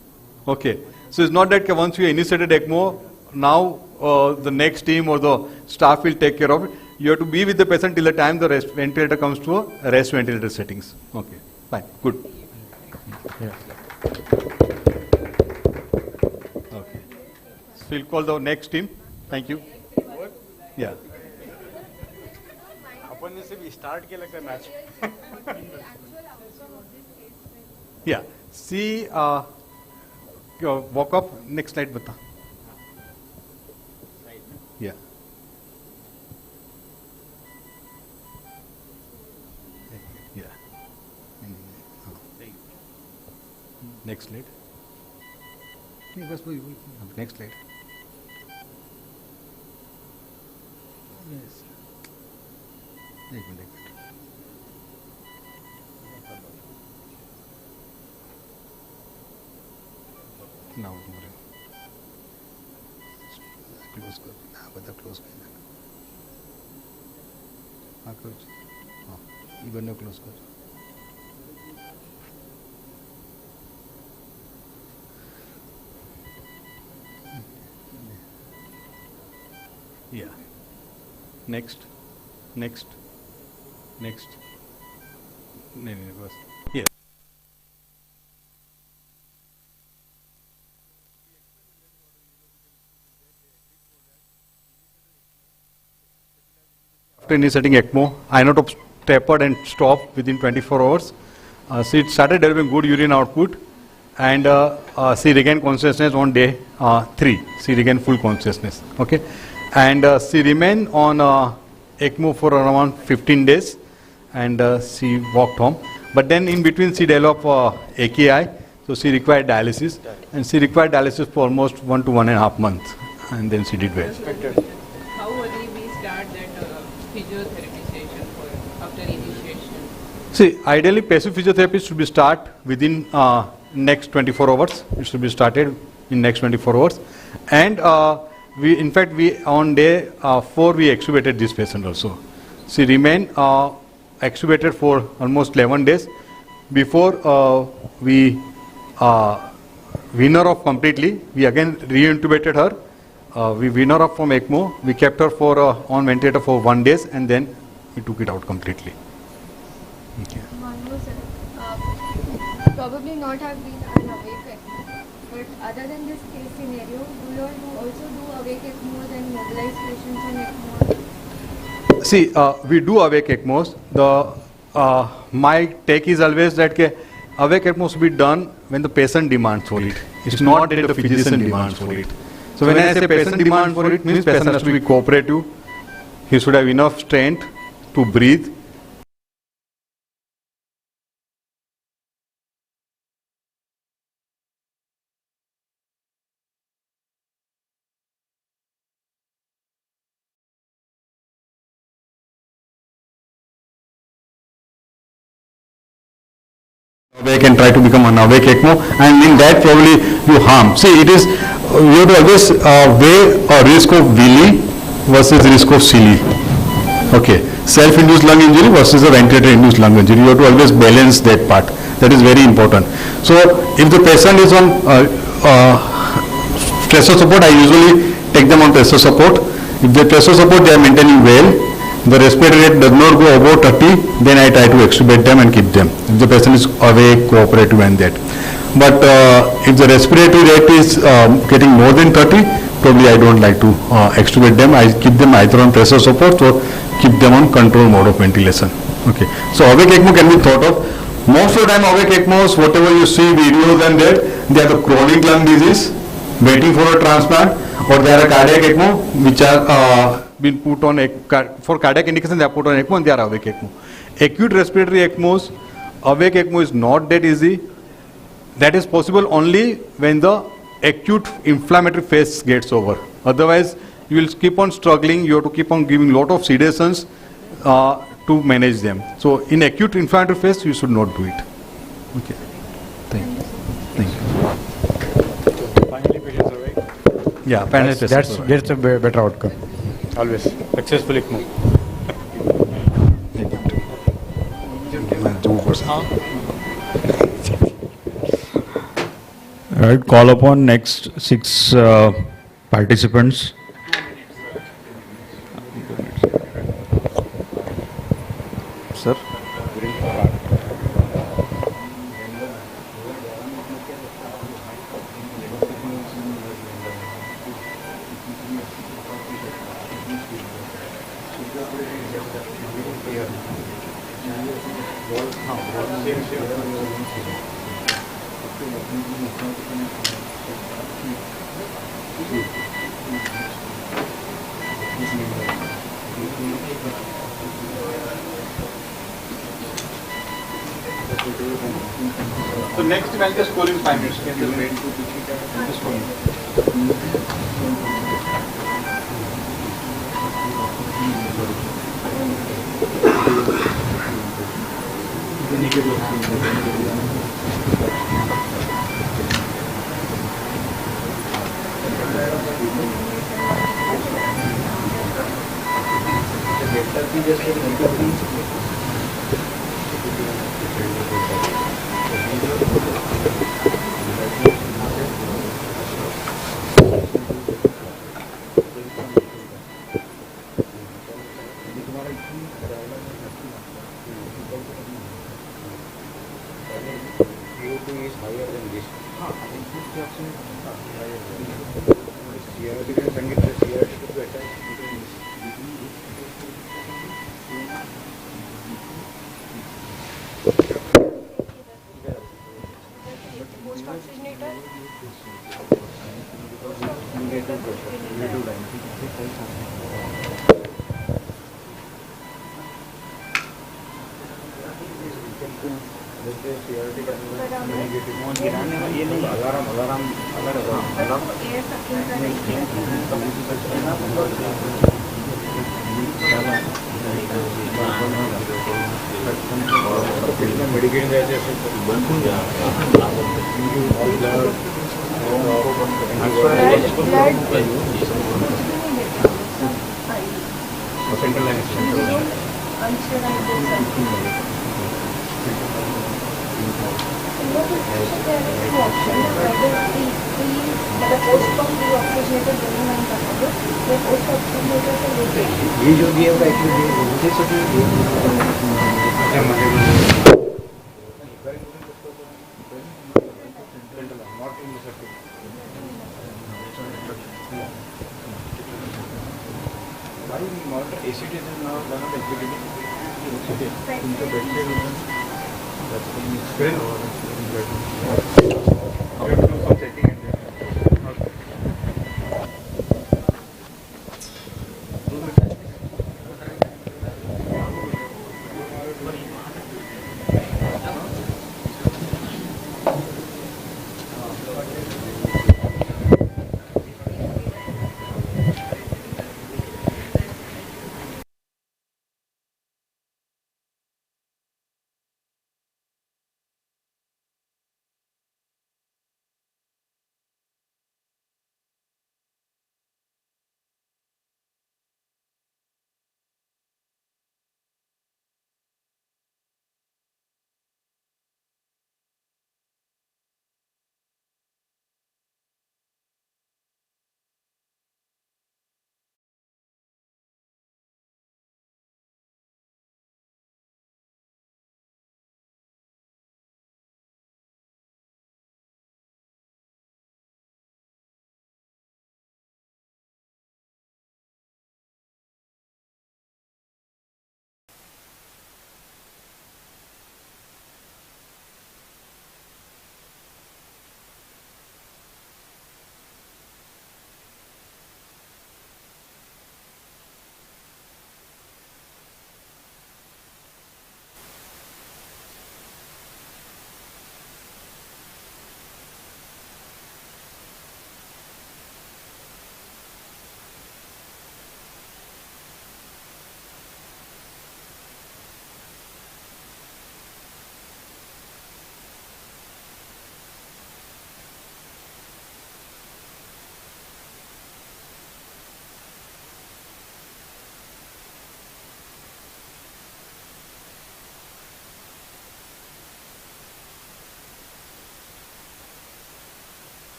Okay, so it's not that once you initiated ECMO, now the next team or the staff will take care of it. You have to be with the patient till the time the ventilator comes to a rest ventilator settings. Okay, fine, good. Yeah. Okay. So we'll call the next team. Thank you. Yeah. Yeah. See, walk up. Next slide, bata. Yeah. Yeah. Next slide. Next slide. Yes. Now, close. Close. Even close. Yeah. Next. Yes. After initiating ECMO, inotope tapered and stopped within 24 hours. She started developing good urine output, and she regained consciousness on day 3. She regained full consciousness. Okay, and she remained on ECMO for around 15 days, and she walked home. But then in between she developed AKI, so she required dialysis, and she required dialysis for almost 1 to 1.5 months, and then she did well. How early we start that physiotherapy session after initiation? See, ideally passive physiotherapy should be start within next 24 hours. It should be started in next 24 hours, and in fact on day 4 we extubated this patient also. She remained extubated for almost 11 days before we wean her off completely. We again re-intubated her. We wean her off from ECMO. We kept her for on ventilator for 1 day, and then we took it out completely. Okay. Probably not have been an awake ECMO, but other than this case scenario, do you also do awake ECMOs and mobilize patients on ECMO? See, we do awake ECMOs. My take is always that awake ECMOs should be done when the patient demands for it. It's not that the physician demands for it. So when I say patient demands for it, means patient has to be cooperative. He should have enough strength to breathe. Awake and try to become unawake ECMO, and in that probably you harm. See, it is, you have to always weigh a risk of wheeling versus risk of CLE. Okay, self-induced lung injury versus a ventilator-induced lung injury. You have to always balance that part. That is very important. So if the patient is on stressor support, I usually take them on stressor support. If the stressor support they are maintaining well, the respiratory rate does not go above 30, then I try to extubate them and keep them. If the patient is awake, cooperative and that. But if the respiratory rate is getting more than 30, probably I don't like to extubate them. I keep them either on pressure support or keep them on control mode of ventilation. Okay. So awake ECMO can be thought of. Most of the time awake ECMOs, whatever you see videos and that, they are the chronic lung disease, waiting for a transplant, or they are a cardiac ECMO, which are been put on for cardiac indication. They are put on ECMO and they are awake ECMO. Acute respiratory ECMOs, awake ECMO is not that easy. That is possible only when the acute inflammatory phase gets over. Otherwise, you will keep on struggling. You have to keep on giving lot of sedations to manage them. So in acute inflammatory phase, you should not do it. Okay. Thank you. Thank you. Finally, patients awake. Yeah, finally that's a better outcome. Always successful ECMO. Right, call upon next 6 participants. Sir. So next I'll just call in 5 minutes. Can you wait to just call in? ये जो दिया हुआ actually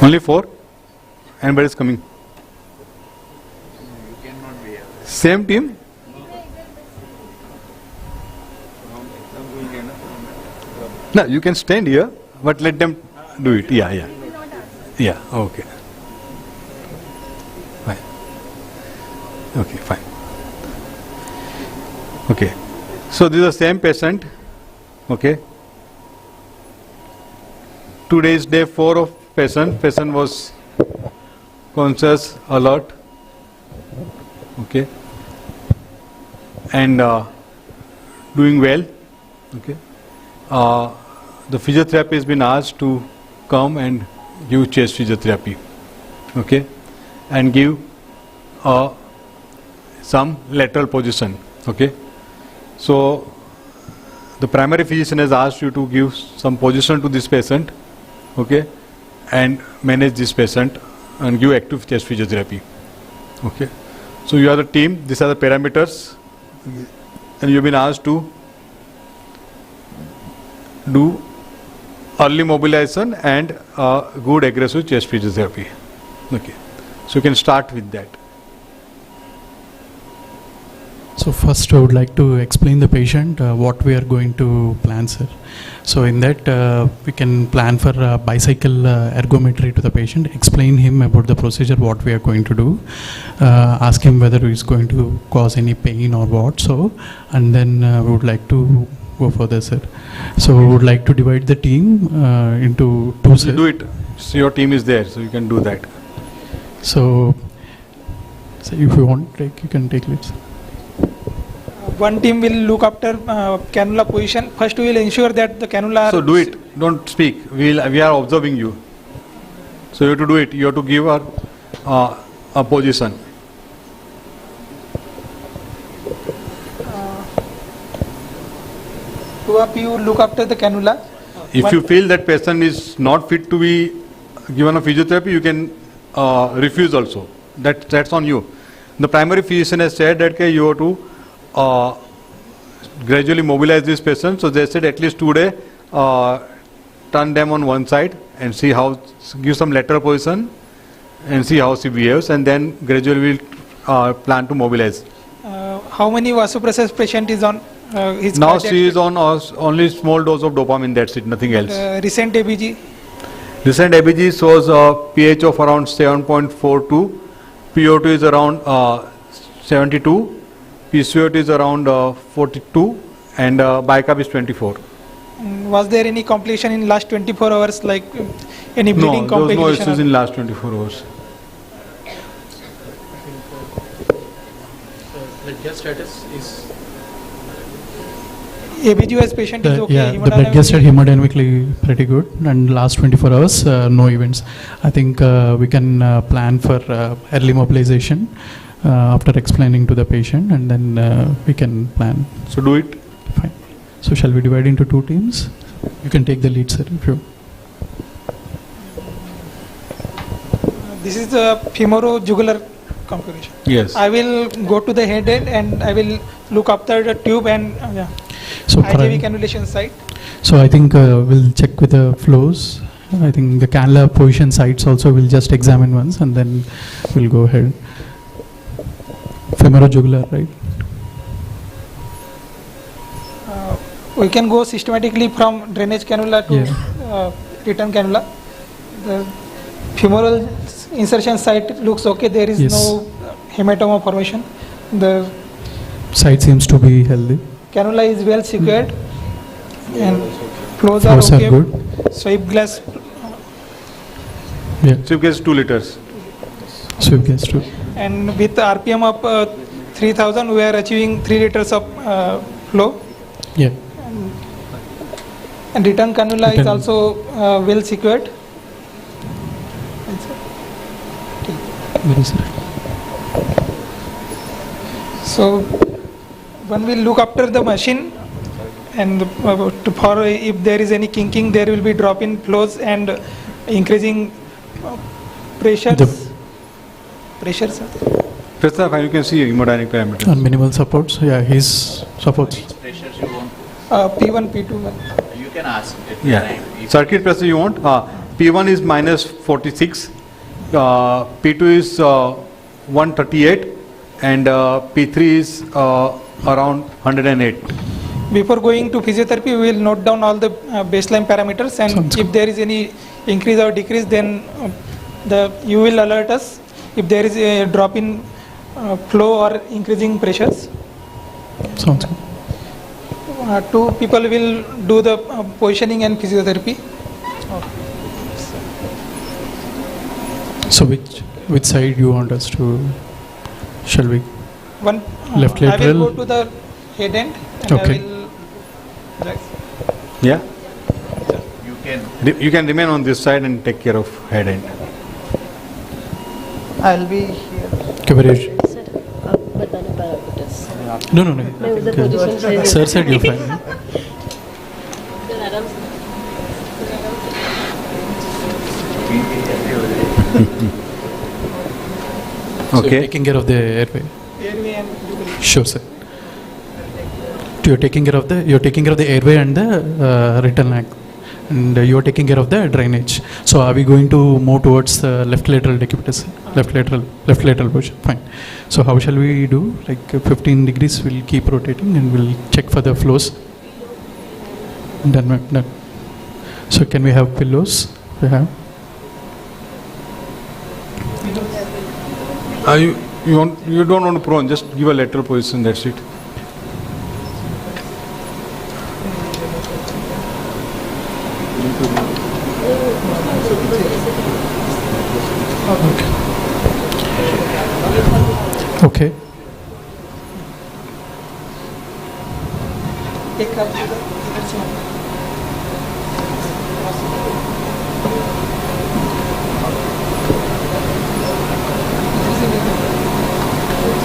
Only 4? Anybody is coming? Same team? No, you can stand here, but let them do it. Yeah. Yeah, okay. Fine. Okay, fine. Okay. So this is the same patient. Okay. Today is day 4 of patient. Patient was conscious, alert. Okay. And doing well. Okay. The physiotherapist has been asked to come and give chest physiotherapy. Okay. And give some lateral position. Okay. So the primary physician has asked you to give some position to this patient. Okay. And manage this patient and give active chest physiotherapy. Okay. So you are the team, these are the parameters, and you have been asked to do early mobilization and good aggressive chest physiotherapy. Okay. So you can start with that. So first I would like to explain the patient what we are going to plan, sir. So in that we can plan for bicycle ergometry to the patient, explain him about the procedure, what we are going to do, ask him whether it is going to cause any pain or what. So, and then we would like to go further, sir. So we would like to divide the team into 2, sir. You do it. So your team is there, so you can do that. So if you want, you can take it, sir. One team will look after cannula position. First, we will ensure that the cannula. So do it. Don't speak. We are observing you. So you have to do it. You have to give her a position. Two of you look after the cannula. If you feel that patient is not fit to be given a physiotherapy, you can refuse also. That's on you. The primary physician has said that you have to gradually mobilize this patient. So they said at least 2 days, turn them on one side and see how, give some lateral position and see how she behaves, and then gradually we'll plan to mobilize. How many vasopressor patient is on his Now cardiac she is on only small dose of dopamine, that's it, nothing else. recent ABG? Recent ABG shows a pH of around 7.42, PO2 is around 72, PCO2 is around 42, and bicarb is 24. Was there any complication in last 24 hours, like any bleeding No, there was no complication? issues in last 24 hours. Blood gas status is ABGS patient is okay. yeah, the blood gas state hemodynamically pretty good, and last 24 hours no events. I think we can plan for early mobilization after explaining to the patient, and then we can plan. So do it. Fine. So shall we divide into 2 teams? You can take the lead, sir, if you. This is the femorojugular configuration. Yes. I will go to the head end and I will look after the tube and So IJV cannulation site. So I think we'll check with the flows. I think the cannula position sites also we'll just examine once, and then we'll go ahead. Femorojugular, right? We can go systematically from drainage cannula to return cannula. The femoral insertion site looks okay. There is no hematoma formation. The Site seems to be healthy. cannula is well secured and flows Flows are are okay. good. Sweep glass. Yeah. Sweep gas 2 liters. Sweep gas too. And with RPM of 3000, we are achieving 3 liters of flow. Yeah. And return cannula is Return. also well secured. Very sir. So when we look after the machine and for if there is any kinking, there will be drop in flows and increasing pressures. Pressures. Pressure, you can see hemodynamic parameters. And minimal supports, yeah, his supports. Which pressures you want? P1, P2. You can ask. Yeah. Circuit pressure you want? P1 is minus 46, P2 is 138, and P3 is around 108. Before going to physiotherapy, we will note down all the baseline parameters, and if there is any increase or decrease, then you will alert us if there is a drop in flow or increasing pressures. Sounds good. Two people will do the positioning and physiotherapy. So which side you want us to? Shall we? One Left I lateral. will go to the head end. And Okay. I will Yeah? You can remain on this side and take care of head end. I'll be here. Coverage. बताने parameters No. मैं उधर position से Sir said you fine. आराम से So Okay. you're taking care of the airway. Airway and Sure, sir. You're taking care of the airway and the return leg, and you're taking care of the drainage. So are we going to move towards the left lateral decubitus? Left lateral position. Fine. So how shall we do? Like 15 degrees. We'll keep rotating and we'll check for the flows. Done, ma'am. Done. So can we have pillows? We have. You don't want to prone, just give a lateral position, that's it. Okay.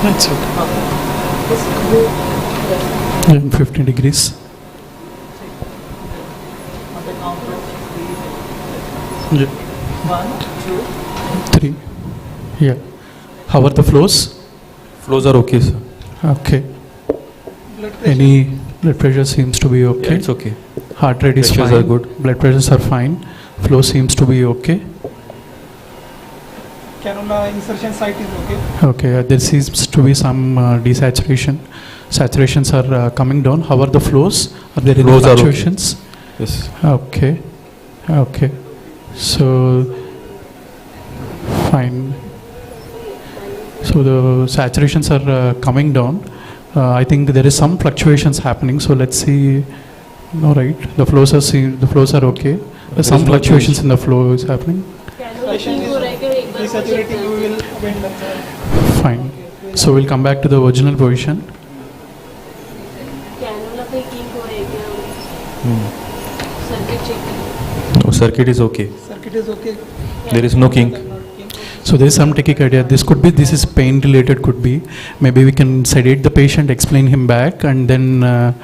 That's okay. And 15 degrees. Yeah. 1, 2, 3. Yeah. How are the flows? Flows are okay, sir. Okay. Any blood pressure seems to be okay. Yeah, it's okay. Heart rate is Pressures fine. are good. Blood pressures are fine. Flow seems to be okay. Cannula insertion site is okay. Okay. There seems to be some desaturation. Saturations are coming down. How are the flows? Are there any Flows are okay. fluctuations? Yes. Okay. Okay. So fine. So the saturations are coming down. I think there is some fluctuations happening. So let's see. No, right. The flows are okay. There's some fluctuations in the flow is happening. Desaturating, we will bend the Fine. So we'll come back to the original position. Cannula पे king हो रहा है क्या circuit check करें No, circuit is okay. circuit is okay. There is no kink. So there is some tachycardia. This is pain related, could be. Maybe we can sedate the patient, explain him back, and then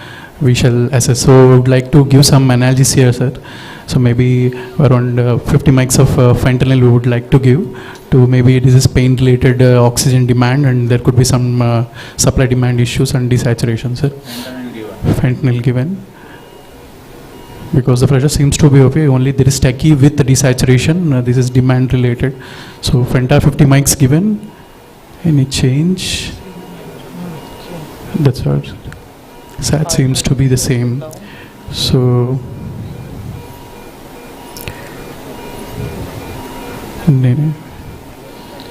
we shall assess. So I would like to give some analysis here, sir. So maybe around 50 mics of fentanyl we would like to give to maybe this is pain related oxygen demand, and there could be some supply demand issues and desaturation, sir. Fentanyl given. Because the pressure seems to be okay, only there is tachy with the desaturation. This is demand related. So Fenta 50 mics given. Any change? That's what. Sat seems to be the same. So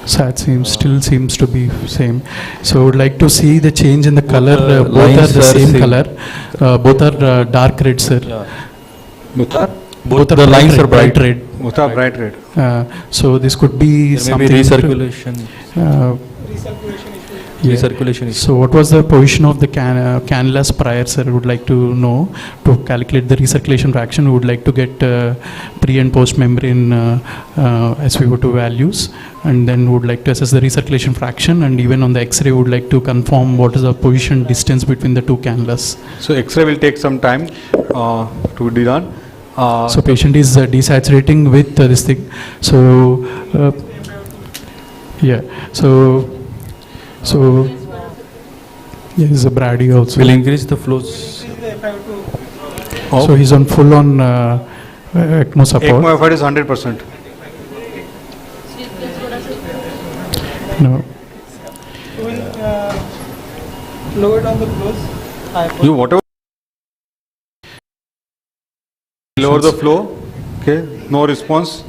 Sat still seems to be same. So I would like to see the change in the color. Both are the same color. Both are dark red, sir. Both the lines are bright red. Both are bright red. So this could be There may something. be recirculation. Recirculation is. So what was the position of the cannulas prior, sir? Would like to know. To calculate the recirculation fraction, we would like to get pre and post membrane SpO2 values, and then would like to assess the recirculation fraction, and even on the X-ray would like to confirm what is the position distance between the two cannulas. So X-ray will take some time to be done. So patient is desaturating with this thing. So yeah. So yeah, is a Brady also. Will increase the flows. So he's on full on ECMO support. ECMO effort is 100%. No. Lower down the flows. You whatever. Lower the flow. Okay. No response.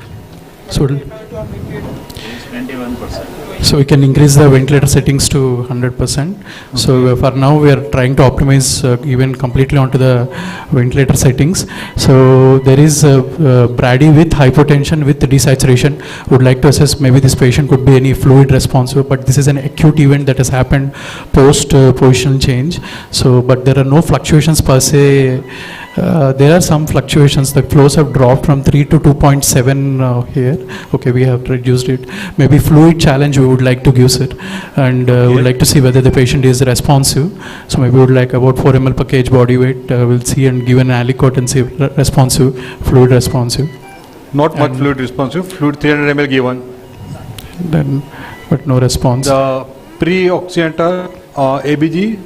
So 21%. So we can increase the ventilator settings to 100%. So for now we are trying to optimize even completely onto the ventilator settings. So there is Brady with hypotension with desaturation. Would like to assess maybe this patient could be any fluid responsive, but this is an acute event that has happened post positional change. So but there are no fluctuations per se. There are some fluctuations. The flows have dropped from 3 to 2.7 here. Okay, we have reduced it. Maybe fluid challenge we would like to give it, and would like to see whether the patient is responsive. So maybe we would like about 4 ml per kg body weight. We'll see and give an aliquot and see responsive, fluid responsive. Not much fluid responsive. Fluid 300 ml given. Then, but no response. The pre-oxygenator ABG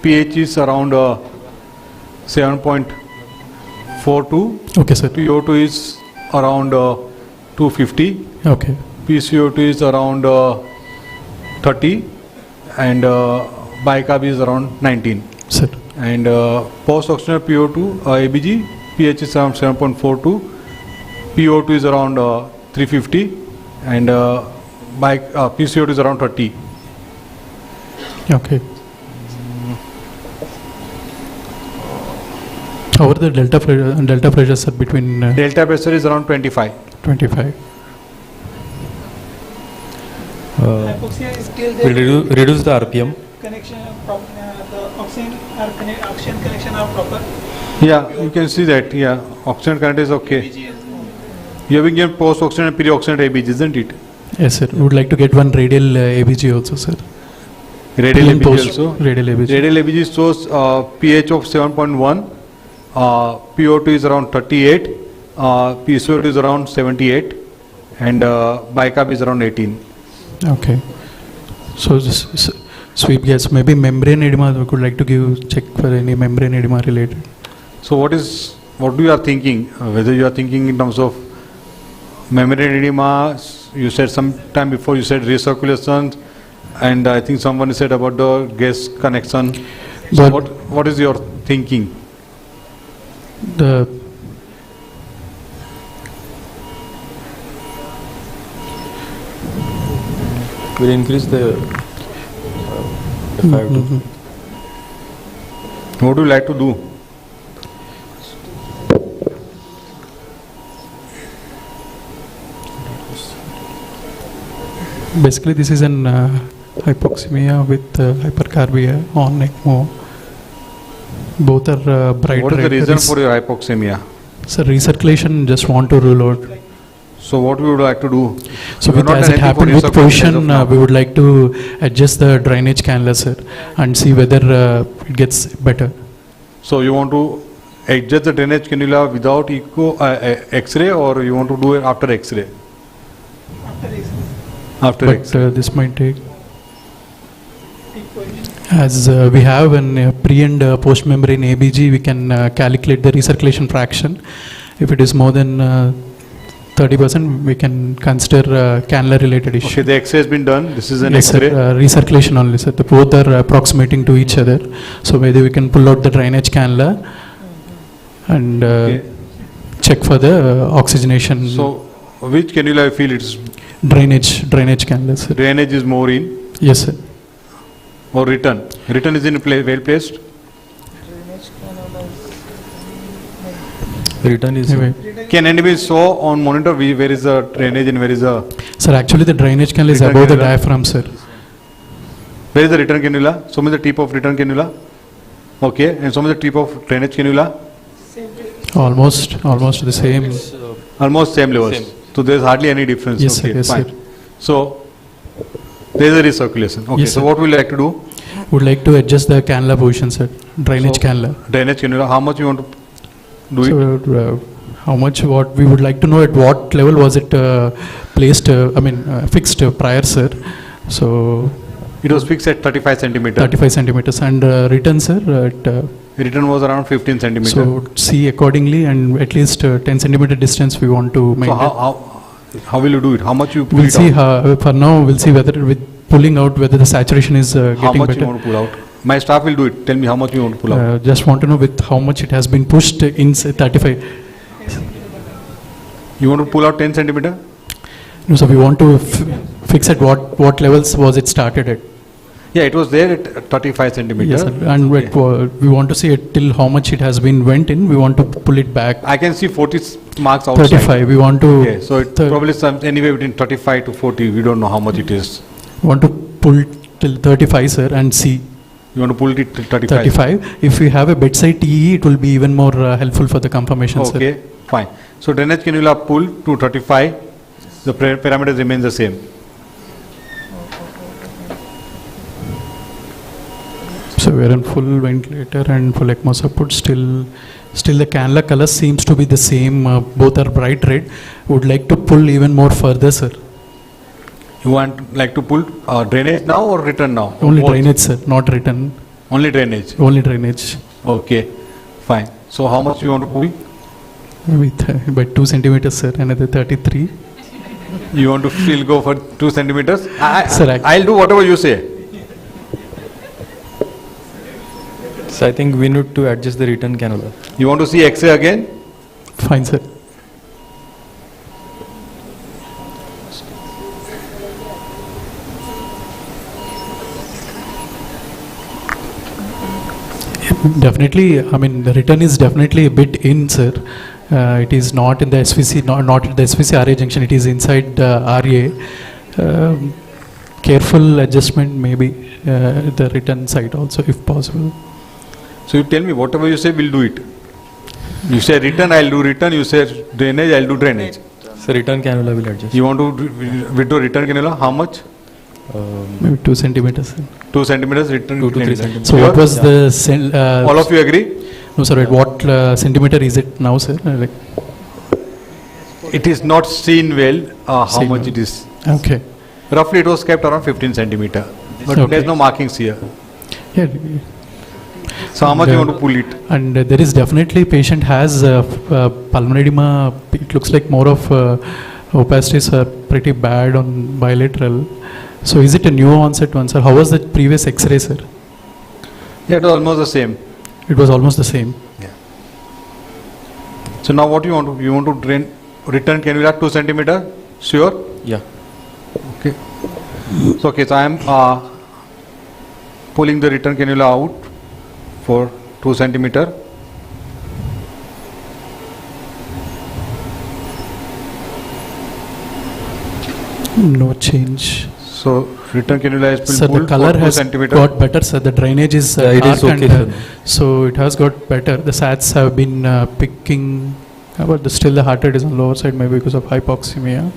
pH is around 7.42. Okay, sir. PO2 is around 250. Okay. PCO2 is around 30, and bicarb is around 19. Sir. And post-oxygenator PO2 ABG pH is around 7.42. PO2 is around 350, and PCO2 is around 30. Okay. How are the delta pressures are between? Delta pressure is around 25. 25. Hypoxia is still there. Will reduce the RPM. Connection, the oxygen connection are proper. Yeah, you can see that. Yeah, oxygen current is okay. You have been given post-oxygen and pre-oxygen ABG, isn't it? Yes, sir. We would like to get one radial ABG also, sir. Radial ABG also. Radial ABG. Radial ABG shows pH of 7.1. PO2 is around 38. PCO2 is around 78. And bicarb is around 18. Okay. So this sweep gas, maybe membrane edema, we could like to check for any membrane edema related. So what you are thinking? Whether you are thinking in terms of membrane edema, you said some time before you said recirculation, and I think someone said about the gas connection. So what is your thinking? Will increase the FiO2. What do you like to do? Basically, this is an hypoxemia with hypercarbia on ECMO. Both are bright. What is the reason for your hypoxemia? So recirculation, just want to rule out. So what we would like to do? So as it happened with position, we would like to adjust the drainage cannula, sir, and see whether it gets better. So you want to adjust the drainage cannula without X-ray, or you want to do it after X-ray? After X-ray. This might take. As we have an pre and post membrane ABG, we can calculate the recirculation fraction. If it is more than 30%, we can consider cannula related issue. Okay, the X-ray has been done. This is an yes, X-ray. Sir, recirculation only, sir. The both are approximating to each other. So maybe we can pull out the drainage cannula and check for the oxygenation. So which cannula you feel it's drainage cannula, sir. Drainage is more in? Yes, sir. Or return? Return is in well placed? Return is. Can anybody show on monitor where is the drainage and where is the? Sir, actually the drainage cannula is above the diaphragm, sir. Where is the return cannula? Show me the tip of return cannula. Okay, and show me the tip of drainage cannula. Almost the same. Almost same levels. Same. So there is hardly any difference. Yes, okay, sir. Yes, fine. sir. So there is a recirculation. Okay, Yes, so sir. what would you like to do? Would like to adjust the cannula position, sir. Drainage So, cannula. Drainage cannula. How much you want to do it? So, how much? What we would like to know at what level was it placed? Fixed prior, sir. So It was fixed at 35 centimeter. 35 centimeters and return, sir. Return was around 15 centimeter. So see accordingly, and at least 10 centimeter distance we want to So maintain. how will you do it? How much you pull We'll it see. out? For now, we'll see whether with pulling out whether the saturation is How getting much better. you want to pull out? My staff will do it. Tell me how much you want to pull out. Just want to know with how much it has been pushed in 35. You want to pull out 10 centimeter? No, so we want to fix at what levels was it started at. Yeah, it was there at 35 centimeter. Yes, sir. And we want to see it till how much it has been went in. We want to pull it back. I can see 40 marks outside. 35. We want to. Okay, so it probably anywhere between 35 to 40. We don't know how much it is. Want to pull till 35, sir, and see. You want to pull it till 35? 35. If we have a bedside TE, it will be even more helpful for the confirmation, sir. Okay, fine. So drainage cannula pull to 35. The parameters remain the same. So we are in full ventilator and full ECMO support. Still the cannula color seems to be the same. Both are bright red. Would like to pull even more further, sir. You want like to pull drainage now or return now? Only Both? drainage, sir, not return. Only drainage? Only drainage. Okay, fine. So how much you want to pull? With by 2 centimeters, sir. Another 33. You want to still go for 2 centimeters? Sir, I'll do whatever you say. So I think we need to adjust the return cannula. You want to see X-ray again? Fine, sir. Definitely, I mean, the return is definitely a bit in, sir. It is not in the SVC, not at the SVC RA junction, it is inside the RA. Careful adjustment maybe the return side also if possible. So you tell me whatever you say, we'll do it. You say return, I'll do return. You say drainage, I'll do drainage. So return cannula will adjust. You want to withdraw return cannula? How much? Maybe 2 centimeters. 2 centimeters return 2 to 3 cannula. centimeters. So what was the all of you agree? No, sir. At what centimeter is it now, sir? It is not seen well how Seen much well. it is. Okay. Roughly it was kept around 15 centimeter. But Okay. there's no markings here. Yeah. So how much you want to pull it? And there is definitely patient has pulmonary edema. It looks like more of opacities are pretty bad on bilateral. So is it a new onset one, sir? How was the previous X-ray, sir? Yeah, it was almost the same. It was almost the same. Yeah. So now what you want to? You want to drain return cannula 2 centimeter? Sure? Yeah. Okay. So okay, so I am pulling the return cannula out for 2 centimeter. No change. So return cannula has been Sir, the pulled color for 2 has centimeter. got better, sir. The drainage is Yeah, it is dark okay, and, sir. so it has got better. The SATs have been picking, but still the heart rate is on lower side, maybe because of hypoxemia.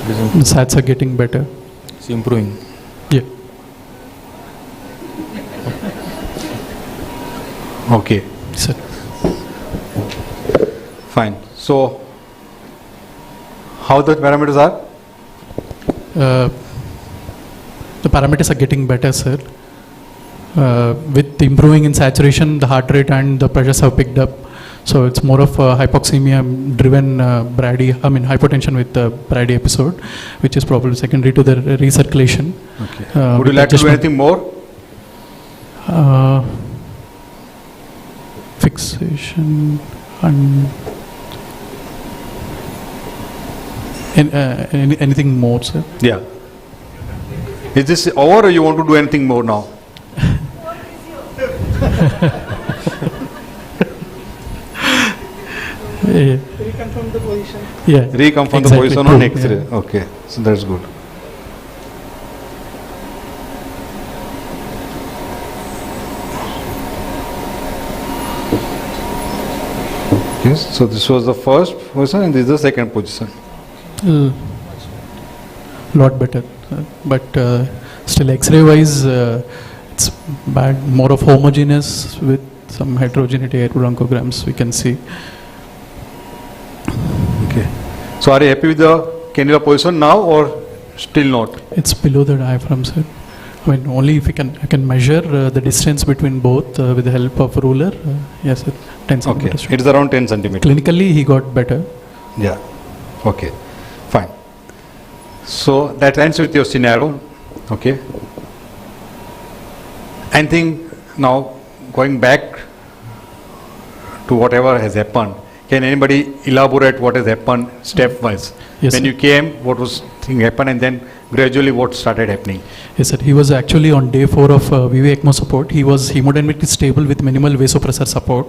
The SATs are getting better. It's improving. Yeah. Okay. Sir. Fine. So how the parameters are? The parameters are getting better, sir. With improving in saturation, the heart rate and the pressures have picked up. So it's more of a hypoxemia driven hypotension with the Brady episode, which is probably secondary to the recirculation. Okay. Would you like to do anything more? Fixation and anything more, sir? Yeah. Is this over or you want to do anything more now? Reconfirm the position. Yeah. Reconfirm the Exactly, position true, on X-ray. yeah. Okay, so that's good. Yes, so this was the first position and this is the second position. Lot better, but still X-ray wise, it's bad. More of homogeneous with some heterogeneity at bronchograms we can see. Okay. So are you happy with the cannula position now or still not? It's below the diaphragm, sir. I mean, only if I can measure the distance between both with the help of ruler. Yes, sir. 10 centimeters. Okay, it is around 10 centimeters. Clinically, he got better. Yeah. Okay. Fine. So that ends with your scenario. Okay. I think now going back to whatever has happened, can anybody elaborate what has happened stepwise? Yes, when sir. you came, what was thing happened, and then gradually what started happening? Yes, sir. He was actually on day 4 of VV ECMO support. He was hemodynamically stable with minimal vasopressor support,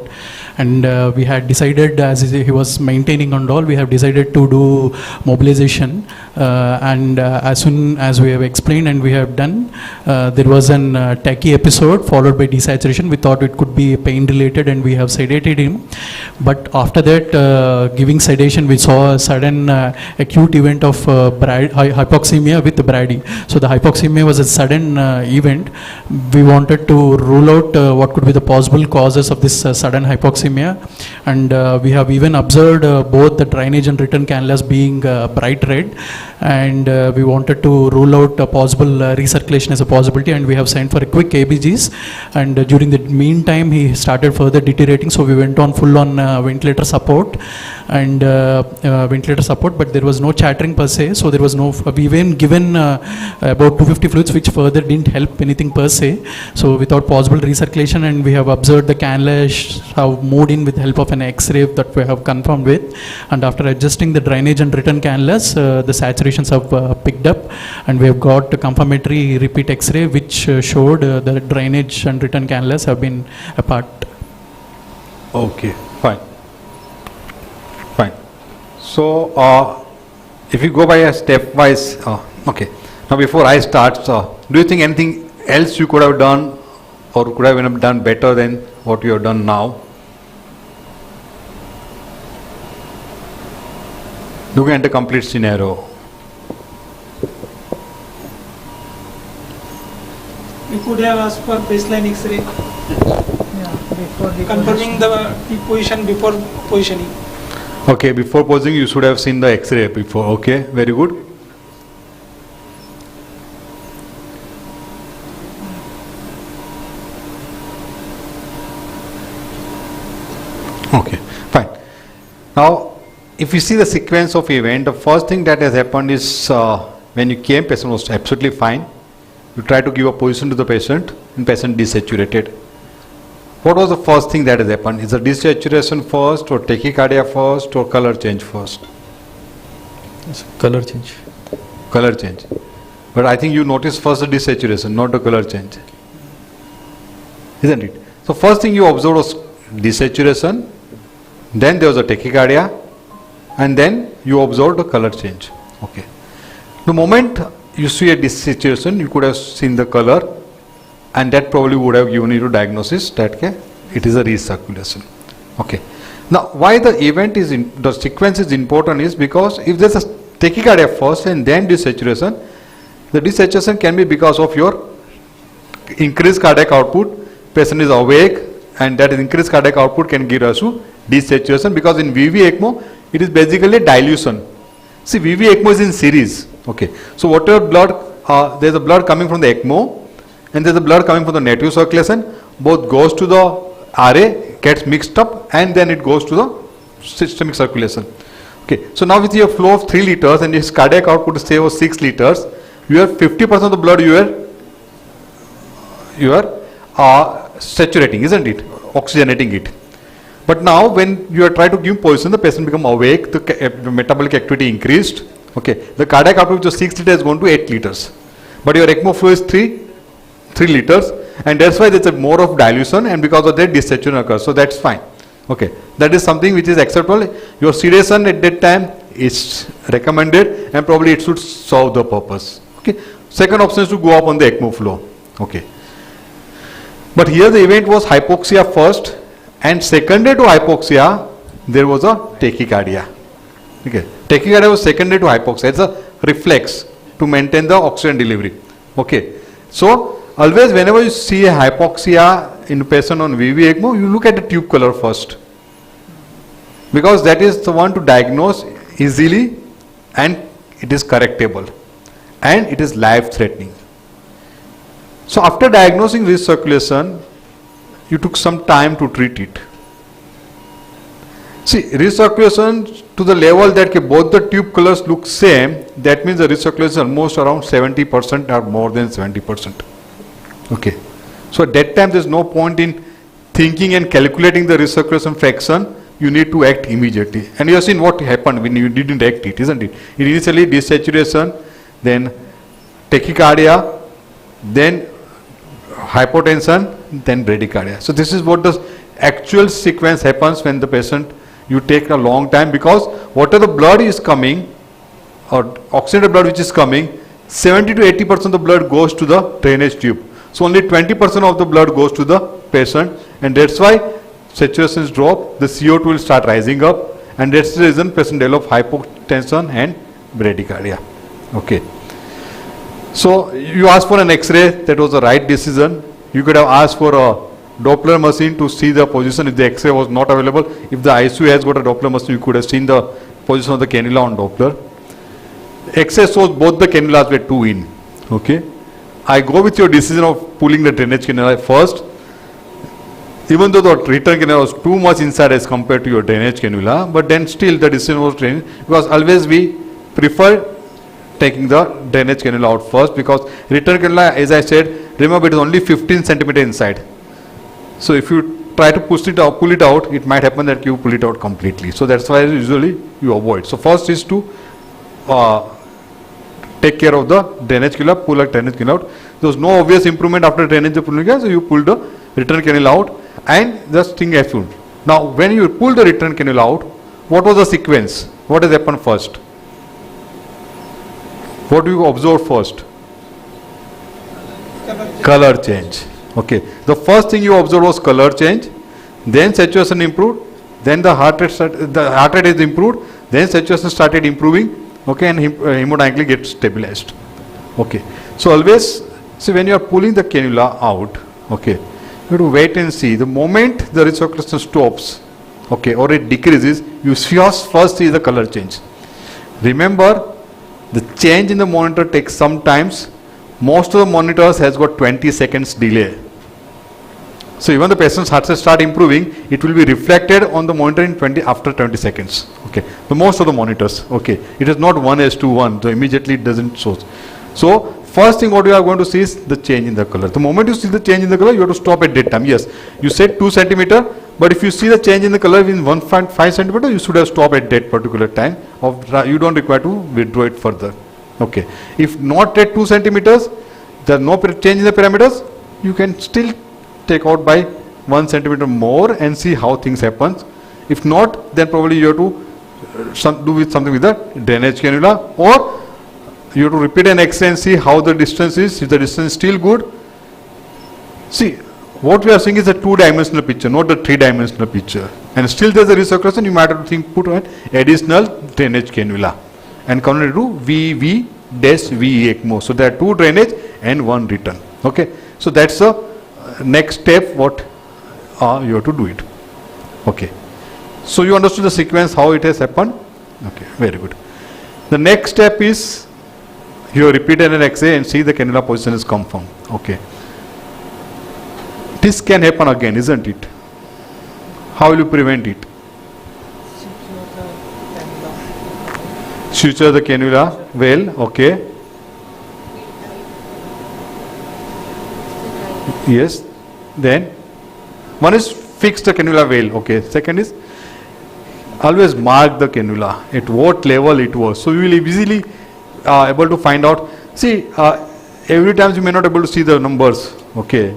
and we had decided, as he was maintaining and all, we have decided to do mobilization. And as soon as we have explained and we have done, there was an tachy episode followed by desaturation. We thought it could be pain related, and we have sedated him. But after that, giving sedation, we saw a sudden acute event of hypoxemia with brady. So the hypoxemia was a sudden event. We wanted to rule out what could be the possible causes of this sudden hypoxemia, and we have even observed both the drainage and return cannulas being bright red, and we wanted to rule out a possible recirculation as a possibility, and we have sent for a quick ABGs, and during the meantime he started further deteriorating, so we went on full on ventilator support, but there was no chattering per se, so there was no, we even given about 250 fluids which further didn't help anything per se. So without possible recirculation, and we have observed the cannula have moved in with help of an X-ray that we have confirmed with, and after adjusting the drainage and return cannulas, the saturations have picked up, and we have got a confirmatory repeat X-ray which showed the drainage and return cannulas have been apart. Okay, fine. Fine. So, if you go by a stepwise, okay. Now, before I start, do you think anything else you could have done or could have done better than what you have done now? Looking at the complete scenario. We could have asked for baseline X-ray. Confirming the position before positioning. Okay, before posing you should have seen the X-ray before. Okay, very good. Okay, fine. Now, if you see the sequence of event, the first thing that has happened is when you came, patient was absolutely fine. You try to give a position to the patient, and patient desaturated. What was the first thing that has happened? Is the desaturation first, or tachycardia first, or color change first? Yes, color change. Color change. But I think you noticed first the desaturation, not the color change. Isn't it? So first thing you observed was desaturation, then there was a tachycardia, and then you observed the color change. Okay. The moment you see a desaturation, you could have seen the color, and that probably would have given you a diagnosis that it is a recirculation. Okay. Now, why the event is the sequence is important is because if there is a tachycardia first and then desaturation, the desaturation can be because of your increased cardiac output, patient is awake, and that increased cardiac output can give us to desaturation, because in VV ECMO it is basically dilution. See, VV ECMO is in series. Okay. So whatever blood, there is a blood coming from the ECMO, and there is a blood coming from the native circulation, both goes to the RA, gets mixed up, and then it goes to the systemic circulation. Okay. So now with your flow of 3 liters and his cardiac output say was 6 liters, you have 50% of the blood you are saturating, isn't it? Oxygenating it. But now when you are trying to give position, the patient become awake, the metabolic activity increased. Okay. The cardiac output which was 6 liters has gone to 8 liters. But your ECMO flow is 3 liters, and that's why there's a more of dilution, and because of that desaturation occurs. So that's fine. Okay, that is something which is acceptable. Your sedation at that time is recommended, and probably it should solve the purpose. Okay. Second option is to go up on the ECMO flow. Okay. But here the event was hypoxia first, and secondary to hypoxia there was a tachycardia. Okay. Tachycardia was secondary to hypoxia. It's a reflex to maintain the oxygen delivery. Okay. So always whenever you see a hypoxia in a patient on VV ECMO, you look at the tube color first, because that is the one to diagnose easily, and it is correctable, and it is life threatening. So after diagnosing recirculation, you took some time to treat it. See, recirculation to the level that both the tube colors look same, that means the recirculation is almost around 70% or more than 70%. Okay. So at that time there is no point in thinking and calculating the recirculation fraction. You need to act immediately. And you have seen what happened when you didn't act it, isn't it? Initially desaturation, then tachycardia, then hypotension, then bradycardia. So this is what the actual sequence happens when the patient, you take a long time, because whatever the blood is coming, or oxygenated blood which is coming, 70 to 80% of the blood goes to the drainage tube. So only 20% of the blood goes to the patient, and that's why saturations drop, the CO2 will start rising up, and that's the reason patient develop hypotension and bradycardia. Okay. So you asked for an X-ray, that was the right decision. You could have asked for a Doppler machine to see the position if the X-ray was not available. If the ICU has got a Doppler machine, you could have seen the position of the cannula on Doppler. X-ray shows both the cannulas were 2 in. Okay. I go with your decision of pulling the drainage cannula first. Even though the return cannula was too much inside as compared to your drainage cannula, but then still the decision was drainage, because always we prefer taking the drainage cannula out first, because return cannula, as I said, remember it is only 15 centimeter inside. So if you try to push it out, pull it out, it might happen that you pull it out completely. So that's why usually you avoid. So first is to take care of the drainage cannula, pull a drainage cannula out. There was no obvious improvement after drainage the pulling, so you pull the return cannula out, and the thing has happened. Now when you pull the return cannula out, what was the sequence? What has happened first? What do you observe first? Color change. Okay. The first thing you observed was color change, then saturation improved, then the heart rate is improved, then saturation started improving. Okay, and hemodynamically gets stabilized. Okay. So always, see, when you are pulling the cannula out, okay, you have to wait and see. The moment the recirculation stops, okay, or it decreases, you first see the color change. Remember, the change in the monitor takes some times. Most of the monitors has got 20 seconds delay. So even the patient's heart rate start improving, it will be reflected on the monitor in after 20 seconds. Okay, the most of the monitors. Okay, it is not 1:1, so immediately it doesn't show. So first thing what you are going to see is the change in the color. The moment you see the change in the color, you have to stop at that time. Yes, you said 2 centimeter, but if you see the change in the color in 1.5 centimeter, you should have stopped at that particular time. You don't require to withdraw it further. Okay, if not at 2 centimeters, there is no change in the parameters, you can still take out by 1 centimeter more and see how things happen. If not, then probably you have to do with something with the drainage cannula, or you have to repeat an X-ray and see how the distance is. If the distance is still good, see, what we are seeing is a 2-dimensional picture, not the 3-dimensional picture. And still there is a recirculation, you might have to think, put an additional drainage cannula and convert it to VV-VE ECMO. So there are 2 drainage and 1 return. Okay, so that's the next step what you have to do it. Okay, so you understood the sequence, how it has happened. Okay, very good. The next step is you repeat an X-ray and see the cannula position is confirmed. Okay, this can happen again, isn't it? How will you prevent it? Suture the cannula well. Okay, yes. Then one is fix the cannula well. Okay, second is always mark the cannula at what level it was, so you will easily able to find out. See, every time you may not able to see the numbers. Okay,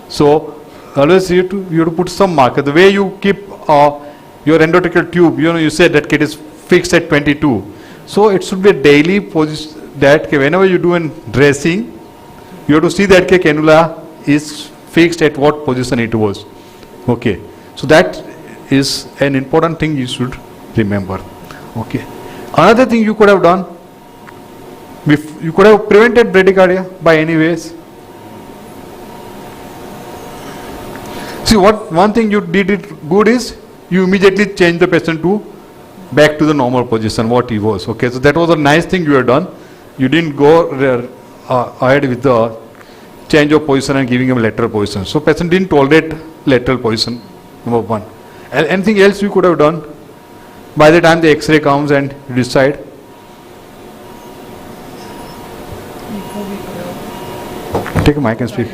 so always you have to put some marker. The way you keep your endotracheal tube, you said that it is fixed at 22. So it should be a daily position that whenever you do a dressing, you have to see that cannula is fixed at what position it was. Okay. So that is an important thing you should remember. Okay. Another thing you could have done, you could have prevented bradycardia by any ways. See, one thing you did it good is you immediately changed the patient to back to the normal position what he was. Okay, so that was a nice thing you had done. You didn't go ahead with the change of position and giving him a lateral position. So patient didn't tolerate lateral position, number one. Anything else you could have done by the time the X-ray comes and you decide? Take a mic and speak.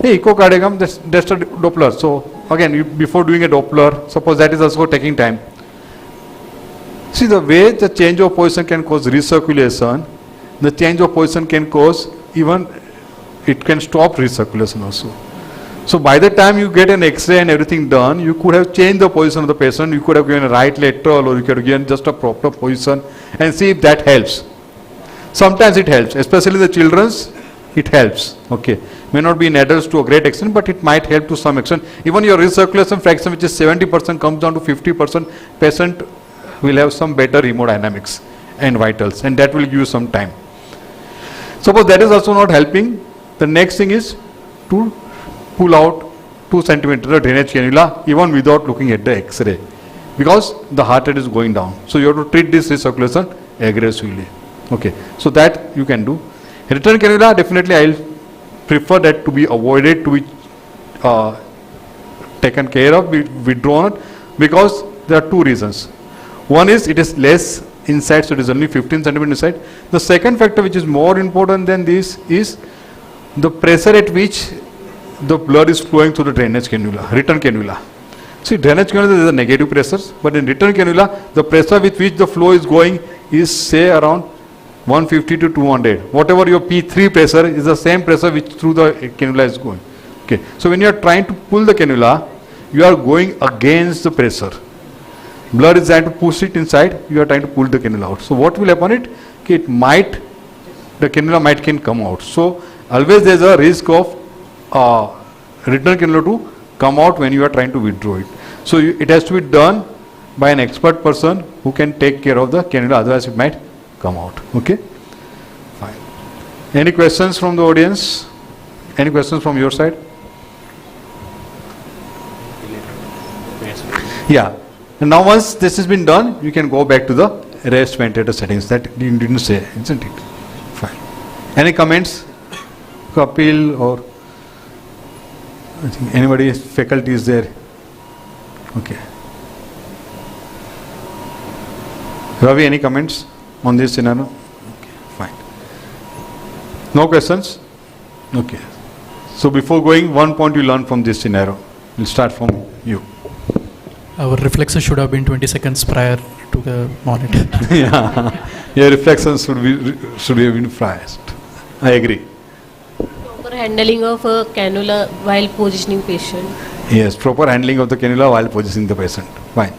Hey, echocardiogram, that's a Doppler. So again, before doing a Doppler, suppose that is also taking time. See, the way the change of position can cause recirculation, the change of position can cause even, it can stop recirculation also. So by the time you get an X-ray and everything done, you could have changed the position of the patient, you could have given a right lateral or you could have given just a proper position and see if that helps. Sometimes it helps, especially the children's, it helps. Okay, may not be in adults to a great extent, but it might help to some extent. Even your recirculation fraction, which is 70%, comes down to 50%, patient will have some better hemodynamics and vitals, and that will give you some time. Suppose that is also not helping, the next thing is to pull out 2 centimeter drainage cannula even without looking at the X-ray, because the heart rate is going down. So you have to treat this recirculation aggressively. Okay, so that you can do. Return cannula, definitely I will prefer that to be avoided, to be taken care of, be withdrawn, because there are 2 reasons. One is it is less inside, so it is only 15 centimeter inside. The second factor which is more important than this is the pressure at which the blood is flowing through the drainage cannula, return cannula. See, drainage cannula there is a negative pressure, but in return cannula the pressure with which the flow is going is say around 150 to 200. Whatever your P3 pressure is the same pressure which through the cannula is going. Okay, so when you are trying to pull the cannula, you are going against the pressure. Blood is trying to push it inside, you are trying to pull the cannula out. So what will happen? The cannula can come out. So always there is a risk of return cannula to come out when you are trying to withdraw it. So it has to be done by an expert person who can take care of the cannula, otherwise it might come out. Okay, fine. Any questions from the audience? Any questions from your side? Yeah. And now once this has been done, you can go back to the rest ventilator settings that you didn't say, isn't it? Fine. Any comments? Kapil or I think anybody, faculty is there? Okay. Ravi, any comments on this scenario? Okay, fine. No questions? Okay. So before going, one point you learned from this scenario. We'll start from you. Our reflexes should have been 20 seconds prior to the monitor. Yeah, your reflexes should be been fast. I agree. Proper handling of a cannula while positioning patient. Yes, proper handling of the cannula while positioning the patient. Fine.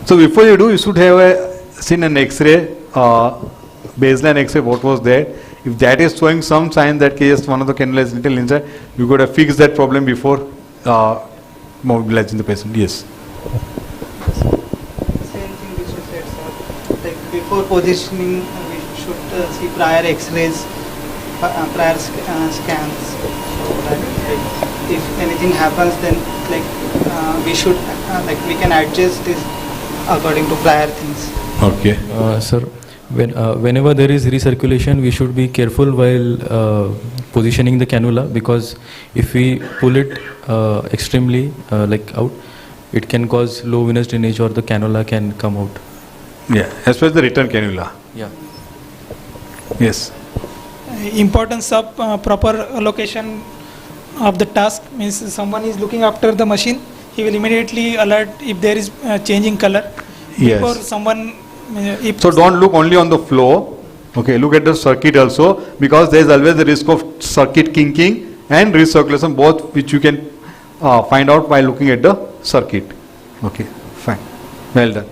So before you do, you should have seen an X-ray, baseline X-ray, what was there. If that is showing some sign that just one of the cannula is little inside, you could have fixed that problem before mobilizing the patient. Yes. Same thing which you said, sir. Like before positioning, we should see prior X-rays, prior scans, so that if anything happens, then we should we can adjust this according to prior things. Okay. Sir, whenever there is recirculation, we should be careful while positioning the cannula, because if we pull it extremely out, it can cause low venous drainage or the cannula can come out. Yeah, as well as the return cannula. Yeah. Yes. Importance of proper allocation of the task means someone is looking after the machine, he will immediately alert if there is changing color. Yes. Before someone, so don't look only on the flow. Okay, look at the circuit also, because there is always the risk of circuit kinking and recirculation, both which you can find out by looking at the circuit. Okay, fine. Well done.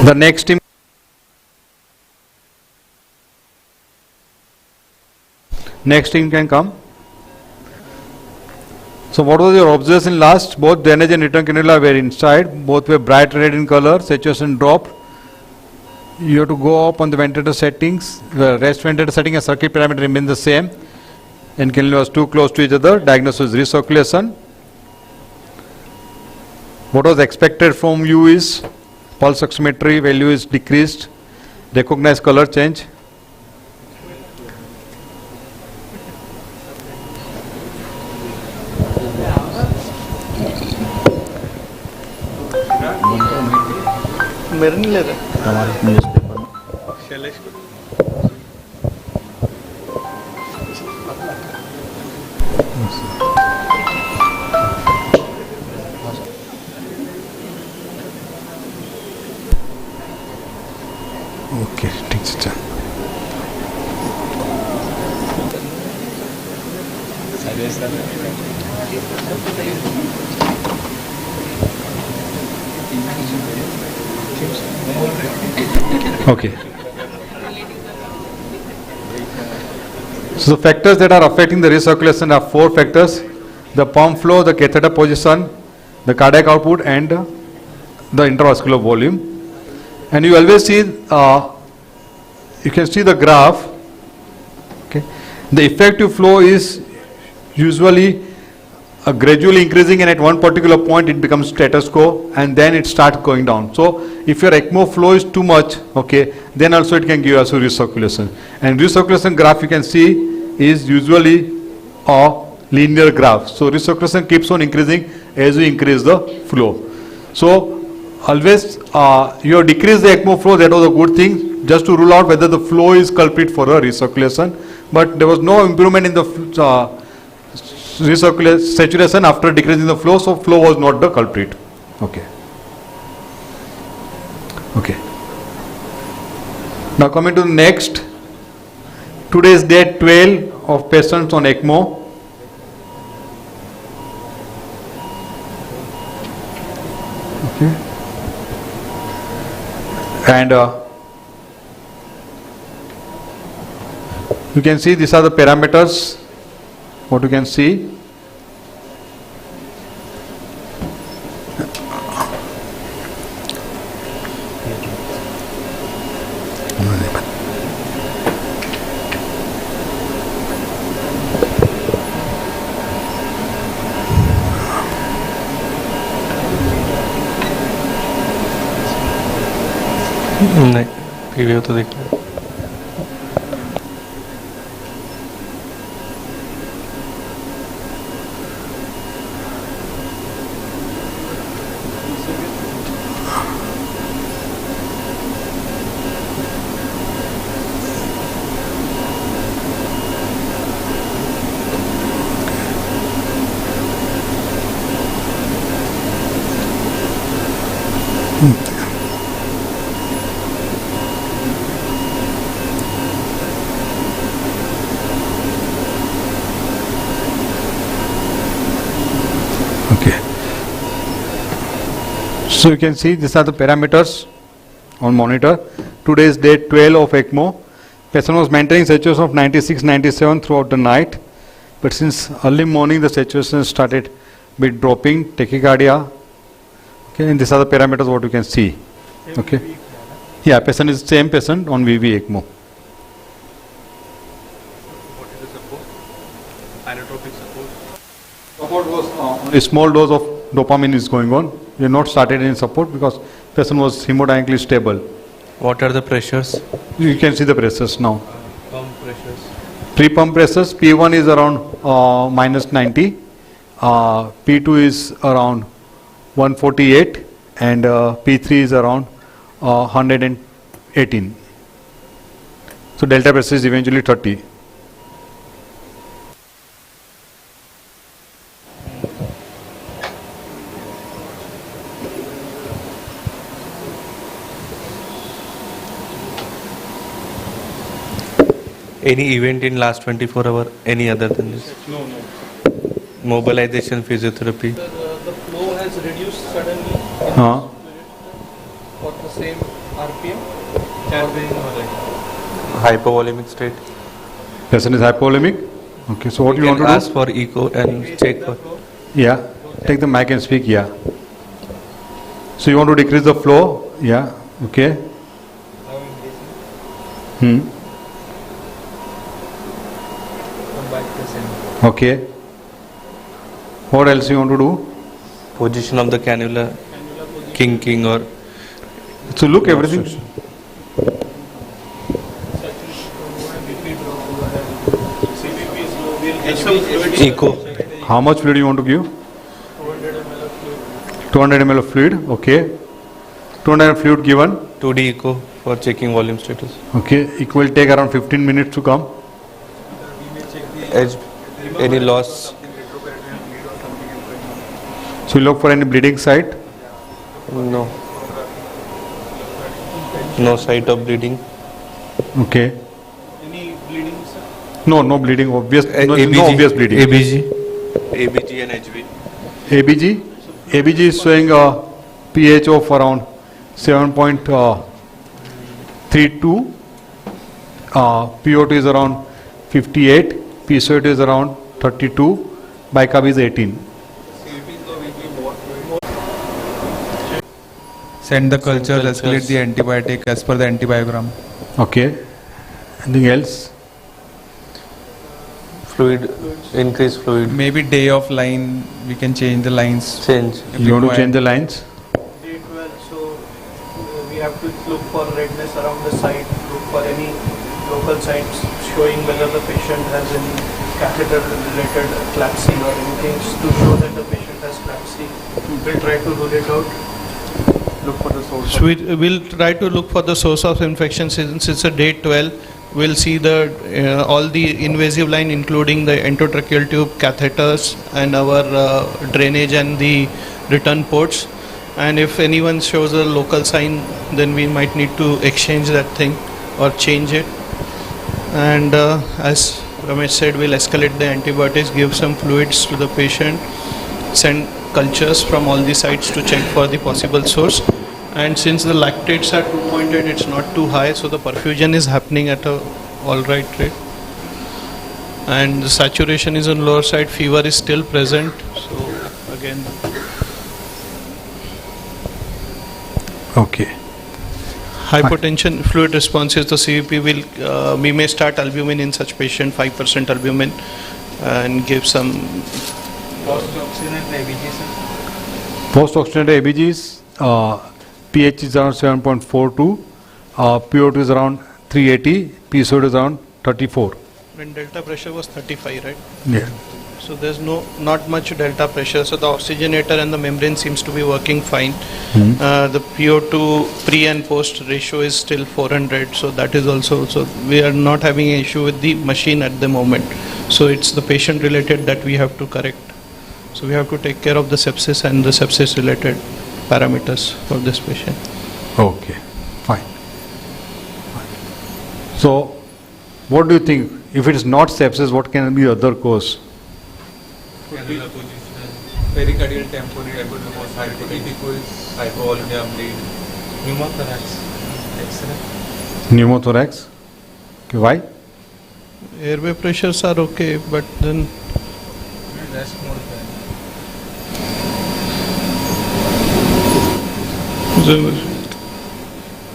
The next team. Next team can come. So what was your observation last? Both drainage and return cannula were inside. Both were bright red in color. Saturation dropped. You have to go up on the ventilator settings. The rest ventilator setting and circuit parameter remain the same. And cannula was too close to each other. Diagnosis recirculation. What was expected from you is pulse oximetry value is decreased. Recognize color change. मेरे नहीं ले रहे हमारे newspaper में शैलेश को Okay, ठीक है चल. Okay. So the factors that are affecting the recirculation are 4 factors: the pump flow, the catheter position, the cardiac output, and the intravascular volume. And you always see, you can see the graph. Okay, the effective flow is usually gradually increasing, and at one particular point it becomes status quo, and then it starts going down. So if your ECMO flow is too much, okay, then also it can give us a recirculation. And recirculation graph you can see is usually a linear graph. So recirculation keeps on increasing as you increase the flow. So always you have decreased the ECMO flow. That was a good thing, just to rule out whether the flow is culprit for a recirculation. But there was no improvement in the saturation after decreasing the flow, so flow was not the culprit. Okay. Okay. Now coming to the next. Today is day 12 of patients on ECMO. Okay. And you can see these are the parameters. What you can see. नहीं video तो देख लिया. So you can see these are the parameters on monitor. Today is day 12 of ECMO. Patient was maintaining saturation of 96-97 throughout the night, but since early morning the saturation started bit dropping, tachycardia. Okay, and these are the parameters what you can see. Okay. Yeah, patient is same patient on VV ECMO. What is the support? Inotropic support. Support was a small dose of dopamine is going on. We have not started any support because patient was hemodynamically stable. What are the pressures? You can see the pressures now. Pump pressures. Pre-pump pressures, P1 is around minus 90, P2 is around 148, and P3 is around 118. So delta pressure is eventually 30. Any event in last 24 hours? Any other than this? No. Mobilization, physiotherapy. The flow has reduced suddenly for the same RPM. Can be Hypovolemic state. Patient is hypovolemic. Okay, so what you you want to ask do? for echo and check for. Yeah, take the mic and speak. Yeah. So you want to decrease the flow? Yeah. Okay. Okay. What else you want to do? Position of the cannula, kinking or. So look everything. Echo. How much fluid you want to give? 200 ml of fluid. Okay. 200 ml fluid given. 2D echo for checking volume status. Okay. It will take around 15 minutes to come. Edge. Any loss? So you look for any bleeding site? No. No site of bleeding. Okay. Any bleeding, sir? No bleeding. Obvious. No ABG, obvious bleeding. ABG and HV. ABG is showing a pH of around 7.32. PO2 is around 58. PCO2 is around 32. Bicarb is 18. Send the cultures, escalate the antibiotic as per the antibiogram. Okay. Anything else? Fluid, increase fluid. Maybe day of line, we can change the lines. Change. You want to change the lines? Day 12, so we have to look for redness around the site, look for any local sites showing whether the patient has any catheter related collapsing or anything to show that the patient has collapsing. We'll try to rule it out. Look for the source. So we'll try to look for the source of infection since it's a day 12. We'll see the all the invasive line, including the endotracheal tube, catheters, and our drainage and the return ports. And if anyone shows a local sign, then we might need to exchange that thing or change it. And as Ramesh said, we'll escalate the antibiotics, give some fluids to the patient, send cultures from all the sites to check for the possible source. And since the lactates are 2.8, it's not too high, so the perfusion is happening at a all right rate. And the saturation is on lower side, fever is still present. So again. Okay. Hypotension, fluid responses, the CVP will, we may start albumin in such patient, 5% albumin, and give some. Post-oxygenate ABGs. Post-oxygenate ABGs, pH is around 7.42, PO2 is around 380, PCO2 is around 34. When delta pressure was 35, right? Yeah. So there's not much delta pressure. So the oxygenator and the membrane seems to be working fine. The PO2 pre and post ratio is still 400. So that is also, so we are not having an issue with the machine at the moment. So it's the patient related that we have to correct. So we have to take care of the sepsis and the sepsis related parameters for this patient. Okay, fine. So what do you think? If it is not sepsis, what can be other cause? Cannula position, pericardial temporary hypotension, hypotension, hypovolemia bleed, pneumothorax, X-ray. Pneumothorax. Okay, why? Airway pressures are okay, but then Rest more than.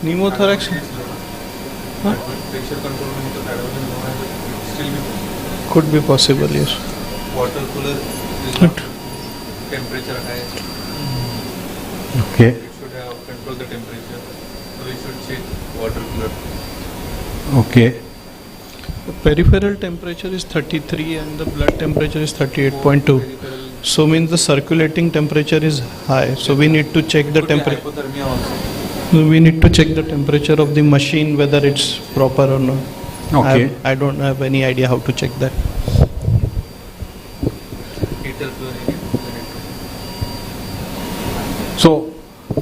pneumothorax. Pressure control तो still be Could be possible, yes. water cooler is not temperature high. Okay. It should have control the temperature. So we should check water flow. Okay. The peripheral temperature is 33 and the blood temperature is 38.2. So means the circulating temperature is high. So we need to check the temperature. Hypothermia also. We need to check the temperature of the machine whether it's proper or not. Okay. I don't have any idea how to check that. Fetal flow. So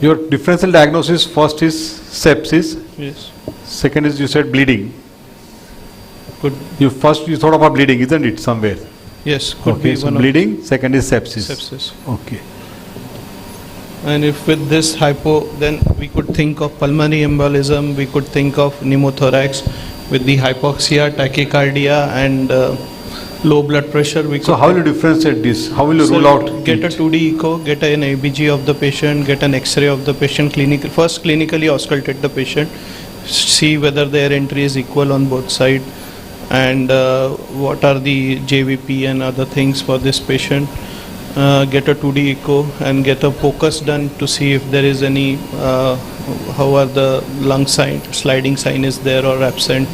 your differential diagnosis first is sepsis. Yes. Second is you said bleeding. Could You thought about bleeding, isn't it, somewhere? yes, could Okay, be so one bleeding. Second is sepsis. of sepsis. Okay. And if with this hypo, then we could think of pulmonary embolism, we could think of pneumothorax. With the hypoxia, tachycardia and low blood pressure, we could So how will you differentiate this? How will you So rule out? get a 2D echo, get an ABG of the patient, get an X-ray of the patient, first clinically auscultate the patient, see whether their entry is equal on both sides, and what are the JVP and other things for this patient. Get a 2D echo and get a focus done to see if there is any, how are the lung sign, sliding sign is there or absent,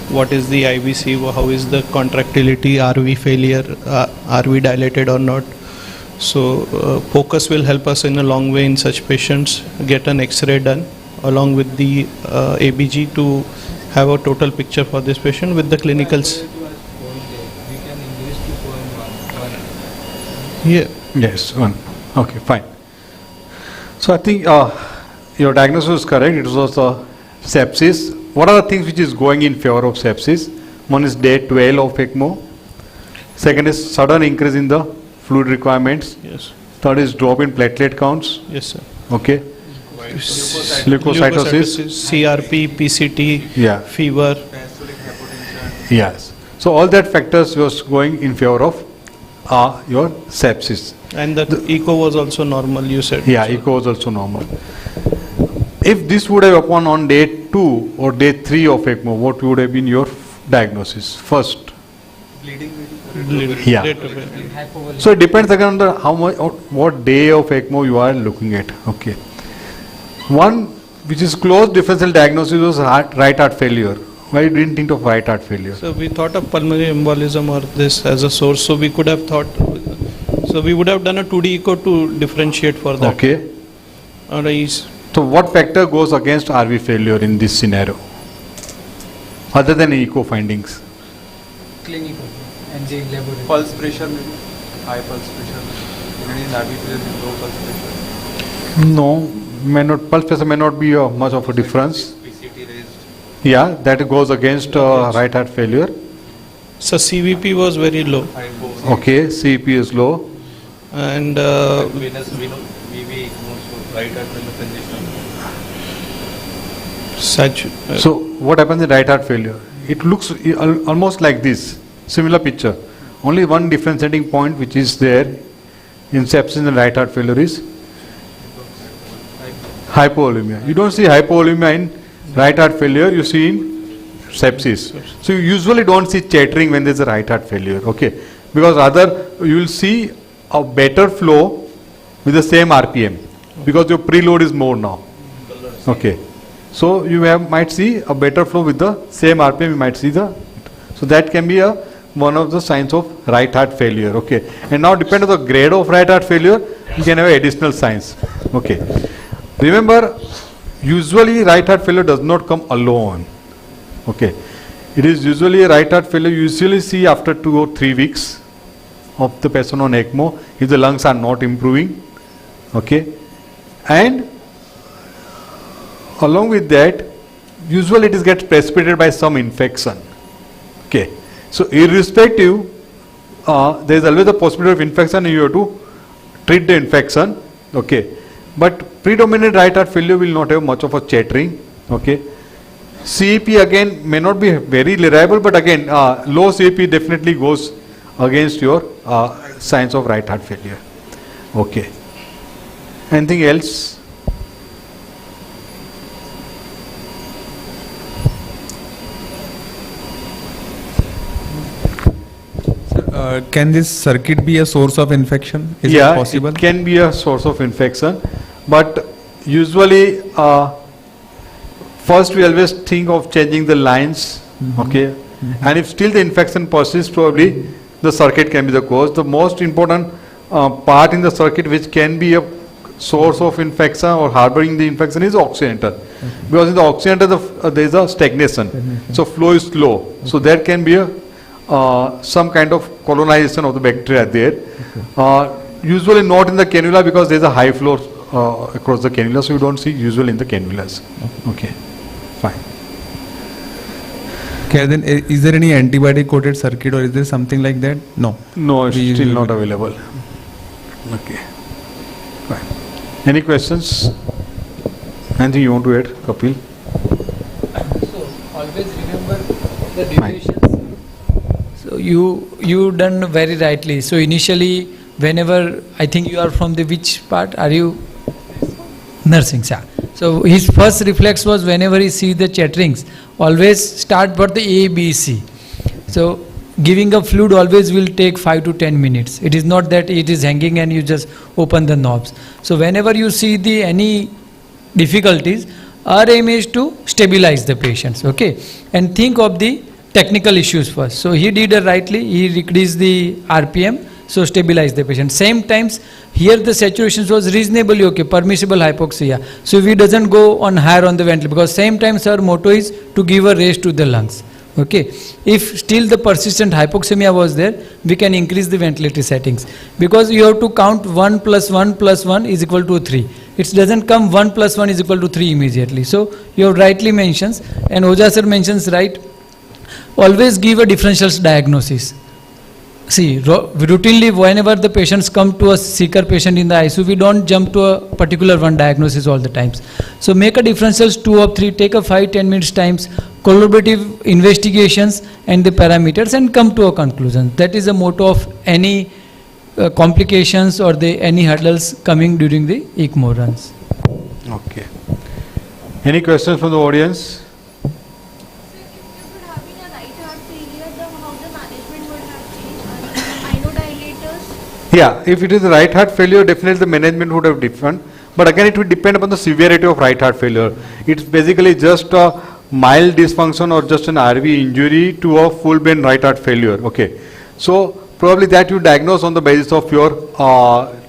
what is the IVC, how is the contractility, are we failure, are we dilated or not. So focus will help us in a long way in such patients. Get an X-ray done along with the ABG to have a total picture for this patient with the clinicals. We can increase to 0.1. Yeah. Yes, one. Okay, fine. So I think your diagnosis is correct. It was sepsis. What are the things which is going in favor of sepsis? One is day 12 of ECMO. Second is sudden increase in the fluid requirements. Yes. Third is drop in platelet counts. Yes, sir. Okay. Leukocytosis. CRP, PCT, Yeah. fever. Yes. So all that factors was going in favor of your sepsis. And the echo was also normal, you said. Yeah, echo was also normal. If this would have happened on day 2 or day 3 of ECMO, what would have been your diagnosis first? Bleeding. Yeah. So it depends again on the how much, or what day of ECMO you are looking at. Okay. One which is close differential diagnosis was right heart failure. Why you didn't think of right heart failure? So we thought of pulmonary embolism or this as a source. So we could have thought, so we would have done a 2D echo to differentiate for that. Okay. So what factor goes against RV failure in this scenario? Other than echo findings? Clinical and the laboratory. Pulse pressure, maybe high pulse pressure. In RV failure, low pulse pressure. No, pulse pressure may not be much of a difference. PCT raised. Yeah, that goes against right heart failure. So CVP was very low. Okay, CEP is low. And Venous, we know VV, right heart failure congestion. So what happens in right heart failure? It looks almost like this, similar picture. Only one differentiating point which is there in sepsis and right heart failure is hypovolemia. You don't see hypovolemia in right heart failure, you see in sepsis. So you usually don't see chattering when there is a right heart failure, okay? Because rather you will see a better flow with the same RPM because your preload is more now, okay? So you might see a better flow with the same RPM, you might see so that can be one of the signs of right heart failure, okay? And now depending on the grade of right heart failure, you can have additional signs, okay? Remember, usually right heart failure does not come alone, okay? It is usually a right heart failure you usually see after 2 or 3 weeks of the person on ECMO if the lungs are not improving, okay? And along with that, usually it gets precipitated by some infection, okay? So irrespective, there is always a possibility of infection and you have to treat the infection, okay? But predominant right heart failure will not have much of a chattering, okay? CEP again may not be very reliable, but again low CEP definitely goes against your signs of right heart failure, okay? Anything else? Can this circuit be a source of infection? Is it possible? It can be a source of infection, but usually first we always think of changing the lines, okay, and if still the infection persists, probably the circuit can be the cause. The most important part in the circuit which can be a source of infection or harboring the infection is oxygenator, because in the oxygenator there is a stagnation, so flow is slow, so there can be a some kind of colonization of the bacteria there. Usually not in the cannula, because there is a high flow across the cannula, so you don't see usually in the cannulas. Okay, fine. Okay, then is there any antibiotic coated circuit, or is there something like that? No. No, it's still not available. Okay, fine. Any questions? Anything you want to add, Kapil? So always remember the durations. So you done very rightly. So initially, whenever, I think you are from the which part? Are you nursing? Sir. So his first reflex was, whenever he see the chatterings, always start for the A, B, C. So giving a fluid always will take 5 to 10 minutes. It is not that it is hanging and you just open the knobs. So whenever you see any difficulties, our aim is to stabilize the patients, okay, and think of the technical issues first. So he did it rightly. He decreased the RPM, so stabilize the patient. Same times here the saturation was reasonably okay, permissible hypoxia. So we doesn't go on higher on the ventilator, because same times our motto is to give a rest to the lungs. Okay, if still the persistent hypoxemia was there, we can increase the ventilator settings, because you have to count 1 + 1 + 1 is equal to 3. It doesn't come 1 + 1 is equal to 3 immediately. So you have rightly mentions, and Oja sir mentions right, always give a differential diagnosis. See, routinely whenever the patients come to a seeker patient in the ICU, we don't jump to a particular one diagnosis all the times. So make a differentials 2 or 3, take a 5-10 minutes times, collaborative investigations and the parameters, and come to a conclusion. That is the motto of any complications or any hurdles coming during the ECMO runs. Okay. Any questions from the audience? Yeah, if it is right heart failure, definitely the management would have different. But again, it would depend upon the severity of right heart failure. It's basically just a mild dysfunction or just an RV injury to a full brain right heart failure. Okay, so probably that you diagnose on the basis of your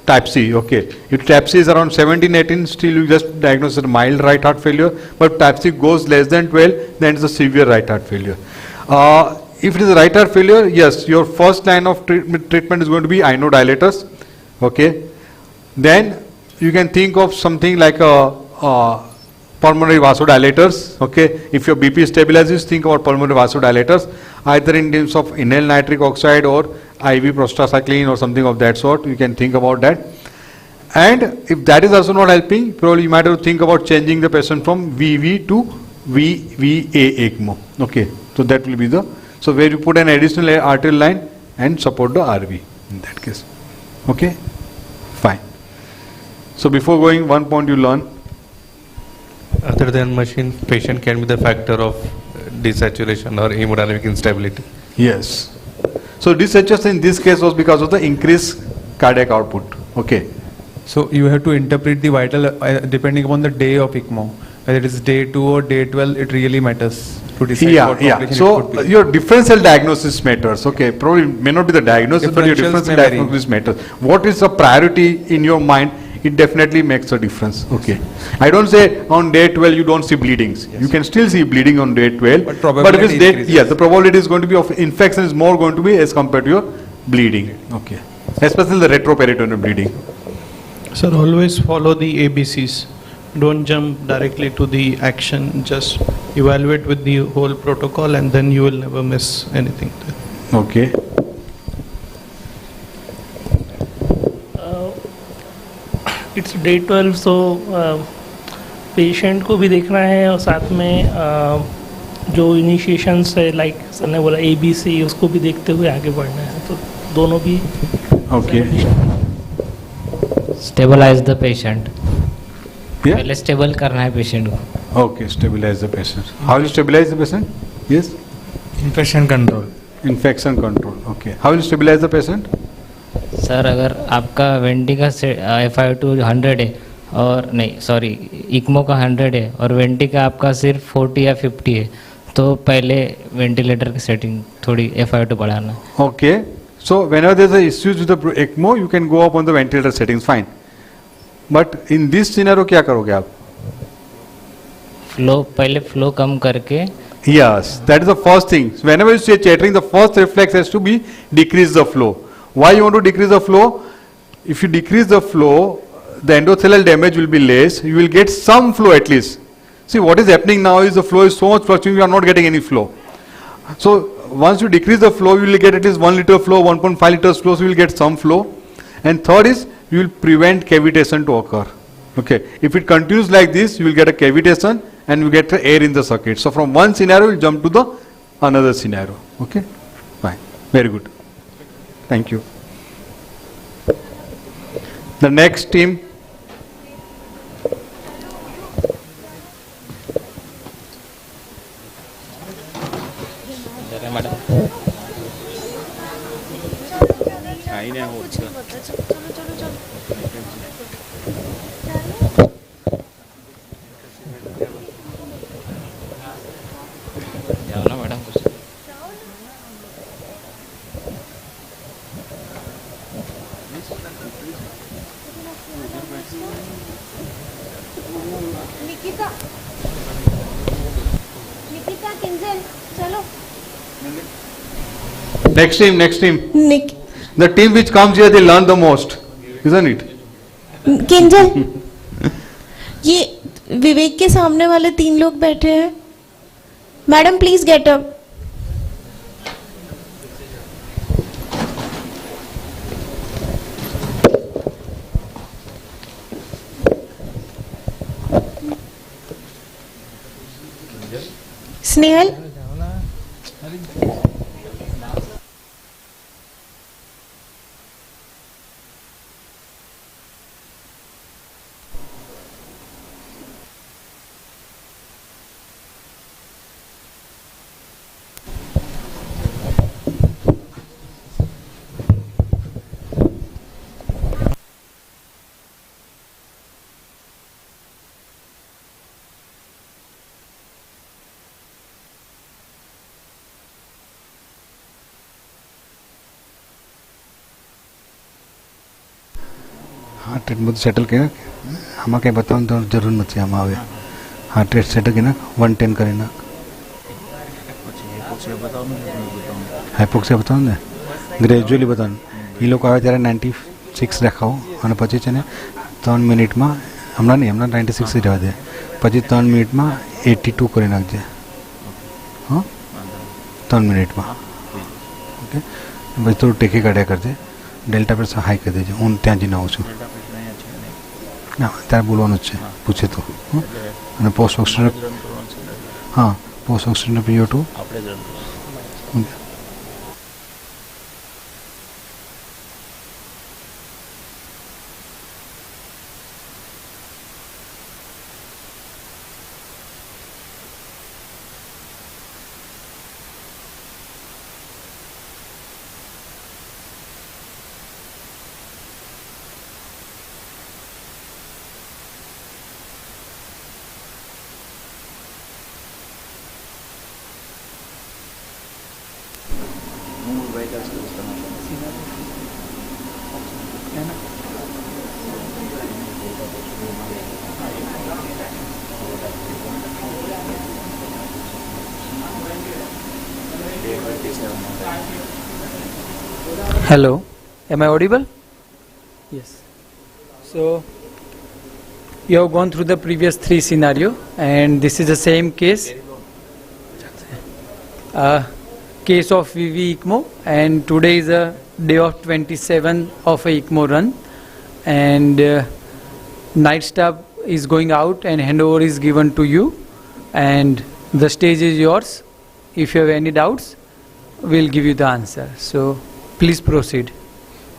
type C. Okay, if type C is around 17-18, still you just diagnose a mild right heart failure. But type C goes less than 12, then it's a severe right heart failure. If it is a right heart failure, yes, your first line of treatment is going to be inodilators. Okay, then you can think of something like pulmonary vasodilators. Okay, if your BP stabilizes, think about pulmonary vasodilators, either in terms of inhaled nitric oxide or IV prostacyclin or something of that sort. You can think about that. And if that is also not helping, probably you might have to think about changing the patient from VV to VVA ECMO. Okay, so that will be the, so where you put an additional arterial line and support the RV in that case. Okay, fine. So before going, one point you learn. Other than machine, patient can be the factor of desaturation or hemodynamic instability. Yes. So desaturation in this case was because of the increased cardiac output. Okay. So you have to interpret the vital depending upon the day of ECMO. Whether it is day 2 or day 12, it really matters to decide what complication So it could be. your differential diagnosis matters. Okay, probably may not be the diagnosis, but your differential diagnosis matters. What is the priority in your mind? It definitely makes a difference. Okay, I don't say on day 12 you don't see bleedings. Yes. You can still see bleeding on day 12. But if it's day, yes, the probability is going to be of infection is more going to be as compared to your bleeding. Okay, especially the retroperitoneal bleeding. Sir, always follow the ABCs. Don't jump directly to the action. Just evaluate with the whole protocol, and then you will never miss anything. Okay. It's day 12, so patient को भी देखना है और साथ में जो इनिशिएशंस है, like sir ने बोला ABC, उसको भी देखते हुए आगे बढ़ना है, तो दोनों भी. Okay. Stabilize the patient. पहले स्टेबल करना है पेशेंट को. Okay, stabilize the patient. How will you stabilize the patient? Yes. Infection control. Infection control. Okay. How will you stabilize the patient? Sir अगर आपका वेंटी का FiO2 100 है और नहीं सॉरी इक्मो का 100 है और वेंटी का आपका सिर्फ 40 या 50 है, तो पहले वेंटिलेटर की सेटिंग थोड़ी FiO2 बढ़ाना. Okay. So whenever there is a issues with the ECMO, you can go up on the ventilator settings, fine. But in this scenario, क्या करोगे आप? पहले फ्लो कम करके. Yes, that is the first thing. So whenever you say chattering, the first reflex has to be decrease the flow. Why you want to decrease the flow? If you decrease the flow, the endothelial damage will be less. You will get some flow at least. See, what is happening now is the flow is so much fluctuating, you are not getting any flow. So once you decrease the flow, you will get at least 1 liter flow, 1.5 liters flow, so you will get some flow. And third is, you will prevent cavitation to occur. Okay, if it continues like this, you will get a cavitation and you get the air in the circuit. So from one scenario, you jump to the another scenario. Okay, fine, very good. Thank you. The next team. Next team, next team. Nick. The team which comes here, they learn the most, isn't it? Kinjal, ये विवेक के सामने वाले 3 लोग बैठे हैं. Madam please get up. Snehal. Heart rate मुझे settle किया हम कहीं बताओ तो जरूर मत हम आवे हार्ट रेट सेटल किया 110 करे ना हाइपोक्सिया बताओ ना ग्रेजुअली बताओ ये लोग आवे ત્યારે 96 रखाओ અને પછી છે ને 3 મિનિટમાં હમણાં નહીં હમણાં 96 રહેવા દે પછી 3 મિનિટમાં 82 કરી નાખજે હા 3 મિનિટમાં ઓકે પછી થોડું ટેકી કાઢ્યા કરજે ડેલ્ટા પ્રેશર હાઈ કરી દેજે હું ત્યાં જઈને આવું છું ના ત્યારે બોલવાનું જ છે પૂછે તો અને પોસ્ટ ઓક્સિજન હા post oxygen PO2 Hello, am I audible? Yes. So you have gone through the previous 3 scenario and this is the same case. Case of VV ECMO, and today is a day of 27 of a ECMO run, and night staff is going out and handover is given to you, and the stage is yours. If you have any doubts, we'll give you the answer. So please proceed.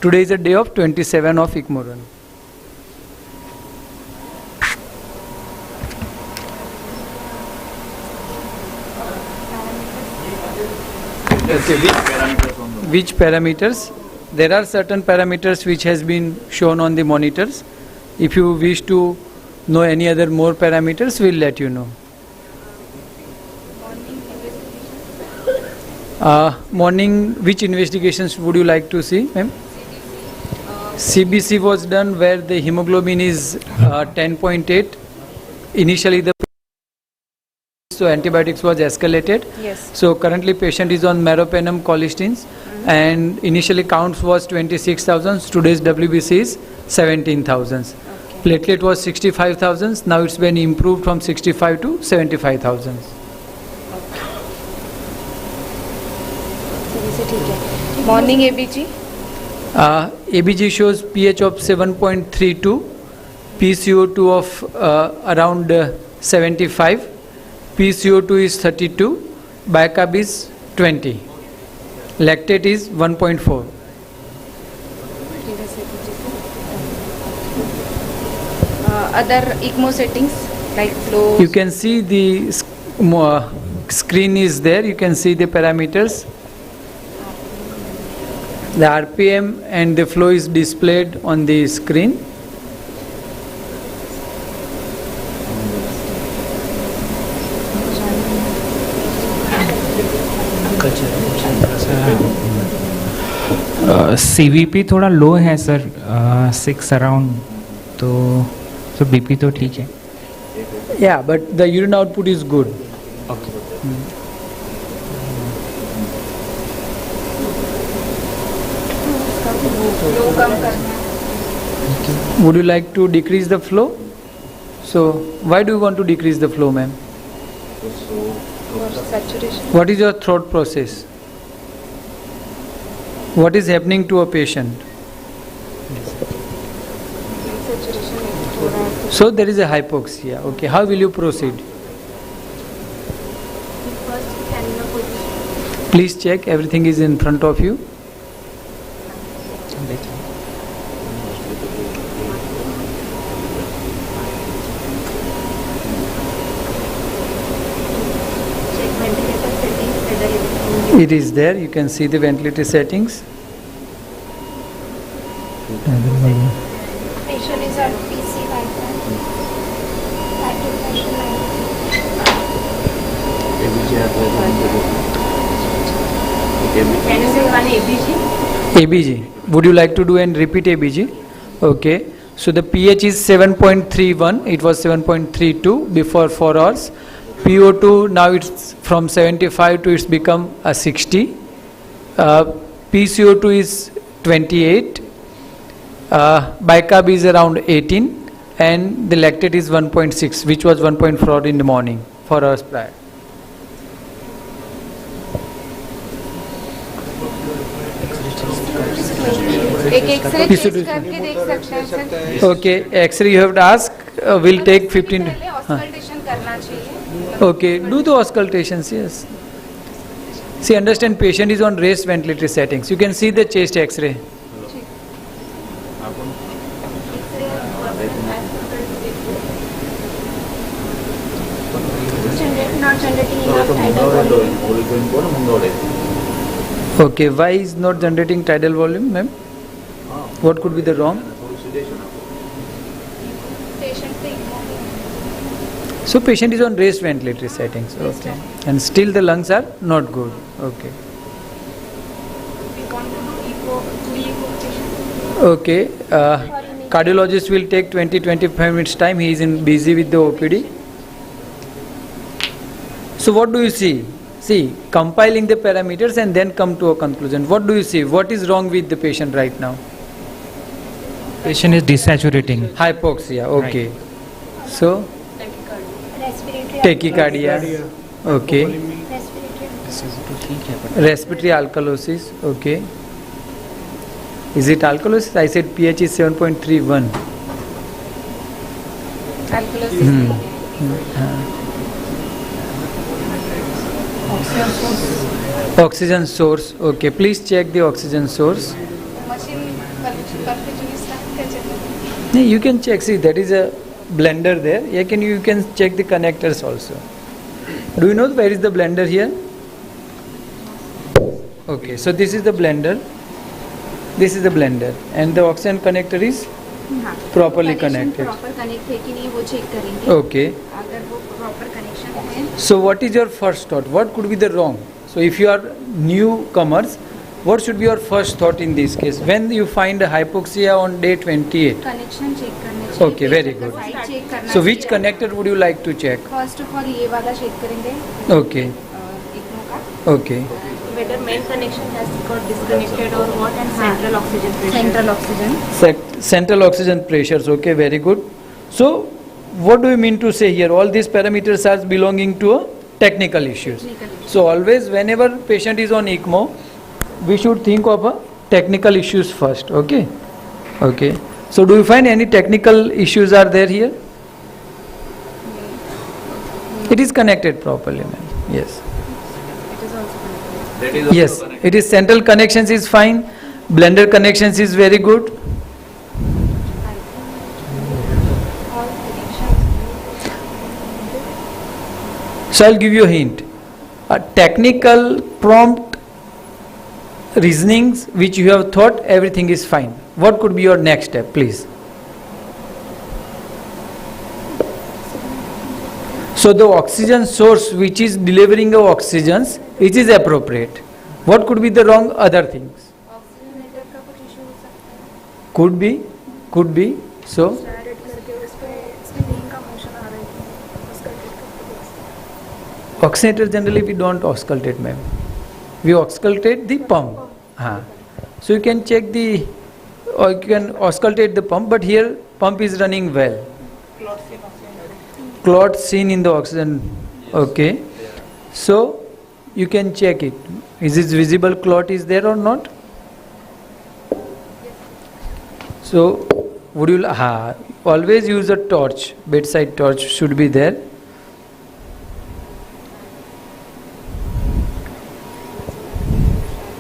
Today is a day of 27 of ECMO run. Which parameters? There are certain parameters which has been shown on the monitors. If you wish to know any other more parameters, we'll let you know. Morning, which investigations would you like to see, ma'am? CBC was done where the hemoglobin is 10.8. Initially the so antibiotics was escalated. Yes. So currently patient is on meropenem colistines, and initially counts was 26,000. Today's WBC is 17,000. Platelet was 65,000. Now it's been improved from 65 to 75,000. Morning ABG. ABG shows pH of 7.32, PCO2 of around 75, PCO2 is 32, bicarb is 20, lactate is 1.4. Other ECMO settings like flow. You can see the screen is there, you can see the parameters. The RPM and the flow is displayed on the screen. CVP थोड़ा लो है sir, 6 around, तो BP तो ठीक है. Yeah, but the urine output is good. Okay. Would you like to decrease the flow? So, why do you want to decrease the flow, ma'am? Saturation. What is your throat process? What is happening to a patient? So there is a hypoxia. Okay, how will you proceed? Please check, everything is in front of you. It is there, you can see the ventilator settings. Patient is at PC Can you say one ABG? ABG. Would you like to do and repeat ABG? Okay. So the pH is 7.31. It was 7.32 before 4 hours. PO2 now it's from 75 to it's become a 60. PCO2 is 28. Bicarb is around 18, and the lactate is 1.6, which was 1.4 in the morning, 4 hours prior. एक x ray test करके देख सकते हैं sir. Okay, X-ray you have to ask. Will take 15. Auscultation करना चाहिए. Okay, do the auscultations, yes. See, understand patient is on raised ventilatory settings. You can see the chest X-ray. Not generating enough tidal volume. Okay, why is not generating tidal volume, ma'am? What could be the wrong? So patient is on raised ventilatory settings, okay, and still the lungs are not good, okay. Okay, cardiologist will take 20-25 minutes time. He is busy with the OPD. So what do you see? See, compiling the parameters and then come to a conclusion. What do you see? What is wrong with the patient right now? Patient is desaturating. Hypoxia, okay. Right. So, tachycardia, okay. Respiratory alkalosis, okay. Is it alkalosis? I said pH is 7.31. Alkalosis. Oxygen source, okay. Please check the oxygen source. You can check, see that is a blender there. You can check the connectors also. Do you know where is the blender here? Okay, so this is the blender. This is the blender, and the oxygen connector is हाँ, Properly connection connected. Proper connect है कि नहीं वो check करेंगे. Okay. अगर वो proper connection है. So what is your first thought? What could be the wrong? So if you are newcomers, what should be your first thought in this case? When you find a hypoxia on day 28? Connection check करना चाहिए. Okay, very good. Side check करना So which चाहिए. connector would you like to check? First of all ये वाला check करेंगे. Okay. IGNOU का. Okay. Whether main connection has got disconnected or what, and central oxygen pressure. Central oxygen. Central oxygen pressures. Okay, very good. So what do you mean to say here? All these parameters are belonging to a technical issues. So always whenever patient is on ECMO, we should think of a technical issues first. Okay. Okay. So do you find any technical issues are there here? It is connected properly, ma'am. Yes. Yes, it is central connections is fine. Blender connections is very good. So I'll give you a hint. A technical prompt reasonings which you have thought everything is fine. What could be your next step, please? So the oxygen source which is delivering the oxygens, it is appropriate. What could be the wrong other things? Could be. So oxygenator generally we don't auscultate, ma'am. We auscultate the pump. So you can check or you can auscultate the pump, but here pump is running well. Clot seen in the oxygen. Okay. So you can check it. Is this visible clot is there or not? So would you always use a torch, bedside torch should be there.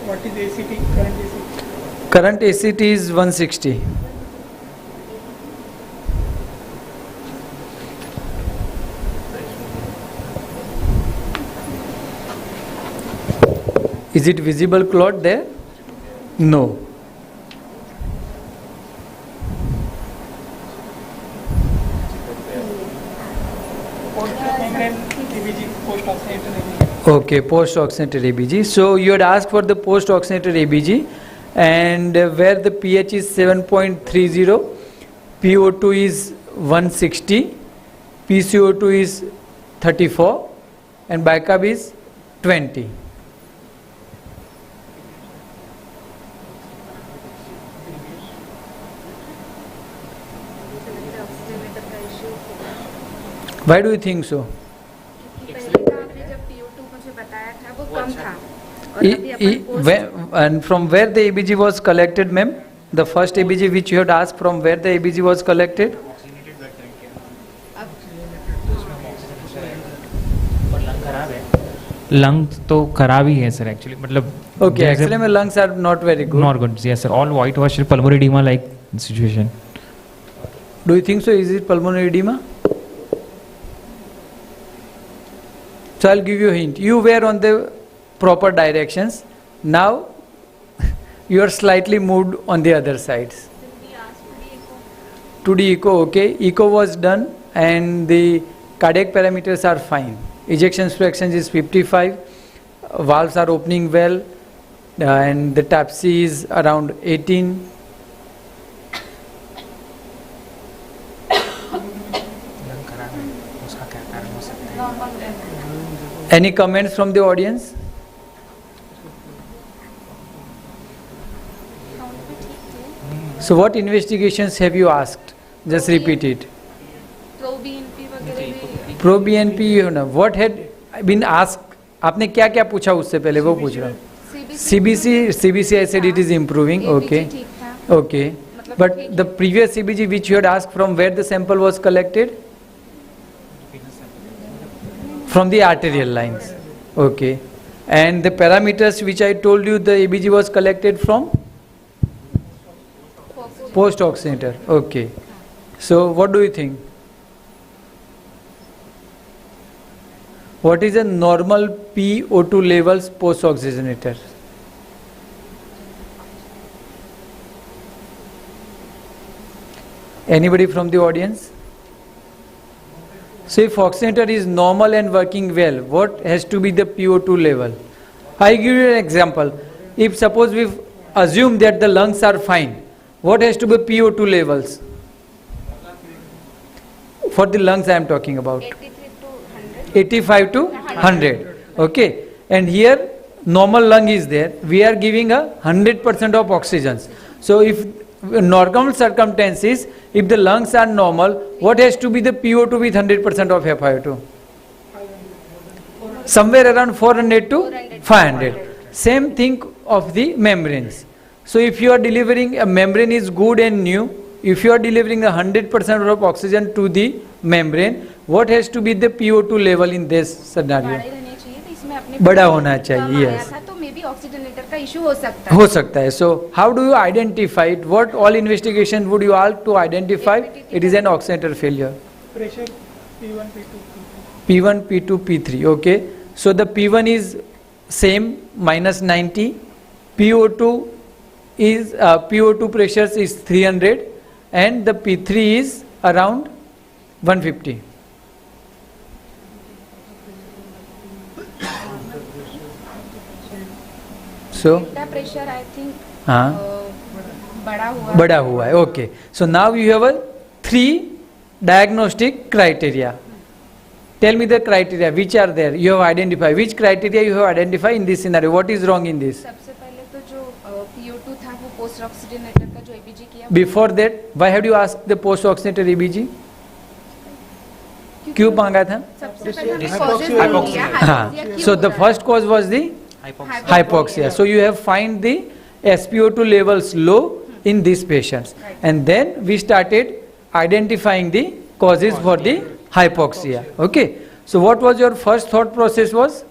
What is ACT, current ACT? Current ACT is 160. Is it visible clot there? No. Okay, post-oxygenator ABG. So you had asked for the post-oxygenator ABG, and where the pH is 7.30, PO2 is 160, PCO2 is 34, and bicarb is 20. Why do you think so? And from where the ABG was collected, ma'am? The first ABG which you had asked, from where the ABG was collected? Lungs तो खराब ही है sir actually मतलब. Okay, actually my lungs are not very good. Not good, yes sir. All whitewash pulmonary edema like situation. Do you think so? Is it pulmonary edema? So I'll give you a hint. You were on the proper directions. Now you are slightly moved on the other sides. To the echo, okay. Echo was done and the cardiac parameters are fine. Ejection fraction is 55. Valves are opening well and the TAPC is around 18. Any comments from the audience? So what investigations have you asked? Just repeat it. Pro BNP, you know, what had been asked? आपने क्या क्या पूछा उससे पहले वो पूछ रहा हूँ. CBC I said it is improving. Okay. Okay. But the previous CBG which you had asked, from where the sample was collected? From the arterial lines. Okay. And the parameters which I told you, the ABG was collected from? Post-oxygenator. Okay. So what do you think? What is a normal PO2 levels post-oxygenator? Anybody from the audience? So if oxygenator is normal and working well, what has to be the PO2 level? I give you an example. If suppose we assume that the lungs are fine, what has to be PO2 levels? For the lungs I am talking about. 85 to 100. Okay. And here normal lung is there. We are giving 100% of oxygen. So if normal circumstances, if the lungs are normal, what has to be the PO2 with 100% of FiO2? Somewhere around 400 to 500. Same thing of the membranes. So if you are delivering a membrane is good and new, if you are delivering 100% of oxygen to the membrane, what has to be the PO2 level in this scenario? बड़ा होना चाहिए. Yes. तो may be oxygenator का issue हो सकता है. हो सकता है. So how do you identify it? What all investigation would you all to identify it is an oxygenator failure? Pressure P1, P2, P1, P2, P3. Okay. So the P1 is same minus 90. PO2 is PO2 pressures is 300 and the P3 is around 150. So pressure I think बड़ा हुआ है. Okay. So now you have a 3 diagnostic criteria. Tell me the criteria which are there. You have identified which criteria you have identified in this scenario. What is wrong in this? सबसे पहले तो जो PO2 था वो post oxygenator का जो ABG किया. Before that, why have you asked the post oxygenator ABG? क्यों मांगा था? सबसे पहले hypoxia. हाँ. So the first cause was the hypoxia. So you have find the SpO2 levels low in these patients, and then we started identifying the causes for the hypoxia. Okay. So what was your first thought process was?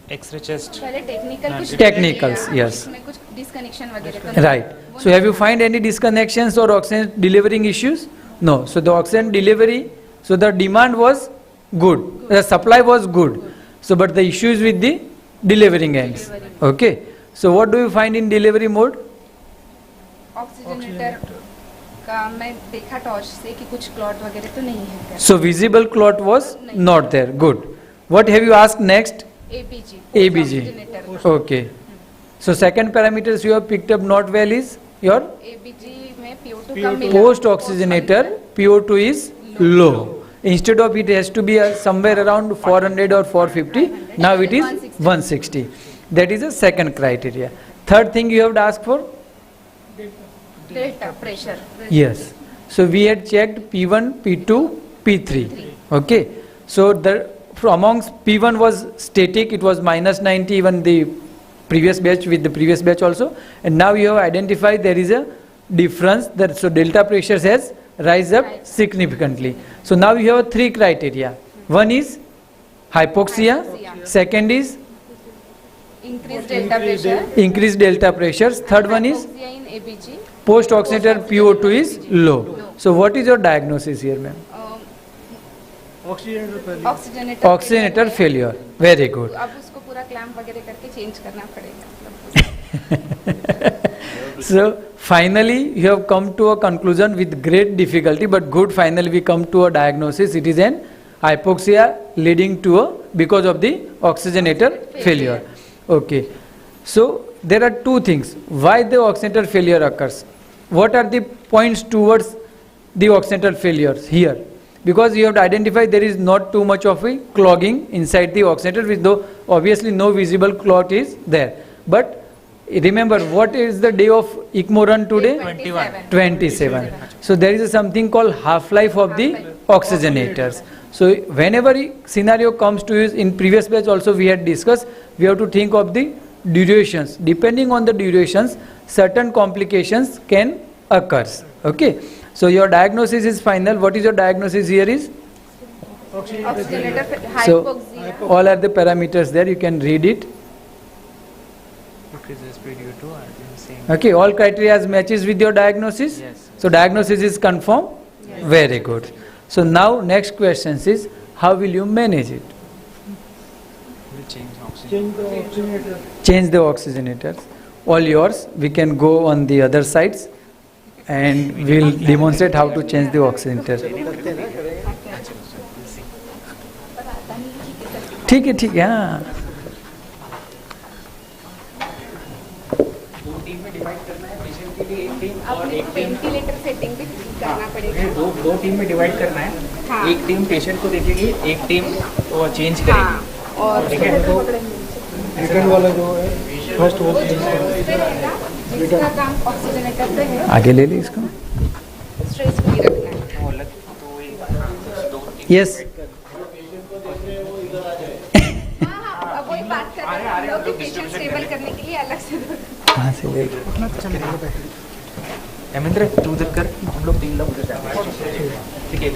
X-ray chest. पहले technical कुछ Technicals, yes. उसमें कुछ disconnection वगैरह तो Right. So have you find any disconnections or oxygen delivering issues? No. So the oxygen delivery, so the demand was good, the supply was good. So but the issue is with the delivering ends. Okay. So what do you find in delivery mode? Oxygenator का मैं देखा torch से कि कुछ clot वगैरह तो नहीं है. So visible clot was not there. Good. What have you asked next? ABG. ABG. Okay. So second parameters you have picked up not well is your ABG में PO2 कम मिला. post oxygenator PO2 is low. Instead of it has to be somewhere around 400 or 450. Now it is 160. That is the second criteria. Third thing you have to ask for? Delta pressure. Yes. So we had checked P1, P2, P3. Okay. So the amongst P1 was static. It was minus 90 even the previous batch with the previous batch also. And now you have identified there is a difference. That so delta pressures has rise up significantly. So now you have 3 criteria. One is hypoxia. Second is increased delta pressure. Increased delta pressures. Third one is Hypoxia in ABG. post oxygenator PO2 is low. So what is your diagnosis here, ma'am? Oxygenator failure. Very good. अब उसको पूरा clamp वगैरह करके change करना पड़ेगा. So finally you have come to a conclusion with great difficulty, but good. Finally we come to a diagnosis. It is an hypoxia leading to a because of the oxygenator failure. Okay. So there are 2 things why the oxygenator failure occurs. What are the points towards the oxygenator failures here? Because you have to identify there is not too much of a clogging inside the oxygenator, with though obviously no visible clot is there. But remember, what is the day of ECMO run today? 27. So there is something called half-life of the oxygenators. So whenever scenario comes to use, in previous batch also we had discussed, we have to think of the durations. Depending on the durations, certain complications can occur. Okay. So your diagnosis is final. What is your diagnosis here is? Oxygenator So hypoxia. all are the parameters there. You can read it. Okay. All criteria matches with your diagnosis. Yes. So diagnosis is confirmed. Yes. Very good. So now next question is, how will you manage it? Change the oxygenator. Change the oxygenators. All yours. We can go on the other sides. and we'll demonstrate how to change the oxygenator. ठीक है हाँ. Ventilator setting भी करना पड़ेगा. दो team में divide करना है. हाँ. एक टीम पेशेंट को देखेगी, एक टीम वो चेंज करेगी. और सेकंड वाला जो है फर्स्ट वो चेंज करेगा. जिसका काम ऑक्सीजनेटर पे है. आगे ले ली इसको. स्ट्रेस फ्री रखना है. यस. अब वही बात कर रहे हैं हम लोग कि पेशेंट स्टेबल करने के लिए अलग से. कहाँ से ले? हेमेंद्र तू उधर कर, हम लोग 3 लोग उधर जाएंगे. ठीक है.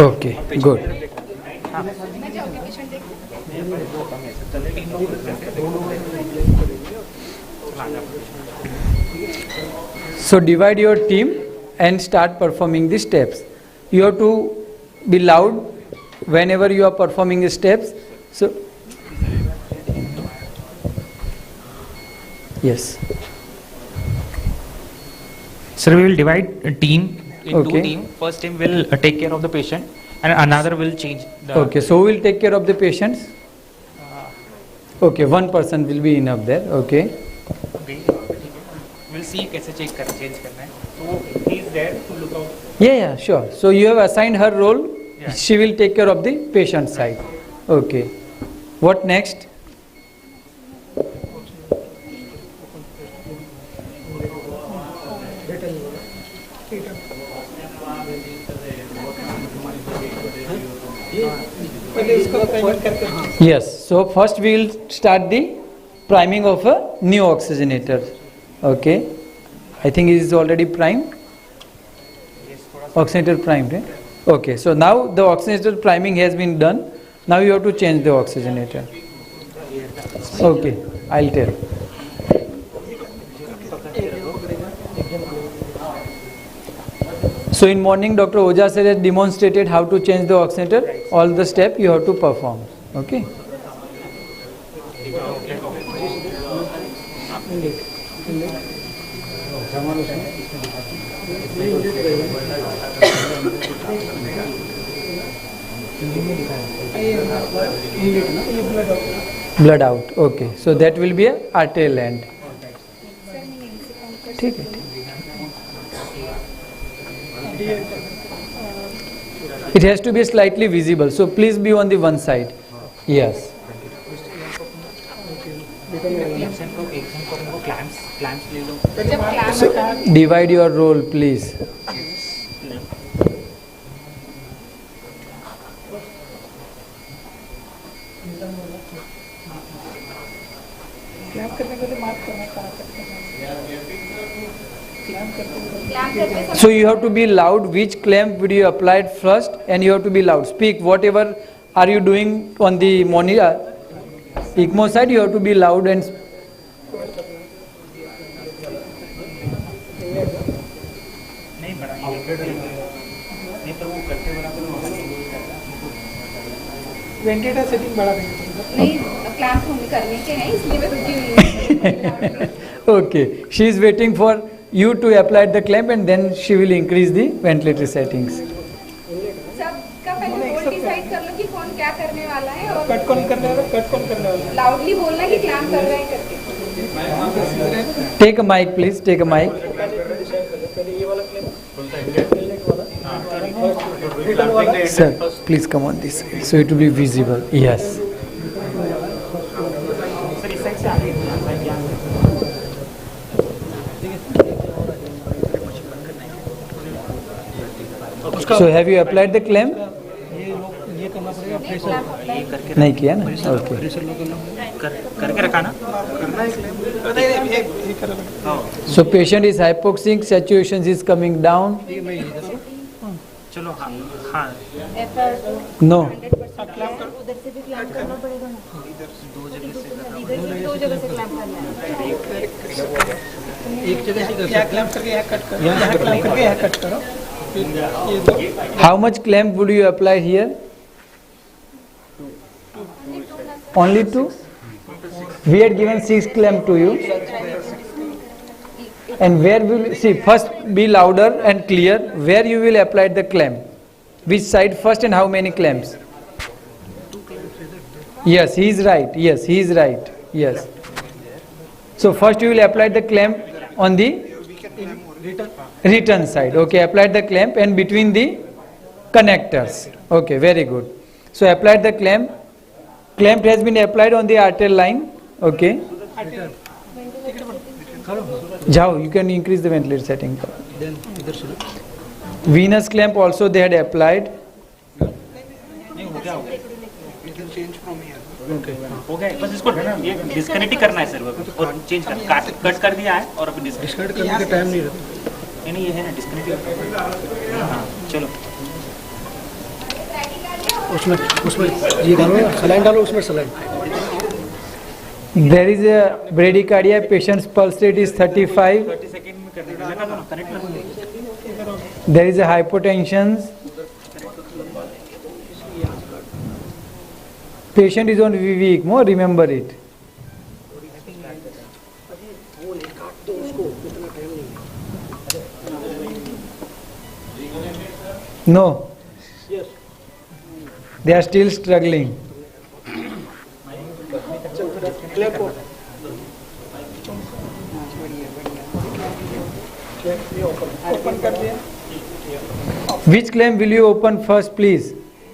Okay good. मैं जाऊँगी पेशेंट देखने. So divide your team and start performing the steps. You have to be loud whenever you are performing the steps. So yes. Sir, we will divide a team in Okay. 2 teams. First team will take care of the patient and another will change the... Okay, so we'll take care of the patients. Okay, one person will be enough there. Okay. We'll see कैसे change करना है. So he is there to look out. Yeah, sure. So you have assigned her role. Yeah. She will take care of the patient side. Okay. What next? Yes. So first we will start the priming of a new oxygenator. Okay. I think it is already primed. Oxygenator primed, right? Okay. So now the oxygenator priming has been done. Now you have to change the oxygenator. Okay. I'll tell. So in morning, Dr. Oja sir has demonstrated how to change the oxygenator. All the steps you have to perform. Okay. Blood out. Okay. So that will be a arterial end. ठीक है. It has to be slightly visible. So please be on the one side. Yes. So divide your role, please. So you have to be loud. Which clamp would you apply first, and you have to be loud. Speak whatever are you doing on the monitor. ECMO side, you have to be loud and. Ventilator setting बढ़ा देंगे. नहीं clamp करने के हैं इसलिए मैं रुकी हुई हूँ. Okay, she is waiting for you to apply the clamp and then she will increase the ventilator settings. सबका पहले रोल डिसाइड कर लो कि कौन क्या करने वाला है और कट कौन करने वाला, कट कौन करने वाला. लाउडली बोलना कि क्लैंप कर रहे हैं करके. Take a mic, please. Take a mic. Sir, please come on this side so it will be visible. Yes. So have you applied the clamp? ये करना पड़ेगा प्रेशर. नहीं किया ना? Okay. करके रखा ना. So patient is hypoxic, saturation is coming down. चलो हाँ हाँ. No. उधर से भी क्लैंप करना पड़ेगा ना. दो जगह से क्लैंप करना है. एक जगह से यहाँ क्लैंप करके यहाँ कट करो, यहाँ क्लैंप करके यहाँ कट करो. How much clamp would you apply here? Only 2? We had given 6 clamp to you. And where will, see, first be louder and clear, where you will apply the clamp. Which side first and how many clamps? Yes, he is right. Yes, he is right. Yes. So first you will apply the clamp on the return side. Okay, apply the clamp and between the connectors. Okay, very good. So apply the clamp. Clamp has been applied on the arterial line. Okay. Jao, you can increase the ventilator setting. Venous clamp also they had applied. हो गया बस इसको ये disconnect ही करना है sir और change कर cut कर दिया है और अभी डिस्कनेक्ट करने का टाइम नहीं रहता नहीं ये है ना डिस्कनेक्ट हाँ चलो उसमें ये डालो सलाइन डालो उसमें saline There is a bradycardia, patient's pulse rate is 35. 30 second में कर देना connect There is a hypotension. Patient is on VV ECMO, remember it. No. They are still struggling. Which clamp will you open first, please?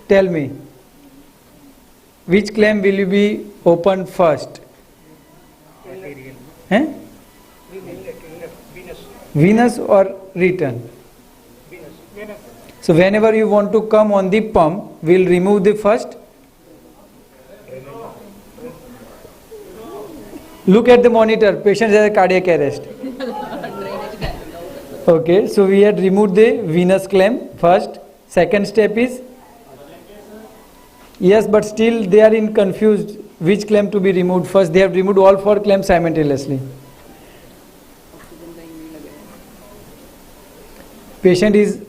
Tell me. Which clamp will you be opened first? Eh? Venous or return? So whenever you want to come on the pump, we'll remove the first. Look at the monitor, patient has a cardiac arrest. Okay, so we had removed the venous clamp first. Second step is, yes, but still they are in confused which clamp to be removed first. They have removed all 4 clamps simultaneously. Patient is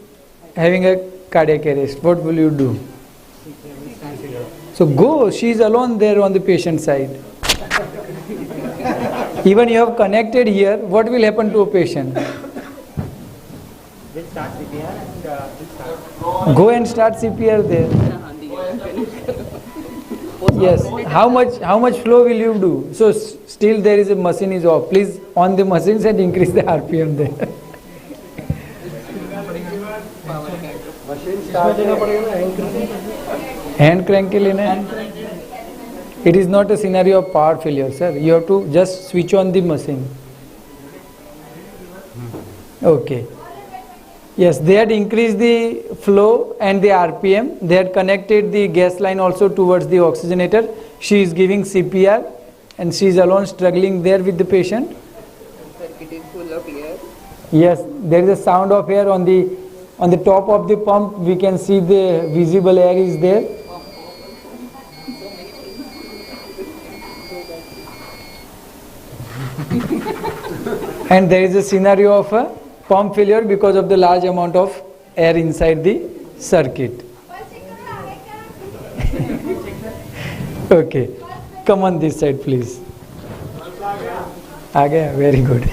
having a cardiac arrest. What will you do? So go, she is alone there on the patient side. Even you have connected here, what will happen to a patient? Go and start CPR there. Yes. How much flow will you do? So still there is a machine is off. Please on the machines and increase the RPM there. Hand crank ke lena hai. It is not a scenario of power failure, sir. You have to just switch on the machine. Okay. Yes, they had increased the flow and the RPM. They had connected the gas line also towards the oxygenator. She is giving CPR and she is alone struggling there with the patient. Circuit is full of air. Yes, there is a sound of air on the top of the pump. We can see the visible air is there. And there is a scenario of a pump failure because of the large amount of air inside the circuit. Okay, come on this side please. आ गया, very good.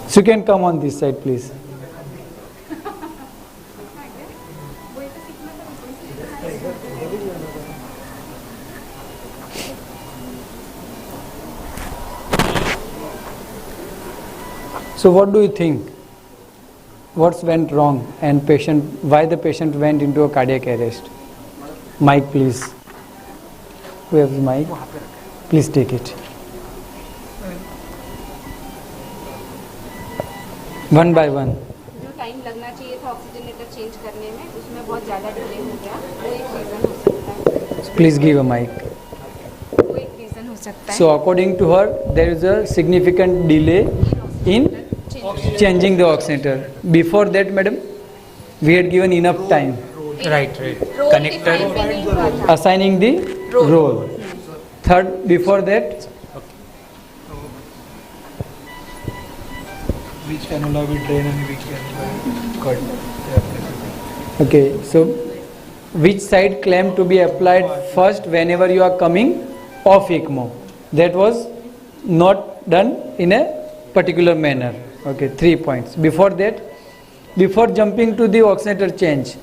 So you can come on this side please. So what do you think? What went wrong and why the patient went into a cardiac arrest? Mic please. Who has the mic? Please take it. One by one. जो time लगना चाहिए था oxygenator change करने में उसमें बहुत ज़्यादा delay हो गया वो एक रीज़न हो सकता है. Please give a mic. वो एक रीज़न हो सकता है. So according to her, there is a significant delay in changing the oxygenator. Before that, madam, we had given enough time. Right. Connector. Assigning the role. Third, before that. Which cannula we drain and which cannula cut. Okay, so which side clamp to be applied first whenever you are coming off ECMO? That was not done in a particular manner. Okay, 3 points. Before that, before jumping to the oxygenator change,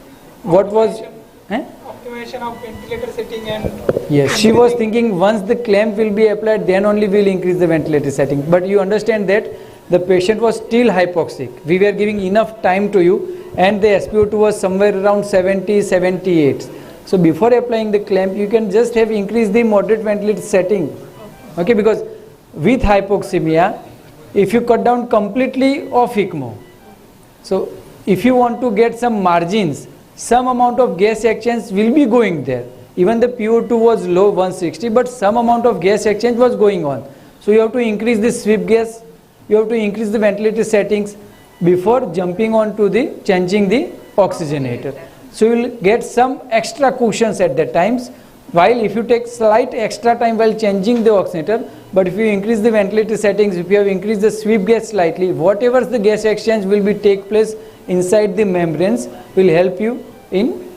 what was? Optimization of ventilator setting and. Yes, she was thinking once the clamp will be applied, then only we will increase the ventilator setting. But you understand that the patient was still hypoxic. We were giving enough time to you, and the SpO2 was somewhere around 70, 78. So before applying the clamp, you can just have increased the moderate ventilator setting. Okay, because with hypoxemia, if you cut down completely off ECMO, so if you want to get some margins, some amount of gas exchange will be going there. Even the PO2 was low, 160, but some amount of gas exchange was going on. So you have to increase the sweep gas, you have to increase the ventilator settings before jumping on to the changing the oxygenator. So you will get some extra cushions at that times, while if you take slight extra time while changing the oxygenator, but if you increase the ventilator settings, if you have increased the sweep gas slightly, whatever the gas exchange will be take place inside the membranes will help you in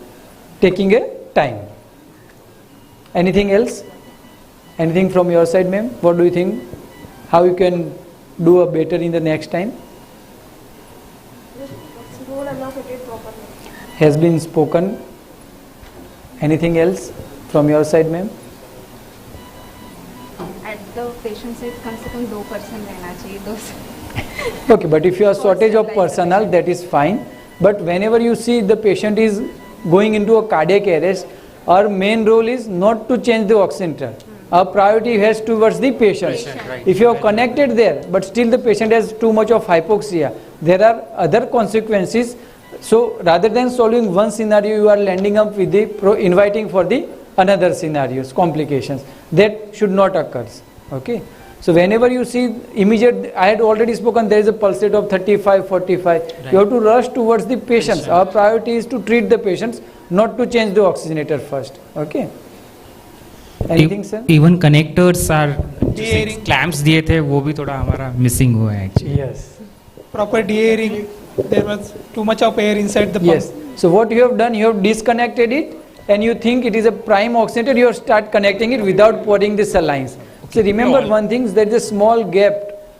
taking a time. Anything else? Anything from your side, ma'am? What do you think? How you can do a better in the next time? Has been spoken. Anything else from your side, ma'am? At the patient side, कम से कम 2 person रहना चाहिए, 2 से. Okay, but if you have shortage of personnel, that is fine. But whenever you see the patient is going into a cardiac arrest, our main role is not to change the oxygenator. Our priority has towards the patient. Right. If you are connected there, but still the patient has too much of hypoxia, there are other consequences. So rather than solving one scenario, you are landing up with the inviting for the another scenarios, complications. That should not occur. Okay. So whenever you see immediate, I had already spoken, there is a pulse rate of 35, 45. Right. You have to rush towards the patients. Our priority is to treat the patients, not to change the oxygenator first. Okay. Anything, sir? Even connectors are clamps दिए थे वो भी थोड़ा हमारा missing हुआ है actually. Yes. Proper de-airing. There was too much of air inside the pump. Yes. So what you have done, you have disconnected it, and you think it is a prime oxygenator. You start connecting it without pouring the salines. So remember one thing, there is a small gap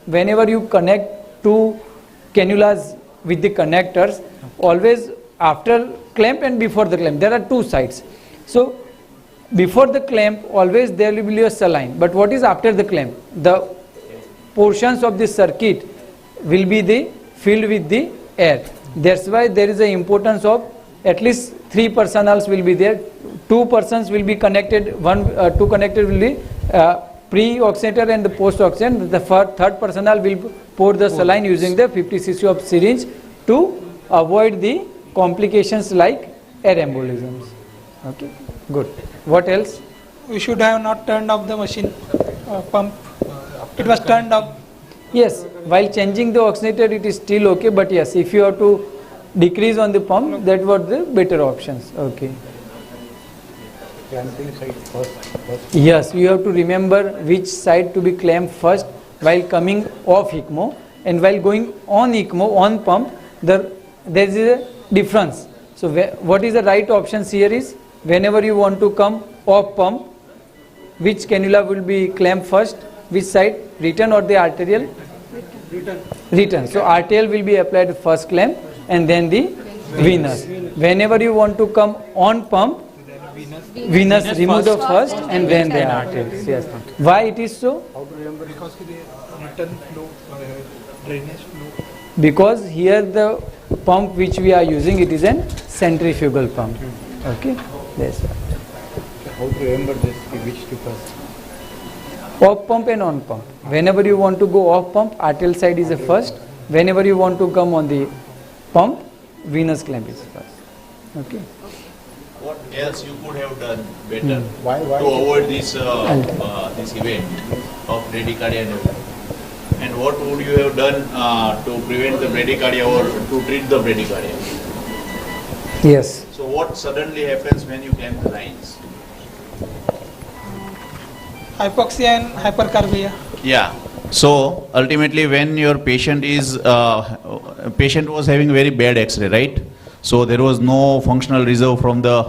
whenever you connect two cannulas with the connectors, always after clamp and before the clamp. There are two sides. So before the clamp, always there will be a saline. But what is after the clamp? The portions of the circuit will be filled with the air. That's why there is an importance of at least 3 personnel will be there. 2 persons will be connected. Two connected will be pre-oxygenator and the post-oxygen. The third personnel will pour the saline using the 50 cc of syringe to avoid the complications like air embolisms. Okay, good. What else? We should have not turned off the machine pump. It was turned off. Yes, while changing the oxygenator it is still okay, but yes, if you have to decrease on the pump, that were the better options. Okay. Clamping side first. Yes, you have to remember which side to be clamped first while coming off ECMO, and while going on ECMO, on pump, there is a difference. So what is the right options here is, whenever you want to come off pump, which cannula will be clamped first, which side, return or the arterial? Return. So arterial will be applied first clamp and then the venous. Whenever you want to come on pump, venous remove the first and then the arteries. Yes. Why it is so? How to remember? Because the return flow, drainage flow. Because here the pump which we are using, it is an centrifugal pump. Okay. That's why. How to remember this? Which to first? Off pump and on pump. Whenever you want to go off pump, arterial side is the first. Whenever you want to come on the pump, venous clamp is first. Okay. What else you could have done better to avoid this this event of bradycardia? And what would you have done to prevent the bradycardia or to treat the bradycardia? Yes. So what suddenly happens when you clamp the lines? Hypoxia and hypercarbia. Yeah. So ultimately, when your patient is patient was having very bad X-ray, right? So there was no functional reserve from the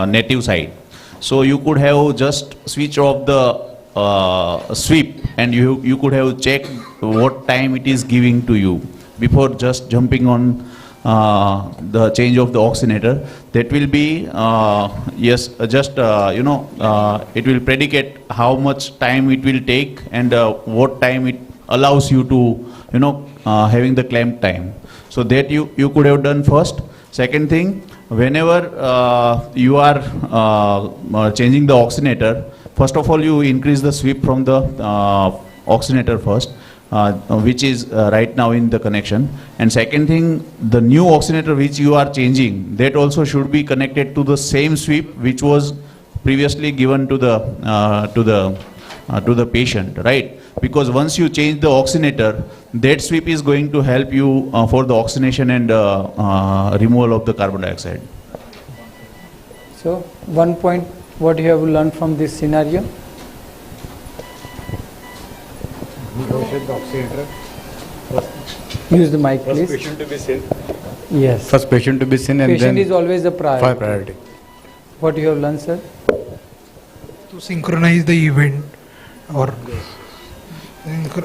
native side. So you could have just switch off the sweep, and you could have checked what time it is giving to you before just jumping on the change of the oxygenator. That will be it will predicate how much time it will take and what time it allows you to having the clamp time. So that you could have done first. Second thing, whenever you are changing the oxygenator, first of all you increase the sweep from the oxygenator first, which is right now in the connection. And second thing, the new oxygenator which you are changing, that also should be connected to the same sweep which was previously given to the patient, right? Because once you change the oxygenator, that sweep is going to help you for the oxygenation and removal of the carbon dioxide. So, one point what you have learned from this scenario? Use the mic, please. First patient to be seen. Yes. First patient to be seen, and patient then is always a priority. priority. What you have learned, sir? To synchronize the event, or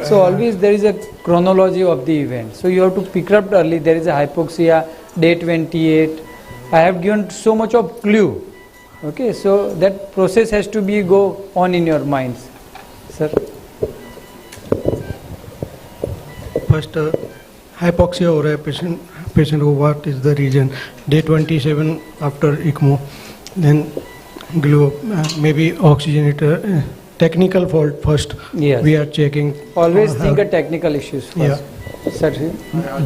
so always there is a chronology of the event. So you have to pick up early. There is a hypoxia, day 28. I have given so much of clue. Okay, so that process has to be go on in your minds, sir. first hypoxia हो रहा है patient को, what is the reason? Day 27 after ECMO, then glow, maybe oxygenator, technical fault first. Yes. We are checking. Always think of technical issues first. Yeah. Sir,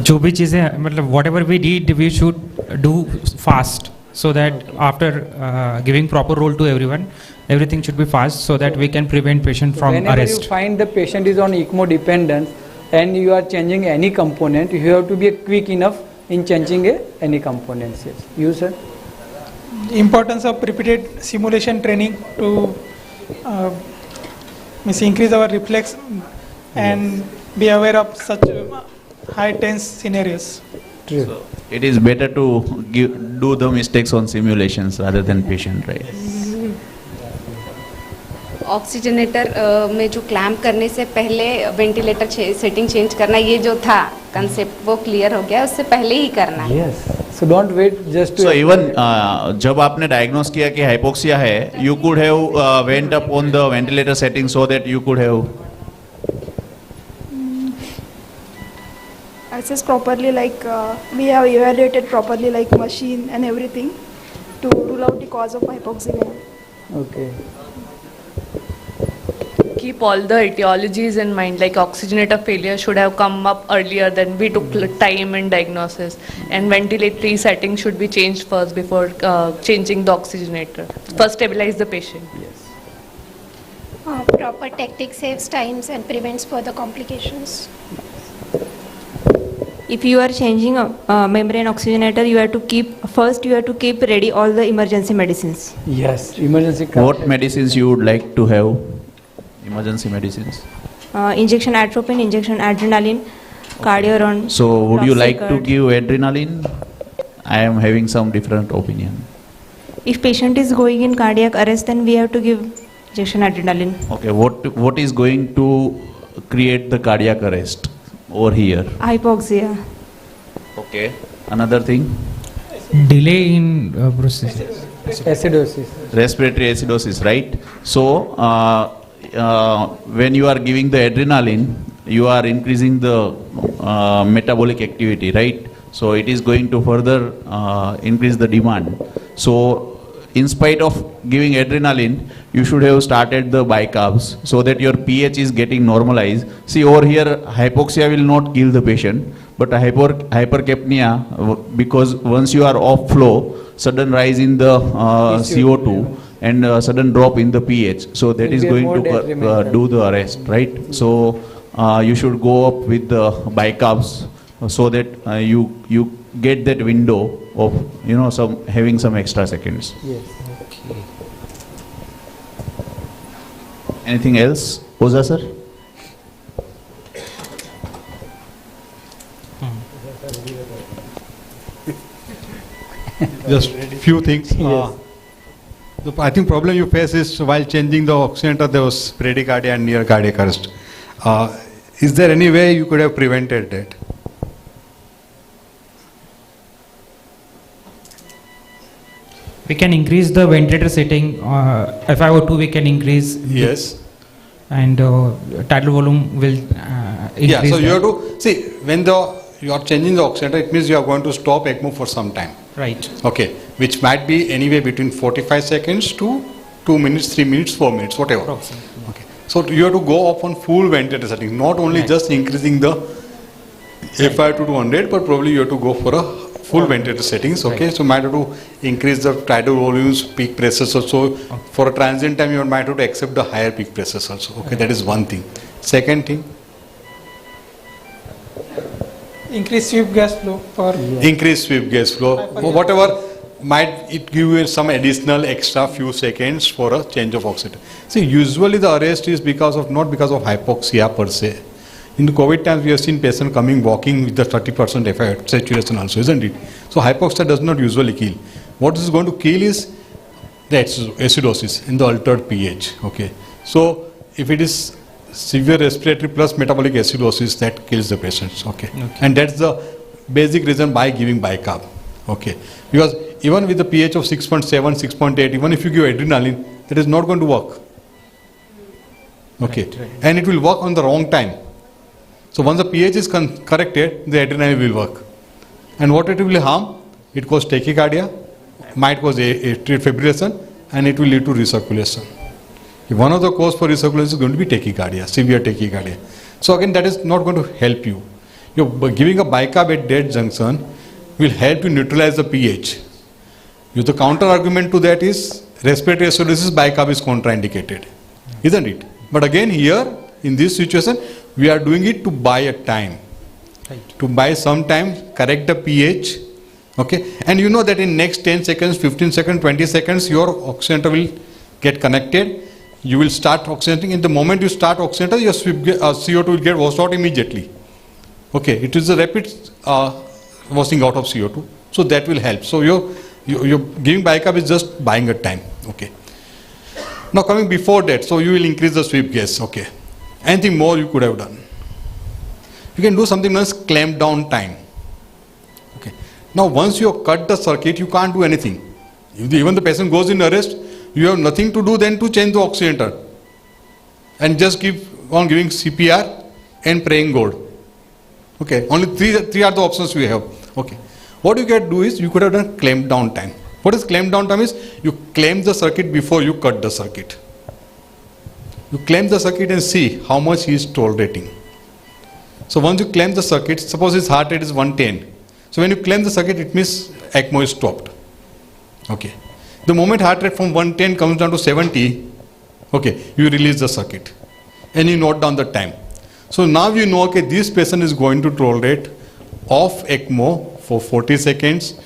जो भी चीज़ें मतलब whatever we did, we should do fast, so that after giving proper role to everyone, everything should be fast, so that we can prevent patient from whenever arrest. you find the patient is on ECMO dependence and you are changing any component, you have to be quick enough in changing any components. Yes. You, sir? Importance of repeated simulation training to increase our reflex and be aware of such high tense scenarios. True. So it is better to do the mistakes on simulations rather than patient, right? Oxygenator में जो clamp करने से पहले ventilator setting change करना, ये जो था concept वो क्लियर हो गया, उससे पहले ही करना है. Yes. So don't wait just to. So even जब आपने डायग्नोस किया कि हाइपोक्सिया है, you could have went up on the ventilator setting so that you could have assess properly, like we have evaluated properly, like machine and everything, to rule out the cause of hypoxemia. Okay. Keep all the etiologies in mind, like oxygenator failure should have come up earlier, then we took time in diagnosis, and ventilatory setting should be changed first before changing the oxygenator. First stabilize the patient. Yes. Proper tactic saves times and prevents further complications. If you are changing a membrane oxygenator, you have to keep ready all the emergency medicines. Yes, emergency. What medicines you would like to have? Emergency medicines. Injection atropine, injection adrenaline, cardiorone. So would you like to Loxicard. give adrenaline? I am having some different opinion. If patient is going in cardiac arrest, then we have to give injection adrenaline. Okay, what is going to create the cardiac arrest over here? Hypoxia. Okay, another thing? Delay in process. Acidosis. Respiratory acidosis, right? So when you are giving the adrenaline, you are increasing the metabolic activity, right? So it is going to further increase the demand. So in spite of giving adrenaline, you should have started the bicarbs so that your pH is getting normalized. See, over here hypoxia will not kill the patient, but hypercapnia, because once you are off flow, sudden rise in the CO2 and sudden drop in the pH, so that is going to do the arrest, right? So you should go up with the bicarbs so that you get that window of having some extra seconds. Yes. Okay. Anything else, Oza sir? Just few things. I think problem you face is while changing the oxygenator there was bradycardia and near cardiac arrest. Is there any way you could have prevented that? We can increase the ventilator setting. FiO2 we can increase. Yes. And tidal volume will increase. Yeah, so you that. have to see when you are changing the oxygenator, it means you are going to stop ECMO for some time. Right. Okay, which might be anywhere between 45 seconds to 2 minutes, 3 minutes, 4 minutes, whatever. Okay, so you have to go up on full ventilator setting, not only just increasing the FiO2 to 100, but probably you have to go for a full ventilator settings. Okay, so you might have to increase the tidal volumes, peak pressures also. For a transient time, you might have to accept the higher peak pressures also. Okay, that is one thing. Second thing. Increase sweep gas flow for Increase sweep gas flow. Whatever might it give you some additional extra few seconds for a change of oxygen. See, usually the arrest is not because of hypoxia per se. In the COVID times, we have seen patients coming walking with the 30% FiO2 saturation also, isn't it? So hypoxia does not usually kill. What is going to kill is the acidosis in the altered pH. Okay. So if it is severe respiratory plus metabolic acidosis, that kills the patients. Okay. And that's the basic reason by giving bicarb. Okay. Because even with the pH of 6.7, 6.8, even if you give adrenaline, that is not going to work. Okay. And it will work on the wrong time. So once the pH is corrected, the adrenaline will work. And what it will harm? It causes tachycardia, might cause atrial fibrillation, and it will lead to recirculation. One of the causes for recirculation is going to be tachycardia, severe tachycardia. So again, that is not going to help you. Giving a bicarb at that junction will help you neutralize the pH. The counter argument to that is respiratory acidosis, bicarb is contraindicated, isn't it? But again, here in this situation, we are doing it to buy a time, to buy some time, correct the pH, okay? And you know that in next 10 seconds, 15 seconds, 20 seconds, your oxygenator will get connected. You will start oxygenating. In the moment you start oxygenator, your CO2 will get washed out immediately. Okay, it is a rapid washing out of CO2, so that will help. So you're giving bicarb is just buying a time. Okay. Now coming before that, so you will increase the sweep gas. Okay. Anything more you could have done? You can do something known as clamp down time. Okay. Now once you have cut the circuit, you can't do anything. If even the patient goes in arrest, you have nothing to do then to change the oxygenator and just keep on giving CPR and praying God. Okay. Only three are the options we have. Okay. What you can do is you could have done clamp down time. What is clamp down time is you clamp the circuit before you cut the circuit. You clamp the circuit and see how much he is tolerating. So once you clamp the circuit, suppose his heart rate is 110. So when you clamp the circuit, it means ECMO is stopped. Okay. The moment heart rate from 110 comes down to 70, okay, you release the circuit and you note down the time. So now you know, okay, this patient is going to tolerate off ECMO for 40 seconds,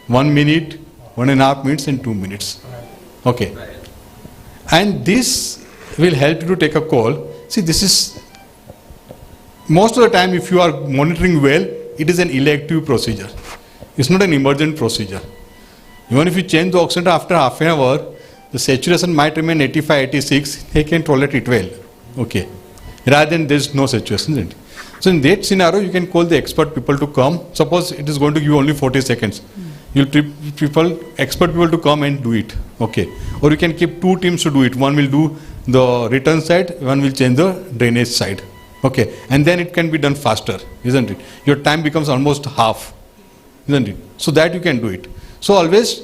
1 minute, 1.5 minutes and 2 minutes. Okay. And this will help you to take a call. See, this is, most of the time if you are monitoring well, it is an elective procedure. It's not an emergent procedure. Even if you change the oxygenator after half an hour, the saturation might remain 85, 86, they can tolerate it well. Okay. Rather than there is no saturation. So in that scenario, you can call the expert people to come. Suppose it is going to give you only 40 seconds. You'll expert people to come and do it. Okay. Or you can keep two teams to do it. One will do the return side, one will change the drainage side. Okay. And then it can be done faster, isn't it? Your time becomes almost half, isn't it? So that you can do it. So always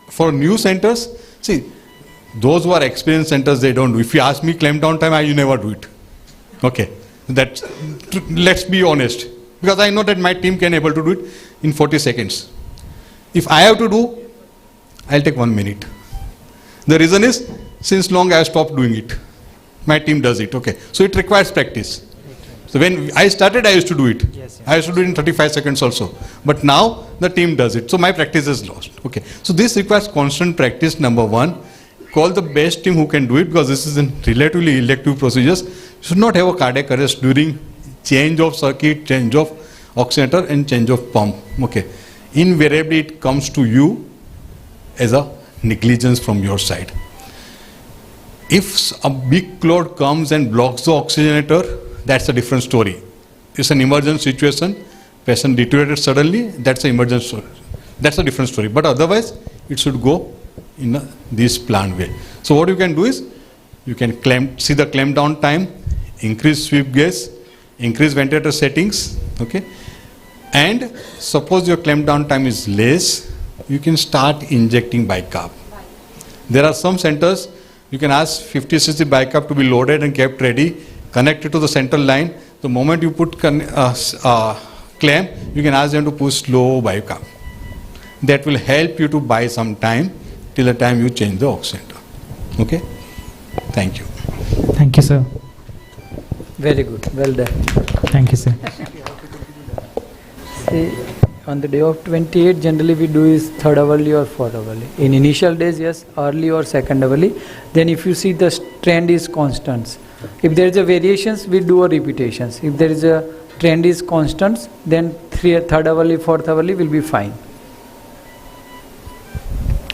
for new centers, see, those who are experienced centers, they don't do. If you ask me clamp down time, you never do it. Okay. Let's be honest. Because I know that my team can able to do it in 40 seconds. If I have to do, I'll take 1 minute. The reason is, since long I have stopped doing it. My team does it. Okay. So it requires practice. So when I started, I used to do it. I used to do it in 35 seconds also. But now the team does it. So my practice is lost. Okay. So this requires constant practice, number one. Call the best team who can do it, because this is a relatively elective procedures. You should not have a cardiac arrest during change of circuit, change of oxygenator and change of pump. Okay. invariably it comes to you as a negligence from your side. If a big cloud comes and blocks the oxygenator, that's a different story. It's an emergent situation, patient deteriorated suddenly, that's an emergent story. That's a different story. But otherwise, it should go in this planned way. So what you can do is, you can see the clamp down time, increase sweep gauge, increase ventilator settings, okay? And suppose your clamp down time is less, you can start injecting bicarb. There are some centers, you can ask 50 cc bicarb to be loaded and kept ready, connected to the central line. The moment you put clamp, you can ask them to push slow bicarb. That will help you to buy some time till the time you change the oxygenator. Okay? Thank you. Thank you, sir. Very good. Well done. Thank you, sir. See, on the day of 28, generally we do is third hourly or fourth hourly. In initial days, yes, early or second hourly. Then if you see the trend is constant. If there is a variations, we do a repetitions. If there is a trend is constant, then third hourly, fourth hourly will be fine.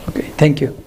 Okay, thank you.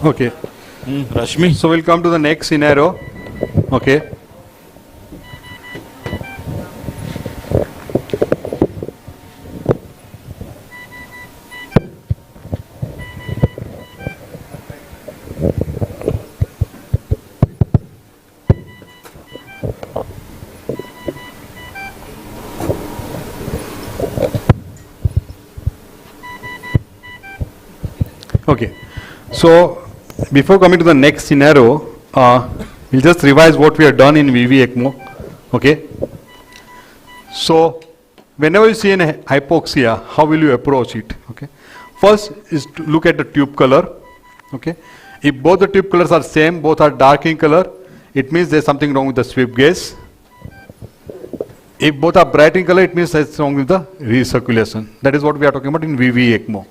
Okay. Rashmi. So we'll come to the next scenario. Okay. Okay. So before coming to the next scenario, we'll just revise what we have done in VV ECMO. Okay. So whenever you see an hypoxia, how will you approach it? Okay. First is to look at the tube color. Okay. If both the tube colors are same, both are dark in color, it means there's something wrong with the sweep gauge. If both are bright in color, it means there's wrong with the recirculation. That is what we are talking about in VV ECMO.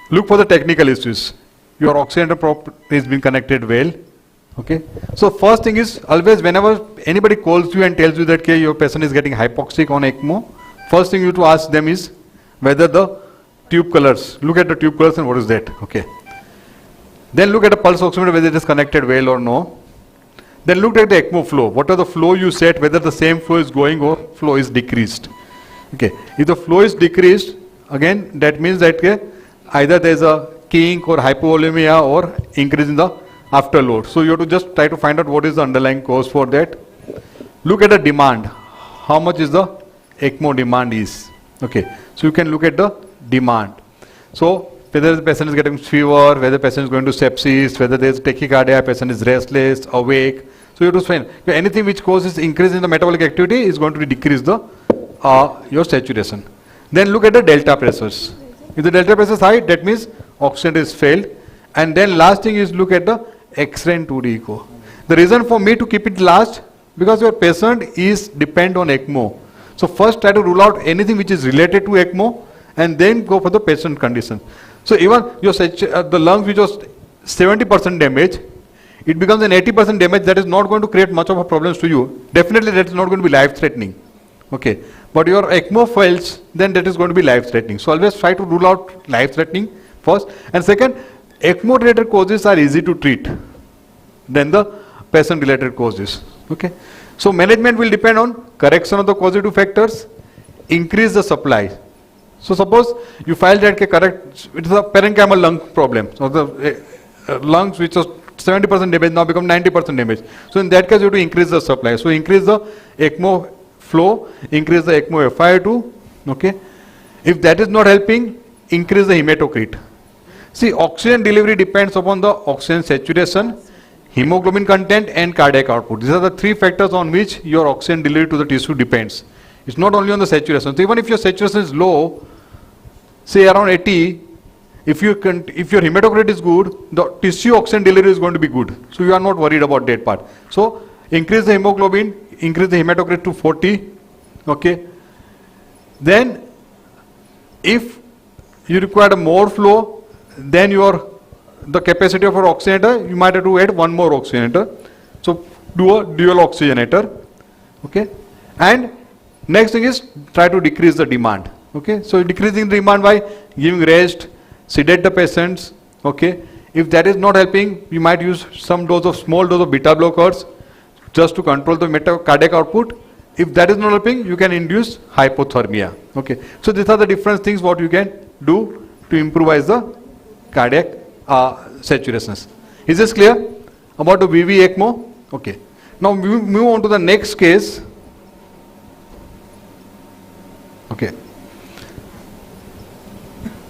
Look for the technical issues. Your oxygenator prop is being connected well. Okay. So first thing is, always whenever anybody calls you and tells you that your patient is getting hypoxic on ECMO, first thing you have to ask them is whether the tube colors, look at the tube colors and what is that. Okay. Then look at the pulse oximeter whether it is connected well or no. Then look at the ECMO flow. What are the flow you set, whether the same flow is going or flow is decreased. Okay. If the flow is decreased, again that means that either there is a kink or hypovolemia or increase in the afterload. So you have to just try to find out what is the underlying cause for that. Look at the demand. How much is the ECMO demand is. Okay. So you can look at the demand. So whether the patient is getting fever, whether the patient is going to sepsis, whether there is tachycardia, patient is restless, awake. So you have to find anything which causes increase in the metabolic activity is going to decrease the your saturation. Then look at the delta pressures. If the delta pressure is high, that means oxygen is failed. And then last thing is look at the X-ray and 2D echo. The reason for me to keep it last, because your patient is depend on ECMO. So first try to rule out anything which is related to ECMO and then go for the patient condition. So even your the lungs which was 70% damage, it becomes an 80% damage that is not going to create much of a problems to you. Definitely that is not going to be life threatening. Okay. But your ECMO fails, then that is going to be life threatening. So always try to rule out life threatening first. And second, ECMO related causes are easy to treat. than the patient-related causes. Okay. So management will depend on correction of the causative factors, increase the supply. So suppose you file that correct, it is a parenchymal lung problem. So the lungs which was 70% damage now become 90% damage. So in that case you have to increase the supply. So increase the ECMO flow, increase the ECMO FiO2. Okay. If that is not helping, increase the hematocrit. See, oxygen delivery depends upon the oxygen saturation, hemoglobin content and cardiac output. These are the three factors on which your oxygen delivery to the tissue depends. It's not only on the saturation. So even if your saturation is low, say around 80, if your hematocrit is good, the tissue oxygen delivery is going to be good. So you are not worried about that part. So increase the hemoglobin, increase the hematocrit to 40. Okay. Then if you require more flow, then the capacity of your oxygenator, you might have to add one more oxygenator. So do a dual oxygenator. Okay. And next thing is try to decrease the demand. Okay. So decreasing the demand by giving rest, sedate the patients. Okay. If that is not helping, you might use small dose of beta blockers just to control the cardiac output. If that is not helping, you can induce hypothermia. Okay. So these are the different things what you can do to improvise the cardiac saturations. Is this clear about the VV ECMO? Okay. Now we move on to the next case. Okay.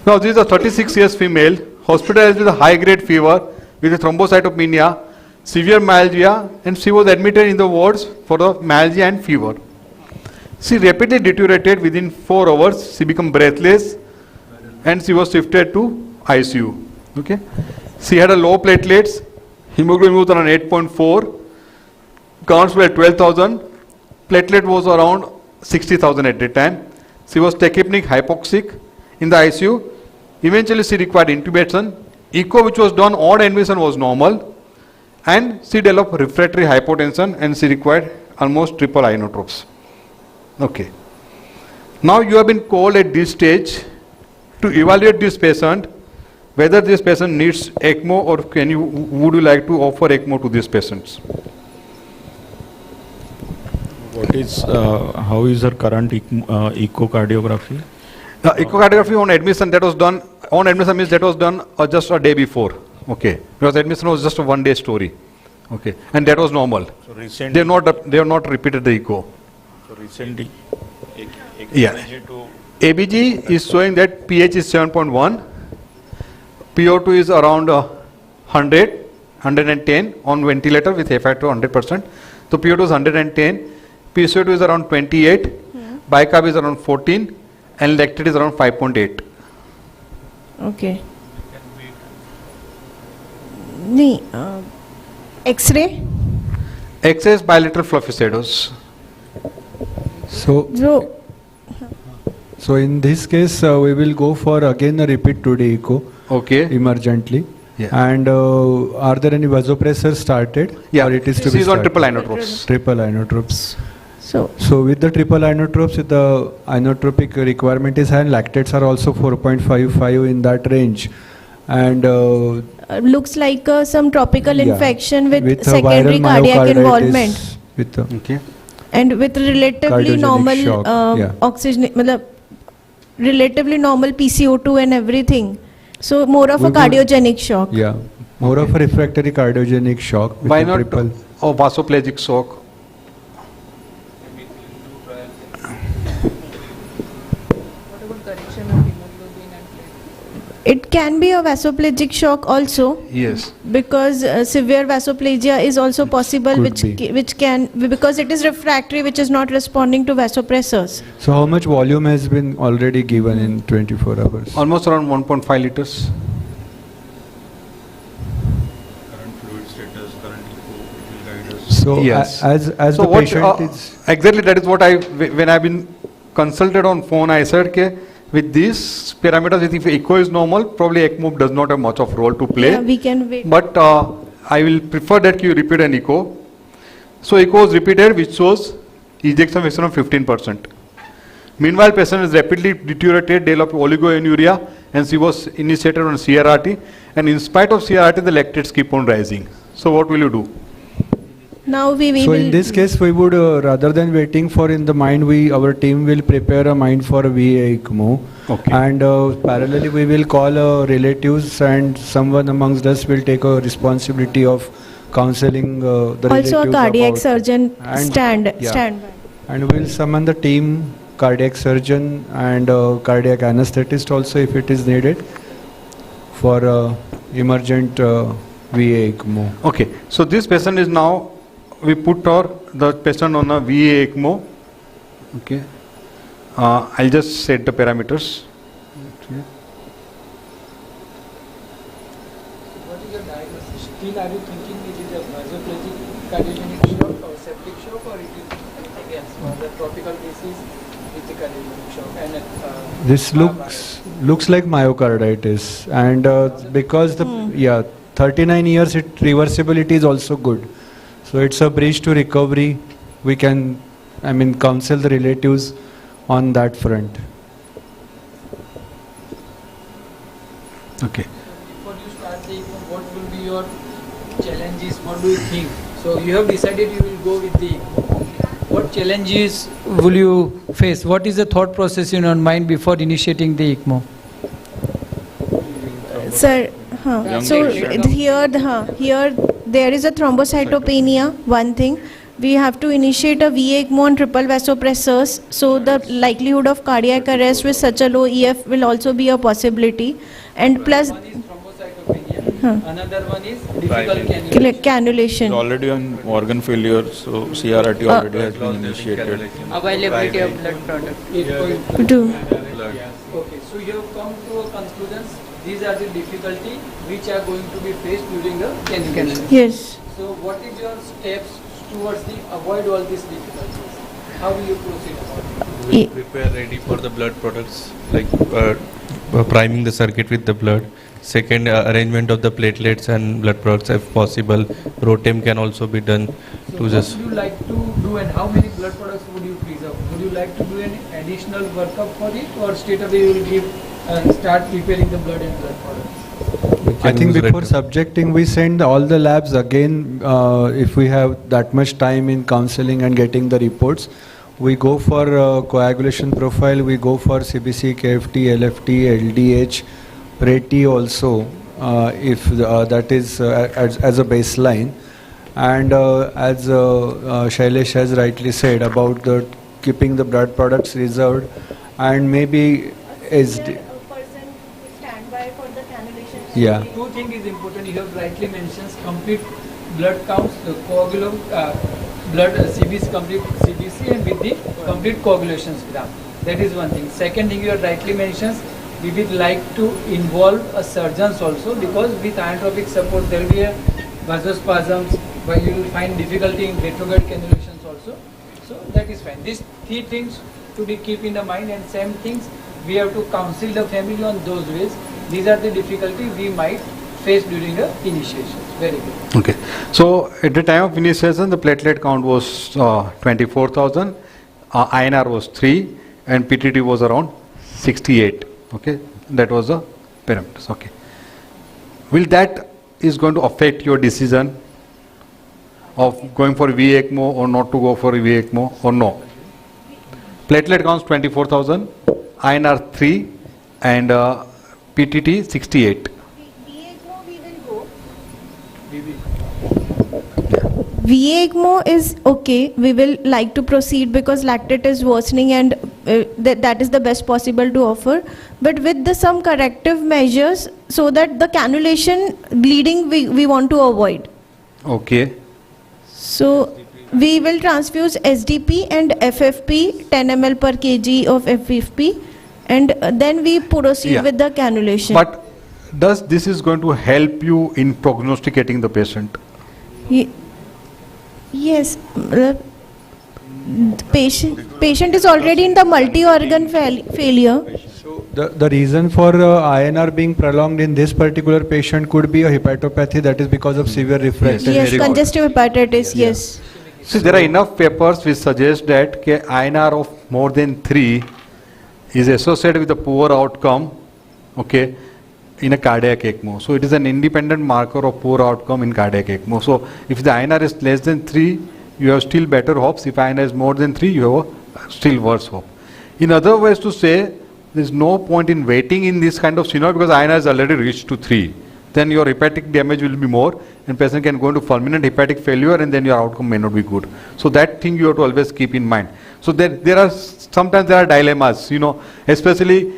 Now this is a 36 years female, hospitalized with a high grade fever with a thrombocytopenia, severe myalgia, and she was admitted in the wards for the myalgia and fever. She rapidly deteriorated within 4 hours. She became breathless and she was shifted to ICU. Okay. She had a low platelets, hemoglobin was around 8.4, counts were 12,000, platelet was around 60,000 at that time. She was tachypneic hypoxic in the ICU. Eventually she required intubation. Echo which was done on admission was normal, and she developed refractory hypotension and she required almost triple inotropes. Okay. Now you have been called at this stage to evaluate this patient, whether this patient needs ECMO or would you like to offer ECMO to these patients? What is, how is her current echocardiography? Echocardiography on admission, that was done, on admission means that was done just a day before. Okay. Because admission was just a 1 day story. Okay. And that was normal. So recently, they have not repeated the echo. So recently, yeah. ABG is showing that pH is 7.1, PO2 is around 100, 110 on ventilator with FiO2 100%. So PO2 is 110, PCO2 is around 28, bicarb is around 14, and lactate is around 5.8. Okay. X-ray? X-ray is bilateral fluffy shadows. So in this case, we will go for again a repeat 2D echo. Okay. Emergently. Yeah. And are there any vasopressors started? Yeah. Or it is to She be is on started? triple inotropes. Triple inotropes. So with the triple inotropes, the inotropic requirement is high, and lactates are also 4.55 in that range. And looks like some tropical yeah, infection with a secondary viral cardiac myocarditis involvement. With okay. And with relatively Cardiogenic normal shock, yeah. oxygen, relatively normal PCO2 and everything. So more of We a will- cardiogenic shock. Yeah, more of a refractory cardiogenic shock. With Why a not triple. vasoplegic shock? It can be a vasoplegic shock also. Yes. Because severe vasoplegia is also possible, Could which can, because it is refractory, which is not responding to vasopressors. So how much volume has been already given in 24 hours? Almost around 1.5 liters. current fluid status, current echo, it will guide us. So Yes. as So the what, patient is exactly that is what when I've been consulted on phone, I said okay, with these parameters, if echo is normal, probably ECMO does not have much of role to play. Yeah, we can wait. But I will prefer that you repeat an echo. So echo is repeated, which shows ejection fraction of 15%. Meanwhile, patient is rapidly deteriorated, developed oligoanuria, and she was initiated on CRRT. And in spite of CRRT, the lactates keep on rising. So what will you do? Now we So will. in this case, we would rather than waiting for in the mind, our team will prepare a mind for a VA ECMO, and parallelly we will call relatives, and someone amongst us will take a responsibility of counseling the relatives. Also a cardiac about- surgeon and- stand yeah. by. And we'll summon the team, cardiac surgeon and cardiac anesthetist also if it is needed for emergent VA ECMO. Okay, so this patient is now, we put the patient on a VA ECMO. Okay, I'll just set the parameters. Okay. What is your diagnosis? Still are you thinking it is a vasoplegic cardiogenic shock or septic shock, or it is anything else? For the tropical disease, it's a cardiogenic shock. And This looks like myocarditis, and because the 39 years reversibility is also good, so it's a bridge to recovery. We can, counsel the relatives on that front. Okay. before you start the ECMO, what will be your challenges? What do you think? So you have decided you will go with the ECMO. What challenges will you face? What is the thought process in your mind before initiating the ECMO? Sir, so here there is a thrombocytopenia, one thing. We have to initiate a VA ECMO on triple vasopressors, so the likelihood of cardiac arrest with such a low EF will also be a possibility. And plus, Another one is difficult cannulation. He's already on organ failure, so CRRT already has been initiated. Availability of blood product. Okay, so you have come to a conclusion. These are the difficulty which are going to be faced during the cannulation. Yes. So what is your steps towards the avoid all these difficulties? How will you proceed about it? We will prepare ready for the blood products, like priming the circuit with the blood. Second, arrangement of the platelets and blood products if possible. Rotem can also be done to just. What would you like to do, and how many blood products would you preserve? Would you like to do any additional workup for it, or straight away you will give start preparing the blood and blood products? I think before subjecting, we send all the labs again. If we have that much time in counseling and getting the reports, we go for coagulation profile. We go for CBC, KFT, LFT, LDH, PRET also, if that is as a baseline. And as Shailesh has rightly said about the keeping the blood products reserved, and maybe yeah. Two things is important. You have rightly mentioned complete blood counts, the coagulum, blood CBC, complete CBC, and with the complete coagulation gram. That is one thing. Second thing you have rightly mentioned, we would like to involve a surgeons also, because with inotropic support there will be a vasospasms, where you will find difficulty in retrograde cannulations also. So that is fine. These three things to be keep in the mind, and same things we have to counsel the family on those ways. These are the difficulties we might face during the initiation. Very good. Okay. So at the time of initiation, the platelet count was 24,000, INR was 3, and PTT was around 68. Okay, that was the parameters. Okay. Will that is going to affect your decision of going for VA ECMO or not to go for VA ECMO or no? Platelet counts 24,000, INR 3, and PTT 68. VA ECMO is okay. We will like to proceed because lactate is worsening, and that is the best possible to offer. But with some corrective measures, so that the cannulation bleeding we want to avoid. Okay. So we will transfuse SDP and FFP, 10 ml per kg of FFP, and then we proceed with the cannulation. But does this is going to help you in prognosticating the patient? Yes, patient is already in the multi-organ failure. The reason for INR being prolonged in this particular patient could be a hepatopathy, that is because of severe refractory. Yes, congestive hepatitis, yes. See, there are enough papers which suggest that INR of more than 3 is associated with a poor outcome, okay, in a cardiac ECMO. So it is an independent marker of poor outcome in cardiac ECMO. So if the INR is less than 3, you have still better hopes. If INR is more than 3, you have a still worse hope. In other ways to say, there is no point in waiting in this kind of scenario because INR is already reached to 3. Then your hepatic damage will be more and patient can go into fulminant hepatic failure and then your outcome may not be good. So that thing you have to always keep in mind. So sometimes there are dilemmas, especially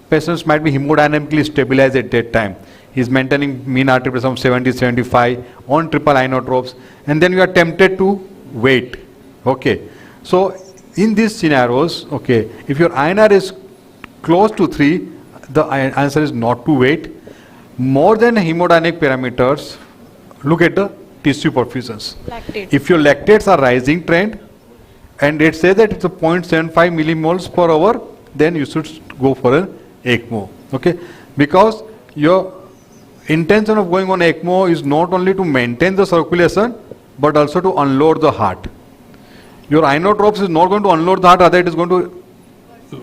patients might be hemodynamically stabilized at that time. He is maintaining mean artery pressure of 70, 75 on triple inotropes and then you are tempted to wait. Okay. So in these scenarios, okay, if your INR is close to 3, the answer is not to wait. More than hemodynamic parameters, look at the tissue perfusions. Lactate. If your lactates are rising trend and it says that it's a 0.75 millimoles per hour, then you should go for an ECMO. Okay, because your intention of going on ECMO is not only to maintain the circulation but also to unload the heart. Your inotropes is not going to unload the heart, rather it is going to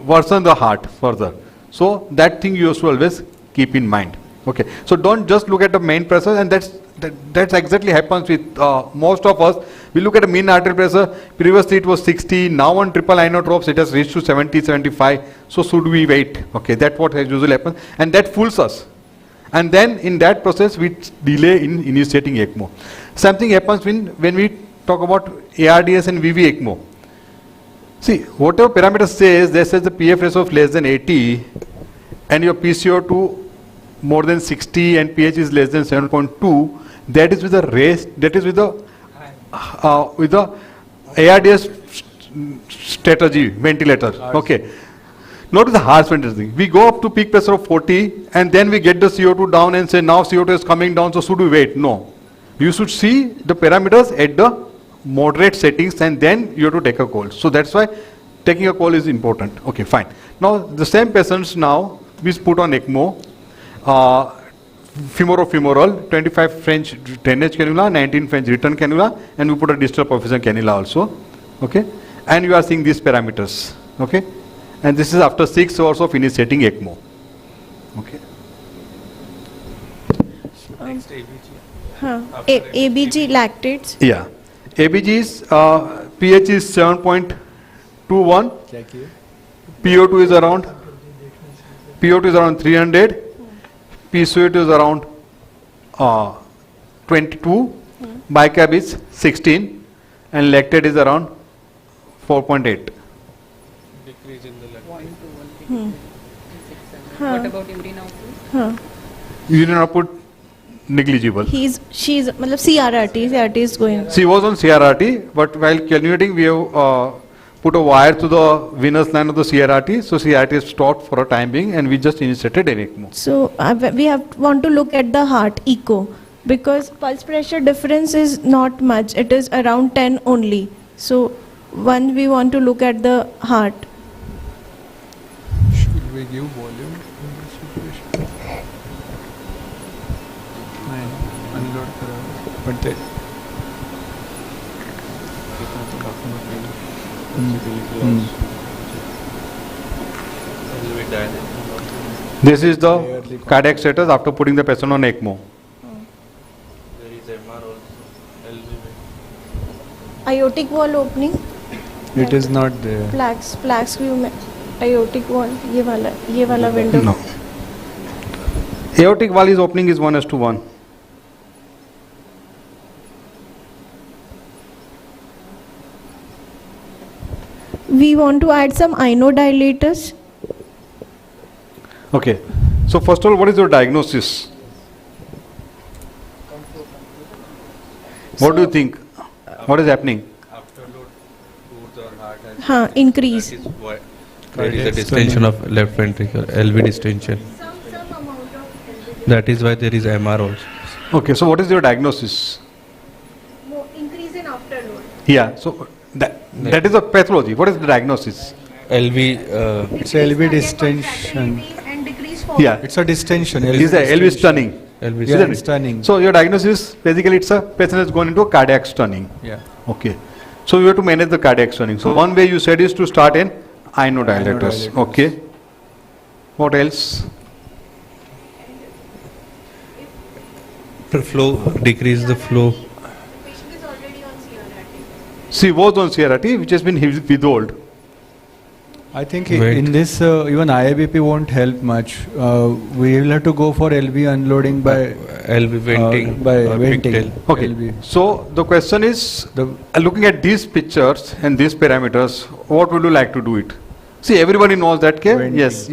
worsen the heart further. So that thing you should always keep in mind. Okay, so don't just look at the main pressure, and that's exactly happens with most of us. We look at the mean arterial pressure. Previously it was 60. Now on triple inotropes it has reached to 70, 75. So should we wait? Okay, that's what usually happens, and that fools us. And then in that process we delay in initiating ECMO. Something happens when we talk about ARDS and VV ECMO. See, whatever parameter says, they says the PF ratio of less than 80 and your PCO2 more than 60 and pH is less than 7.2, that is with the race, that is with the ARDS strategy ventilator. Okay. Not with the harsh ventilator. We go up to peak pressure of 40 and then we get the CO2 down and say now CO2 is coming down, so should we wait? No. You should see the parameters at the moderate settings and then you have to take a call. So that's why taking a call is important. Okay, fine. Now the same patients now we put on ECMO. Femoral, 25 French drainage cannula, 19 French return cannula, and we put a distal perfusion cannula also. Okay, and you are seeing these parameters. Okay, and this is after 6 hours of initiating ECMO. Okay. ABG lactates. Yeah, ABG is pH is 7.21. PO2 is around 300. PCO2 is around 22, BiCAP is 16 and lactate is around 4.8. Decrease in the lactate. What about urine output? Urine output negligible. She's CRRT is going. She was on CRRT, but while calculating we have put a wire to the venous line of the CRRT, so CRRT is stopped for a time being and we just initiated an ECMO. So we want to look at the heart echo because pulse pressure difference is not much. It is around 10 only. So we want to look at the heart. Should we give volume in this situation? Unload but This is the cardiac status after putting the patient on ECMO. There is MR also. Aortic wall opening. It is not there. Plaques view में aortic wall ये वाला window. No. Aortic wall is opening is 1:1. We want to add some inodilators. Okay. So first of all, what is your diagnosis? What do you think? What is happening? Afterload towards our heart has increase. That is why there is a distension of left ventricle, LV distension. That is why there is MR also. Okay, so what is your diagnosis? Increase in afterload. Yeah, so that is a pathology. What is the diagnosis? LV. It's LV distension. And decrease Yeah, it's a distension. Is a LV stunning. LV Yeah, stunning. So your diagnosis basically it's a patient has gone into a cardiac stunning. Yeah. Okay. So you have to manage the cardiac stunning. So one way you said is to start an inodilators. Okay. What else? flow, decrease the flow. She was on CRRT, which has been withheld. I think in this even IABP won't help much. We will have to go for LV unloading by LV venting. By or venting. pigtail. Okay. LV. So the question is, looking at these pictures and these parameters, what would you like to do it? See, everybody knows that. Okay? Yes.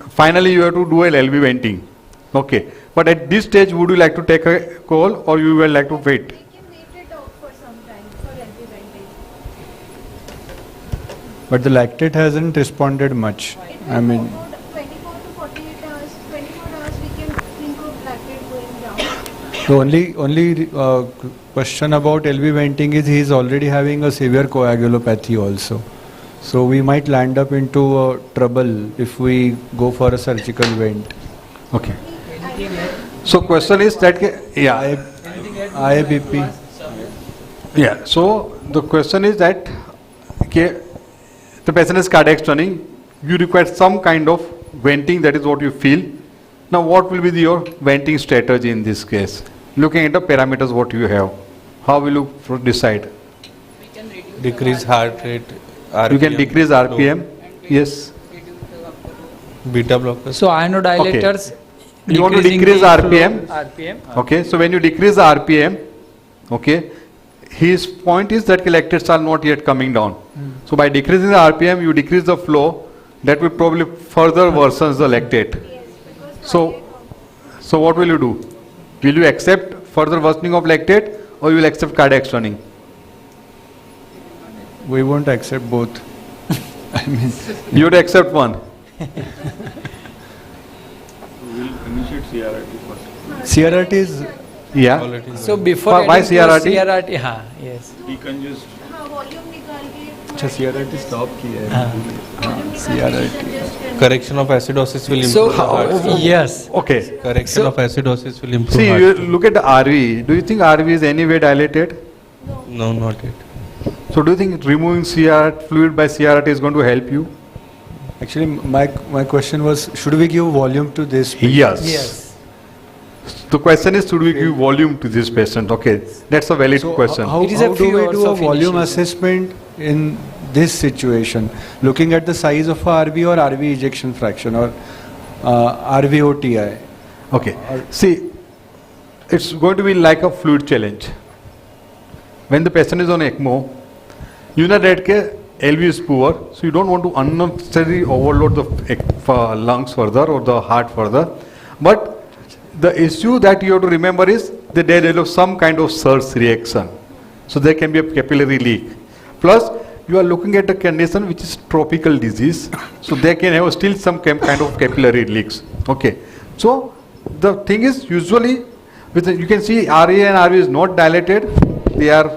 Finally, you have to do an LV venting. Okay. But at this stage, would you like to take a call, or you will like to wait? But the lactate hasn't responded much. I mean, 24 to 48 hours, 24 hours we can think of lactate going down. the only question about LV venting is he is already having a severe coagulopathy also. So we might land up into trouble if we go for a surgical vent. Okay. So question is that, IABP. Yeah. So the question is that, okay, the patient is cardiac stunning. You require some kind of venting. That is what you feel. Now, what will be your venting strategy in this case? Looking at the parameters, what you have, how will you decide? Decrease heart rate. RPM, you can decrease RPM. Yes. Beta blockers. So ianodilators. Okay. You want to decrease RPM. Okay. So when you decrease the RPM, okay, his point is that lactates are not yet coming down. So by decreasing the RPM, you decrease the flow. That will probably further worsens the lactate. So what will you do? Will you accept further worsening of lactate, or you will accept cardiac stunning? We won't accept both. I mean, you would accept one. We'll initiate CRRT first. CRRT is So before why adding to CRRT? CRRT, yes. Decongest. अच्छा CRRT stop किया है. CRRT. Correction of acidosis will So, improve the heart. yes. Okay. Correction of acidosis will improve See, heart. you look at the RV. Do you think RV is any way dilated? No, not yet. So do you think removing fluid by CRRT is going to help you? Actually, my question was, should we give volume to this patient? Yes. The question is, should we give volume to this patient? Okay, that's a valid question. How do we do a volume assessment in this situation? Looking at the size of RV or RV ejection fraction or RVOTI? Okay. See, it's going to be like a fluid challenge. When the patient is on ECMO, you know that LV is poor, so you don't want to unnecessarily overload the lungs further or the heart further. But the issue that you have to remember is that they develop some kind of surge reaction. So there can be a capillary leak. Plus, you are looking at a condition which is tropical disease. So they can have still some kind of capillary leaks. Okay. So the thing is, usually, you can see RA and RV is not dilated. They are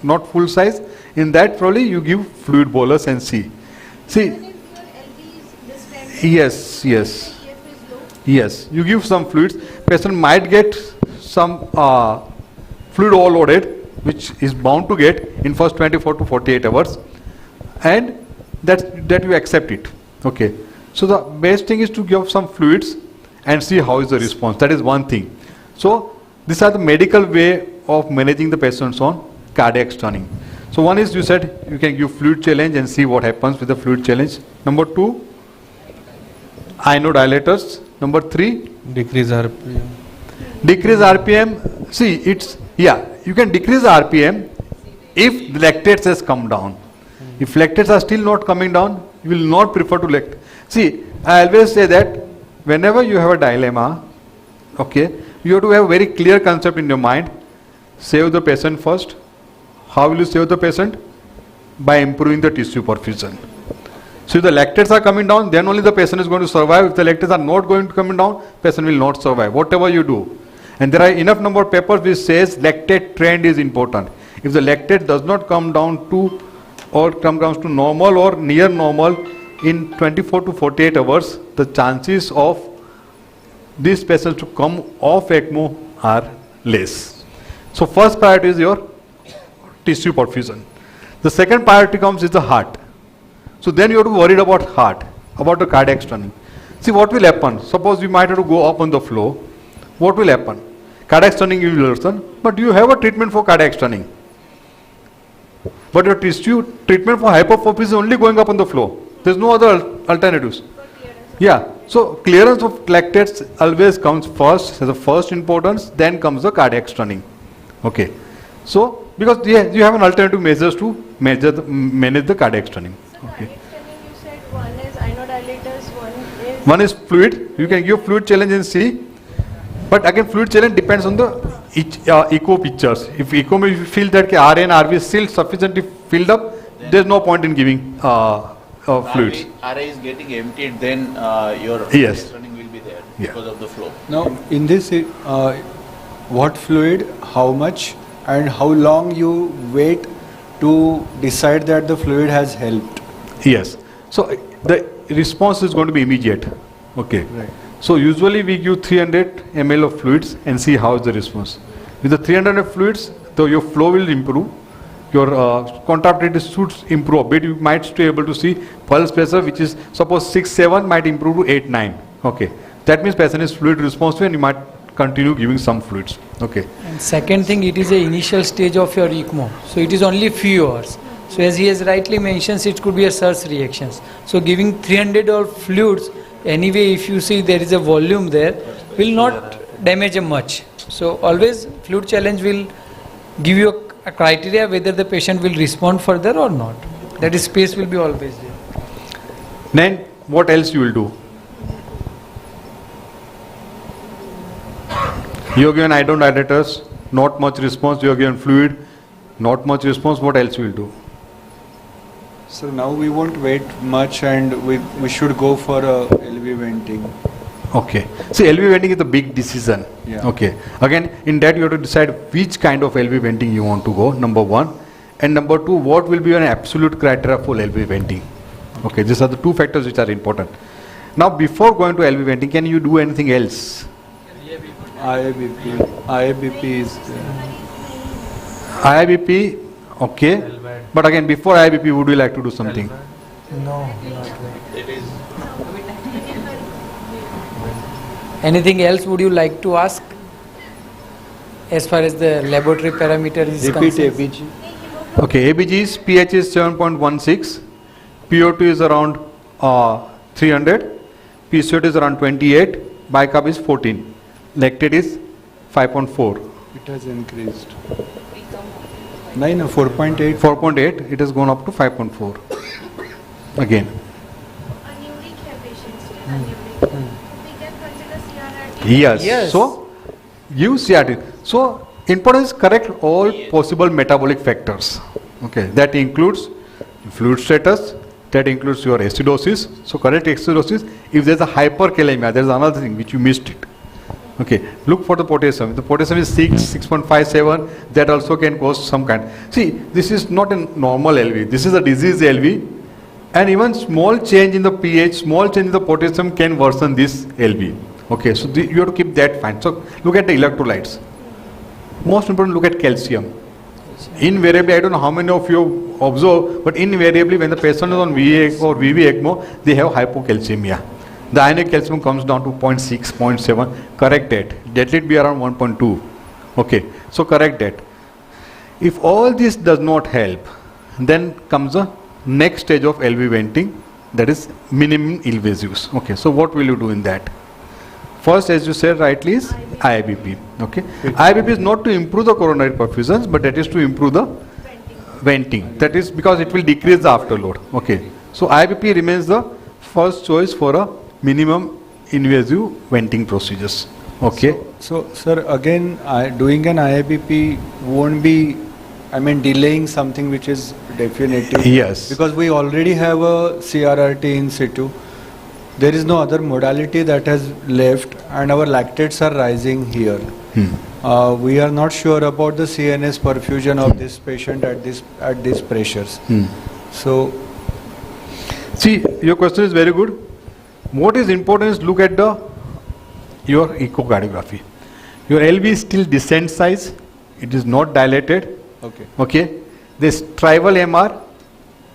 not full size. In that, probably you give fluid bolus and see. Yes. Yes, you give some fluids. Patient might get some fluid overloaded, which is bound to get in first 24 to 48 hours, and that you accept it. Okay. So the best thing is to give some fluids and see how is the response. That is one thing. So these are the medical way of managing the patients on cardiac stunning. So one is, you said you can give fluid challenge and see what happens with the fluid challenge. Number 2, inodilators. Number 3, decrease RPM. Decrease RPM. See, you can decrease RPM if the lactates has come down. If lactates are still not coming down, you will not prefer to lactate. See, I always say that whenever you have a dilemma, okay, you have to have a very clear concept in your mind. Save the patient first. How will you save the patient? By improving the tissue perfusion. So if the lactates are coming down, then only the patient is going to survive. If the lactates are not going to come down, patient will not survive, whatever you do. And there are enough number of papers which says lactate trend is important. If the lactate does not come down to or come down to normal or near normal in 24 to 48 hours, the chances of these patients to come off ECMO are less. So first priority is your tissue perfusion. The second priority comes is the heart. So then you have to worry about heart, about the cardiac stunning. See what will happen. Suppose we might have to go up on the floor. What will happen? Cardiac stunning you will learn, but you have a treatment for cardiac stunning. But your treatment for hypertrophy is only going up on the flow. There's no other alternatives. Yeah, so clearance of lactates always comes first, as the first importance, then comes the cardiac stunning. Okay, so because you have an alternative measures to manage the cardiac stunning. Okay. One is inodilators, One is fluid. You can give fluid challenge and see. But again, fluid challenge depends on the echo pictures. If echo you feel that RA and RV is still sufficiently filled up, there is no point in giving fluids. RA is getting emptied, then your Yes. running will be there Yeah. because of the flow. Now, in this, what fluid, how much, and how long you wait to decide that the fluid has helped? Yes. So the response is going to be immediate. Okay. Right. So usually we give 300 ml of fluids and see how is the response. With the 300 fluids, your flow will improve. Your contractility should improve a bit. You might stay able to see pulse pressure, which is suppose 6-7 might improve to 8-9. Okay. That means patient is fluid responsive and you might continue giving some fluids. Okay. And second thing, it is a initial stage of your ECMO. So it is only few hours. So as he has rightly mentioned, it could be a surge reactions. So giving 300 or fluids, anyway, if you see there is a volume there, will not damage much. So always fluid challenge will give you a criteria whether the patient will respond further or not. That is, space will be always there. Then what else you will do? You are given inodilators, not much response. You are given fluid, not much response. What else you will do? So now we won't wait much, and we should go for LV venting. Okay. See, LV venting is a big decision. Yeah. Okay. Again, in that you have to decide which kind of LV venting you want to go, number one. And number two, what will be an absolute criteria for LV venting? Okay, these are the two factors which are important. Now, before going to LV venting, can you do anything else? IABP is IABP, okay. But again, before IABP, would you like to do something? No, not really. Anything else would you like to ask as far as the laboratory parameter is concerned? ABG. Okay, ABG is pH is 7.16, PO2 is around 300, PCO2 is around 28, bicarb is 14, lactate is 5.4. It has increased. 4.8. 4.8, it has gone up to 5.4. Again. Yes. So, use CRT. So, important is correct all possible metabolic factors. Okay, that includes fluid status, that includes your acidosis. So, correct acidosis. If there is a hyperkalemia, there is another thing which you missed it. Okay, look for the potassium. If the potassium is 6.57, that also can cause some kind. See, this is not a normal LV. This is a disease LV. And even small change in the pH, small change in the potassium can worsen this LV. Okay, so you have to keep that fine. So look at the electrolytes. Most important, look at calcium. Invariably, I don't know how many of you observe, but invariably when the patient is on VA or VV ECMO, they have hypocalcemia. The ionic calcium comes down to 0.6, 0.7. Correct that. Let it be around 1.2. Okay, so correct that. If all this does not help, then comes the next stage of LV venting, that is minimum invasives. Okay, so what will you do in that? First, as you said rightly, is IABP. Okay, IABP is not to improve the coronary perfusions, but that is to improve the venting. That is because it will decrease the afterload. Okay, so IABP remains the first choice for a minimum invasive venting procedures. Okay. So sir, again, doing an IABP won't be, delaying something which is definitive. Yes. Because we already have a CRRT in situ. There is no other modality that has left, and our lactates are rising here. We are not sure about the CNS perfusion of this patient at these pressures. So, see, your question is very good. What is important is look at your echocardiography. Your LV is still decent size. It is not dilated. Okay. This tribal MR.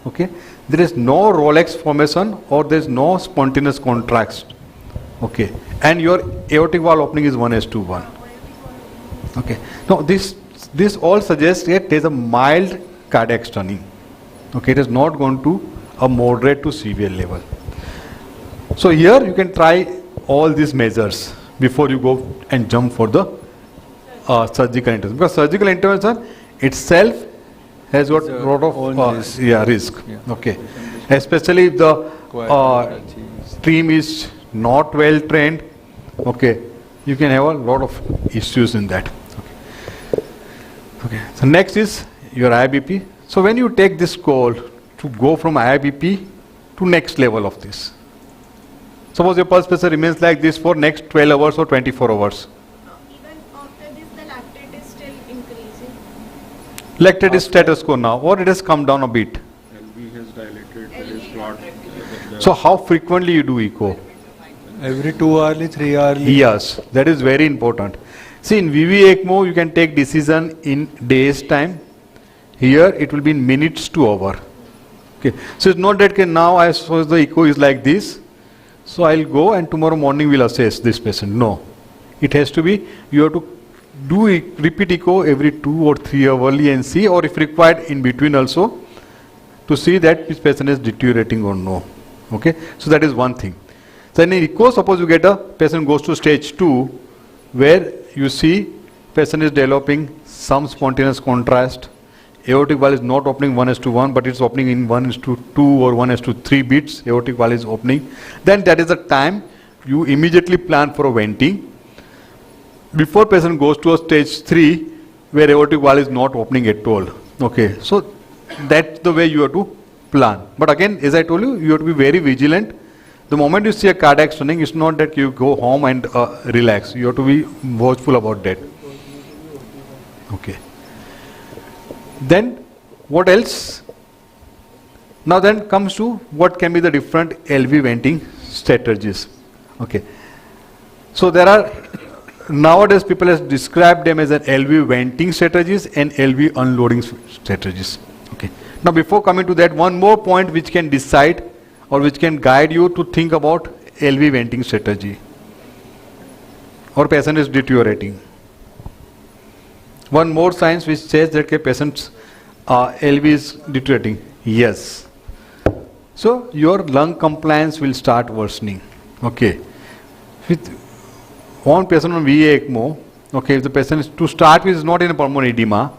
Okay. There is no Rolex formation or there is no spontaneous contrast. Okay. And your aortic valve opening is 1:1. Okay. Now this all suggests that there is a mild cardiac stunning. Okay, it is not going to a moderate to severe level. So here you can try all these measures before you go and jump for the surgical intervention, because surgical intervention itself has got a lot of risk. Okay, especially if the team is not well trained. Okay, you can have a lot of issues in that. Okay. So next is your IBP. So when you take this call to go from IBP to next level of this, suppose your pulse pressure remains like this for next 12 hours or 24 hours. Even after this, the lactate is still increasing. Lactate is status quo now, or it has come down a bit. LV has dilated, there is clot. So how frequently you do echo? Every 2 hourly, 3 hourly. Yes, that is very important. See, in VV ECMO, you can take decision in days time. Here, it will be in minutes to hour. Okay. So it's not that now I suppose the echo is like this, so I'll go and tomorrow morning we'll assess this patient. No, it has to be, you have to do repeat echo every 2 or 3 hourly and see, or if required in between also, to see that this patient is deteriorating or no. Okay, so that is one thing. So in echo, suppose you get a patient goes to stage 2, where you see patient is developing some spontaneous contrast. Aortic valve is not opening 1:1, but it's opening in 1:2 or 1:3 beats. Aortic valve is opening. Then that is the time you immediately plan for a venting. Before patient goes to a stage 3, where aortic valve is not opening at all. Okay, so that's the way you have to plan. But again, as I told you, you have to be very vigilant. The moment you see a cardiac stunning, it's not that you go home and relax. You have to be watchful about that. Okay. Then what else? Now then comes to what can be the different LV venting strategies. Okay. So there are, nowadays people have described them as an LV venting strategies and LV unloading strategies. Okay. Now before coming to that, one more point which can decide or which can guide you to think about LV venting strategy. Or patient is deteriorating. One more science which says that patient's LV is deteriorating. Yes. So your lung compliance will start worsening. Okay. With one patient on VA ECMO, okay, if the patient is to start with is not in a pulmonary edema,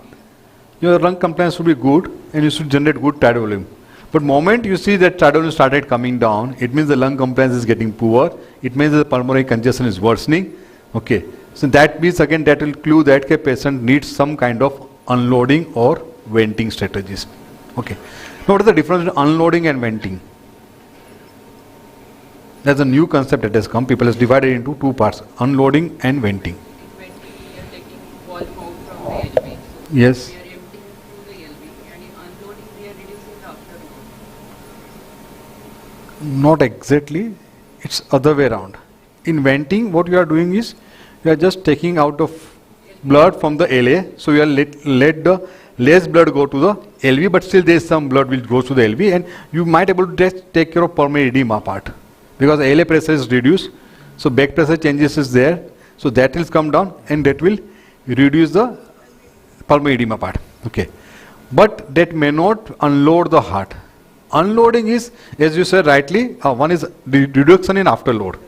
your lung compliance should be good and you should generate good tidal volume. But moment you see that tidal volume started coming down, it means the lung compliance is getting poor. It means the pulmonary congestion is worsening. Okay. So that means again that will clue that a patient needs some kind of unloading or venting strategies. Okay. Now what is the difference between unloading and venting? That's a new concept that has come. People have divided into two parts, unloading and venting. Yes. Not exactly, it's other way around. In venting, what you are doing is, you are just taking out of blood from the LA, so you are let the less blood go to the LV, but still there is some blood which goes to the LV, and you might able to just take care of pulmonary edema part, because LA pressure is reduced, so back pressure changes is there, so that will come down, and that will reduce the pulmonary edema part. Okay, but that may not unload the heart. Unloading is, as you said rightly, one is the reduction in afterload.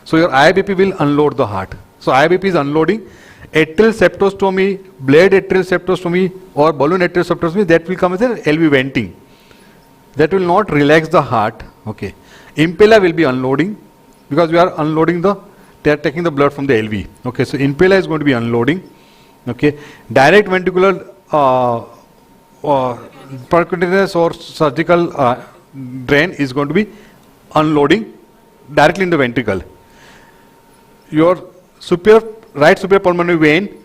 So your IBP will unload the heart. So IBP is unloading. Atrial septostomy, blade atrial septostomy or balloon atrial septostomy, that will come as an LV venting. That will not relax the heart. Okay. Impella will be unloading, because we are unloading they are taking the blood from the LV. Okay. So impella is going to be unloading. Okay. Direct ventricular percutaneous or surgical drain is going to be unloading directly in the ventricle. Your right superior pulmonary vein,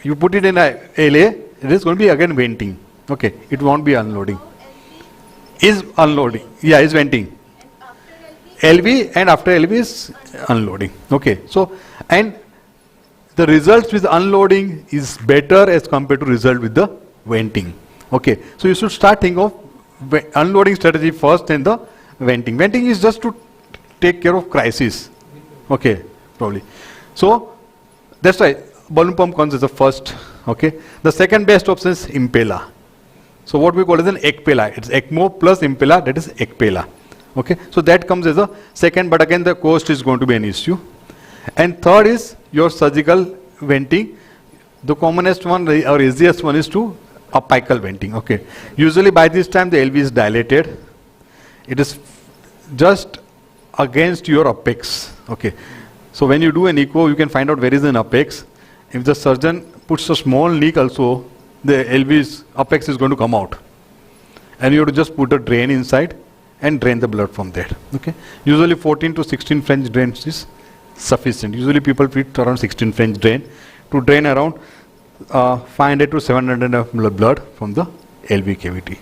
you put it in a LA, it is going to be again venting. Okay, it won't be unloading. Is unloading, yeah, is venting. LV and after LV is unloading. Okay, so and the results with unloading is better as compared to result with the venting. Okay, so you should start thinking of unloading strategy first and the venting. Venting is just to take care of crisis. Okay, probably. So that's why balloon pump comes as the first. Okay. The second best option is Impella. So what we call as an Ecpella. It's ECMO plus Impella, that is Ecpella. Okay. So that comes as a second, but again the cost is going to be an issue. And third is your surgical venting. The commonest one or easiest one is to apical venting. Okay. Usually by this time the LV is dilated. It is just against your apex. Okay. So when you do an echo, you can find out where is an apex. If the surgeon puts a small leak also, the LV's apex is going to come out. And you have to just put a drain inside and drain the blood from there. Okay. Usually 14 to 16 French drains is sufficient. Usually people put around 16 French drain to drain around 500 to 700 ml blood from the LV cavity.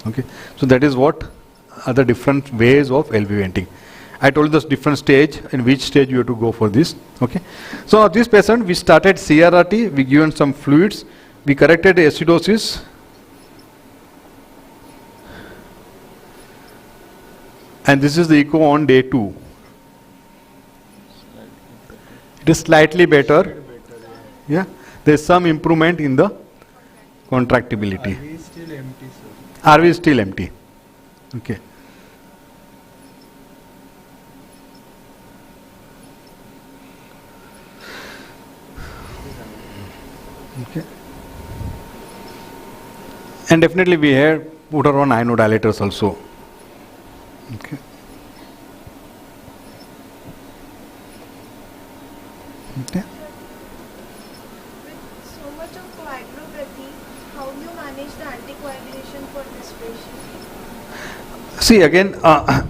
Okay. So that is what are the different ways of LV venting. I told you the different stage, in which stage you have to go for this. Okay. So this patient, we started CRRT, we given some fluids, we corrected the acidosis. And this is the echo on day 2. It is slightly better. Yeah. There is some improvement in the contractibility. RV is still empty, sir. RV is still empty. Okay. Okay. And definitely we have put her on inodilators also. Okay. Okay. With so much of coagulopathy, how do you manage the anticoagulation for this patient? See again,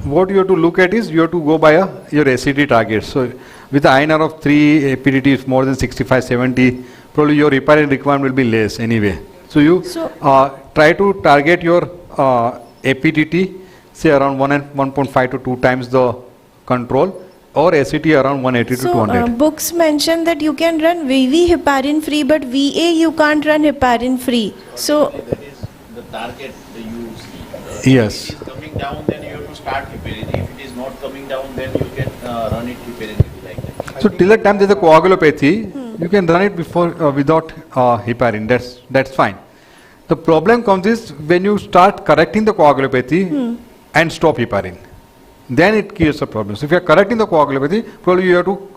what you have to look at is you have to go by your ACT target. So with the INR of 3, APDT is more than 65, 70, probably your heparin requirement will be less anyway. So you try to target your APDT, say around 1 and 1.5 to 2 times the control, or ACT around 180 to 200. Books mention that you can run VV heparin free, but VA you can't run heparin free. So that is the target that you see. Yes. If it is coming down, then you have to start heparin. If it is not coming down, then you can run it heparin like that. So till the time there is a coagulopathy, you can run it before without heparin. That's fine. The problem comes is when you start correcting the coagulopathy and stop heparin, then it creates a problem. So if you are correcting the coagulopathy, probably you have to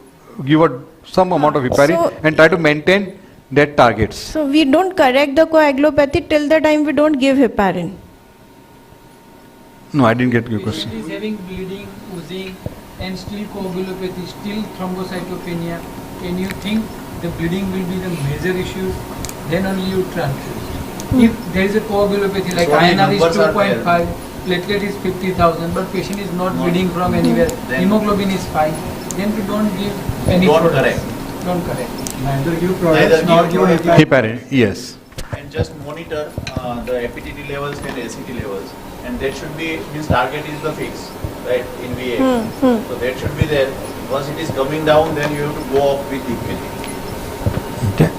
give some amount of heparin and try to maintain that targets. So we don't correct the coagulopathy till the time we don't give heparin. No, I didn't get your question. Patient is having bleeding, oozing, and still coagulopathy, still thrombocytopenia. Can you think the bleeding will be the major issue? Then only you transfuse. If there is a coagulopathy like INR is 2.5, platelet is 50,000, but patient is not bleeding from anywhere, hemoglobin is fine, then we don't give any products. Don't correct. Neither give products nor give heparin. Yes. And just monitor the APTT levels and ACT levels, and that should be, means target is the fix, right, in VA. So that should be there. Once it is coming down, then you have to go off with heparin. Okay.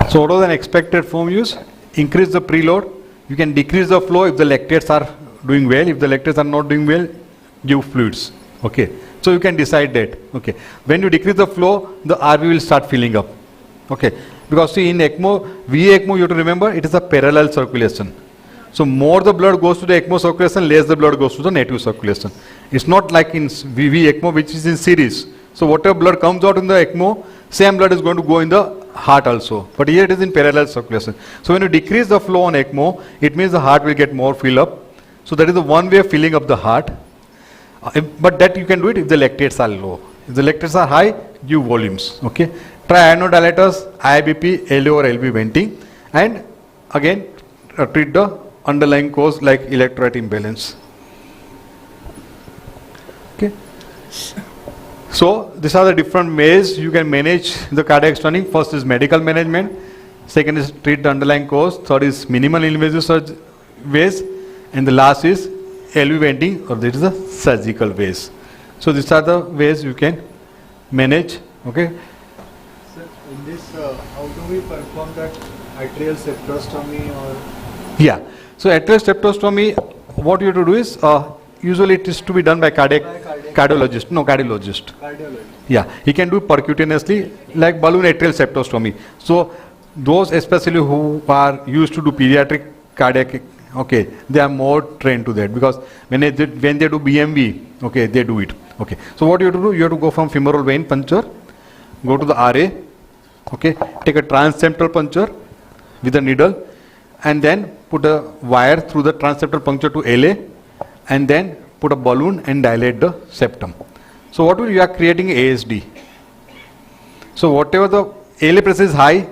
So what was an expected form use? Increase the preload. You can decrease the flow if the lactates are doing well. If the lactates are not doing well, give fluids. Okay. So you can decide that. Okay. When you decrease the flow, the RV will start filling up. Okay. Because see in ECMO, VA ECMO, you have to remember it is a parallel circulation. So more the blood goes to the ECMO circulation, less the blood goes to the native circulation. It's not like in VV ECMO which is in series. So whatever blood comes out in the ECMO, same blood is going to go in the heart also. But here it is in parallel circulation. So when you decrease the flow on ECMO, it means the heart will get more fill up. So that is the one way of filling up the heart. But that you can do it if the lactates are low. If the lactates are high, give volumes. Okay. Try inodilators, IBP, LO or LV venting, and again treat the underlying cause like electrolyte imbalance. Okay. So these are the different ways you can manage the cardiac stenting. First is medical management. Second is treat the underlying cause. Third is minimal invasive ways, and the last is LV venting, or this is the surgical ways. So these are the ways you can manage. Okay. Sir, in this, how do we perform that atrial septostomy or? Yeah. So atrial septostomy, what you have to do is usually it is to be done by cardiologist. No, cardiologist. Yeah, he can do percutaneously like balloon atrial septostomy. So those especially who are used to do pediatric cardiac, okay, they are more trained to that, because when they do BMV, okay, they do it. Okay, so what you have to do, you have to go from femoral vein puncture, go to the RA, okay, take a transseptal puncture with a needle, and then put a wire through the transseptal puncture to LA, and then put a balloon and dilate the septum. So what will you are creating ASD. So whatever the LA pressure is high,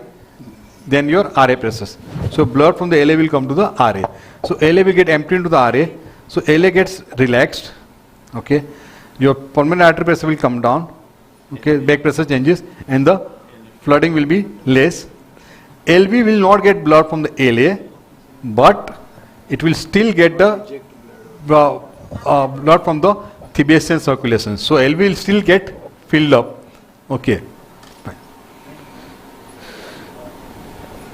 then your RA presses. So blood from the LA will come to the RA. So LA will get emptied into the RA. So LA gets relaxed. Okay, your pulmonary artery pressure will come down. Okay, back pressure changes, and the flooding will be less. LV will not get blood from the LA, but it will still get the blood from the Tibetan circulation. So LV will still get filled up. Okay.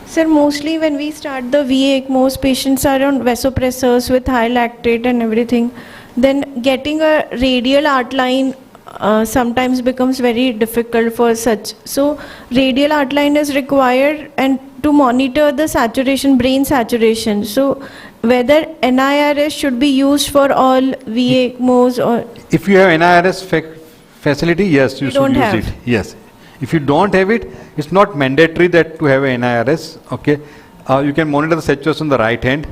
Sir, mostly when we start the VA, most patients are on vasopressors with high lactate and everything. Then getting a radial outline sometimes becomes very difficult for such. So radial outline is required and to monitor the saturation, brain saturation. So whether NIRS should be used for all VA ECMOs or... If you have NIRS facility, yes, you should use it. Yes. If you don't have it, it's not mandatory that to have a NIRS. Okay, you can monitor the saturation on the right hand,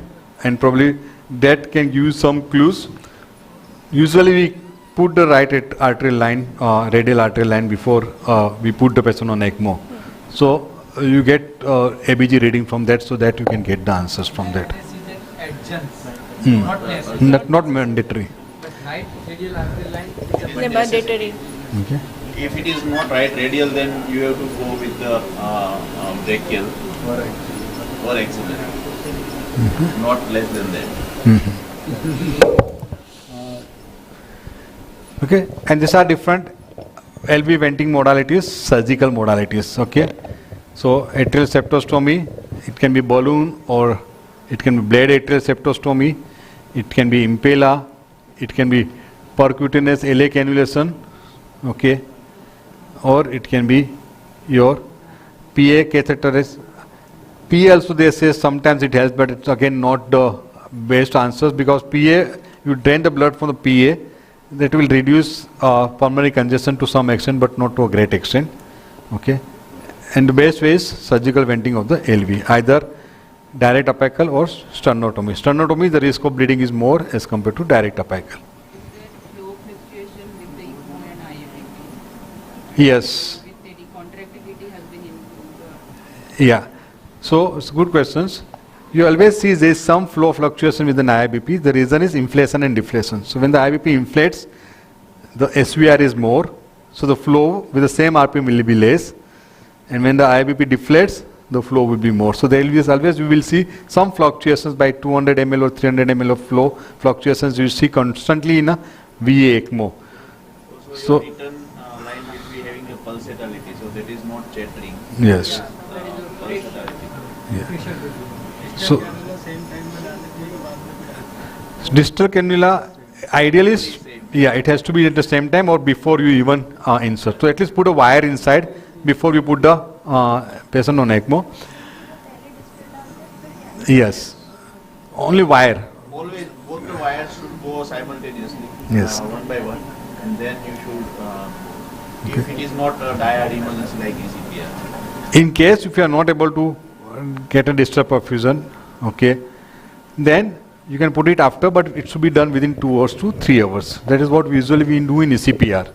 and probably that can give you some clues. Usually we put the right arterial line, radial arterial line before we put the patient on ECMO. So you get ABG reading from that, so that you can get the answers from that. Not mandatory. But right radial arterial line is mandatory. Okay. If it is not right radial, then you have to go with the brachial or axillary. Not less than that. Okay, and these are different LV venting modalities, surgical modalities. Okay, so atrial septostomy, it can be balloon or it can be blade atrial septostomy, it can be impella, it can be percutaneous LA cannulation. Okay, or it can be your PA catheter. PA also they say sometimes it helps, but it's again not the best answers, because PA, you drain the blood from the PA, that will reduce pulmonary congestion to some extent, but not to a great extent. Okay, and the best way is surgical venting of the LV, either direct apical or sternotomy. Sternotomy, the risk of bleeding is more as compared to direct apical. Yes. Yeah. So it's good questions. You always see there is some flow fluctuation with the IBP. The reason is inflation and deflation. So when the IBP inflates, the SVR is more. So the flow with the same RPM will be less. And when the IBP deflates, the flow will be more. So there will be always, we will see some fluctuations by 200 ml or 300 ml of flow fluctuations you see constantly in a VA ECMO. So Line will be having a pulsatility, so that is not chattering. Yes. Yeah. So distal cannula, ideally, it has to be at the same time or before you even insert. So at least put a wire inside before you put the patient on ECMO. Yes, only wire. Always both the wires should go simultaneously. Yes. One by one, and then you should. If it is not a diode emergency like ECPR. In case if you are not able to get a distal perfusion, okay, then you can put it after, but it should be done within 2 hours to 3 hours. That is what usually we do in ECPR. So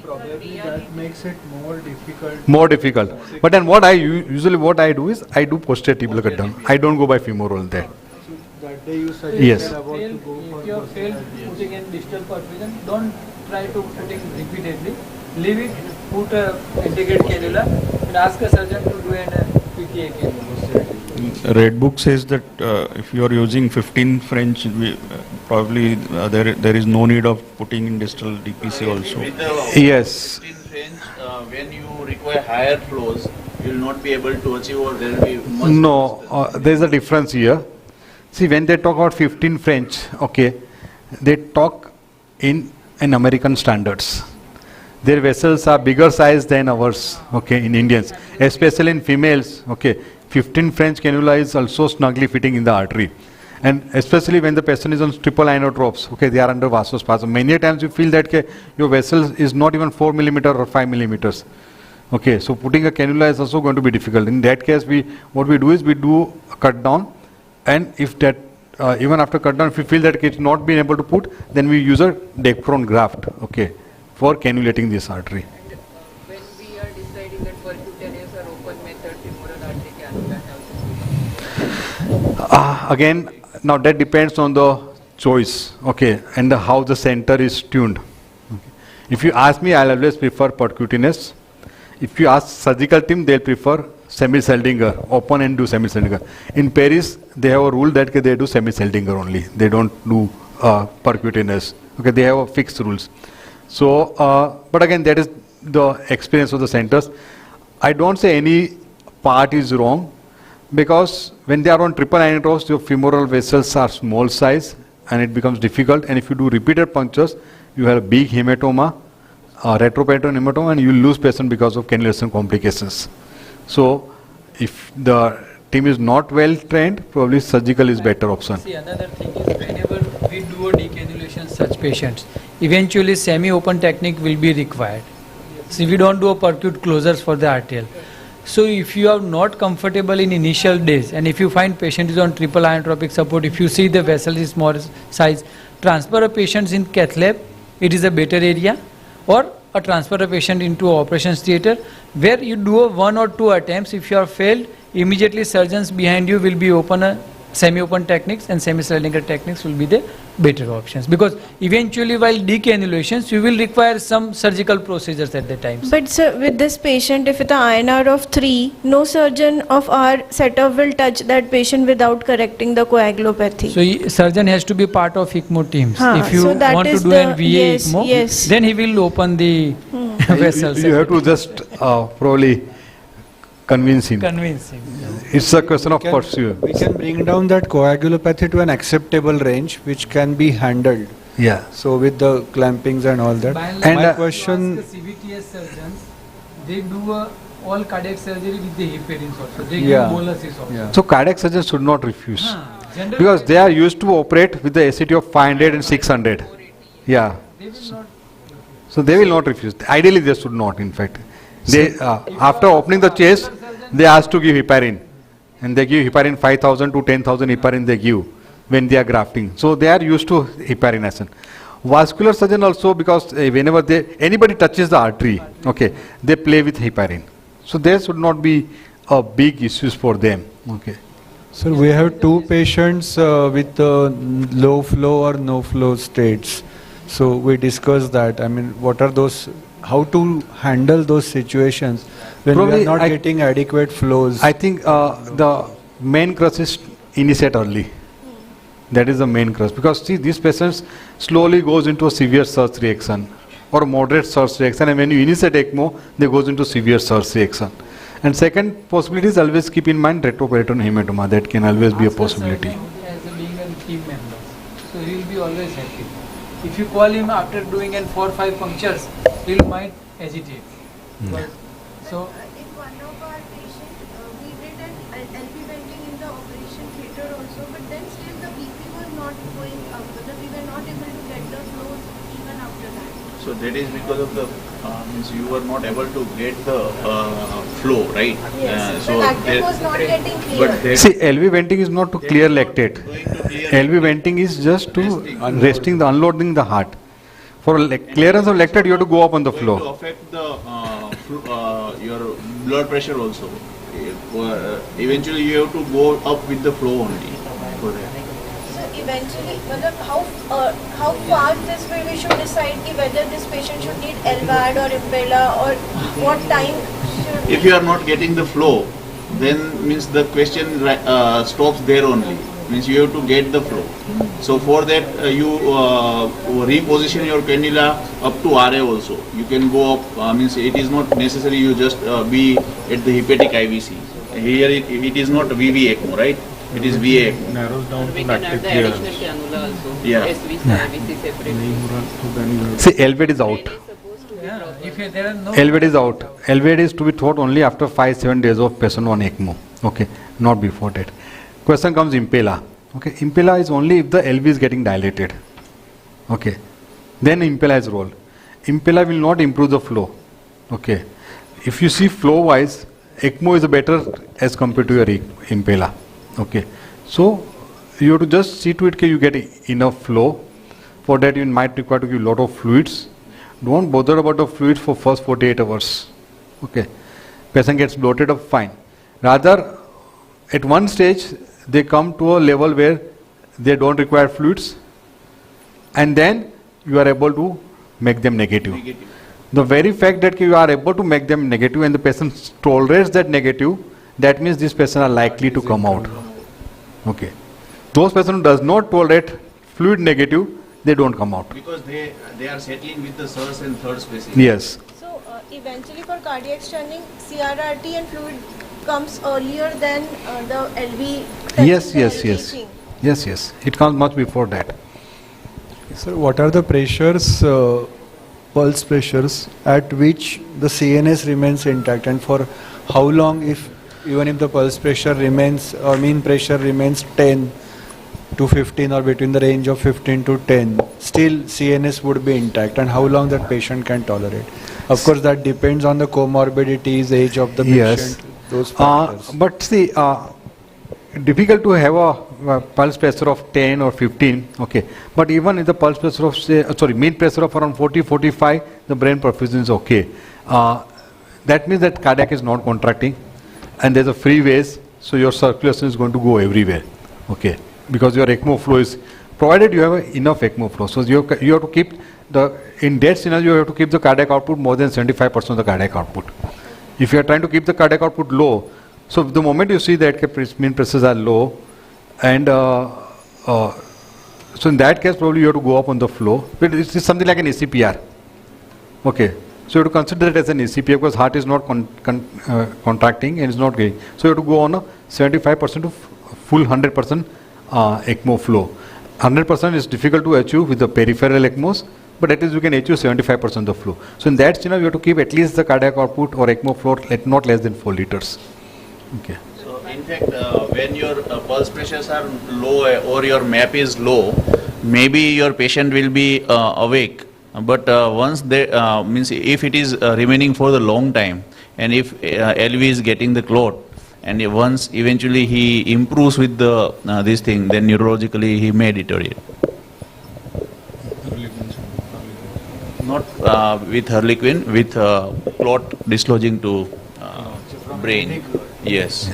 probably that makes it more difficult. More difficult. But then what I usually do is I do posterior tibial cut down. I don't go by femoral there. So that day you suggested Yes. about to go for If you have failed putting in distal perfusion, don't try to putting repeatedly. Leave it, put a integrate cannula, and ask a surgeon to do an PTA cannula. Red book says that if you are using 15 French, probably there is no need of putting in distal DPC also. With the Yes. 15 French, when you require higher flows, you will not be able to achieve, or there will be much. No, there is a difference here. See, when they talk about 15 French, okay, they talk in American standards. Their vessels are bigger size than ours, okay, in Indians, especially in females, okay. 15 French cannula is also snugly fitting in the artery. And especially when the patient is on triple inotropes, okay, they are under vasospasm. Many times you feel that your vessel is not even 4 millimeter or 5 millimeters. Okay, so putting a cannula is also going to be difficult. In that case, what we do is we do a cut down, and if that, even after cut down, if we feel that it's not been able to put, then we use a Dacron graft, okay, for cannulating this artery. When we are deciding that percutaneous or open method femoral artery cannula, Again, now that depends on the choice, okay, and how the center is tuned. Okay. If you ask me, I'll always prefer percutaneous. If you ask surgical team, they'll prefer semi-Seldinger, open and do semi-Seldinger. In Paris, they have a rule that they do semi-Seldinger only. They don't do percutaneous. Okay, they have fixed rules. So, but again, that is the experience of the centers. I don't say any part is wrong, because when they are on triple inotropes, your femoral vessels are small size and it becomes difficult. And if you do repeated punctures, you have a big hematoma, retroperitoneal hematoma, and you lose patient because of cannulation complications. So, if the team is not well trained, probably surgical is better option. See, another thing is whenever we do a decannulation such patients, eventually semi-open technique will be required. See, we don't do a percute closures for the arterial. So if you are not comfortable in initial days, and if you find patient is on triple inotropic support, if you see the vessel is small size, transfer a patient in cath lab, it is a better area, or a transfer a patient into operations theatre, where you do a 1 or 2 attempts. If you are failed, immediately surgeons behind you will be open semi-open techniques, and semi-Seldinger techniques will be the better options, because eventually while decannulations you will require some surgical procedures at the time. But sir, with this patient, if with an INR of 3, no surgeon of our setup will touch that patient without correcting the coagulopathy. So surgeon has to be part of ECMO teams. Haan, if you so that want to is do the- an VA yes, ECMO, yes. then he will open the vessels. You have to just probably convince him. It's a question of pursuit. We can bring down that coagulopathy to an acceptable range, which can be handled. Yeah. So with the clampings and all that. And my question. The CVTS surgeons, they do all cardiac surgery with the heparins also. They Yeah. give boluses also. Yeah. So cardiac surgeons should not refuse, because they are used to operate with the ACT of 500 and 600. Yeah. So they will not refuse. Ideally, they should not. In fact, they after opening the chest, they ask to give heparin, and they give heparin 5,000 to 10,000 heparin they give when they are grafting. So they are used to heparination. Vascular surgeon also, because whenever anybody touches the artery, okay, they play with heparin. So there should not be a big issues for them. Okay. So we have 2 patients with low flow or no flow states. So we discussed that. I mean, what are those? How to handle those situations when we are not getting adequate flows? I think the main crush is initiate early. That is the main crush, because see, these patients slowly goes into a severe surge reaction or moderate surge reaction, and when you initiate ECMO, they goes into severe surge reaction. And second possibility is always keep in mind retroperitoneal hematoma. That can always be a possibility. As being a team member, so he will be always happy. If you call him after doing 4 or 5 punctures, he might hesitate. But, so In one of our patients, we did an LV venting in the operation theatre also, but then still the BP was not going up. We were not able to get the flows even after that. So that is because of the means you were not able to get the flow, right? Yes, So the lactate there- was not getting clear. But See, LV venting is not to clear lactate. LV venting is just to unloading the heart. For clearance of lactate, you have to go up on the to flow. affect the your blood pressure also. Eventually, you have to go up with the flow only. For that. So eventually, how fast this way we should decide whether this patient should need LVAD or Impella, or what time should If you are not getting the flow, then means the question stops there only. Means you have to get the flow. So for that you reposition your cannula up to RA also. You can go up. Means it is not necessary you just be at the hepatic IVC. Here it is not VV ECMO, right? It is VA. Narrows down to We can add lactic the here. additional cannula also. Yeah. SVC, IVC separately. See, LVAD is out. If there are no LVAD is out. LVAD is to be thought only after 5-7 days of patient on ECMO. Okay, not before that. Question comes Impella. Okay, Impella is only if the LV is getting dilated. Okay, then Impella is role. Impella will not improve the flow. Okay, if you see flow wise, ECMO is better as compared to your Impella. Okay, so you have to just see to it that you get enough flow. For that you might require to give a lot of fluids. Don't bother about the fluids for first 48 hours. Okay, patient gets bloated up fine. Rather, at one stage they come to a level where they don't require fluids, and then you are able to make them negative. The very fact that you are able to make them negative and the patient tolerates that negative, that means these patients are likely to come out. Okay, those patients who does not tolerate fluid negative, they don't come out. Because they are settling with the SIRS and third species. Yes. So eventually for cardiac sterling, CRRT and fluid comes earlier than the LV. Yes. Yes. It comes much before that. Sir, what are the pressures, pulse pressures at which the CNS remains intact, and for how long, if even if the pulse pressure remains or mean pressure remains 10 to 15 or between the range of 15 to 10, still CNS would be intact, and how long that patient can tolerate? Of course, that depends on the comorbidities, age of the patient, those factors. But see, difficult to have a pulse pressure of 10 or 15, okay. But even in the pulse pressure of, mean pressure of around 40, 45, the brain perfusion is okay. That means that cardiac is not contracting, and there's a free ways, so your circulation is going to go everywhere, okay. Because your ECMO flow is, provided you have enough ECMO flow. So you have to keep in that scenario, you have to keep the cardiac output more than 75% of the cardiac output. If you are trying to keep the cardiac output low, so the moment you see that mean pressures are low, and so in that case probably you have to go up on the flow. But it's something like an ECPR. Okay, so you have to consider it as an ECPR because heart is not contracting and is not getting. So you have to go on a 75% to full 100% ECMO flow. 100% is difficult to achieve with the peripheral ECMOs, but at least you can achieve 75% of the flow. So in that scenario, you have to keep at least the cardiac output or ECMO flow at not less than 4 liters. Okay. So in fact, when your pulse pressures are low or your MAP is low, maybe your patient will be awake. But once they means if it is remaining for the long time, and if LV is getting the clot, and once eventually he improves with the this thing, then neurologically he may deteriorate. Not with Harlequin, with clot dislodging to brain. Yes.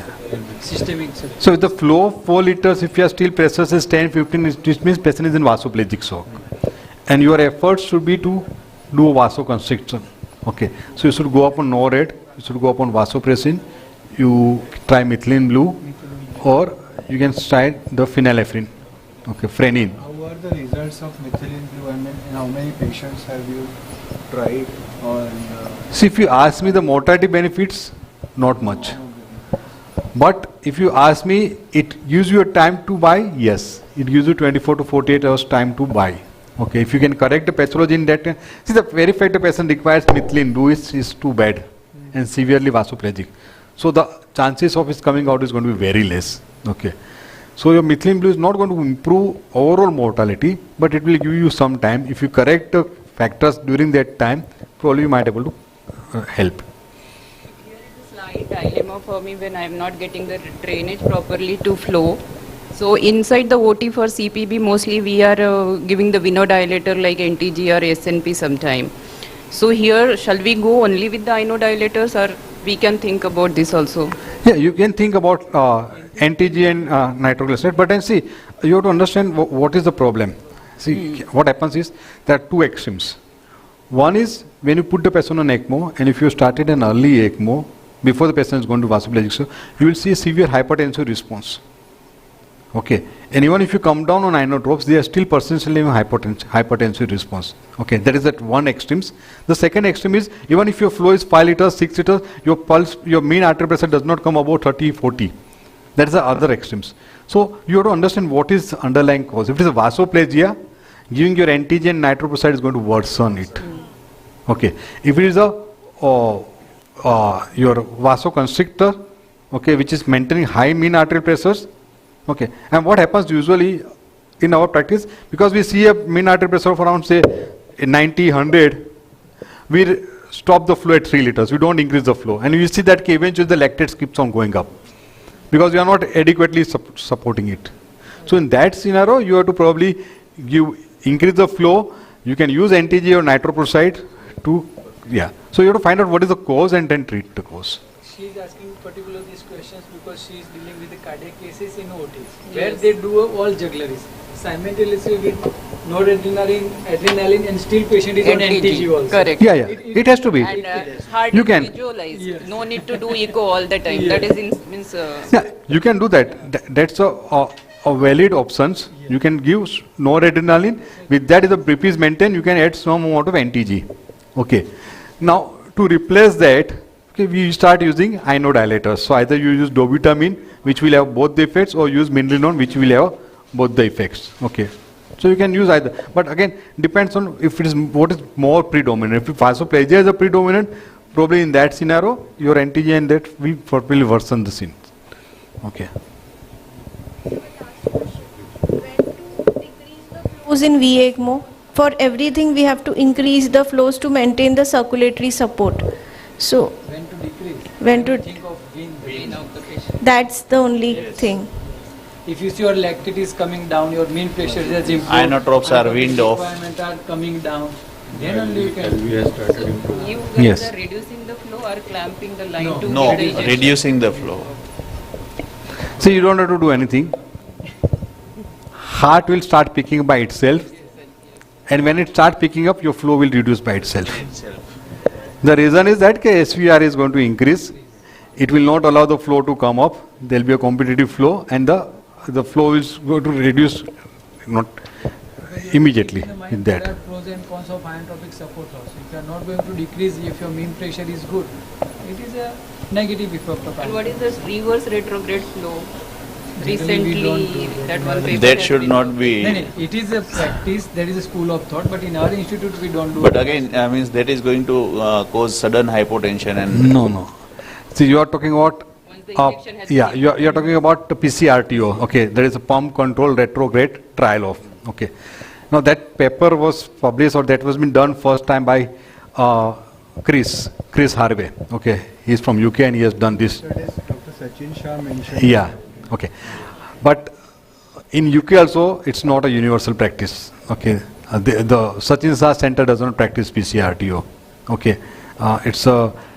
systemic. So with the flow of 4 liters, if your still pressure is 10, 15, it means patient is in vasoplegic shock. And your efforts should be to do a vasoconstriction. Okay. So you should go up on NORAD, you should go up on vasopressin, you try methylene blue, or you can try the phenylephrine. Okay, frenin. How are the results of methylene blue, and how many patients have you tried? See, if you ask me the mortality benefits, not much. But if you ask me, it gives you a time to buy, yes. It gives you 24 to 48 hours time to buy. Okay, if you can correct the pathology in that, see the very fact the patient requires methylene blue is too bad and severely vasoplegic. So the chances of its coming out is going to be very less. Okay. So your methylene blue is not going to improve overall mortality, but it will give you some time. If you correct the factors during that time, probably you might be able to help. Slight dilemma for me when I am not getting the drainage properly to flow. So inside the OT for CPB, mostly we are giving the venodilator like NTG or SNP sometime. So here, shall we go only with the inodilators, or we can think about this also? Yeah, you can think about NTG and nitroglyceride, but then see, you have to understand what is the problem. See, what happens is there are two extremes. One is when you put the patient on ECMO, and if you started an early ECMO, before the patient is going to vasoplegic, so you will see a severe hypertensive response. Okay, and even if you come down on inodrops, they are still persistently having hypertensive response. Okay, that is at one extremes. The second extreme is even if your flow is 5 liters, 6 liters, your pulse, your mean arterial pressure does not come above 30, 40. That's the other extremes. So you have to understand what is underlying cause. If it is a vasoplasia, giving your NTG and nitroprusside is going to worsen it. Okay. If it is a your vasoconstrictor, okay, which is maintaining high mean arterial pressures, okay. And what happens usually in our practice, because we see a mean arterial pressure of around say 90, 100, we stop the flow at 3 liters. We don't increase the flow, and you see that eventually the lactates keeps on going up because you are not adequately supporting it. So in that scenario, you have to probably increase the flow. You can use NTG or nitroprusside to, yeah. So you have to find out what is the cause and then treat the cause. She is asking particularly these questions because she is dealing with the cardiac cases in OT, where they do all juggleries. Simultaneously with adrenaline, and still patient is on NTG also. Correct. Yeah, yeah. It has to be. And hard You to can. visualize. No need to do echo all the time. That is means. Yeah, you can do that. That's a valid options. You can give noradrenaline. With that, if the BP is maintained, you can add some amount of NTG. Okay. Now, to replace that, okay, we start using inodilators. So either you use dobutamine, which will have both the effects, or use milrinone, which will have both the effects. Okay. So you can use either. But again, depends on if it is what is more predominant. If vasoplasia is a predominant, probably in that scenario, your NTG and that will probably worsen the scene. Okay. Flows in VECMO. For everything, we have to increase the flows to maintain the circulatory support. So, When to decrease? When to think of vein of the patient. that's the only thing. If you see your lactate is coming down, your mean pressure is improved. Inotropes are weaned off. Requirements are coming down. Then only you can. You guys Yes. are reducing the flow or clamping the line to No, get the ejection? reducing the flow. So you don't have to do anything. Heart will start picking by itself. And when it starts picking up, your flow will reduce by itself. The reason is that SVR is going to increase. It will not allow the flow to come up. There will be a competitive flow, and the flow is going to reduce not immediately with that. There are pros and cons of inotropic support also. If you are not going to decrease, if your mean pressure is good, it is a negative effect of And what is this reverse retrograde flow? Generally, we don't Recently, do that one paper. That has should been- not be. No, it is a practice, there is a school of thought, but in our institute we don't do But it. again, means that is going to cause sudden hypotension and. No. See, you are talking about. Yeah, you are talking about the PCRTO. Okay, there is a pump control retrograde trial of. Okay. Now that paper was published, or that was been done first time by Chris Harvey. Okay, he is from UK and he has done this. Dr. Sachin Shah mentioned. Yeah. Okay. But in UK also, it's not a universal practice. Okay. The Sachin Shah Center does not practice PCRTO. Okay. It's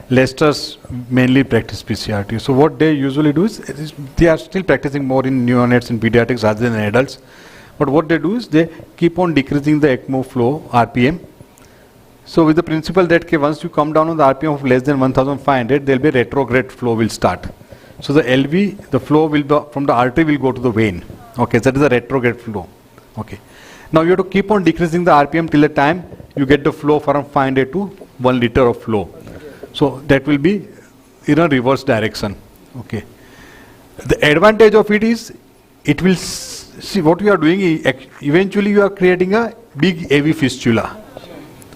Leicester's mainly practice PCRTO. So what they usually do is they are still practicing more in neonates and pediatrics rather than adults. But what they do is they keep on decreasing the ECMO flow RPM. So with the principle that once you come down on the RPM of less than 1500, there will be a retrograde flow will start. So the LV, the flow will be from the artery will go to the vein. Okay, that is a retrograde flow. Okay. Now you have to keep on decreasing the RPM till the time you get the flow from 500 to 1 liter of flow. So that will be in a reverse direction. Okay. The advantage of it is it will see what you are doing. Eventually you are creating a big AV fistula.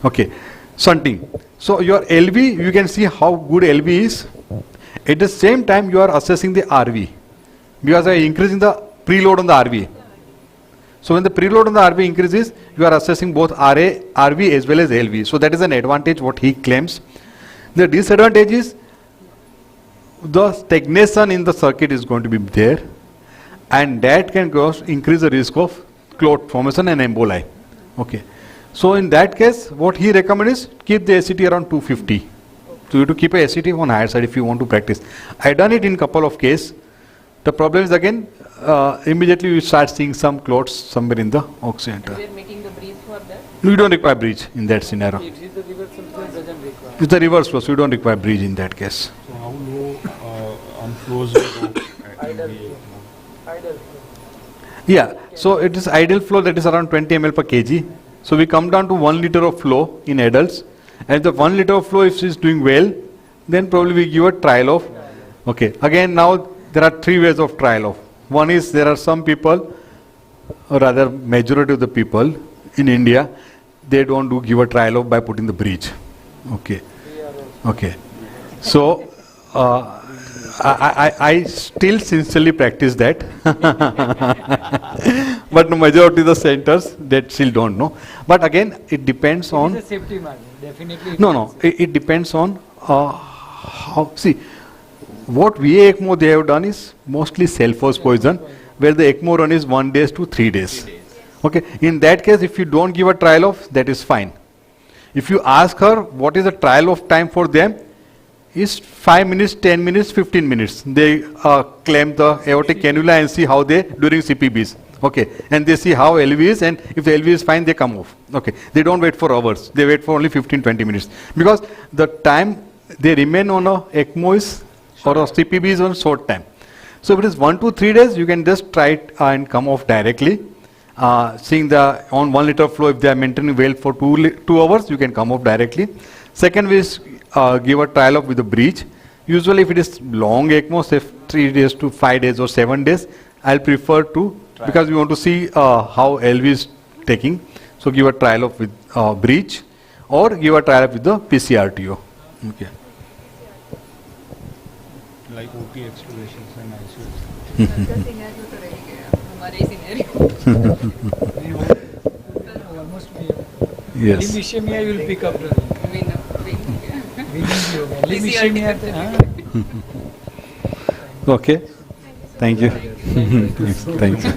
Okay. Shunting. So your LV, you can see how good LV is. At the same time, you are assessing the RV because you are increasing the preload on the RV. So when the preload on the RV increases, you are assessing both RV as well as LV. So that is an advantage what he claims. The disadvantage is the stagnation in the circuit is going to be there, and that can increase the risk of clot formation and emboli. Okay. So in that case, what he recommends is keep the ACT around 250. So you have to keep a ACT on higher side if you want to practice. I done it in couple of cases. The problem is again, immediately you start seeing some clots somewhere in the oxygenator. We are making the breeze for that. You don't require breach in that scenario. It is the reverse flow doesn't require. It's the reverse flow, so you don't require breach in that case. So how low on flows you go at the Yeah, so it is ideal flow that is around 20 ml per kg. So we come down to 1 liter of flow in adults. And the 1 liter of flow, if she is doing well, then probably we give a trial of. Okay, again now there are three ways of trial of. One is there are some people, or rather majority of the people in India, they don't give a trial of by putting the bridge. Okay. Okay. So I still sincerely practice that. But the majority of the centers that still don't know. But again, it depends on. It's a safety margin, definitely. No. It depends on how. See, what VA ECMO they have done is mostly self-force poison, where the ECMO run is 1 day to 3 days. Okay. In that case, if you don't give a trial of, that is fine. If you ask her what is the trial of time for them, is 5 minutes, 10 minutes, 15 minutes. They claim the aortic cannula and see how they during CPBs. Okay, and they see how LV is, and if the LV is fine, they come off. Okay, they don't wait for hours. They wait for only 15-20 minutes, because the time they remain on a ECMO is or a CPB is on short time. So if it is 1 to 3 days, you can just try it and come off directly. Seeing the on 1 liter flow, if they are maintaining well for 2 hours, you can come off directly. Second is give a trial of with a breach. Usually if it is long ECMO, say 3 days to 5 days or 7 days, I'll prefer to, because we want to see how LV is taking. So give a trial of with breach, or give a trial of with the PCRTO. Okay. Like OT explorations and ICU. Yes. Limishemia you will pick up. Okay. Thank you. Thank you.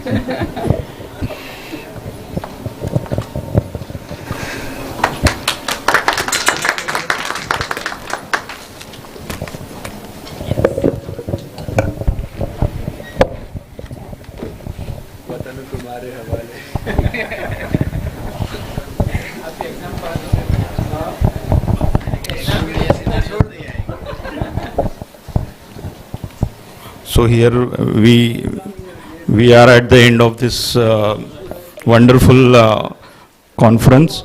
So here we are at the end of this wonderful conference.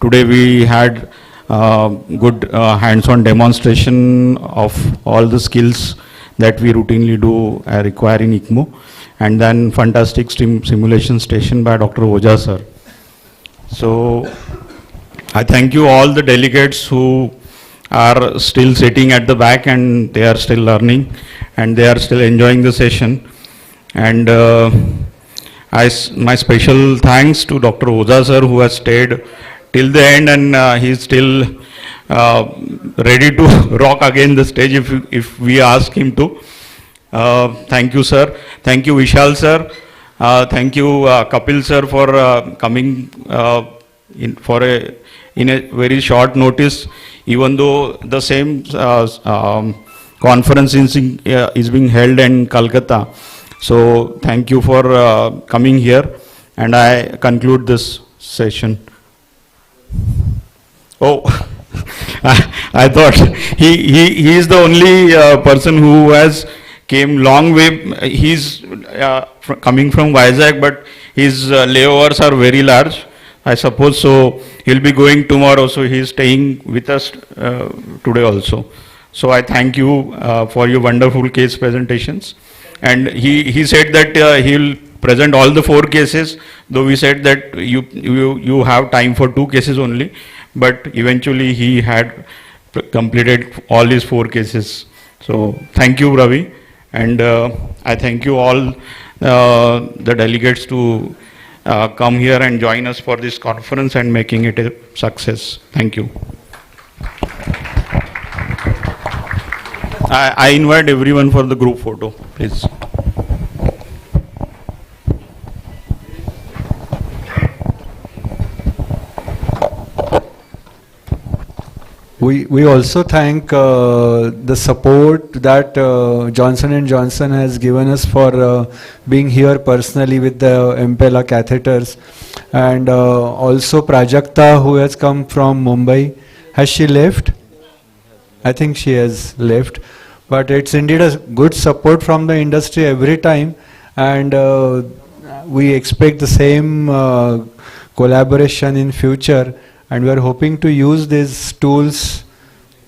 Today we had good hands-on demonstration of all the skills that we routinely do require in ECMO, and then fantastic simulation station by Dr. Ojha sir. So I thank you all the delegates who are still sitting at the back, and they are still learning, and they are still enjoying the session. And my special thanks to Dr. Ojha sir, who has stayed till the end, and he is still ready to rock again the stage if we ask him to. Thank you, sir. Thank you, Vishal sir. Thank you, Kapil sir, for coming in a very short notice, even though the same conference is being held in Calcutta. So thank you for coming here, and I conclude this session. Oh, I thought he is the only person who has came long way. He's coming from Vizag, but his layovers are very large, I suppose. So he'll be going tomorrow. So he's staying with us today also. So I thank you for your wonderful case presentations. And he said that he'll present all the 4 cases, though we said that you have time for 2 cases only, but eventually he had completed all his 4 cases. So thank you, Ravi, and I thank you all the delegates to come here and join us for this conference and making it a success. Thank you. I invite everyone for the group photo, please. We also thank the support that Johnson & Johnson has given us for being here personally with the Impella catheters, and also Prajakta, who has come from Mumbai. Has she left? I think she has left, but it's indeed a good support from the industry every time, and we expect the same collaboration in future. And we are hoping to use these tools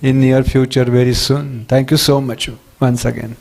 in near future very soon. Thank you so much. once again.